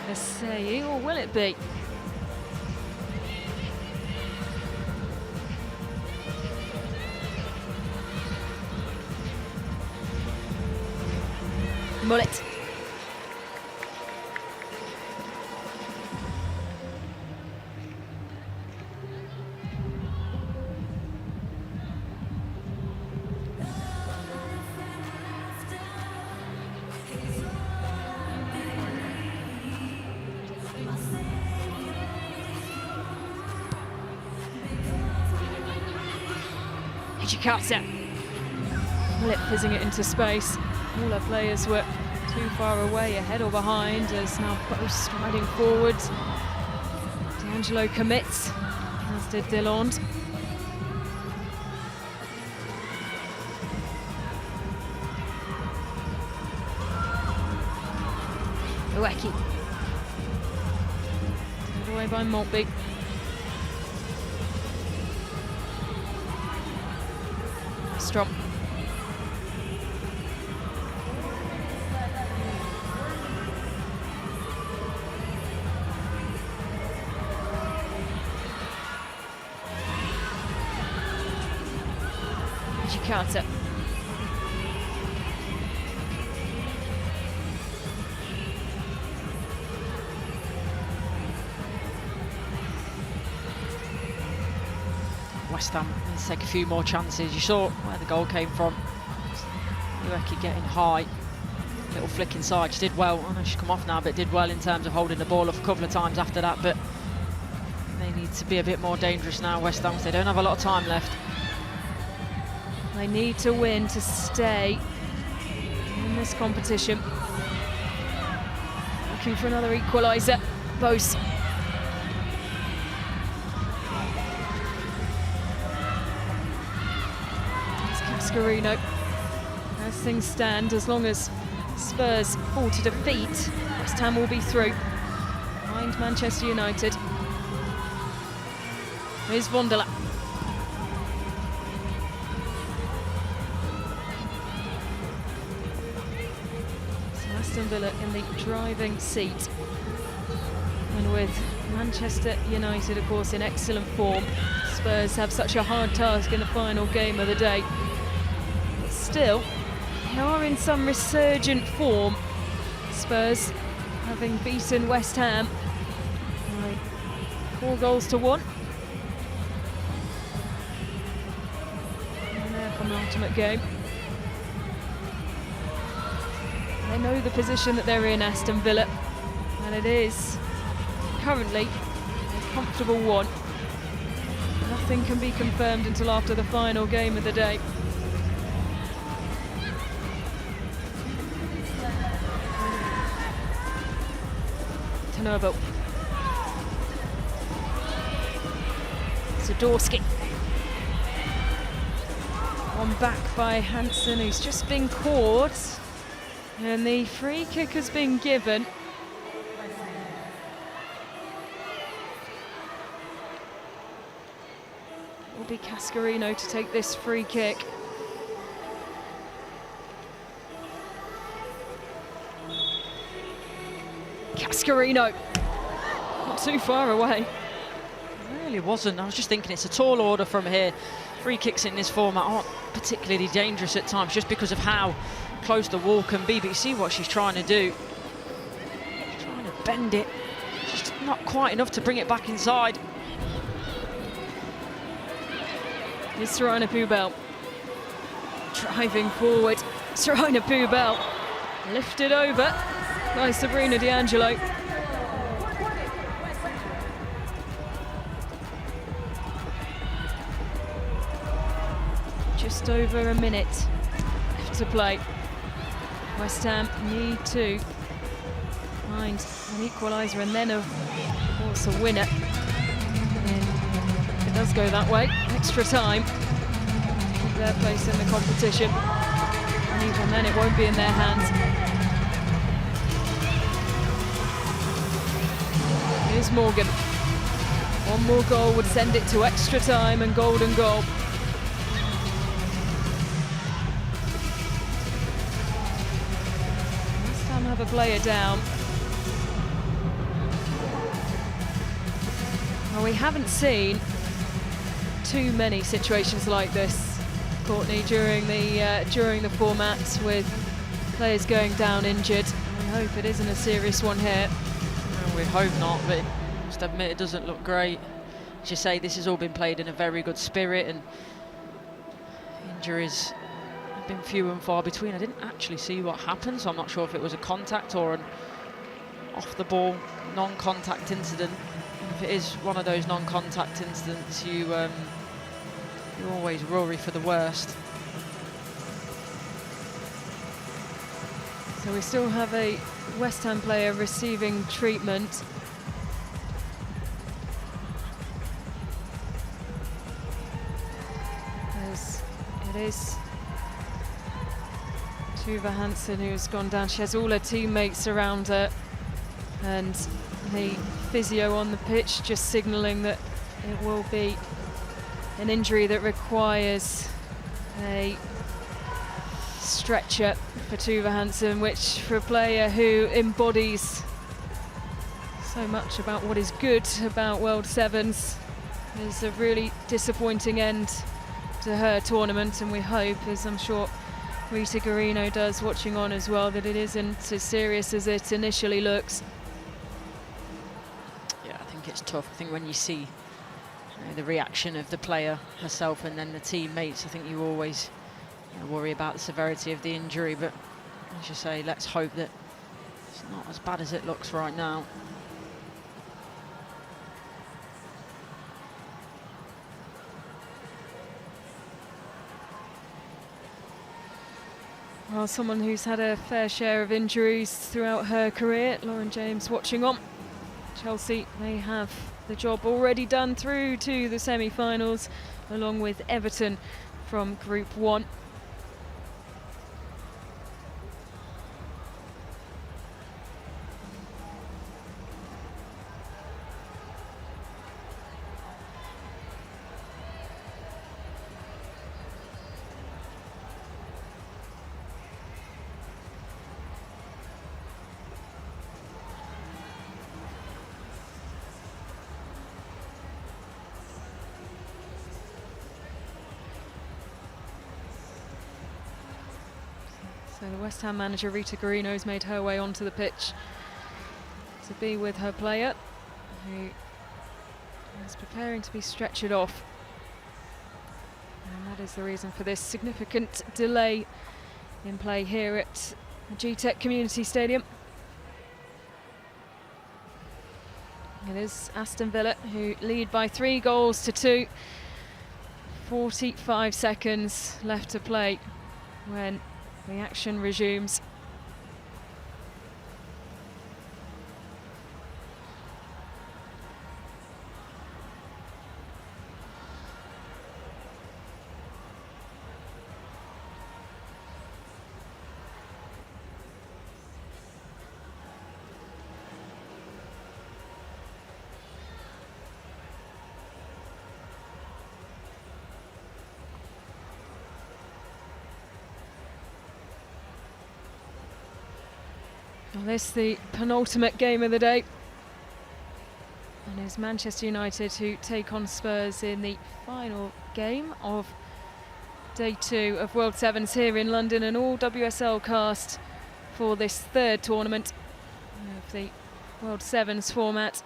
Asseyi, or will it be? Mullet. Carter. Mullet fizzing it into space. All our players were too far away, ahead or behind, as now both striding forward. D'Angelo commits, as did Delande. Uweki. Taken away by Maltby. Strom. Carter. West Ham needs to take a few more chances. You saw where the goal came from. Uweki getting high. Little flick inside. She did well. I know she's come off now, but did well in terms of holding the ball up a couple of times after that. But they need to be a bit more dangerous now, West Ham. They don't have a lot of time left. They need to win to stay in this competition. Looking for another equaliser. Bose. Cascarino. As things stand, as long as Spurs fall to defeat, West Ham will be through. Behind Manchester United. Here's Vondela. Aston Villa in the driving seat, and with Manchester United of course in excellent form, Spurs have such a hard task in the final game of the day. But still, they are in some resurgent form. Spurs having beaten West Ham by 4-1 in their penultimate game. They know the position that they're in, Aston Villa, and it is currently a comfortable one. Nothing can be confirmed until after the final game of the day. Tanobo. Zadorsky. On back by Hansen, who's just been caught. And the free kick has been given. be Cascarino to take this free kick. Cascarino, not too far away. It really wasn't. I was just thinking it's a tall order from here. Free kicks in this format aren't particularly dangerous at times just because of how close the wall can be, but you see what she's trying to do. She's trying to bend it, just not quite enough to bring it back inside. Here's Sarina Poubel driving forward. Sarina Poubel lifted over by Sabrina D'Angelo. Just over a minute left to play. West Ham need to find an equaliser and then, of course, a winner. And if it does go that way, extra time, their place in the competition. And even then, it won't be in their hands. Here's Morgan. One more goal would send it to extra time and golden goal. Have a player down. Well, we haven't seen too many situations like this, Courtney, during the format, with players going down injured. We hope it isn't a serious one here. Well, we hope not, but I must admit it doesn't look great. As you say, this has all been played in a very good spirit, and injuries been few and far between. I didn't actually see what happened, so I'm not sure if it was a contact or an off-the-ball non-contact incident. And if it is one of those non-contact incidents, you always worry for the worst. So we still have a West Ham player receiving treatment. As it is Tuva Hansen who's gone down. She has all her teammates around her, and the physio on the pitch just signalling that it will be an injury that requires a stretcher for Tuva Hansen, which for a player who embodies so much about what is good about World Sevens is a really disappointing end to her tournament. And we hope, as I'm sure Rita Guarino does watching on as well, that it isn't as serious as it initially looks. Yeah, I think it's tough. I think when you see the reaction of the player herself and then the teammates, I think you always worry about the severity of the injury, but as you say, let's hope that it's not as bad as it looks right now. Well, someone who's had a fair share of injuries throughout her career, Lauren James watching on. Chelsea may have the job already done through to the semi-finals, along with Everton from Group 1. So the West Ham manager, Rita Guarino, has made her way onto the pitch to be with her player, who is preparing to be stretchered off. And that is the reason for this significant delay in play here at G-Tech Community Stadium. It is Aston Villa who lead by 3-2. 45 seconds left to play when the action resumes. Well, this the penultimate game of the day. And it's Manchester United who take on Spurs in the final game of day 2 of World Sevens here in London, and all WSL cast for this third tournament of the World Sevens format.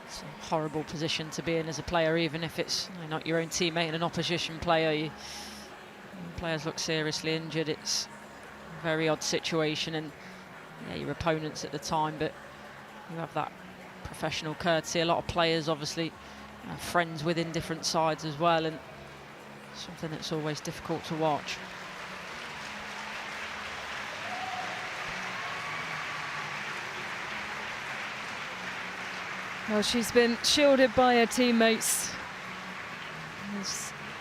It's a horrible position to be in as a player, even if it's not your own teammate and an opposition player. Players look seriously injured. It's a very odd situation, and your opponents at the time, but you have that professional courtesy. A lot of players obviously friends within different sides as well, and something that's always difficult to watch. Well, she's been shielded by her teammates.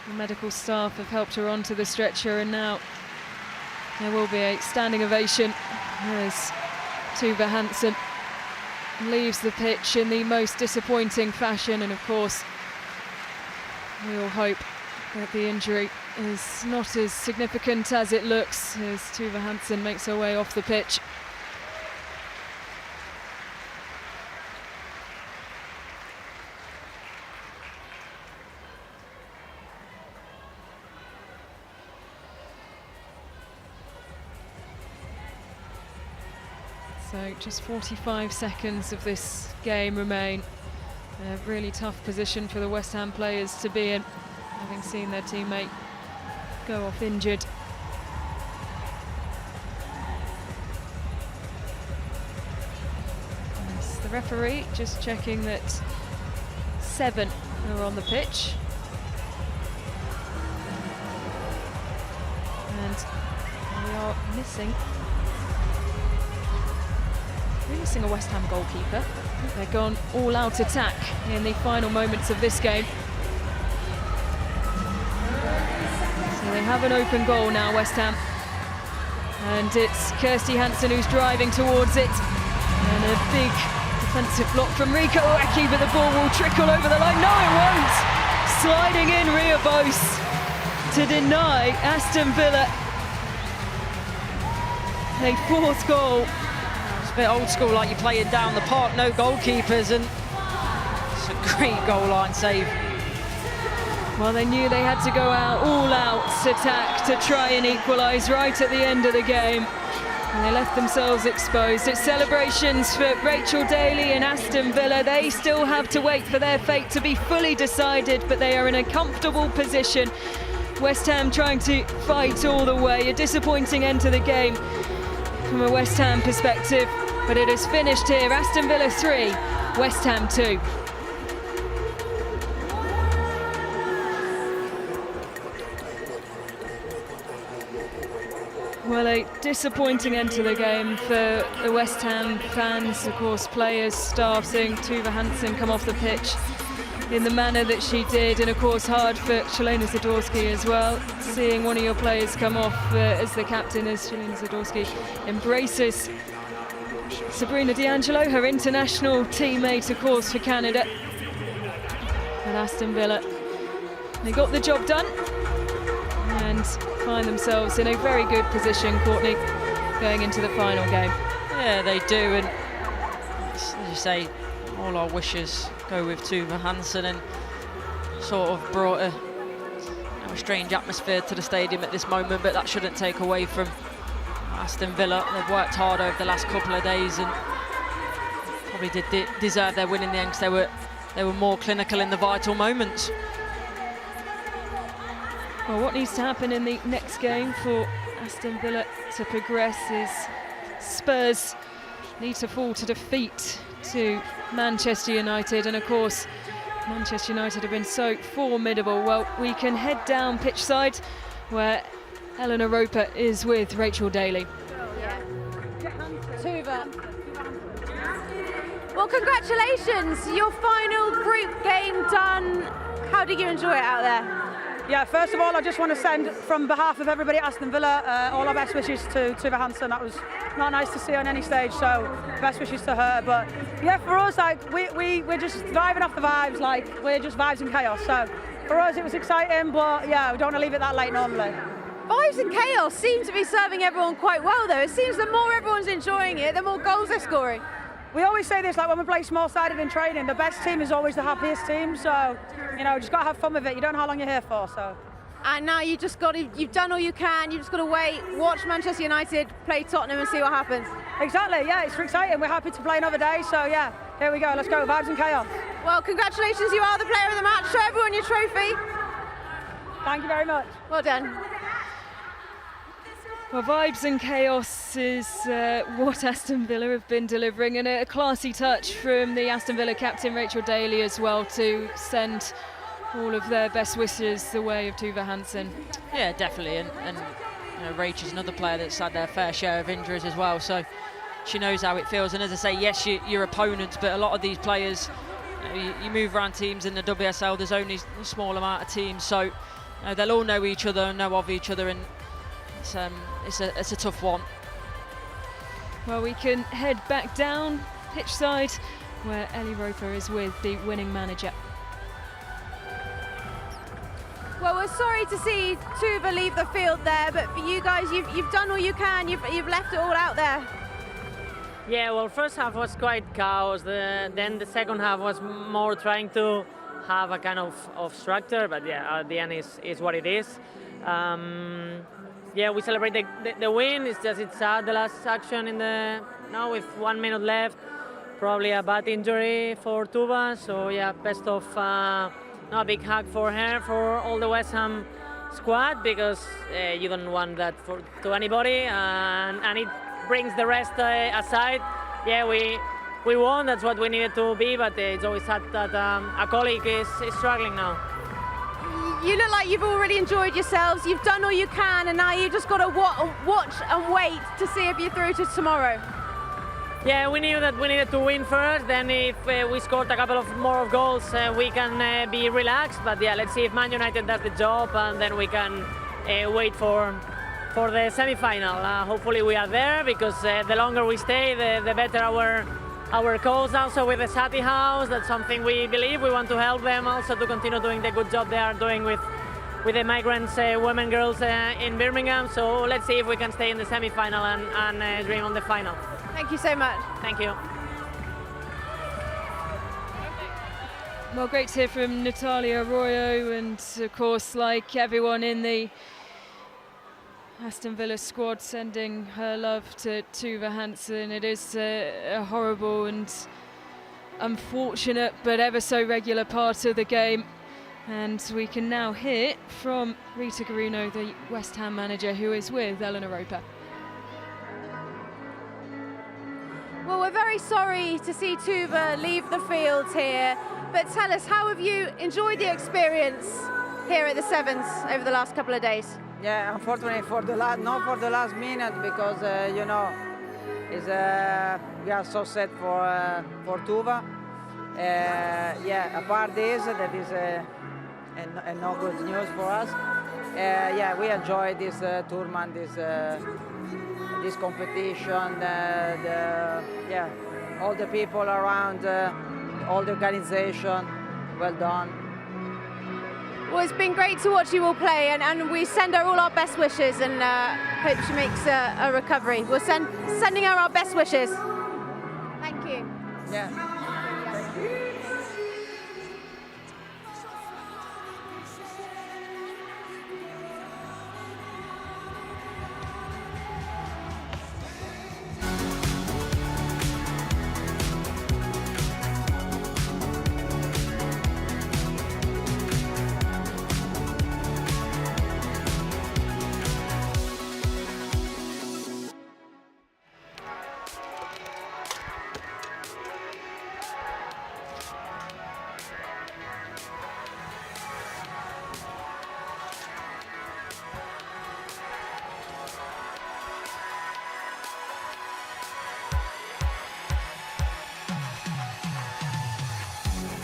The medical staff have helped her onto the stretcher, and now there will be a standing ovation as Tuva Hansen leaves the pitch in the most disappointing fashion. And of course, we all hope that the injury is not as significant as it looks as Tuva Hansen makes her way off the pitch. So just 45 seconds of this game remain. A really tough position for the West Ham players to be in, having seen their teammate go off injured. Yes, the referee just checking that 7 are on the pitch. And we are missing a West Ham goalkeeper. They're gone all-out attack in the final moments of this game. So they have an open goal now, West Ham. And it's Kirsty Hansen who's driving towards it. And a big defensive block from Rika Oeki, but the ball will trickle over the line. No, it won't! Sliding in Ria Bose to deny Aston Villa a 4th goal. A bit old school, like you're playing down the park, no goalkeepers, and it's a great goal line save. Well, they knew they had to go out, all-out attack to try and equalise right at the end of the game, and they left themselves exposed. It's celebrations for Rachel Daly and Aston Villa. They still have to wait for their fate to be fully decided, but they are in a comfortable position. West Ham trying to fight all the way. A disappointing end to the game from a West Ham perspective, but it is finished here. Aston Villa 3, West Ham 2. Well, a disappointing end to the game for the West Ham fans, of course, players, staff, seeing Tuva Hansen come off the pitch in the manner that she did, and of course hard for Shelena Zadorsky as well, seeing one of your players come off as the captain, as Shelena Zadorsky embraces Sabrina D'Angelo, her international teammate, of course, for Canada. And Aston Villa, they got the job done and find themselves in a very good position, Courtney, going into the final game. Yeah, they do, and as you say, all our wishes go with Tuva Hansen, and sort of brought a strange atmosphere to the stadium at this moment, but that shouldn't take away from Aston Villa. They've worked hard over the last couple of days and probably did deserve their win in the end, because they were more clinical in the vital moments. Well, what needs to happen in the next game for Aston Villa to progress is Spurs need to fall to defeat to Manchester United, and of course Manchester United have been so formidable. Well, we can head down pitch side where Eleanor Roper is with Rachel Daly. Tuva. Well, congratulations, your final group game done. How did you enjoy it out there? Yeah, first of all, I just want to send, from behalf of everybody at Aston Villa, all our best wishes to Tuva Hansen. That was not nice to see on any stage, so best wishes to her. But yeah, for us, like we're just driving off the vibes, like we're just vibes and chaos. So for us it was exciting, but yeah, we don't want to leave it that late normally. Vibes and chaos seem to be serving everyone quite well, though. It seems the more everyone's enjoying it, the more goals they're scoring. We always say this, like when we play small-sided in training, the best team is always the happiest team. So, you know, just got to have fun with it. You don't know how long you're here for, so. And now you just got to, you've done all you can. You just got to wait, watch Manchester United play Tottenham and see what happens. Exactly. Yeah, it's exciting. We're happy to play another day. So yeah, here we go. Let's go. Vibes and chaos. Well, congratulations. You are the player of the match. Show everyone your trophy. Thank you very much. Well done. Well, vibes and chaos is what Aston Villa have been delivering, and a classy touch from the Aston Villa captain Rachel Daly as well to send all of their best wishes the way of Tuva Hansen. Yeah, definitely, and you know, Rach is another player that's had their fair share of injuries as well, so she knows how it feels. And as I say, yes, you're opponents, but a lot of these players, you move around teams in the WSL, there's only a small amount of teams, so they'll all know each other and know of each other, and it's a tough one. Well, we can head back down pitch side where Ellie Roper is with the winning manager. Well, we're sorry to see Tuva leave the field there, but for you guys, you've done all you can. You've left it all out there. Yeah, well, first half was quite chaos. Then the second half was more trying to have a kind of structure, but yeah, at the end is what it is. Yeah, we celebrate the win. It's just it's sad the last action in the now with 1 minute left. Probably a bad injury for Tuva. So yeah, best of a big hug for her, for all the West Ham squad, because you don't want that to anybody, and it brings the rest aside. Yeah, we won. That's what we needed to be, but it's always sad that a colleague is struggling now. You look like you've already enjoyed yourselves. You've done all you can, and now you just got to watch and wait to see if you're through to tomorrow. Yeah, we knew that we needed to win first. Then if we scored a couple of more goals, we can be relaxed. But yeah, let's see if Man United does the job, and then we can wait for the semi-final. Hopefully we are there, because the longer we stay, the better our cause. Also with the Sati House, that's something we believe. We want to help them also to continue doing the good job they are doing with the migrants, women, girls in Birmingham. So let's see if we can stay in the semi-final and dream on the final. Thank you so much. Thank you. Well, great to hear from Natalia Arroyo, and of course, like everyone in the Aston Villa squad, sending her love to Tuva Hansen. It is a horrible and unfortunate but ever so regular part of the game. And we can now hear from Rita Guaruno, the West Ham manager, who is with Eleanor Roper. Well, we're very sorry to see Tuva leave the field here, but tell us, how have you enjoyed the experience here at the Sevens over the last couple of days? Yeah, unfortunately not for the last minute, because you know, we are so sad for Tuva. Yeah, apart this, that is a no good news for us. Yeah, we enjoy this tournament, this competition. Yeah, all the people around, all the organization. Well done. Well, it's been great to watch you all play, and we send her all our best wishes, and hope she makes a recovery. We're sending her our best wishes. Thank you. Yeah. Thank you.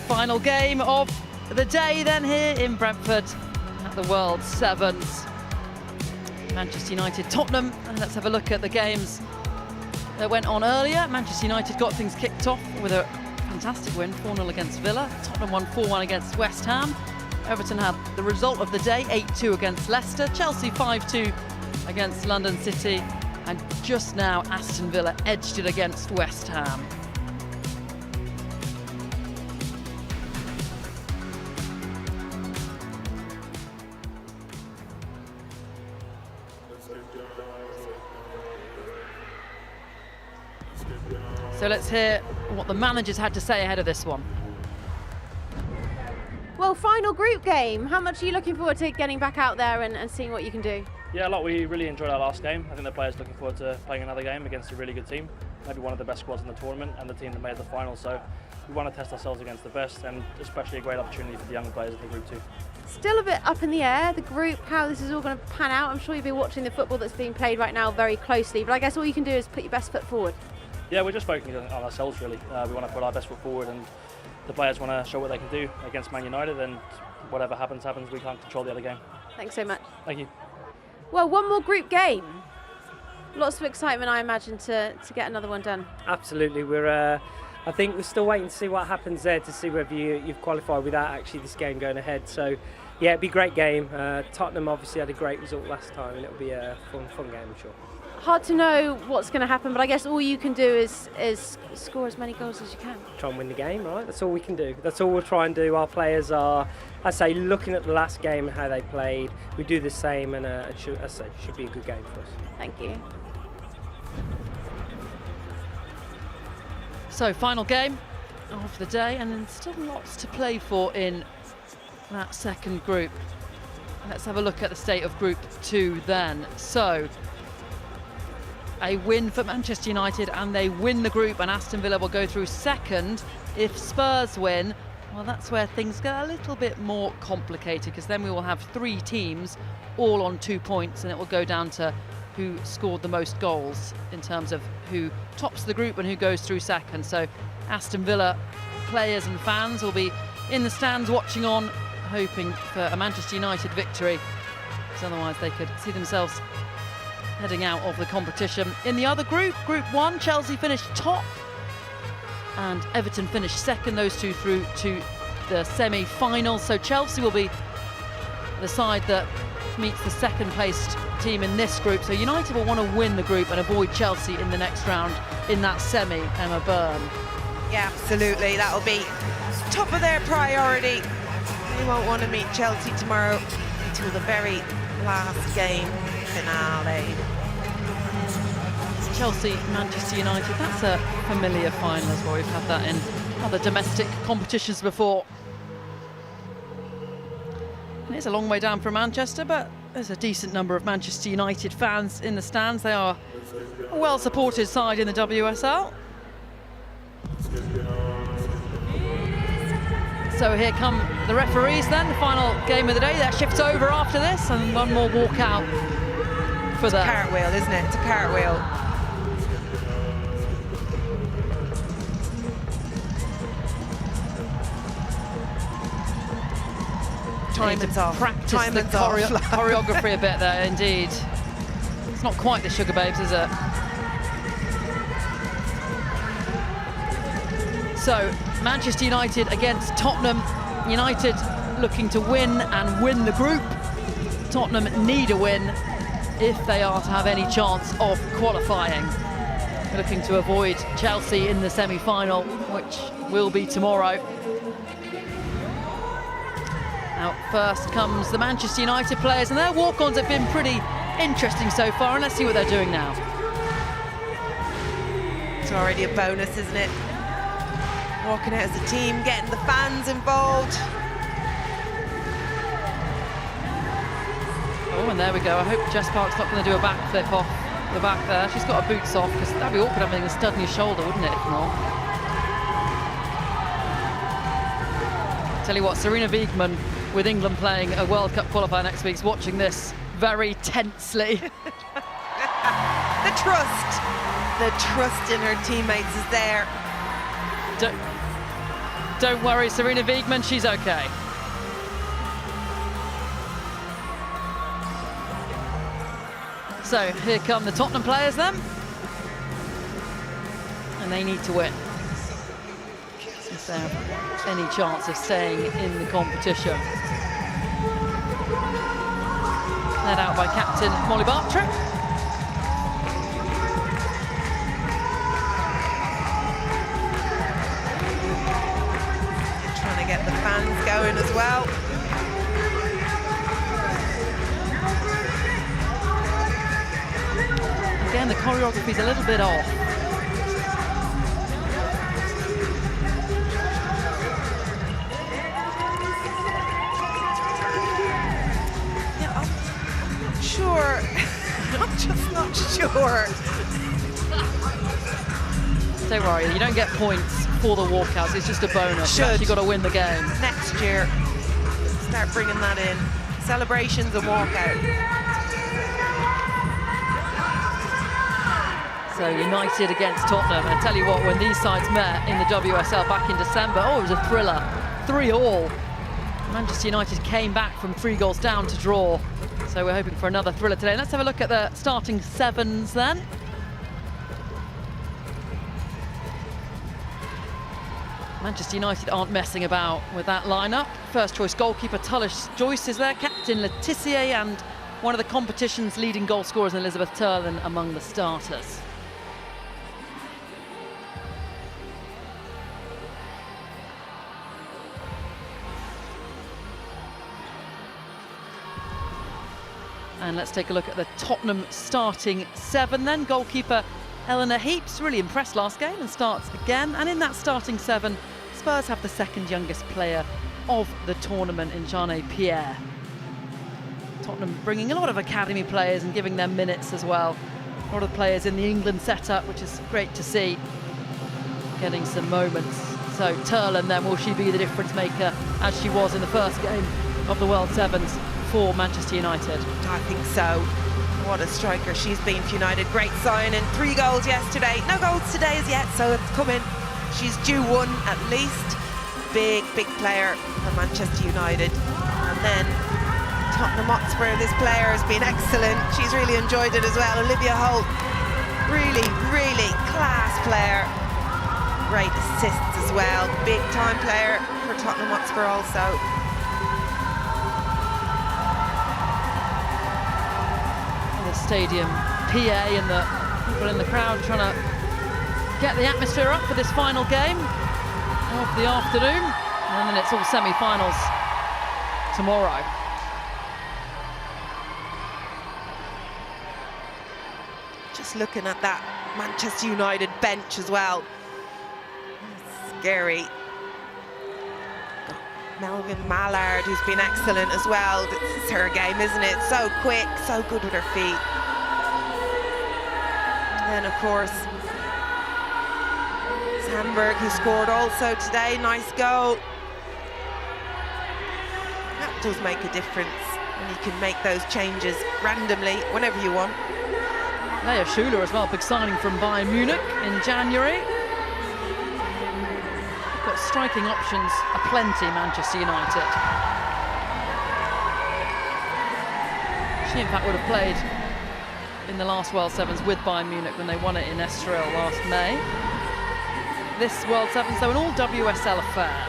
Final game of the day then here in Brentford at the World Sevens. Manchester United, Tottenham, and let's have a look at the games that went on earlier. Manchester United got things kicked off with a fantastic win, 4-0 against Villa. Tottenham won 4-1 against West Ham. Everton had the result of the day, 8-2 against Leicester, Chelsea 5-2 against London City, and just now Aston Villa edged it against West Ham. So let's hear what the managers had to say ahead of this one. Well, final group game. How much are you looking forward to getting back out there and seeing what you can do? Yeah, a lot. We really enjoyed our last game. I think the players looking forward to playing another game against a really good team, maybe one of the best squads in the tournament and the team that made the final. So we want to test ourselves against the best, and especially a great opportunity for the young players in the group too. Still a bit up in the air, the group, how this is all going to pan out. I'm sure you've been watching the football that's being played right now very closely, but I guess all you can do is put your best foot forward. Yeah, we're just focusing on ourselves really. We want to put our best foot forward, and the players want to show what they can do against Man United, and whatever happens. We can't control the other game. Thanks so much. Thank you. Well, one more group game. Lots of excitement, I imagine, to get another one done. Absolutely. I think we're still waiting to see what happens there, to see whether you've qualified without actually this game going ahead. So, yeah, it'd be a great game. Tottenham obviously had a great result last time, and it'll be a fun game, I'm sure. Hard to know what's going to happen, but I guess all you can do is score as many goals as you can. Try and win the game, right? That's all we can do. That's all we'll try and do. Our players are, I say, looking at the last game and how they played. We do the same, and it should be a good game for us. Thank you. So, final game of the day, and then still lots to play for in that second group. Let's have a look at the state of Group 2 then. So, a win for Manchester United and they win the group, and Aston Villa will go through second. If Spurs win, well, that's where things get a little bit more complicated, because then we will have 3 teams all on 2 points, and it will go down to who scored the most goals in terms of who tops the group and who goes through second. So Aston Villa players and fans will be in the stands watching on, hoping for a Manchester United victory, because otherwise they could see themselves heading out of the competition. In the other group, Group 1, Chelsea finished top and Everton finished second. Those two through to the semi-final. So Chelsea will be the side that meets the second placed team in this group. So United will want to win the group and avoid Chelsea in the next round in that semi. Emma Byrne. Yeah, absolutely. That'll be top of their priority. They won't want to meet Chelsea tomorrow until the very last game finale. Chelsea, Manchester United, that's a familiar final as well. We've had that in other domestic competitions before. And it's a long way down from Manchester, but there's a decent number of Manchester United fans in the stands. They are a well-supported side in the WSL. So here come the referees then, the final game of the day. That shifts over after this, and one more walkout for the cartwheel, isn't it? It's a cartwheel. Time's off. Practice the choreography a bit there, indeed. It's not quite the Sugar Babes, is it? So, Manchester United against Tottenham. United looking to win and win the group. Tottenham need a win if they are to have any chance of qualifying. Looking to avoid Chelsea in the semi-final, which will be tomorrow. Out first comes the Manchester United players, and their walk-ons have been pretty interesting so far, and let's see what they're doing now. It's already a bonus, isn't it? Walking out as a team, getting the fans involved. Oh, and there we go. I hope Jess Park's not going to do a backflip off the back there. She's got her boots off, because that'd be awkward having a stud in your shoulder, wouldn't it, if not? Tell you what, Serena Wiegmann, with England playing a World Cup qualifier next week, is watching this very tensely. The trust in her teammates is there. Don't worry, Serena Wiegmann, she's okay. So here come the Tottenham players then, and they need to win if they have any chance of staying in the competition. Led out by captain Molly Bartrip. Trying to get the fans going as well. Again, the choreography's a little bit off. Yeah, I'm not sure. I'm just not sure. Don't worry, you don't get points for the walkouts. It's just a bonus. Should. You've actually got to win the game. Next year, start bringing that in. Celebrations and walkout. So United against Tottenham. And I tell you what, when these sides met in the WSL back in December, it was a thriller. 3-all. Manchester United came back from 3 goals down to draw. So we're hoping for another thriller today. Let's have a look at the starting 7s then. Manchester United aren't messing about with that lineup. First choice goalkeeper Tullis Joyce is there, captain Letitia, and one of the competition's leading goal scorers, Elizabeth Turlin, among the starters. And let's take a look at the Tottenham starting 7 then. Goalkeeper Eleanor Heaps, really impressed last game and starts again. And in that starting 7, Spurs have the second youngest player of the tournament in Jane Pierre. Tottenham bringing a lot of academy players and giving them minutes as well. A lot of players in the England setup, which is great to see, getting some moments. So Turlin then, will she be the difference maker as she was in the first game of the World Sevens for Manchester United? I think so. What a striker she's been for United. Great signing. 3 goals yesterday. No goals today as yet, so it's coming. She's due 1 at least. Big player for Manchester United. And then Tottenham Hotspur, this player has been excellent. She's really enjoyed it as well. Olivia Holt, really class player. Great assists as well. Big time player for Tottenham Hotspur also. The stadium PA and the people in the crowd trying to get the atmosphere up for this final game of the afternoon, and then it's all semi-finals tomorrow. Just looking at that Manchester United bench as well. Scary. Got Melvin Mallard, who's been excellent as well. This is her game, isn't it? So quick, so good with her feet. And of course, Sandberg, who scored also today. Nice goal. That does make a difference when you can make those changes randomly whenever you want. Leia Schuler as well, big signing from Bayern Munich in January. Got striking options aplenty, Manchester United. She in fact would have played in the last World Sevens with Bayern Munich when they won it in Estoril last May. This World Sevens, though, an all WSL affair.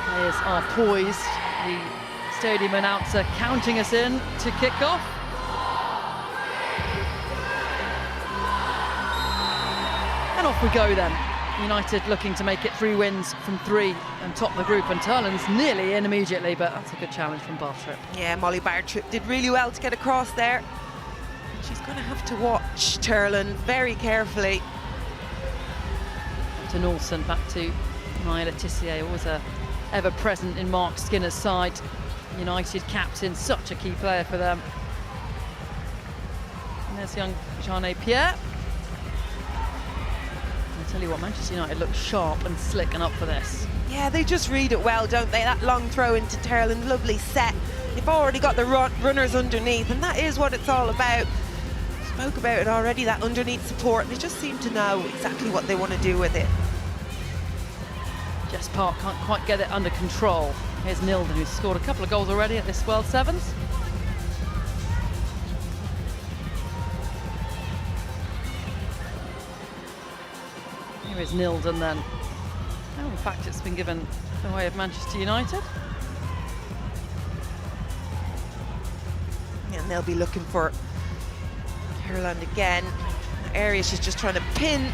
Players are poised. The stadium announcer counting us in to kick off. And off we go then. United looking to make it 3 wins from 3 and top the group, and Turlin's nearly in immediately, but that's a good challenge from Bartrip. Yeah, Molly Bartrip did really well to get across there. She's going to have to watch Turlin very carefully. To Nolson, back to Maya Letitia, always ever present in Mark Skinner's side. United captain, such a key player for them. And there's young Jane Pierre. I tell you what, Manchester United look sharp and slick and up for this. Yeah, they just read it well, don't they? That long throw into Turlin, lovely set. They've already got the runners underneath, and that is what it's all about. Spoke about it already, that underneath support. They just seem to know exactly what they want to do with it. Jess Park can't quite get it under control. Here's Nilden, who's scored a couple of goals already at this World Sevens. Here is Nilden then. Oh, in fact, it's been given the way of Manchester United. And they'll be looking for Ireland again. The area she's just trying to pin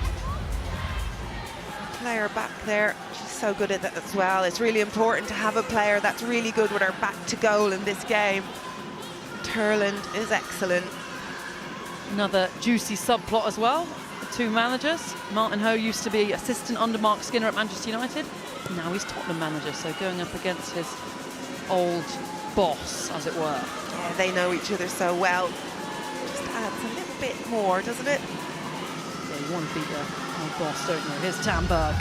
the player back there. She's so good at that as well. It's really important to have a player that's really good with her back to goal in this game. Ireland is excellent. Another juicy subplot as well. The two managers. Martin Ho used to be assistant under Mark Skinner at Manchester United. Now he's Tottenham manager, so going up against his old boss, as it were. Yeah, they know each other so well. Just adds a little bit more, doesn't it? Yeah, you want to beat your old boss, don't you? Here's Tamberg.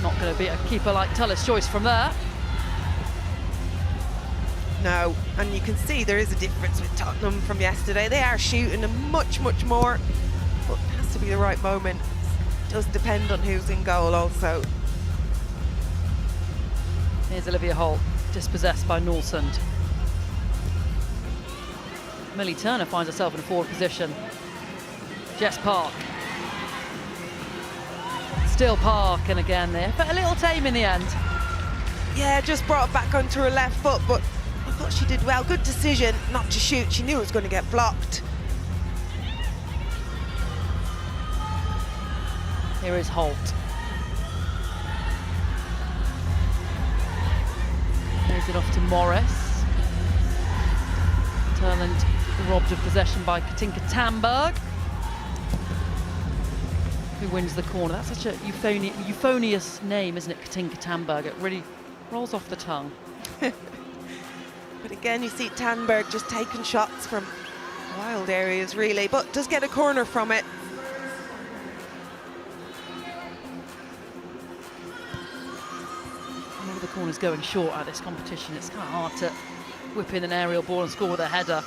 Not going to beat a keeper like Tullis Joyce from there. No, and you can see there is a difference with Tottenham from yesterday. They are shooting much more, but it has to be the right moment. It does depend on who's in goal also. Here's Olivia Holt, dispossessed by Nolsund. Millie Turner finds herself in a forward position. Jess Park. Still Park, and again there, but a little tame in the end. Yeah, just brought it back onto her left foot, but I thought she did well. Good decision not to shoot. She knew it was going to get blocked. Here is Holt. Plays it off to Morris. Turland robbed of possession by Katinka Tamberg, who wins the corner. That's such a euphonious name, isn't it, Katinka Tamberg? It really rolls off the tongue. But again, you see Tamberg just taking shots from wild areas, really, but does get a corner from it. All the corners going short at this competition. It's kind of hard to whip in an aerial ball and score with a header.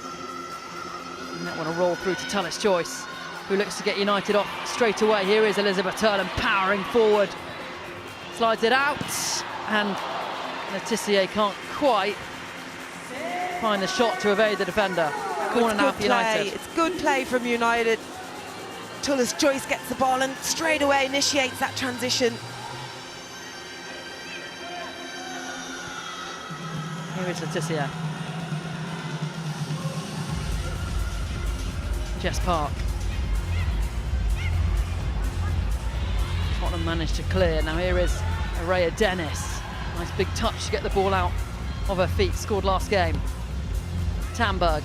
And that one a roll through to Tullis Joyce, who looks to get United off straight away. Here is Elizabeth Turland powering forward. Slides it out, and Letitia can't quite find the shot to evade the defender. Corner now for United. It's good play from United. Tullis Joyce gets the ball and straight away initiates that transition. Here is Letitia. Jess Park. Tottenham managed to clear. Now here is Araya Dennis. Nice big touch to get the ball out of her feet. Scored last game. Tamberg.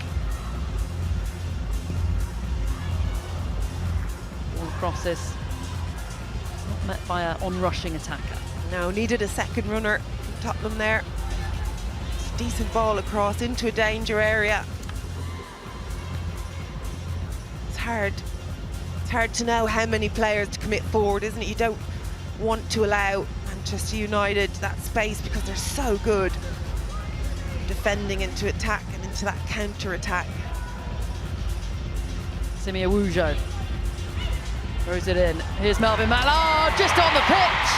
Ball crosses. Not met by an on-rushing attacker. No, needed a second runner from Tottenham there. Decent ball across into a danger area. It's hard to know how many players to commit forward, isn't it? You don't want to allow Manchester United that space because they're so good defending into attack and into that counter-attack. Simia Wujo throws it in. Here's Melvin Mallard just on the pitch,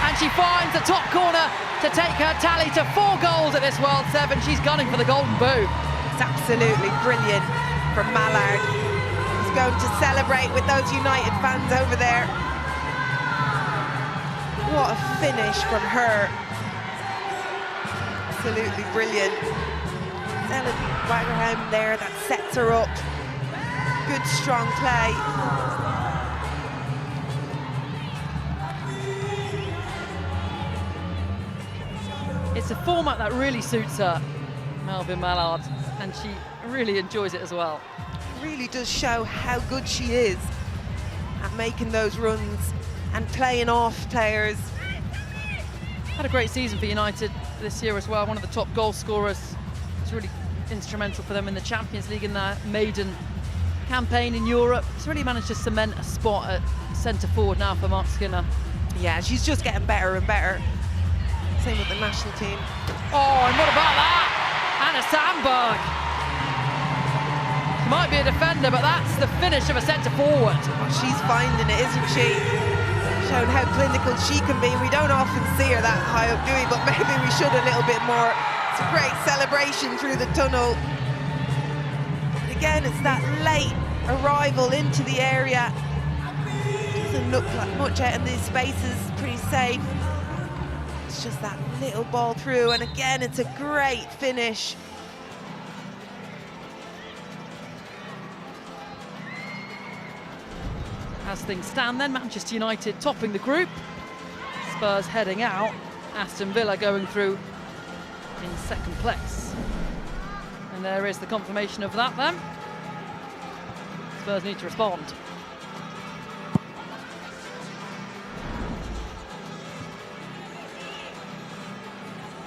and she finds the top corner to take her tally to 4 goals at this World 7. She's gunning for the golden boot. It's absolutely brilliant from Mallard. He's going to celebrate with those United fans over there. What a finish from her. Absolutely brilliant. Ella Wagerheim there, that sets her up. Good, strong play. It's a format that really suits her, Melvin Mallard, and she really enjoys it as well. Really does show how good she is at making those runs and playing off players. Had a great season for United this year as well. One of the top goal scorers. It's really instrumental for them in the Champions League in their maiden campaign in Europe. It's really managed to cement a spot at centre forward now for Mark Skinner. Yeah, she's just getting better and better. Same with the national team. Oh, and what about that? Anna Sandberg. She might be a defender, but that's the finish of a centre forward. Oh, she's finding it, isn't she? Showing how clinical she can be. We don't often see her that high up, do we? But maybe we should a little bit more. It's a great celebration through the tunnel. But again, it's that late arrival into the area. Doesn't look like much out in these spaces. Pretty safe. It's just that little ball through, and again, it's a great finish. As things stand then, Manchester United topping the group. Spurs heading out. Aston Villa going through in second place. And there is the confirmation of that then. Spurs need to respond.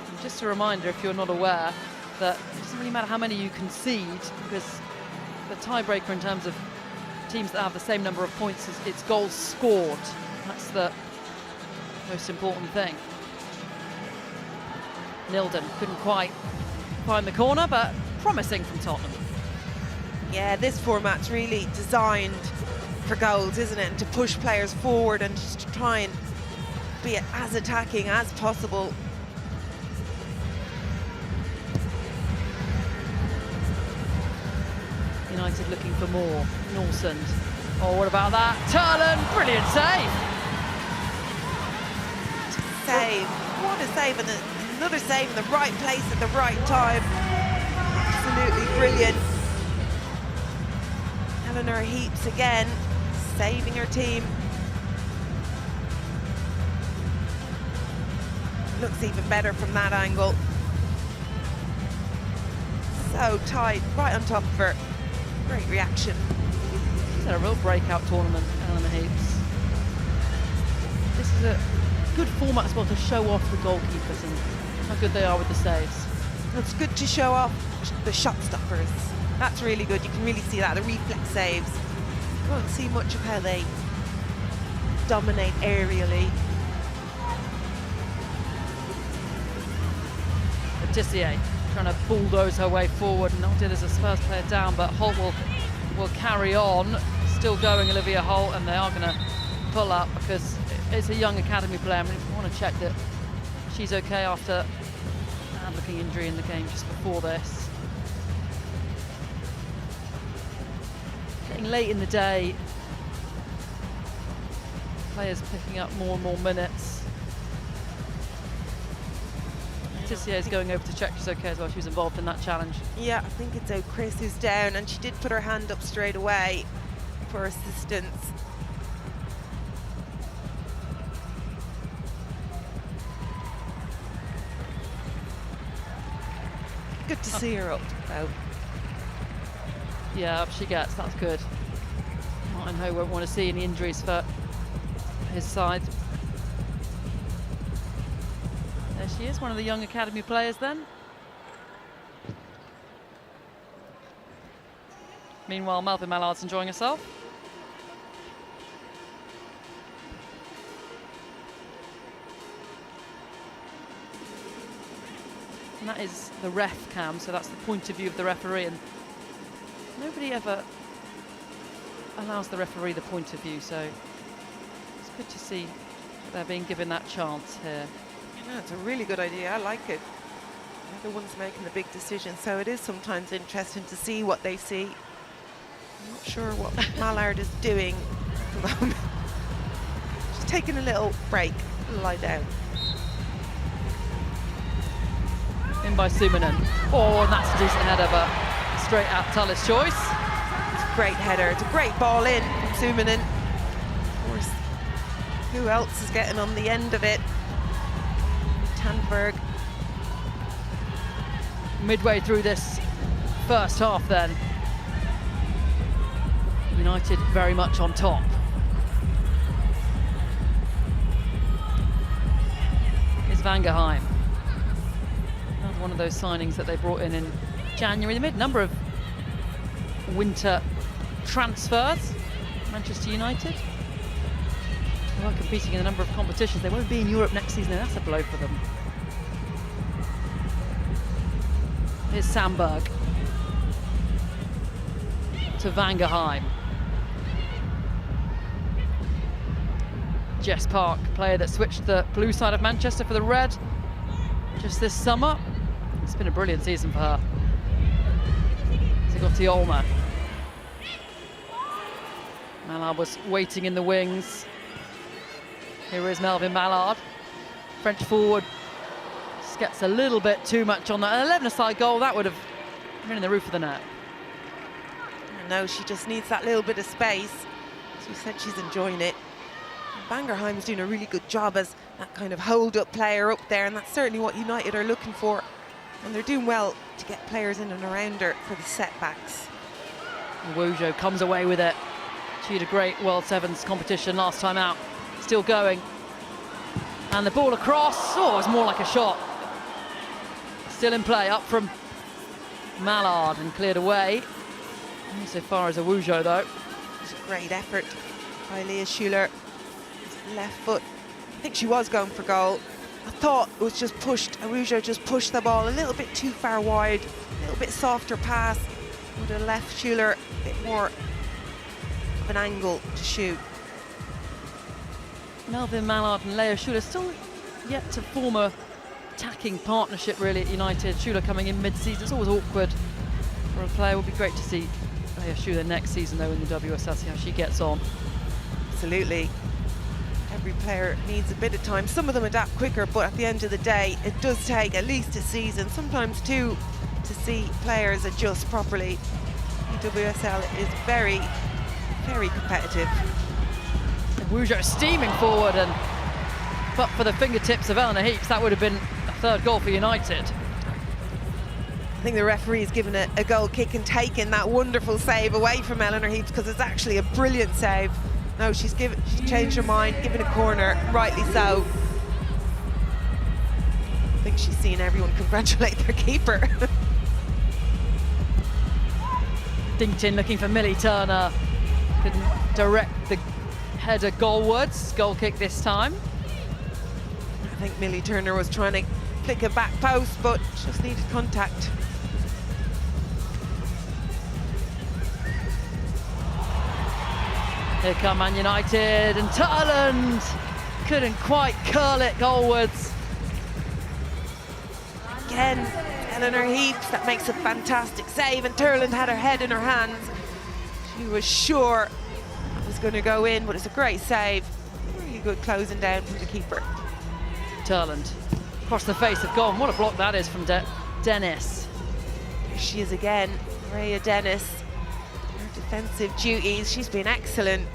And just a reminder, if you're not aware, that it doesn't really matter how many you concede, because the tiebreaker in terms of teams that have the same number of points is it's goals scored. That's the most important thing. Nilden couldn't quite find the corner, but promising from Tottenham. Yeah, this format's really designed for goals, isn't it? And to push players forward and just to try and be as attacking as possible. United looking for more. Norsund. Oh, what about that? Turlen, brilliant save. Save. What a save, and another save in the right place at the right time. Absolutely brilliant. Eleanor Heaps again, saving her team. Looks even better from that angle. So tight, right on top of her. Great reaction. She's had a real breakout tournament, Eleanor Heaps. This is a good format as well to show off the goalkeepers and how good they are with the saves. It's good to show off the shot stoppers. That's really good. You can really see that, the reflex saves. You won't see much of how they dominate aerially. Tissier trying to bulldoze her way forward, and not there's a Spurs player down, but Holt will carry on. Still going, Olivia Holt, and they are going to pull up because it's a young academy player. I mean, we want to check that she's okay after a bad-looking injury in the game just before this. Getting late in the day, players picking up more and more minutes. Tissier is going over to check she's okay as well. She was involved in that challenge. Yeah, I think it's Chris who's down, and she did put her hand up straight away for assistance. Good to see her up, though. Yeah, up she gets. That's good. Martin Ho won't want to see any injuries for his side. There she is, one of the young academy players then. Meanwhile, Melvin Mallard's enjoying herself. And that is the ref cam, so that's the point of view of the referee. And nobody ever allows the referee the point of view, so it's good to see that they're being given that chance here. Yeah, it's a really good idea. I like it. They're the ones making the big decisions, so it is sometimes interesting to see what they see. I'm not sure what Mallard is doing at the moment. She's taking a little break, lie down. In by Suminen. Oh, and that's a decent header, but straight at Tullis' choice. It's a great header. It's a great ball in from Suminen. Of course, who else is getting on the end of it? Tandberg. Midway through this first half then, United very much on top. Is Vangerheim. Another one of those signings that they brought in January. They made a number of winter transfers, Manchester United. They are competing in a number of competitions. They won't be in Europe next season, and that's a blow for them. Here's Sandberg to Vangerheim. Jess Park, player that switched the blue side of Manchester for the red just this summer. It's been a brilliant season for her. Zigotti Olma. Mallard was waiting in the wings. Here is Melvin Mallard. French forward just gets a little bit too much on that. An 11-a-side goal, that would have been in the roof of the net. No, she just needs that little bit of space. As you said, she's enjoying it. Bangerheim's doing a really good job as that kind of hold-up player up there, and that's certainly what United are looking for. And they're doing well to get players in and around her for the setbacks. Wujo comes away with it. She had a great World Sevens competition last time out. Still going. And the ball across. Oh, it was more like a shot. Still in play, up from Mallard and cleared away. Not so far as a Wujo, though. It's a great effort by Leah Schuler. Left foot. I think she was going for goal. I thought it was just pushed. Wujo just pushed the ball a little bit too far wide. A little bit softer pass. Would have left Schuler a bit more of an angle to shoot. Melvin Mallard and Leah Schuler still yet to form a attacking partnership really at United. Schuler coming in mid-season. It's always awkward for a player. It would be great to see Leah Schuler next season though in the WSL, see how she gets on. Absolutely. Every player needs a bit of time. Some of them adapt quicker, but at the end of the day, it does take at least a season, sometimes two, to see players adjust properly. UWCL is very, very competitive. Wujo steaming forward, and but for the fingertips of Eleanor Heaps, that would have been a third goal for United. I think the referee's given a goal kick and taken that wonderful save away from Eleanor Heaps because it's actually a brilliant save. No, she's changed her mind, given a corner, rightly so. I think she's seen everyone congratulate their keeper. Dinkton looking for Millie Turner. Couldn't direct the header goalwards. Goal kick this time. I think Millie Turner was trying to flick a back post, but just needed contact. Here come Man United, and Turland couldn't quite curl it goalwards. Again, Eleanor Heaps, that makes a fantastic save, and Turland had her head in her hands. She was sure it was going to go in, but it's a great save. Really good closing down from the keeper. Turland across the face of goal. What a block that is from Dennis. Here she is again, Rhea Dennis. Her defensive duties, she's been excellent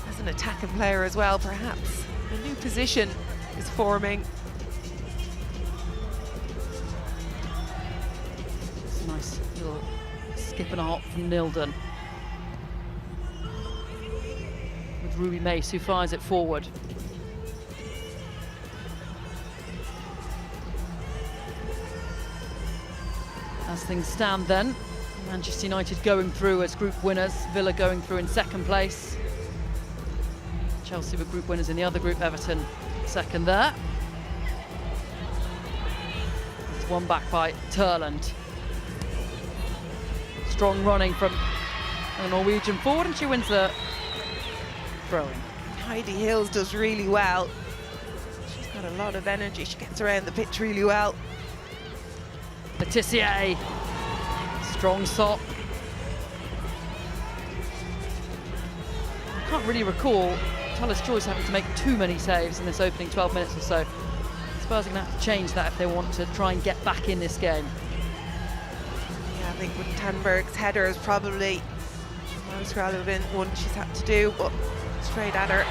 as an attacking player as well. Perhaps a new position is forming. It's a nice little skip and a hop from Nilden. With Ruby Mace, who fires it forward. As things stand then, Manchester United going through as group winners, Villa going through in second place. Chelsea were group winners in the other group, Everton second there. It's won back by Turland. Strong running from a Norwegian forward, and she wins the throwing. Heidi Hills does really well. She's got a lot of energy. She gets around the pitch really well. Letitia, strong sock. I can't really recall Tullis Joyce having to make too many saves in this opening 12 minutes or so. Spurs are going to have to change that if they want to try and get back in this game. Yeah, I think with Tanberg's header is probably most relevant one she's had to do, but straight at her.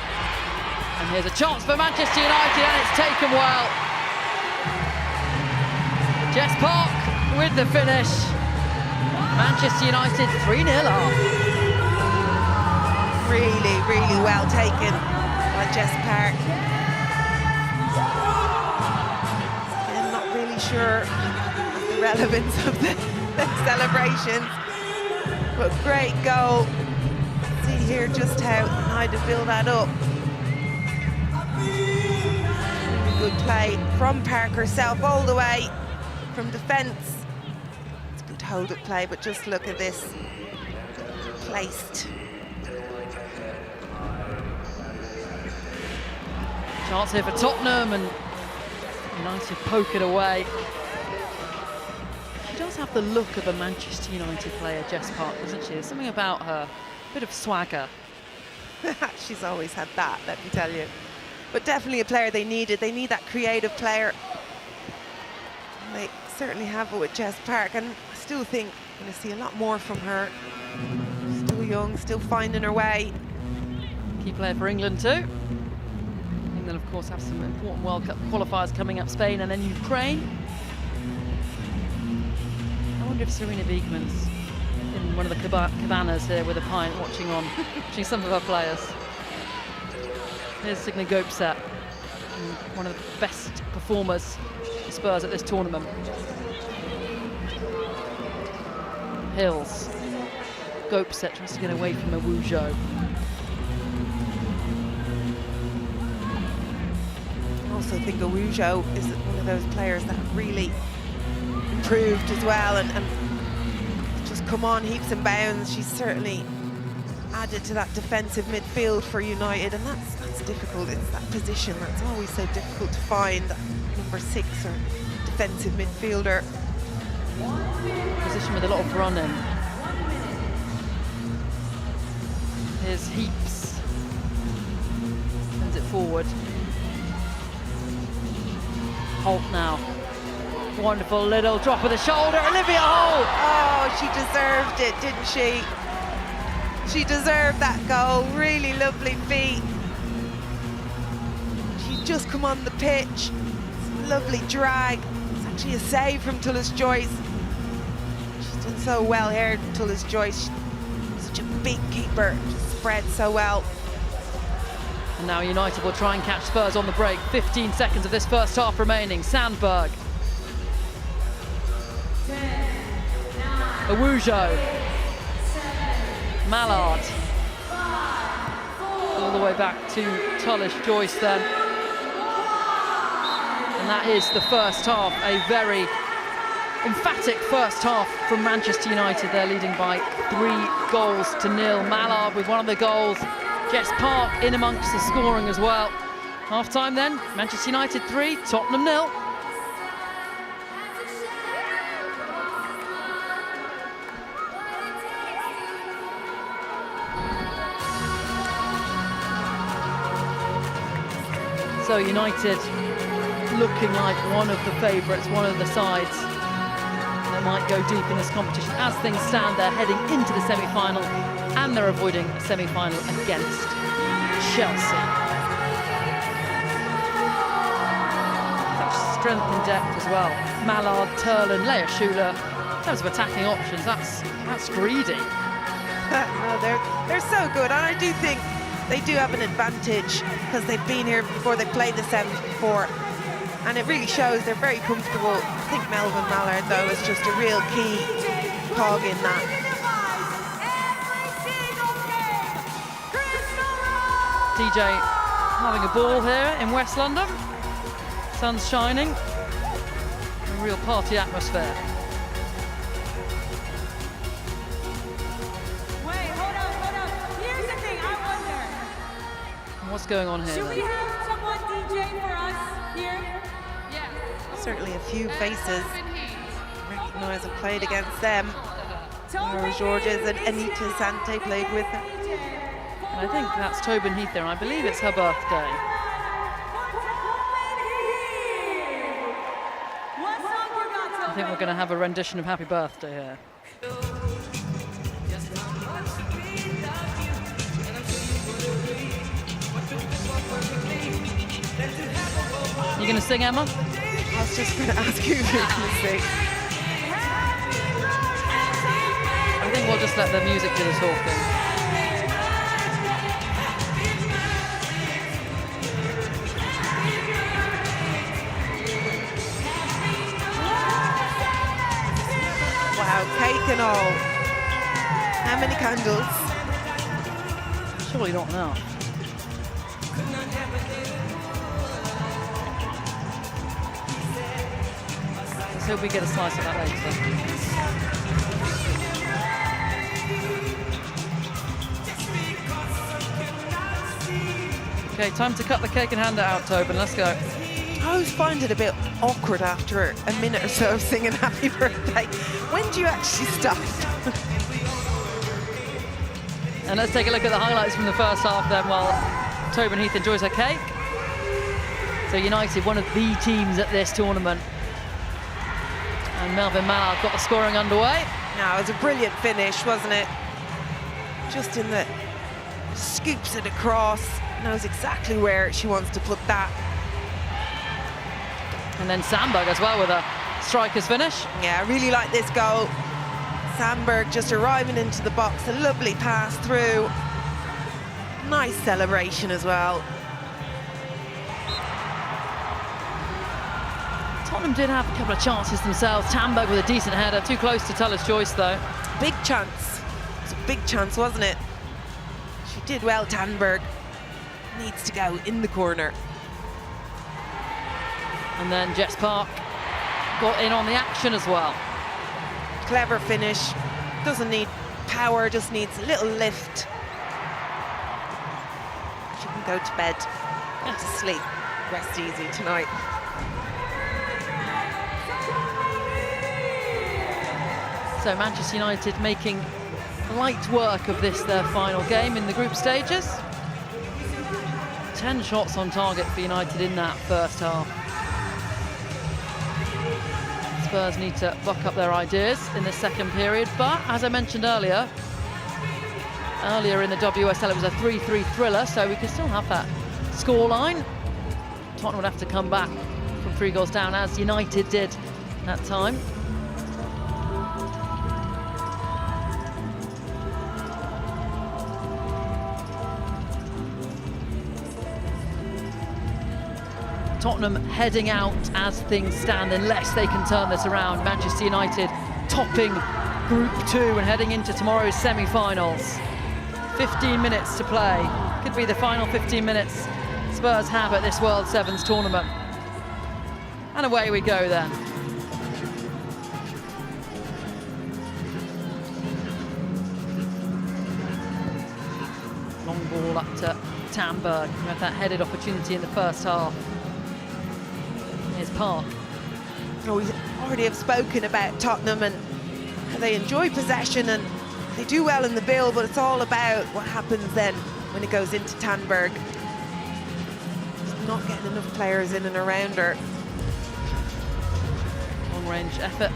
And here's a chance for Manchester United, and it's taken well. Jess Park with the finish. Manchester United 3-0 up. Really, really well taken by Jess Park. I'm not really sure of the relevance of the celebrations, but great goal. See here just how United build that up. Really good play from Park herself all the way from defence. It's good hold-up play, but just look at this. Placed. Chance here for Tottenham, and United poke it away. She does have the look of a Manchester United player, Jess Park, doesn't she? There's something about her, a bit of swagger. She's always had that, let me tell you. But definitely a player they needed. They need that creative player. they certainly have it with Jess Park, and I still think we're going to see a lot more from her. Still young, still finding her way. Key player for England too. England, of course, have some important World Cup qualifiers coming up, Spain and then Ukraine. I wonder if Serena Wiegman's in one of the cabanas here with a pint watching some of her players. Here's Signe Gopset, one of the best performers for Spurs at this tournament. Hills. Gopset tries to get away from Awujo. I also think Awujo is one of those players that have really improved as well and just come on heaps and bounds. She's certainly added to that defensive midfield for United, and that's difficult. It's that position that's always so difficult to find, that number 6 or defensive midfielder. Position with a lot of running. Here's Heaps. Sends it forward. Holt now. Wonderful little drop of the shoulder. Olivia Holt! Oh, she deserved it, didn't she? She deserved that goal. Really lovely feet. She just come on the pitch. Lovely drag. It's actually a save from Tullis-Joyce. She's done so well here, Tullis-Joyce. Such a big keeper. She spread so well. And now United will try and catch Spurs on the break. 15 seconds of this first half remaining. Sandberg. Awujo. Mallard. All the way back to Tullis-Joyce then. And that is the first half. A very emphatic first half from Manchester United. They're leading by 3-0. Mallard with one of the goals. Jess Park in amongst the scoring as well. Half time then, Manchester United 3, Tottenham 0. So United looking like one of the favourites, one of the sides that might go deep in this competition. As things stand, they're heading into the semi-final and they're avoiding a semi-final against Chelsea. Such strength in depth as well. Mallard, Turlin, Leah Schuler. In terms of attacking options, that's greedy. No, they're so good, and I do think they do have an advantage because they've been here before, they played the sevens before, and it really shows. They're very comfortable. I think Melvin Mallard, though, is just a real key cog in that. DJ having a ball here in West London. Sun's shining. A real party atmosphere. What's going on here? Should we have someone DJ for us here? Yeah. Certainly a few faces recognise have played against them. Laura Georges and Anita Sante played with them. And I think that's Tobin Heath there. I believe it's her birthday. I think we're going to have a rendition of Happy Birthday here. You going to sing, Emma? I was just going to ask you if you were going to sing. I think we'll just let the music do the talking. Wow, cake and all. How many candles? Surely not enough. Let's hope we get a slice of that later. Okay, time to cut the cake and hand it out, Tobin. Let's go. I always find it a bit awkward after a minute or so of singing Happy Birthday. When do you actually stop? And let's take a look at the highlights from the first half then while Tobin Heath enjoys her cake. So United, one of the teams at this tournament And Melvin Mallard got the scoring underway. No, it was a brilliant finish, wasn't it? Just in the scoops it across, knows exactly where she wants to put that. And then Sandberg as well with a striker's finish. Yeah, I really like this goal. Sandberg just arriving into the box, a lovely pass through. Nice celebration as well. Tottenham did have a couple of chances themselves. Tamberg with a decent header, too close to Taylor's Joyce though. Big chance. It was a big chance, wasn't it? She did well, Tandberg. Needs to go in the corner. And then Jess Park got in on the action as well. Clever finish. Doesn't need power, just needs a little lift. She can go to bed, go to sleep, rest easy tonight. So Manchester United making light work of this, their final game in the group stages. 10 shots on target for United in that first half. Spurs need to buck up their ideas in the second period, but as I mentioned earlier in the WSL it was a 3-3 thriller, so we could still have that scoreline. Tottenham would have to come back from 3 goals down, as United did that time. Tottenham heading out as things stand unless they can turn this around. Manchester United topping Group 2 and heading into tomorrow's semi-finals. 15 minutes to play. Could be the final 15 minutes Spurs have at this World Sevens tournament. And away we go then. Long ball up to Tamberg, who had that headed opportunity in the first half. Here's Park. Oh, we already have spoken about Tottenham and how they enjoy possession and they do well in the build, but it's all about what happens then when it goes into Tandberg. Just not getting enough players in and around her. Long range effort.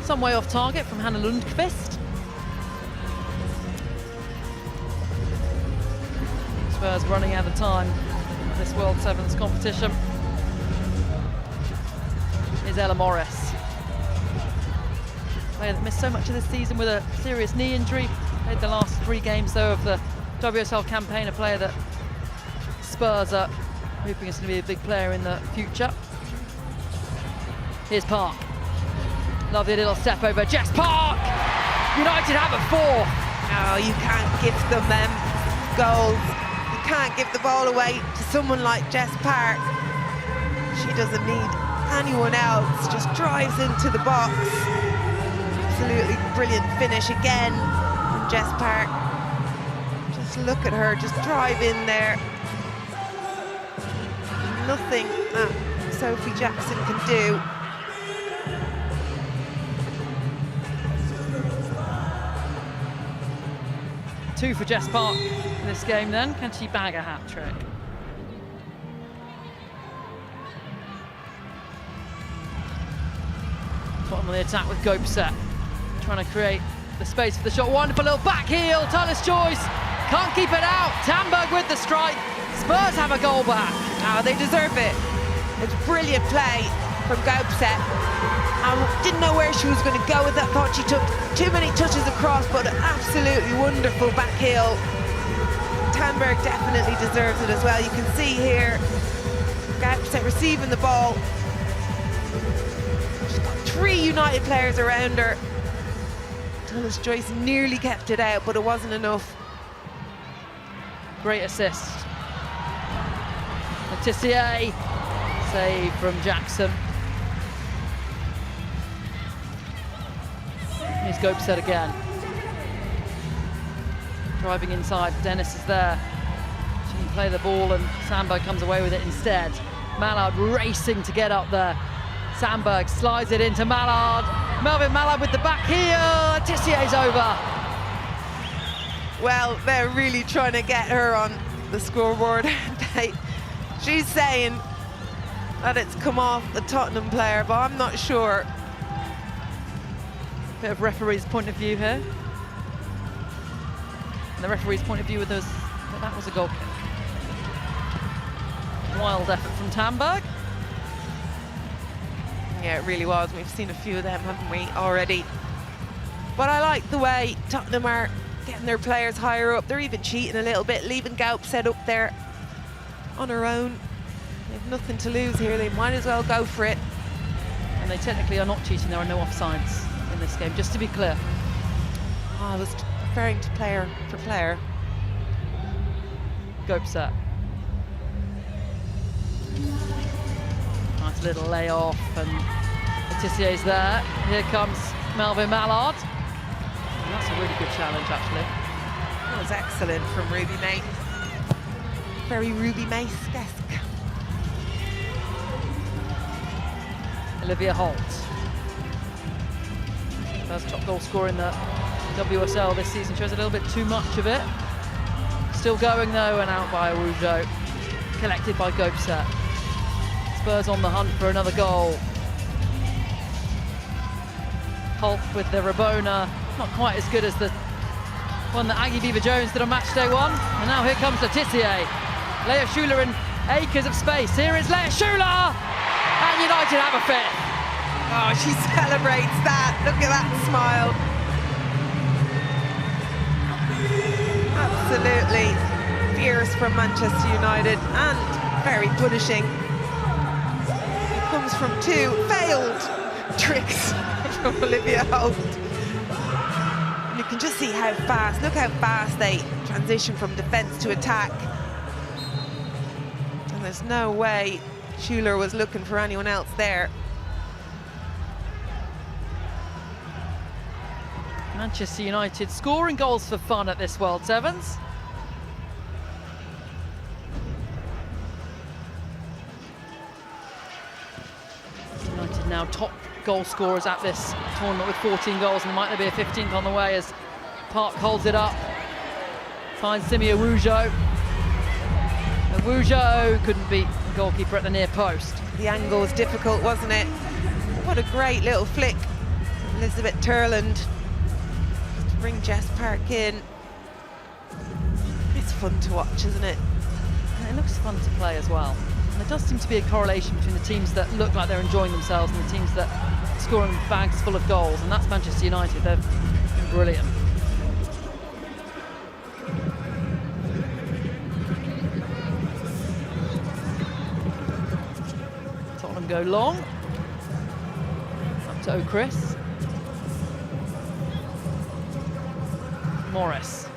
Some way off target from Hannah Lundqvist. Spurs running out of time at this World Sevens competition. Is Ella Morris. Player that missed so much of this season with a serious knee injury. Played the last 3 games though of the WSL campaign, a player that Spurs are hoping is going to be a big player in the future. Here's Park. Lovely little step over Jess Park! United have a 4. Oh, you can't give them goals. You can't give the ball away to someone like Jess Park. She doesn't need anyone else, just drives into the box. Absolutely brilliant finish again from Jess Park. Just look at her, just drive in there. Nothing that Sophie Jackson can do. Two for Jess Park in this game then. Can she bag a hat-trick? Tottenham on the attack with Gopset, trying to create the space for the shot. Wonderful little back heel, Taylor's Joyce can't keep it out. Tamberg with the strike. Spurs have a goal back. Oh, they deserve it. It's brilliant play from Gopset. I didn't know where she was going to go with that. Thought she took too many touches across, but an absolutely wonderful back heel. Tamberg definitely deserves it as well. You can see here Gopset receiving the ball. 3 United players around her. Taylor's Joyce nearly kept it out, but it wasn't enough. Great assist. Letitia, save from Jackson. Here's Gopset again. Driving inside, Dennis is there. She can play the ball and Sandberg comes away with it instead. Mallard racing to get up there. Sandberg slides it into Mallard. Melvin Mallard with the back heel. Tissier's over. Well, they're really trying to get her on the scoreboard. She's saying that it's come off the Tottenham player, but I'm not sure. Bit of referee's point of view here. And the referee's point of view with us, that was a goal kick. Wild effort from Tamberg. Yeah, it really was. We've seen a few of them, haven't we, already? But I like the way Tottenham are getting their players higher up. They're even cheating a little bit, leaving Gaup set up there on her own. They have nothing to lose here. They might as well go for it. And they technically are not cheating. There are no offsides in this game, just to be clear. Oh, I was referring to player for player. Gaup set. Nice little layoff, and Letizier's there. Here comes Melvin Mallard. And that's a really good challenge, actually. That was excellent from Ruby May. Very Ruby May-esque. Olivia Holt. First top goal scorer in the WSL this season. Shows a little bit too much of it. Still going though, and out by Rougeau. Collected by Gopset. Spurs on the hunt for another goal. Holt with the Rabona. Not quite as good as the one that Aggie Beaver-Jones did on match day 1. And now here comes Letizier. Leah Schuler in acres of space. Here is Leah Schuler! And United have a fifth. Oh, she celebrates that. Look at that smile. Absolutely fierce from Manchester United and very punishing. It comes from 2 failed tricks from Olivia Holt. And you can just see how fast, look how fast they transition from defence to attack. And there's no way Schuler was looking for anyone else there. Manchester United scoring goals for fun at this World Sevens. United now top goal scorers at this tournament with 14 goals, and might there be a 15th on the way as Park holds it up. Finds Simia Rougeau. And Rougeau couldn't beat the goalkeeper at the near post. The angle was difficult, wasn't it? What a great little flick. Elizabeth Turland to bring Jess Park in. It's fun to watch, isn't it? And it looks fun to play as well. And there does seem to be a correlation between the teams that look like they're enjoying themselves and the teams that are scoring bags full of goals, and that's Manchester United. They've been brilliant. Tottenham go long. Up to O'Chris. Morris.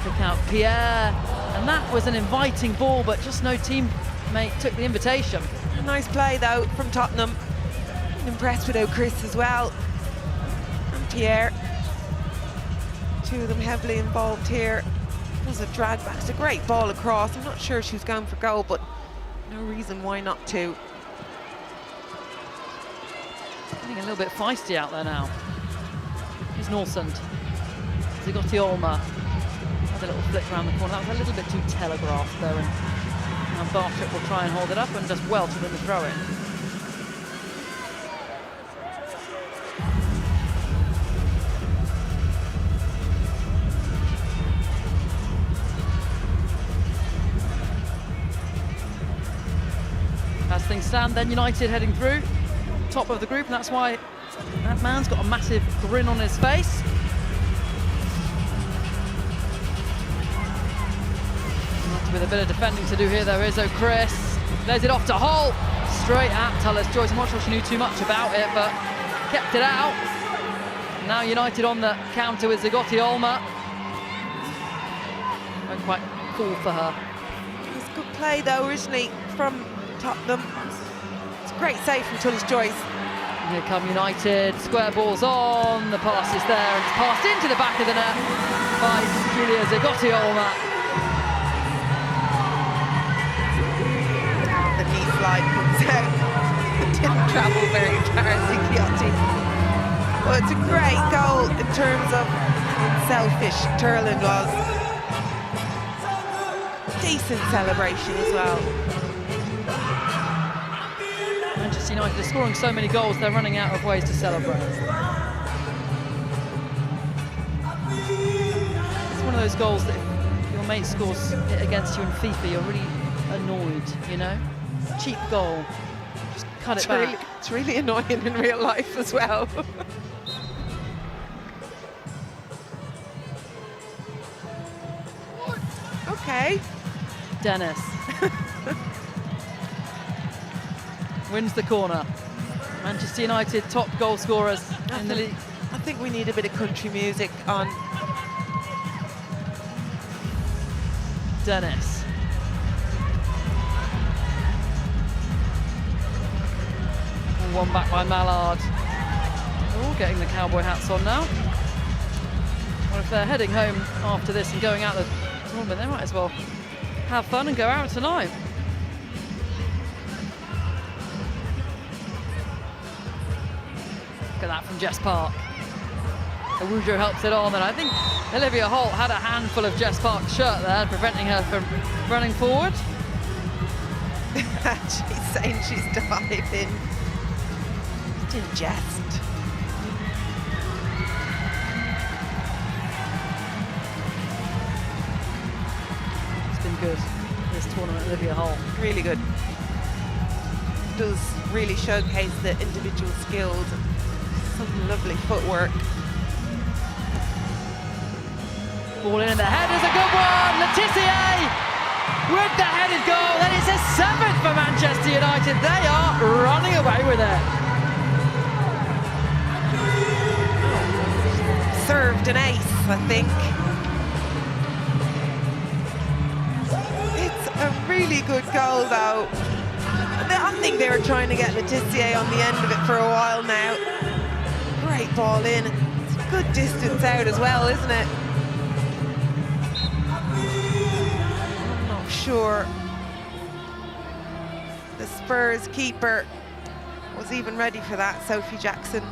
Pick out Pierre, and that was an inviting ball, but just no teammate took the invitation. A nice play though from Tottenham. I'm impressed with O'Chris as well, and Pierre. 2 of them heavily involved here. It was a drag back. It's a great ball across. I'm not sure she was going for goal, but no reason why not to. Getting a little bit feisty out there now. Here's Norsund. Zigotti Olma. A little flick around the corner. That was a little bit too telegraphed though, and now Bartlett will try and hold it up and just well to win the throw in. As things stand, then United heading through, top of the group, and that's why that man's got a massive grin on his face. With a bit of defending to do here though. Here's O'Chris, lays it off to Holt, straight at Tullis Joyce. I'm not sure she knew too much about it, but kept it out. Now United on the counter with Zigotti Olma. Went quite cool for her. It was good play though originally from Tottenham. It's a great save from Tullis Joyce. And here come United, square balls on, the pass is there, and it's passed into the back of the net by Julia Zigotti Olma. Slide comes out. It didn't travel very far, Zigotti. Well, it's a great goal in terms of selfish Turland was. Decent celebration as well. Manchester United are scoring so many goals, they're running out of ways to celebrate. one of those goals that if your mate scores it against you in FIFA, you're really annoyed, you know? Cheap goal. Just cut it back. It's really annoying in real life as well. Okay. Dennis. Wins the corner. Manchester United top goal scorers in the league. I think we need a bit of country music on. Dennis. One back by Mallard. They're all getting the cowboy hats on now. Well, if they're heading home after this and going out the tournament, they might as well have fun and go out tonight. Look at that from Jess Park. Awujo helps it on, and I think Olivia Holt had a handful of Jess Park's shirt there, preventing her from running forward. She's saying she's diving. Just in jest. It's been good, this tournament, Olivia Holt. Really good. Does really showcase the individual skills. Some lovely footwork. Ball in the head is a good one. Letitia with the headed goal, and it's a 7th for Manchester United. They are running away with it. Served an ace, I think. It's a really good goal, though. I think they were trying to get Letitia on the end of it for a while now. Great ball in. It's a good distance out as well, isn't it? I'm not sure the Spurs keeper was even ready for that, Sophie Jackson.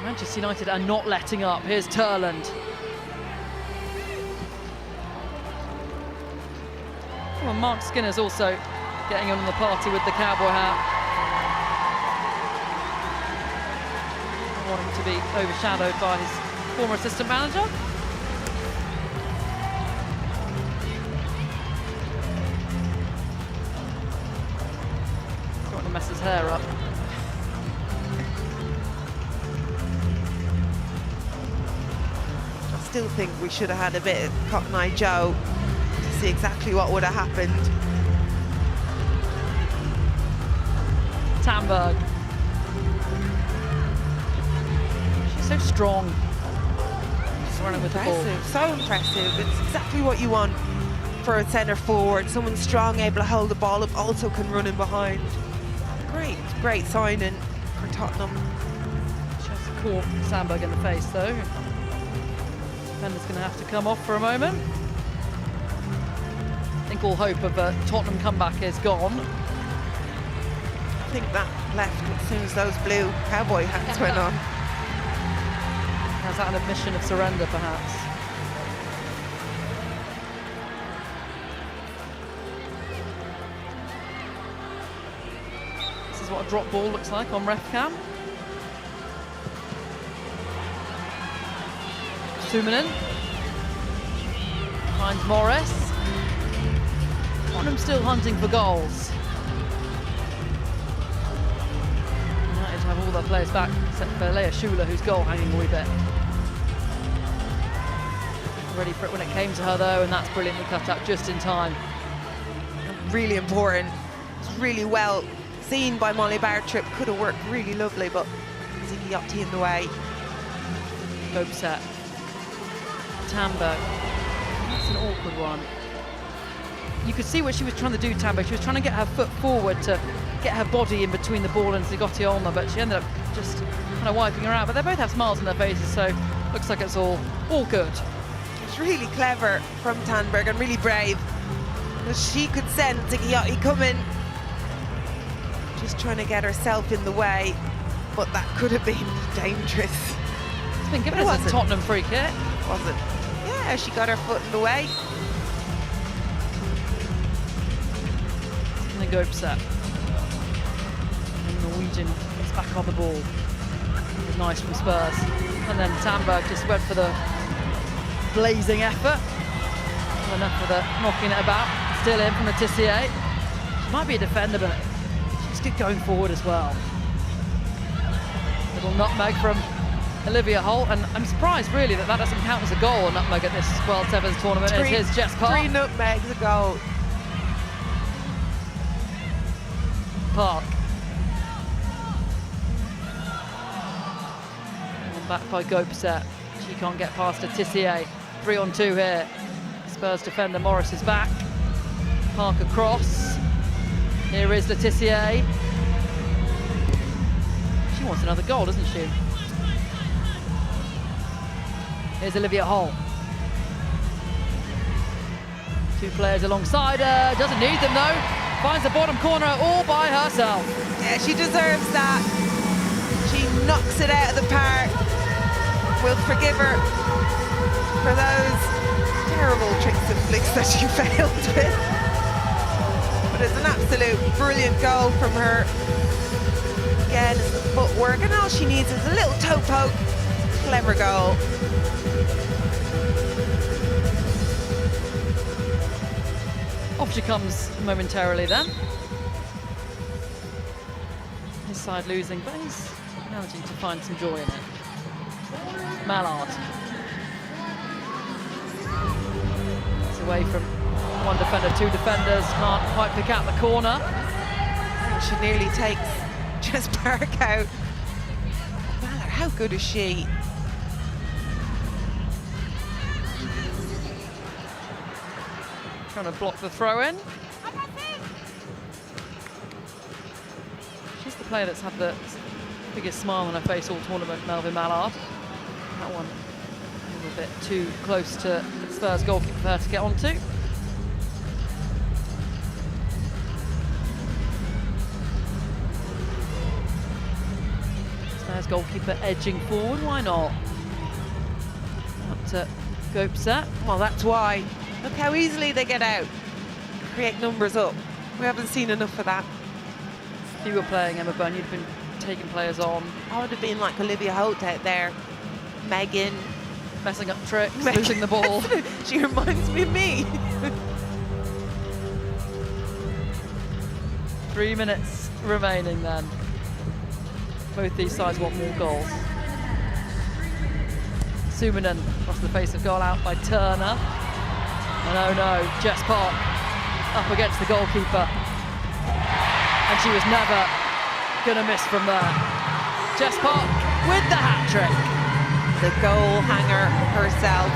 Manchester United are not letting up. Here's Turland. Well, Mark Skinner's also getting on the party with the cowboy hat. I want him to be overshadowed by his former assistant manager. Don't want to mess his hair up. I still think we should have had a bit of Cotton Eye Joe to see exactly what would have happened. Tamberg. She's so strong. She's running with the ball. So impressive. It's exactly what you want for a centre forward. Someone strong, able to hold the ball up, also can run in behind. Great signing for Tottenham. She has to caught Sandberg in the face though. Defender's going to have to come off for a moment. I think all hope of a Tottenham comeback is gone. I think that left as soon as those blue cowboy hats went on. Is that an admission of surrender, perhaps? This is what a drop ball looks like on ref cam. Suminen finds Morris. Tottenham still hunting for goals. United have all their players back except for Leah Schuler, whose goal hanging a wee bit. Ready for it when it came to her though, and that's brilliantly cut up just in time. Really important. It's really well seen by Molly Bartrip. Could have worked really lovely, but Ziggy Yachty in the way. Go set. Tamberg. That's an awkward one. You could see what she was trying to do, Tamberg. She was trying to get her foot forward to get her body in between the ball and Zigotti Olma, but she ended up just kind of wiping her out. But they both have smiles on their faces, so looks like it's all good. It's really clever from Tamberg and really brave, because she could sense Ziggy Yachty coming. Just trying to get herself in the way, but that could have been dangerous. It's been given as a Tottenham free kick. Was it? Yeah, she got her foot in the way. And the Gopset. And Norwegian is back on the ball. It was nice from Spurs. And then Tamberg just went for the blazing effort. Enough for the knocking it about. Still in from Letitia. She might be a defender, but she's good going forward as well. Little nutmeg from Olivia Holt, and I'm surprised really that doesn't count as a goal, a nutmeg at this World Sevens tournament. Here's Jess Park. 3 nutmegs a goal. Park. And back by Gopset. She can't get past Letitia. 3-on-2 here. Spurs defender Morris is back. Park across. Here is Letitia. She wants another goal, doesn't she? Here's Olivia Holt. 2 players alongside her. Doesn't need them though. Finds the bottom corner all by herself. Yeah, she deserves that. She knocks it out of the park. We'll forgive her for those terrible tricks and flicks that she failed with. But it's an absolute brilliant goal from her. Again, it's the footwork, and all she needs is a little toe poke. Clever goal. Off she comes momentarily then. His side losing, but he's managing to find some joy in it. Mallard. It's away from 1 defender, 2 defenders, can't quite pick out the corner. She nearly takes Jess Park out. Mallard, how good is she? Trying to block the throw in. She's the player that's had the biggest smile on her face all tournament, Melvin Mallard. That one a little bit too close to Spurs goalkeeper for her to get onto. Spurs goalkeeper edging forward, why not? Up to Gopset. Well, that's why. Look how easily they get out. Create numbers up. We haven't seen enough of that. If you were playing Emma Byrne, you'd been taking players on. I would have been like Olivia Holt out there. Megan. Messing up tricks, losing the ball. She reminds me of me. 3 minutes remaining then. Both these sides want more goals. Suminen across the face of goal, out by Turner. And oh no, Jess Park up against the goalkeeper. And she was never going to miss from there. Jess Park with the hat-trick. The goal hanger herself.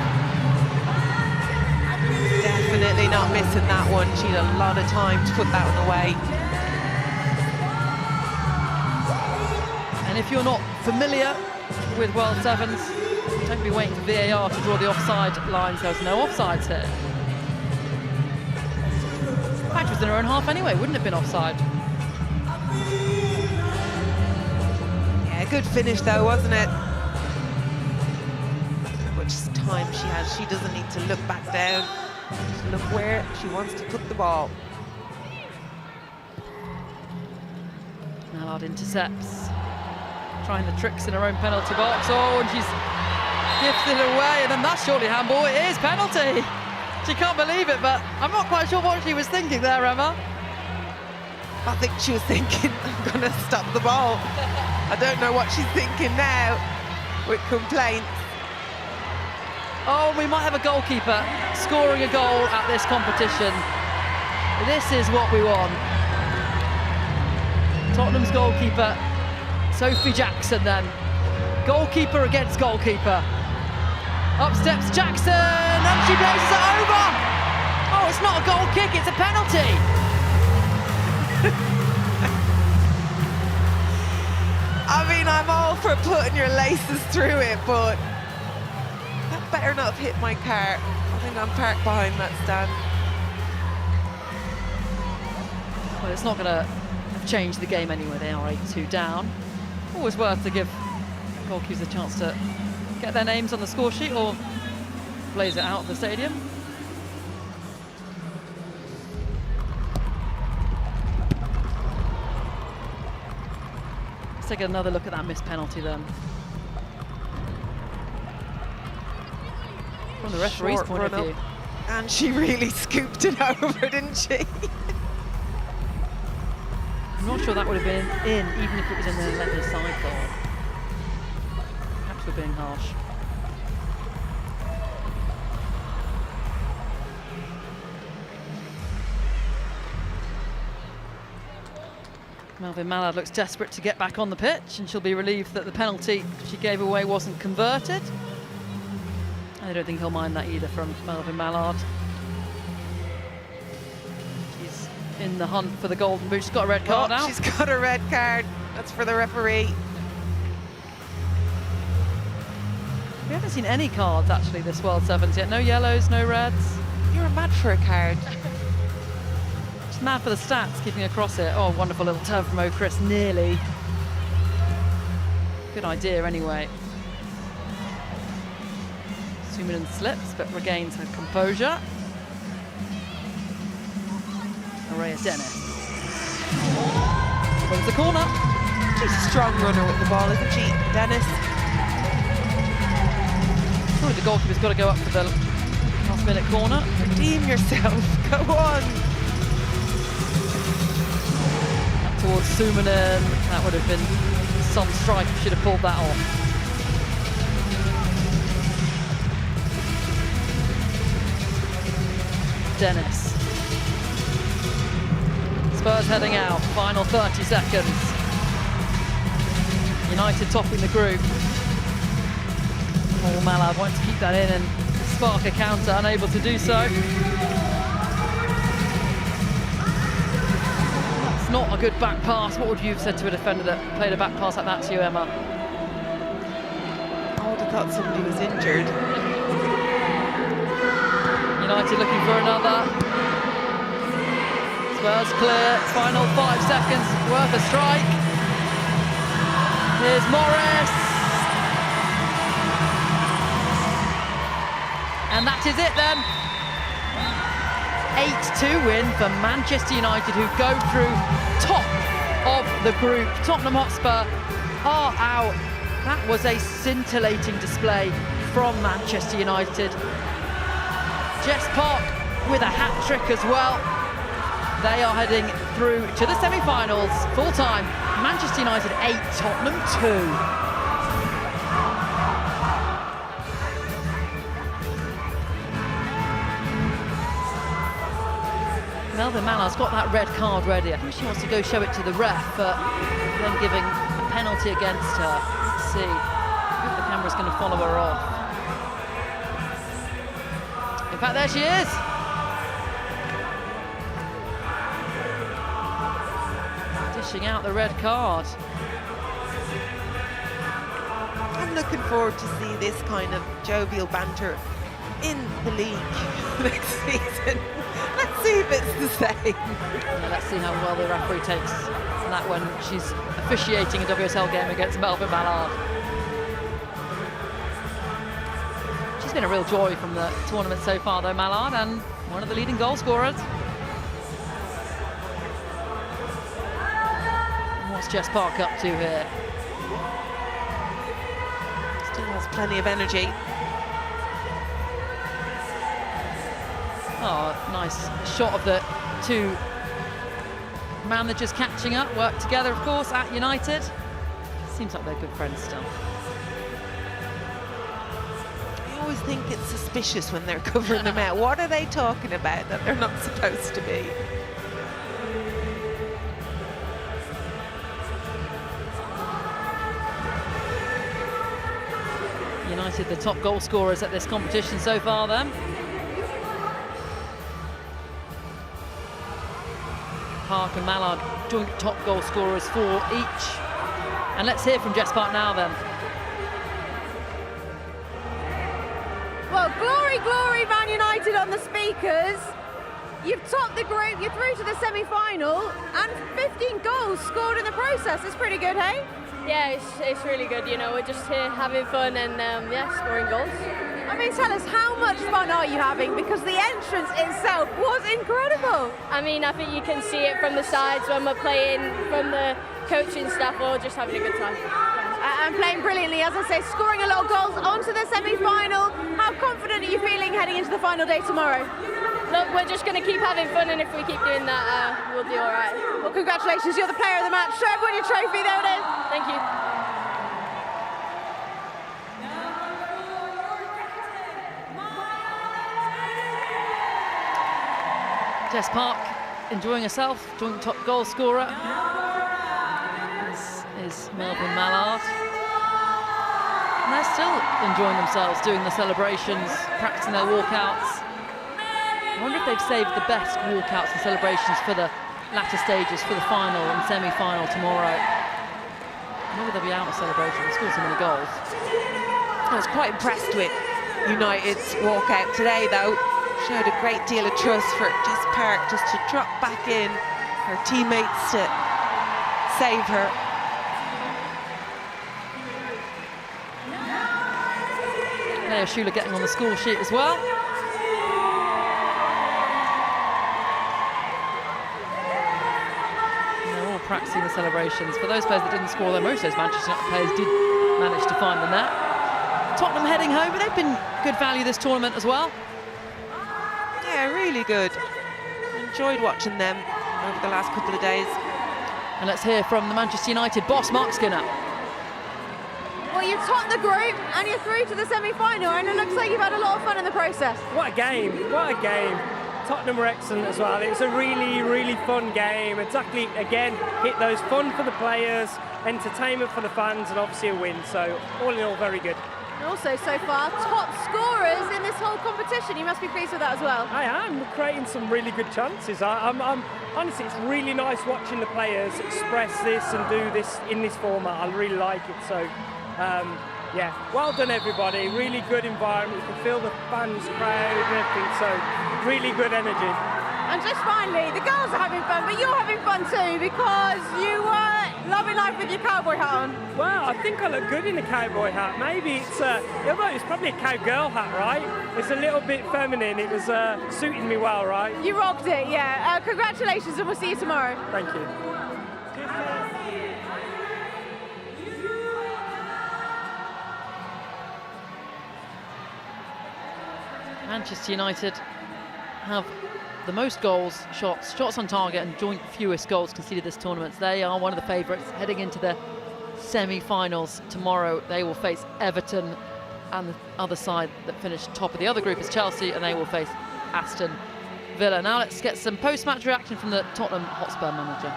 Definitely not missing that one. She had a lot of time to put that one away. And if you're not familiar with World Sevens, don't be waiting for VAR to draw the offside lines. There's no offsides here. The match was in her own half anyway, wouldn't have been offside. Yeah, good finish though, wasn't it? Much time she has. She doesn't need to look back down. Just look where she wants to put the ball. Mallard intercepts. Trying the tricks in her own penalty box. Oh, and she's gifted it away, and then that's surely handball. It is penalty. She can't believe it, but I'm not quite sure what she was thinking there, Emma. I think she was thinking, I'm going to stop the ball. I don't know what she's thinking now with complaints. Oh, we might have a goalkeeper scoring a goal at this competition. This is what we want. Tottenham's goalkeeper, Sophie Jackson then. Goalkeeper against goalkeeper. Up steps Jackson, and she blazes it over. Oh, it's not a goal kick, it's a penalty. I mean, I'm all for putting your laces through it, but that better not have hit my car. I think I'm parked behind that stand. Well, it's not going to have changed the game anyway. They are 8-2 down. Always worth to give goalkeepers a chance to get their names on the score sheet or blaze it out of the stadium. Let's take another look at that missed penalty then. From the referee's point of view. And she really scooped it over, didn't she? I'm not sure that would have been in, even if it was in the left side goal. Perhaps we're being harsh. Melvin Mallard looks desperate to get back on the pitch, and she'll be relieved that the penalty she gave away wasn't converted. I don't think he'll mind that either from Melvin Mallard. She's in the hunt for the golden boot. She's got a red card out. She's got a red card. That's for the referee. We haven't seen any cards actually this World Sevens yet. No yellows, no reds. You're mad for a card. Just mad for the stats, keeping across it. Oh, wonderful little turn from O'Chris, nearly. Good idea anyway. Suminen slips, but regains her composure. Araya Dennis. Wins the corner. She's a strong runner with the ball, isn't she, Dennis? Surely the goalkeeper's got to go up for the last-minute corner. Redeem yourself. Go on. Up towards Suminen. That would have been some strike. Should have pulled that off. Dennis. Spurs heading out, final 30 seconds. United topping the group. Paul Mallard wants to keep that in and spark a counter, unable to do so. It's not a good back pass. What would you have said to a defender that played a back pass like that to you, Emma? I would have thought somebody was injured. United looking for another. Spurs clear, final 5 seconds, worth a strike. Here's Morris. And that is it then. 8-2 win for Manchester United, who go through top of the group. Tottenham Hotspur are out. That was a scintillating display from Manchester United. Jess Park with a hat-trick as well. They are heading through to the semi-finals, full-time. Manchester United 8, Tottenham 2. Melvin Mallard's got that red card ready. I think she wants to go show it to the ref, but then giving a penalty against her. Let's see if the camera's going to follow her off. In fact, there she is. Dishing out the red card. I'm looking forward to see this kind of jovial banter in the league next season. Let's see if it's the same. Yeah, let's see how well the referee takes that when she's officiating a WSL game against Melvin Mallard. She's been a real joy from the tournament so far though, Mallard, and one of the leading goal scorers. And what's Jess Park up to here? Still has plenty of energy. Oh, nice shot of the two managers catching up, work together of course at United. Seems like they're good friends still. I always think it's suspicious when they're covering them out. What are they talking about that they're not supposed to be? United the top goal scorers at this competition so far then. Park and Mallard joint top goal scorers for each. And let's hear from Jess Park now then. Well, glory, glory, Man United on the speakers. You've topped the group, you're through to the semi-final, and 15 goals scored in the process. It's pretty good, hey? Yeah, it's really good. You know, we're just here having fun and yeah, scoring goals. I mean, tell us, how much fun are you having? Because the entrance itself was incredible. I mean, I think you can see it from the sides when we're playing from the coaching staff are all just having a good time. And playing brilliantly, as I say, scoring a lot of goals. On to the semi-final. How confident are you feeling heading into the final day tomorrow? Look, we're just going to keep having fun, and if we keep doing that, we'll do all right. Well, congratulations, you're the player of the match. Show everyone your trophy, there it is. Thank you. Jess Park enjoying herself, joint top goal scorer. This is Melbourne Mallard. And they're still enjoying themselves doing the celebrations, practicing their walkouts. I wonder if they've saved the best walkouts and celebrations for the latter stages, for the final and semi-final tomorrow. Maybe they'll be out of celebration, they scored so many goals. I was quite impressed with United's walkout today, though. Showed a great deal of trust for Jess Park just to drop back in, her teammates to save her. Leah Schuler getting on the score sheet as well. And they're all practicing the celebrations. For those players that didn't score, though, most of those Manchester United players did manage to find the net. Tottenham heading home, but they've been good value this tournament as well. Yeah, really good. Enjoyed watching them over the last couple of days. And let's hear from the Manchester United boss, Mark Skinner. Well, you've topped the group and you're through to the semi-final, and it looks like you've had a lot of fun in the process. What a game, what a game. Tottenham were excellent as well. It was a really, really fun game. Exactly, again, hit those fun for the players, entertainment for the fans, and obviously a win. So all in all, very good. And also, so far, top scorers in this whole competition. You must be pleased with that as well. I am. We're creating some really good chances. I'm honestly, it's really nice watching the players express this and do this in this format. I really like it. So, yeah, well done everybody. Really good environment. You can feel the fans, crowd and everything. So, really good energy. And just finally, the girls are having fun, but you're having fun too, because you were loving life with your cowboy hat on. Well, I think I look good in a cowboy hat. Maybe it's it's probably a cowgirl hat, right? It's a little bit feminine. It was suiting me well, right? You rocked it, yeah. Congratulations, and we'll see you tomorrow. Thank you. Manchester United have the most goals, shots on target, and joint fewest goals conceded this tournament. They are one of the favourites heading into the semi-finals tomorrow. They will face Everton, and the other side that finished top of the other group is Chelsea, and they will face Aston Villa. Now let's get some post-match reaction from the Tottenham Hotspur manager.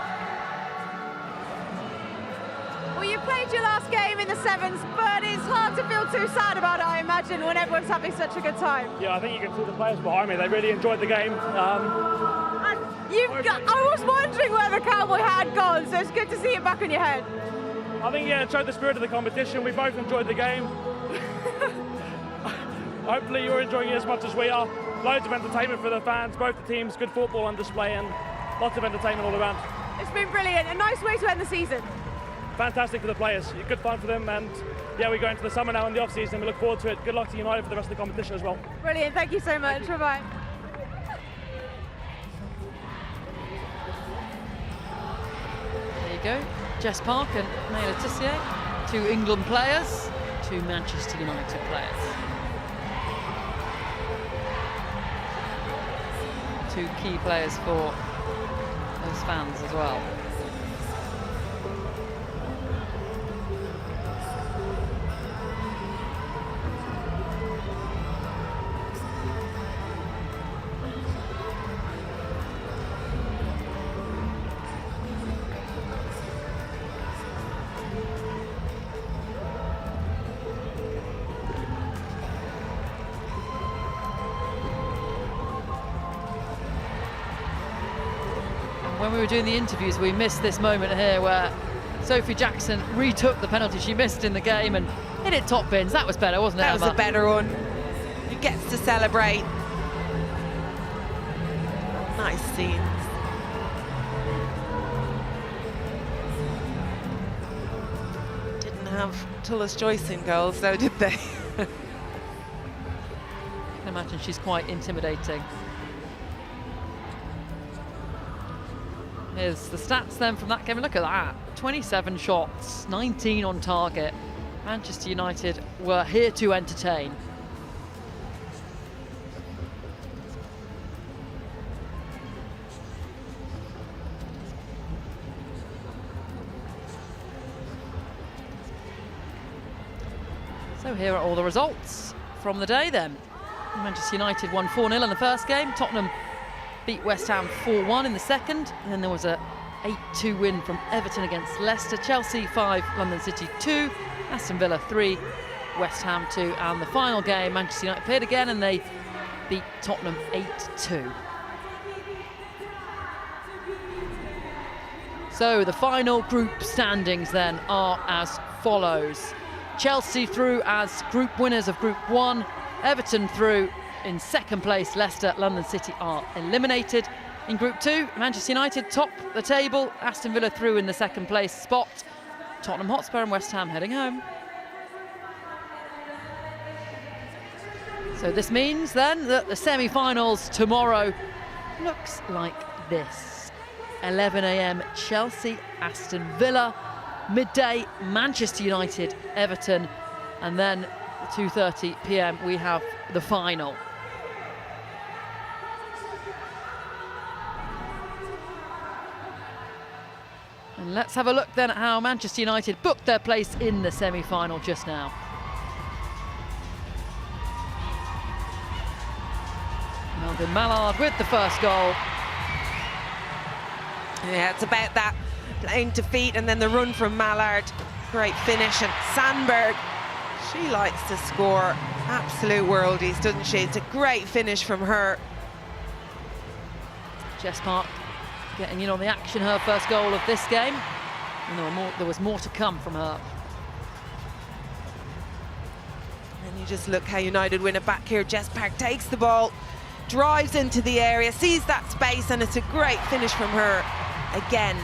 Well, you played your last game in the sevens, but it's hard to feel too sad about it, I imagine, when everyone's having such a good time. Yeah, I think you can see the players behind me. They really enjoyed the game. I was wondering where the cowboy hat had gone, so it's good to see it back on your head. I think, yeah, it showed the spirit of the competition. We both enjoyed the game. Hopefully you're enjoying it as much as we are. Loads of entertainment for the fans, both the teams, good football on display, and lots of entertainment all around. It's been brilliant, a nice way to end the season. Fantastic for the players, good fun for them, and yeah, we're going to the summer now in the off-season. We look forward to it. Good luck to United for the rest of the competition as well. Brilliant, thank you so much. Bye-bye. There you go, Jess Park and May Letitia, two England players, two Manchester United players. Two key players for those fans as well. When we were doing the interviews, we missed this moment here where Sophie Jackson retook the penalty she missed in the game and hit it top bins. That was better, wasn't it, That was Emma? a better one. He gets to celebrate. Nice scenes. Didn't have Tullis Joyce in goals, though, did they? I can imagine she's quite intimidating. Here's the stats then from that game. Look at that. 27 shots, 19 on target. Manchester United were here to entertain. So here are all the results from the day then. Manchester United won 4-0 in the first game. Tottenham beat West Ham 4-1 in the second. And then there was a 8-2 win from Everton against Leicester. Chelsea 5, London City 2, Aston Villa 3, West Ham 2. And the final game, Manchester United played again and they beat Tottenham 8-2. So the final group standings then are as follows. Chelsea through as group winners of Group 1. Everton through in second place. Leicester, London City are eliminated. In Group 2, Manchester United top the table. Aston Villa through in the second place spot. Tottenham Hotspur and West Ham heading home. So this means then that the semi-finals tomorrow looks like this. 11 AM Chelsea, Aston Villa. Midday, Manchester United, Everton, and then 2:30 PM we have the final. And let's have a look then at how Manchester United booked their place in the semi-final just now. Melvin Mallard with the first goal. Yeah, it's about that playing to feet and then the run from Mallard. Great finish, and Sandberg, she likes to score absolute worldies, doesn't she? It's a great finish from her. Jess Park getting in on the action, her first goal of this game. And there was more to come from her. And you just look how United win it back here. Jess Park takes the ball, drives into the area, sees that space, and it's a great finish from her again.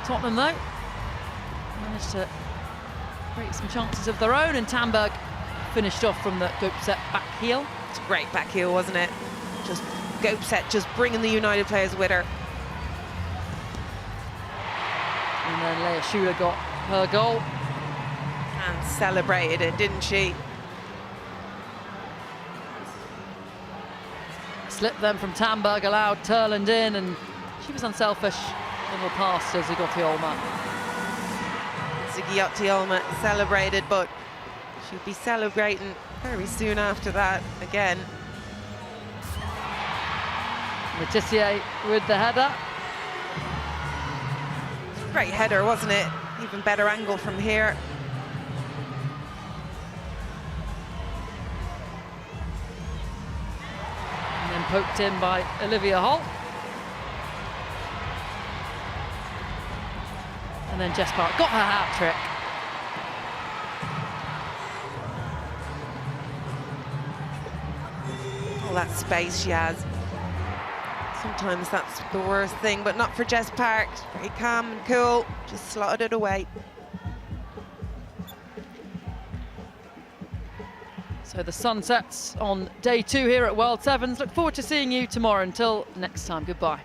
Tottenham though managed to create some chances of their own, and Tamberg finished off from the Gopset back heel. It's a great back heel, wasn't it? Just Gopset just bringing the United players with her. And then Leah Schuler got her goal. And celebrated it, didn't she? Slip then from Tamberg allowed Turland in, and she was unselfish. Little pass to Zigoti Olma. Zigoti Olma celebrated, but she'll be celebrating very soon after that again. Letitia with the header. Great header, wasn't it? Even better angle from here. And then poked in by Olivia Holt. And then Jess Park got her hat-trick. All that space she has. Sometimes that's the worst thing, but not for Jess Park. Very calm and cool, just slotted it away. So the sun sets on day 2 here at World Sevens. Look forward to seeing you tomorrow. Until next time, goodbye.